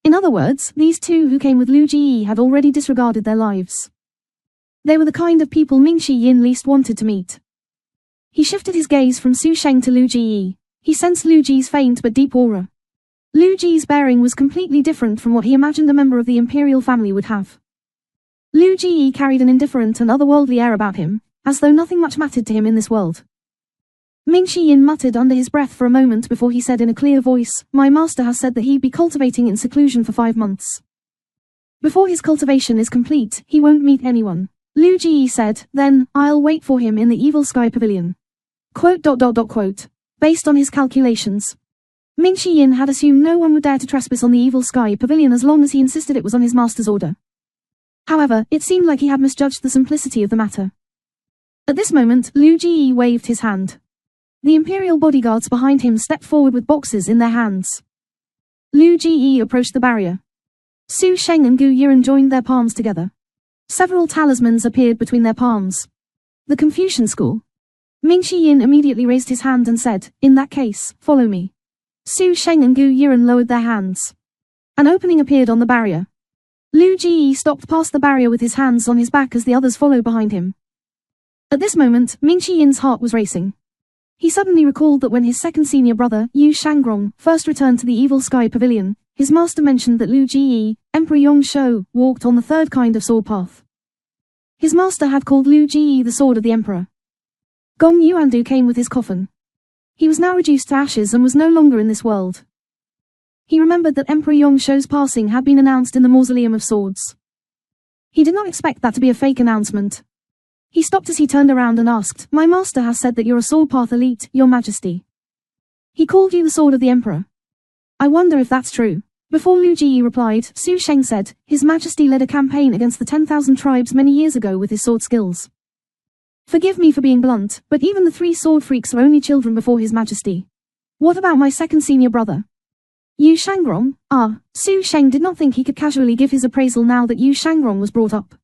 In other words, these two who came with Lu Ji had already disregarded their lives. They were the kind of people Ming Shi Yin least wanted to meet. He shifted his gaze from Su Sheng to Lu Ji. He sensed Lu Ji's faint but deep aura. Lu Ji's bearing was completely different from what he imagined a member of the imperial family would have. Lu Ji carried an indifferent and otherworldly air about him, as though nothing much mattered to him in this world. Ming Shi Yin muttered under his breath for a moment before he said in a clear voice, "My master has said that he'd be cultivating in seclusion for 5 months. Before his cultivation is complete, he won't meet anyone. Lu Ji said, then, I'll wait for him in the Evil Sky Pavilion. Quote. Based on his calculations, Ming Shi Yin had assumed no one would dare to trespass on the Evil Sky Pavilion as long as he insisted it was on his master's order. However, it seemed like he had misjudged the simplicity of the matter. At this moment, Lu Ji waved his hand. The imperial bodyguards behind him stepped forward with boxes in their hands. Lu Ji approached the barrier. Su Sheng and Gu Yiren joined their palms together. Several talismans appeared between their palms. The Confucian school. Ming Shi Yin immediately raised his hand and said, in that case, follow me. Su Sheng and Gu Yiren lowered their hands. An opening appeared on the barrier. Lu Ji stopped past the barrier with his hands on his back as the others followed behind him. At this moment, Ming Shi Yin's heart was racing. He suddenly recalled that when his second senior brother, Yu Shangrong, first returned to the Evil Sky Pavilion, his master mentioned that Lu Ji, Emperor Yong Shou, walked on the third kind of sword path. His master had called Lu Ji the Sword of the Emperor. Gong Yuandu came with his coffin. He was now reduced to ashes and was no longer in this world. He remembered that Emperor Yong Shou's passing had been announced in the Mausoleum of Swords. He did not expect that to be a fake announcement. He stopped as he turned around and asked, my master has said that you're a sword path elite, your majesty. He called you the Sword of the Emperor. I wonder if that's true. Before Lu Ji replied, Su Sheng said, His Majesty led a campaign against the 10,000 tribes many years ago with his sword skills. Forgive me for being blunt, but even the 3 sword freaks are only children before His Majesty. What about my second senior brother? Yu Shangrong? Su Sheng did not think he could casually give his appraisal now that Yu Shangrong was brought up.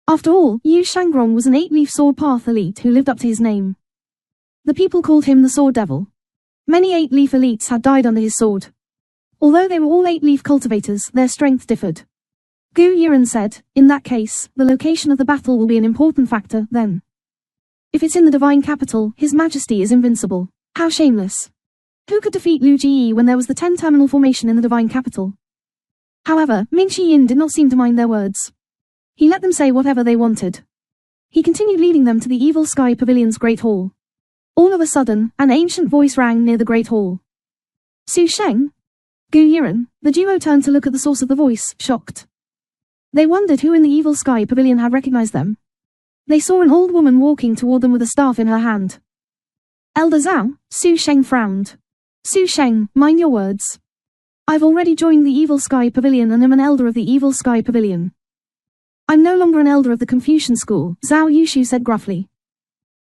After all, Yu Shangrong was an 8-leaf sword path elite who lived up to his name. The people called him the Sword Devil. Many 8-leaf elites had died under his sword. Although they were all 8-leaf cultivators, their strength differed. Gu Yiren said, in that case, the location of the battle will be an important factor, then. If it's in the divine capital, His Majesty is invincible. How shameless. Who could defeat Lu Ji when there was the 10-terminal formation in the divine capital? However, Ming Shi Yin did not seem to mind their words. He let them say whatever they wanted. He continued leading them to the Evil Sky Pavilion's Great Hall. All of a sudden, an ancient voice rang near the Great Hall. Su Sheng? Gu Yiren? The duo turned to look at the source of the voice, shocked. They wondered who in the Evil Sky Pavilion had recognized them. They saw an old woman walking toward them with a staff in her hand. Elder Zhao? Su Sheng frowned. Su Sheng, mind your words. I've already joined the Evil Sky Pavilion and am an elder of the Evil Sky Pavilion. I'm no longer an elder of the Confucian school, Zhao Yushu said gruffly.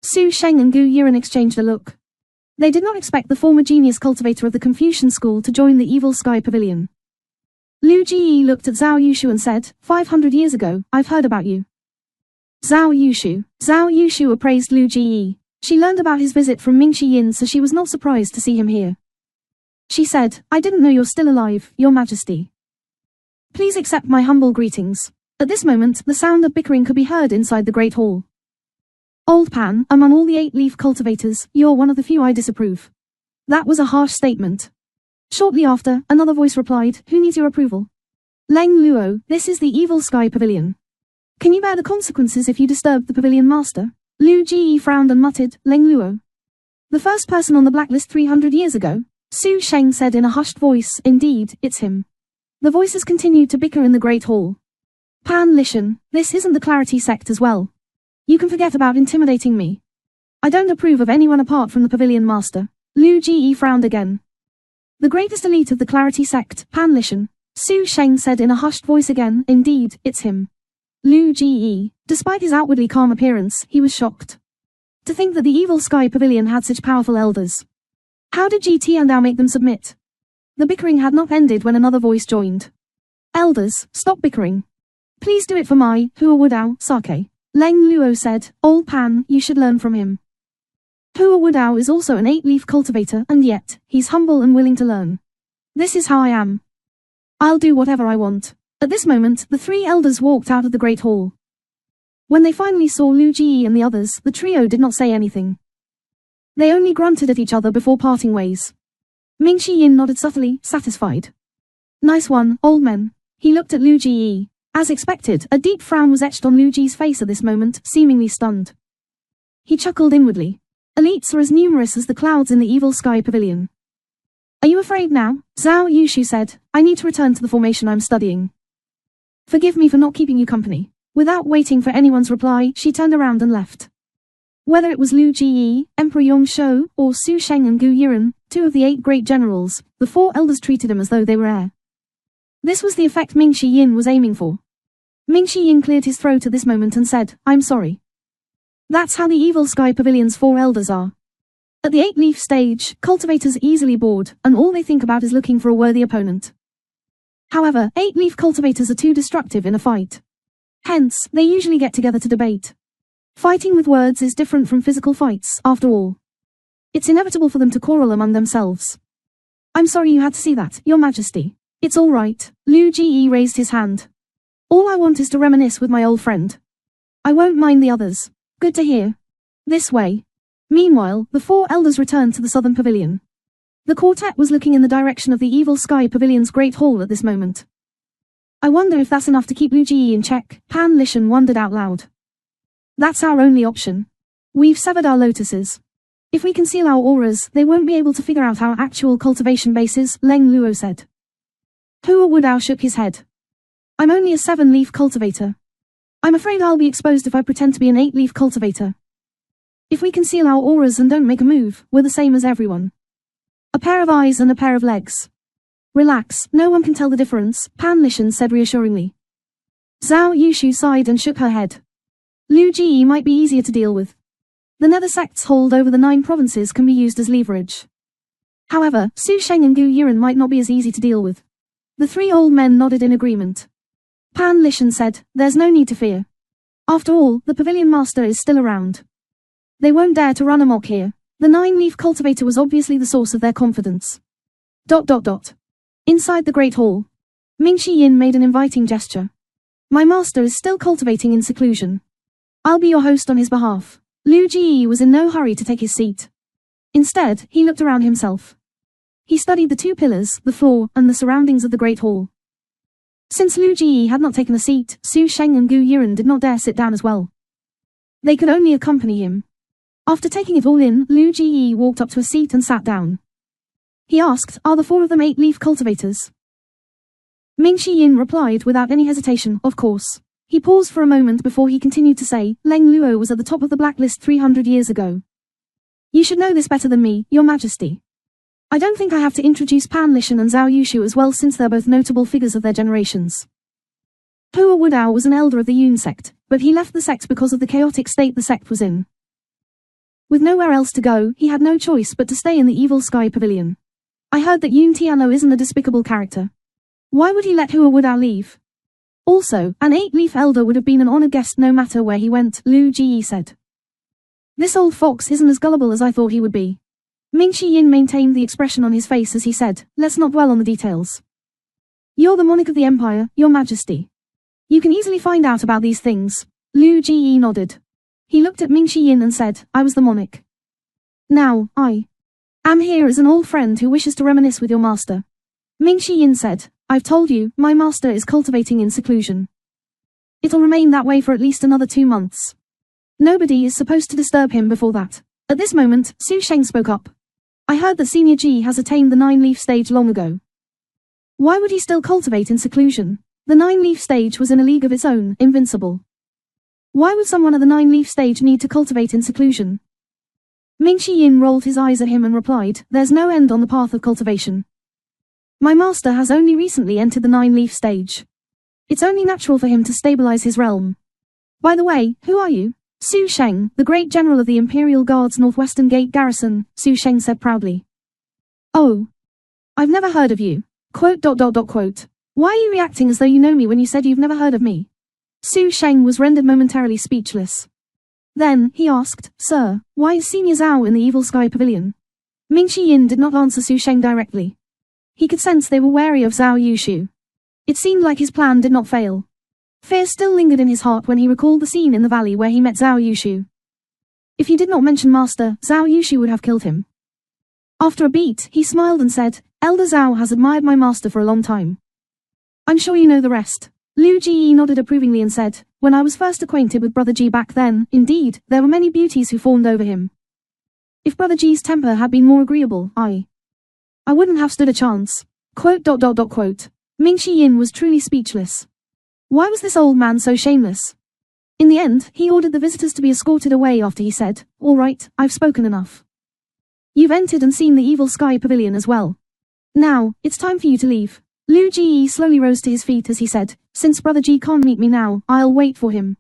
Su Sheng and Gu Yiren exchanged a look. They did not expect the former genius cultivator of the Confucian school to join the Evil Sky Pavilion. Lu Ji looked at Zhao Yushu and said, 500 years ago, I've heard about you. Zhao Yushu appraised Lu Ji. She learned about his visit from Ming Shi Yin, so she was not surprised to see him here. She said, I didn't know you're still alive, Your Majesty. Please accept my humble greetings. At this moment, the sound of bickering could be heard inside the Great Hall. Old Pan, among all the 8-leaf cultivators, you're one of the few I disapprove. That was a harsh statement. Shortly after, another voice replied, who needs your approval? Leng Luo, this is the Evil Sky Pavilion. Can you bear the consequences if you disturb the pavilion master? Lu Ji frowned and muttered, Leng Luo. The first person on the blacklist 300 years ago? Su Sheng said in a hushed voice, indeed, it's him. The voices continued to bicker in the Great Hall. Pan Lishan, this isn't the Clarity sect as well. You can forget about intimidating me. I don't approve of anyone apart from the pavilion master. Lu Ji frowned again. The greatest elite of the Clarity sect, Pan Lishan. Su Sheng said in a hushed voice again, indeed, it's him. Lu Ji, despite his outwardly calm appearance, he was shocked. To think that the Evil Sky Pavilion had such powerful elders. How did Ji Tiandao make them submit? The bickering had not ended when another voice joined. Elders, stop bickering. Please do it for my, Hua Wudao, Sake. Leng Luo said, Old Pan, you should learn from him. Hua Wudao is also an 8-leaf cultivator and yet, he's humble and willing to learn. This is how I am. I'll do whatever I want. At this moment, the 3 elders walked out of the Great Hall. When they finally saw Lu Ji and the others, the trio did not say anything. They only grunted at each other before parting ways. Ming Shi Yin nodded subtly, satisfied. Nice one, old men. He looked at Lu Ji. As expected, a deep frown was etched on Lu Ji's face at this moment, seemingly stunned. He chuckled inwardly. Elites are as numerous as the clouds in the Evil Sky Pavilion. Are you afraid now? Zhao Yushu said, I need to return to the formation I'm studying. Forgive me for not keeping you company. Without waiting for anyone's reply, she turned around and left. Whether it was Lu Ji, Emperor Yongshou, or Su Sheng and Gu Yiren, 2 of the 8 great generals, the 4 elders treated him as though they were air. This was the effect Ming Shi Yin was aiming for. Ming Shi Yin cleared his throat at this moment and said, "I'm sorry." That's how the Evil Sky Pavilion's 4 elders are. At the 8-leaf stage, cultivators are easily bored, and all they think about is looking for a worthy opponent. However, 8-leaf cultivators are too destructive in a fight. Hence, they usually get together to debate. Fighting with words is different from physical fights, after all. It's inevitable for them to quarrel among themselves. "I'm sorry you had to see that, Your Majesty." "It's all right." Lu Ji raised his hand. "All I want is to reminisce with my old friend. I won't mind the others." "Good to hear. This way." Meanwhile, the 4 elders returned to the southern pavilion. The quartet was looking in the direction of the Evil Sky Pavilion's great hall at this moment. "I wonder if that's enough to keep Lu Ji in check," Pan Lishan wondered out loud. "That's our only option. We've severed our lotuses. If we conceal our auras, they won't be able to figure out our actual cultivation bases," Leng Luo said. Hua Wudao shook his head. "I'm only a 7-leaf cultivator. I'm afraid I'll be exposed if I pretend to be an 8-leaf cultivator. If we conceal our auras and don't make a move, we're the same as everyone. A pair of eyes and a pair of legs. Relax, no one can tell the difference," Pan Lishan said reassuringly. Zhao Yushu sighed and shook her head. Lu Ji might be easier to deal with. The nether sect's hold over the 9 provinces can be used as leverage. However, Su Sheng and Gu Yiren might not be as easy to deal with. The 3 old men nodded in agreement. Pan Lishan said, "There's no need to fear. After all, the pavilion master is still around. They won't dare to run amok here." The 9-leaf cultivator was obviously the source of their confidence. Inside the great hall, Ming Shi Yin made an inviting gesture. "My master is still cultivating in seclusion. I'll be your host on his behalf." Lu Ji was in no hurry to take his seat. Instead, he looked around himself. He studied the 2 pillars, the floor, and the surroundings of the great hall. Since Lu Ji had not taken a seat, Su Sheng and Gu Yiren did not dare sit down as well. They could only accompany him. After taking it all in, Lu Ji walked up to a seat and sat down. He asked, "Are the 4 of them 8-leaf cultivators?" Ming Shi Yin replied without any hesitation, "Of course." He paused for a moment before he continued to say, "Leng Luo was at the top of the blacklist 300 years ago. You should know this better than me, Your Majesty. I don't think I have to introduce Pan Lishan and Zhao Yushu as well since they're both notable figures of their generations." Hua Wudao was an elder of the Yun sect, but he left the sect because of the chaotic state the sect was in. With nowhere else to go, he had no choice but to stay in the Evil Sky Pavilion. "I heard that Yun Tianlo isn't a despicable character. Why would he let Hua Wudao leave? Also, an 8-leaf elder would have been an honored guest no matter where he went," Lu Ji said. "This old fox isn't as gullible as I thought he would be." Ming Shi Yin maintained the expression on his face as he said, "Let's not dwell on the details. You're the monarch of the empire, Your Majesty. You can easily find out about these things." Lu Ji nodded. He looked at Ming Shi Yin and said, "I was the monarch. Now, I am here as an old friend who wishes to reminisce with your master." Ming Shi Yin said, "I've told you, my master is cultivating in seclusion. It'll remain that way for at least another 2 months. Nobody is supposed to disturb him before that." At this moment, Su Sheng spoke up. "I heard that Senior Ji has attained the 9-leaf stage long ago. Why would he still cultivate in seclusion? The 9-leaf stage was in a league of its own, invincible. Why would someone at the 9-leaf stage need to cultivate in seclusion?" Ming Shi Yin rolled his eyes at him and replied, "There's no end on the path of cultivation. My master has only recently entered the 9-leaf stage. It's only natural for him to stabilize his realm. By the way, who are you?" "Su Sheng, the great general of the Imperial Guard's Northwestern Gate garrison," Su Sheng said proudly. "Oh. I've never heard of you. Why are you reacting as though you know me when you said you've never heard of me?" Su Sheng was rendered momentarily speechless. Then, he asked, "Sir, why is Senior Zhao in the Evil Sky Pavilion?" Ming Shi Yin did not answer Su Sheng directly. He could sense they were wary of Zhao Yushu. It seemed like his plan did not fail. Fear still lingered in his heart when he recalled the scene in the valley where he met Zhao Yushu. If he did not mention Master, Zhao Yushu would have killed him. After a beat, he smiled and said, "Elder Zhao has admired my master for a long time. I'm sure you know the rest." Lu Ji nodded approvingly and said, "When I was first acquainted with Brother Ji back then, indeed, there were many beauties who fawned over him. If Brother Ji's temper had been more agreeable, I wouldn't have stood a chance." Ming Shi Yin was truly speechless. Why was this old man so shameless? In the end, he ordered the visitors to be escorted away after he said, "All right, I've spoken enough. You've entered and seen the Evil Sky Pavilion as well. Now, it's time for you to leave." Lu Ji slowly rose to his feet as he said, "Since Brother Ji can't meet me now, I'll wait for him.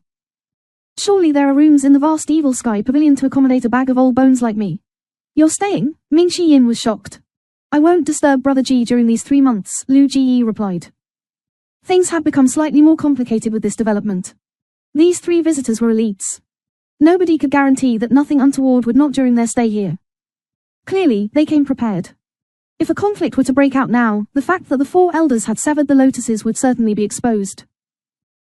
Surely there are rooms in the vast Evil Sky Pavilion to accommodate a bag of old bones like me." "You're staying?" Ming Shi Yin was shocked. "I won't disturb Brother Ji during these 3 months," Lu Ji replied. Things had become slightly more complicated with this development. These 3 visitors were elites. Nobody could guarantee that nothing untoward would not during their stay here. Clearly, they came prepared. If a conflict were to break out now, the fact that the 4 elders had severed the lotuses would certainly be exposed.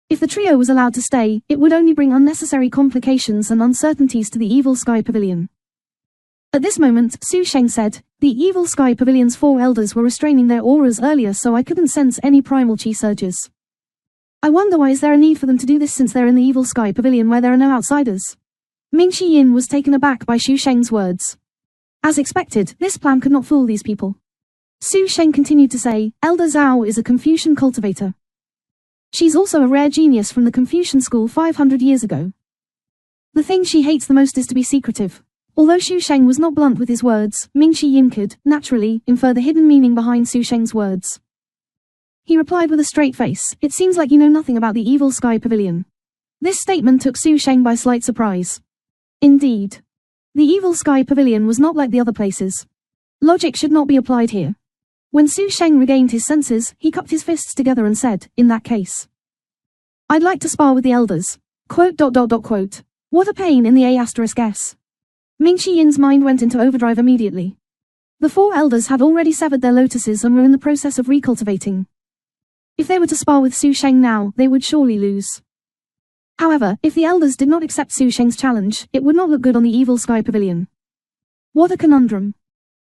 If the trio was allowed to stay, it would only bring unnecessary complications and uncertainties to the Evil Sky Pavilion. At this moment, Su Sheng said, "The Evil Sky Pavilion's 4 elders were restraining their auras earlier, so I couldn't sense any primal chi surges. I wonder why is there a need for them to do this since they're in the Evil Sky Pavilion where there are no outsiders?" Ming Shi Yin was taken aback by Su Sheng's words. As expected, this plan could not fool these people. Su Sheng continued to say, "Elder Zhao is a Confucian cultivator. She's also a rare genius from the Confucian school 500 years ago. The thing she hates the most is to be secretive." Although Su Sheng was not blunt with his words, Ming Shi Yin could, naturally, infer the hidden meaning behind Su Sheng's words. He replied with a straight face, "It seems like you know nothing about the Evil Sky Pavilion." This statement took Su Sheng by slight surprise. Indeed. The Evil Sky Pavilion was not like the other places. Logic should not be applied here. When Su Sheng regained his senses, he cupped his fists together and said, "In that case, I'd like to spar with the elders." What a pain in the A*S. Ming Shi Yin's mind went into overdrive immediately. The 4 elders had already severed their lotuses and were in the process of recultivating. If they were to spar with Su Sheng now, they would surely lose. However, if the elders did not accept Su Sheng's challenge, it would not look good on the Evil Sky Pavilion. What a conundrum.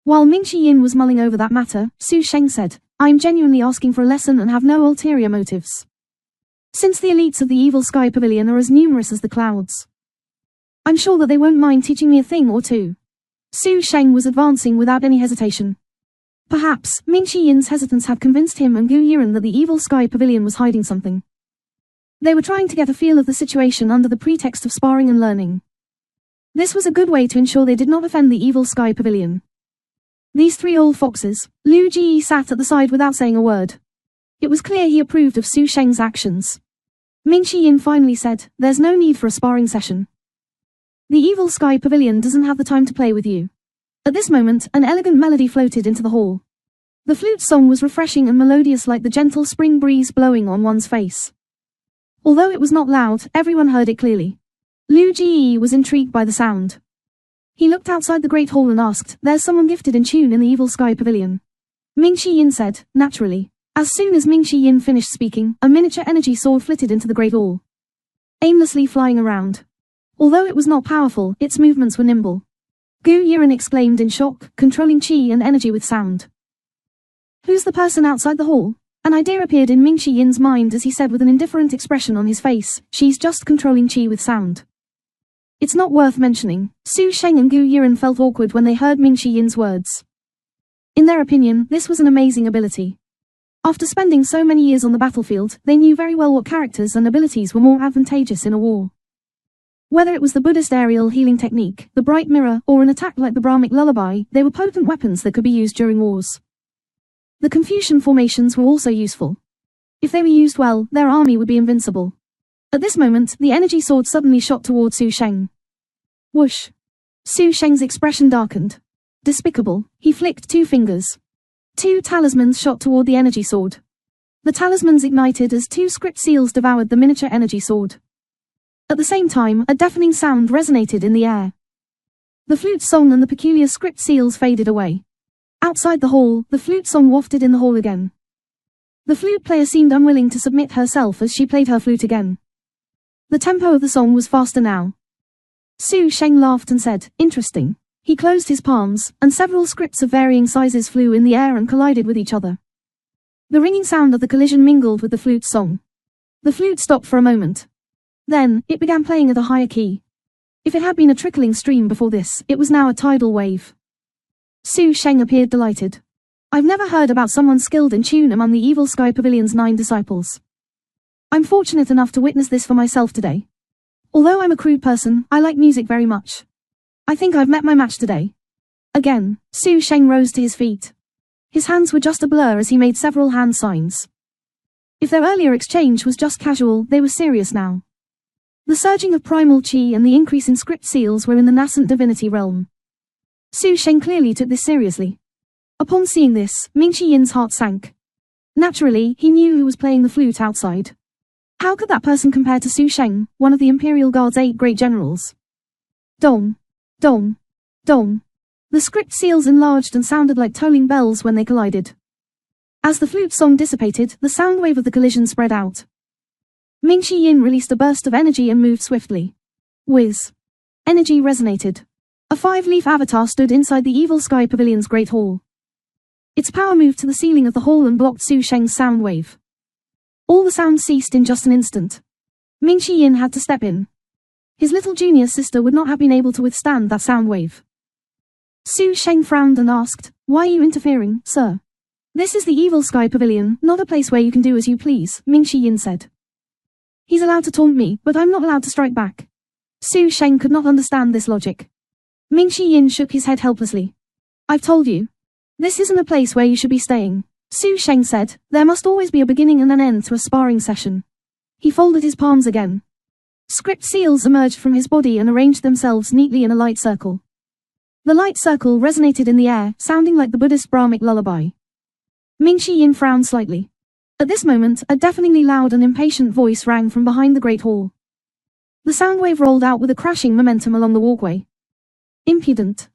While Ming Shi Yin was mulling over that matter, Su Sheng said, "I'm genuinely asking for a lesson and have no ulterior motives. Since the elites of the Evil Sky Pavilion are as numerous as the clouds, I'm sure that they won't mind teaching me a thing or two." Su Sheng was advancing without any hesitation. Perhaps, Ming Shi Yin's hesitance had convinced him and Gu Yiren that the Evil Sky Pavilion was hiding something. They were trying to get a feel of the situation under the pretext of sparring and learning. This was a good way to ensure they did not offend the Evil Sky Pavilion. These 3 old foxes. Lu Ji sat at the side without saying a word. It was clear he approved of Su Sheng's actions. Ming Shi Yin finally said, "There's no need for a sparring session. The Evil Sky Pavilion doesn't have the time to play with you." At this moment, an elegant melody floated into the hall. The flute song was refreshing and melodious like the gentle spring breeze blowing on one's face. Although it was not loud, everyone heard it clearly. Lu Ji was intrigued by the sound. He looked outside the great hall and asked, "There's someone gifted in tune in the Evil Sky Pavilion?" Ming Shi Yin said, "Naturally." As soon as Ming Shi Yin finished speaking, a miniature energy sword flitted into the great hall, aimlessly flying around. Although it was not powerful, its movements were nimble. Gu Yiren exclaimed in shock, controlling chi and energy with sound. "Who's the person outside the hall?" An idea appeared in Ming Shi Yin's mind as he said with an indifferent expression on his face, "She's just controlling chi with sound." It's not worth mentioning. Su Sheng and Gu Yiren felt awkward when they heard Ming Shi Yin's words. In their opinion, this was an amazing ability. After spending so many years on the battlefield, they knew very well what characters and abilities were more advantageous in a war. Whether it was the Buddhist aerial healing technique, the bright mirror, or an attack like the Brahmic lullaby, they were potent weapons that could be used during wars. The Confucian formations were also useful. If they were used well, their army would be invincible. At this moment, the energy sword suddenly shot toward Su Sheng. Whoosh! Su Sheng's expression darkened. Despicable, he flicked 2 fingers. 2 talismans shot toward the energy sword. The talismans ignited as 2 script seals devoured the miniature energy sword. At the same time, a deafening sound resonated in the air. The flute song and the peculiar script seals faded away. Outside the hall, the flute song wafted in the hall again. The flute player seemed unwilling to submit herself as she played her flute again. The tempo of the song was faster now. Su Sheng laughed and said, "Interesting." He closed his palms, and several scripts of varying sizes flew in the air and collided with each other. The ringing sound of the collision mingled with the flute song. The flute stopped for a moment. Then, it began playing at a higher key. If it had been a trickling stream before this, it was now a tidal wave. Su Sheng appeared delighted. "I've never heard about someone skilled in tune among the Evil Sky Pavilion's 9 disciples. I'm fortunate enough to witness this for myself today. Although I'm a crude person, I like music very much. I think I've met my match today. Again, Su Sheng rose to his feet. His hands were just a blur as he made several hand signs. If their earlier exchange was just casual, they were serious now. The surging of primal qi and the increase in script seals were in the nascent divinity realm. Su Sheng clearly took this seriously. Upon seeing this, Ming Chi Yin's heart sank. Naturally, he knew who was playing the flute outside. How could that person compare to Su Sheng, one of the Imperial Guard's 8 great generals? Dong. Dong. Dong. The script seals enlarged and sounded like tolling bells when they collided. As the flute song dissipated, the sound wave of the collision spread out. Ming Chi Yin released a burst of energy and moved swiftly. Whiz. Energy resonated. A 5-leaf avatar stood inside the Evil Sky Pavilion's Great Hall. Its power moved to the ceiling of the hall and blocked Su Sheng's sound wave. All the sound ceased in just an instant. Ming Chi Yin had to step in. His little junior sister would not have been able to withstand that sound wave. Su Sheng frowned and asked, "Why are you interfering, sir?" "This is the Evil Sky Pavilion, not a place where you can do as you please," Ming Chi Yin said. "He's allowed to taunt me, but I'm not allowed to strike back." Su Sheng could not understand this logic. Ming Chi Yin shook his head helplessly. "I've told you. This isn't a place where you should be staying," Su Sheng said. "There must always be a beginning and an end to a sparring session." He folded his palms again. Script seals emerged from his body and arranged themselves neatly in a light circle. The light circle resonated in the air, sounding like the Buddhist Brahmic lullaby. Ming Chi Yin frowned slightly. At this moment, a deafeningly loud and impatient voice rang from behind the Great Hall. The sound wave rolled out with a crashing momentum along the walkway. "Impudent.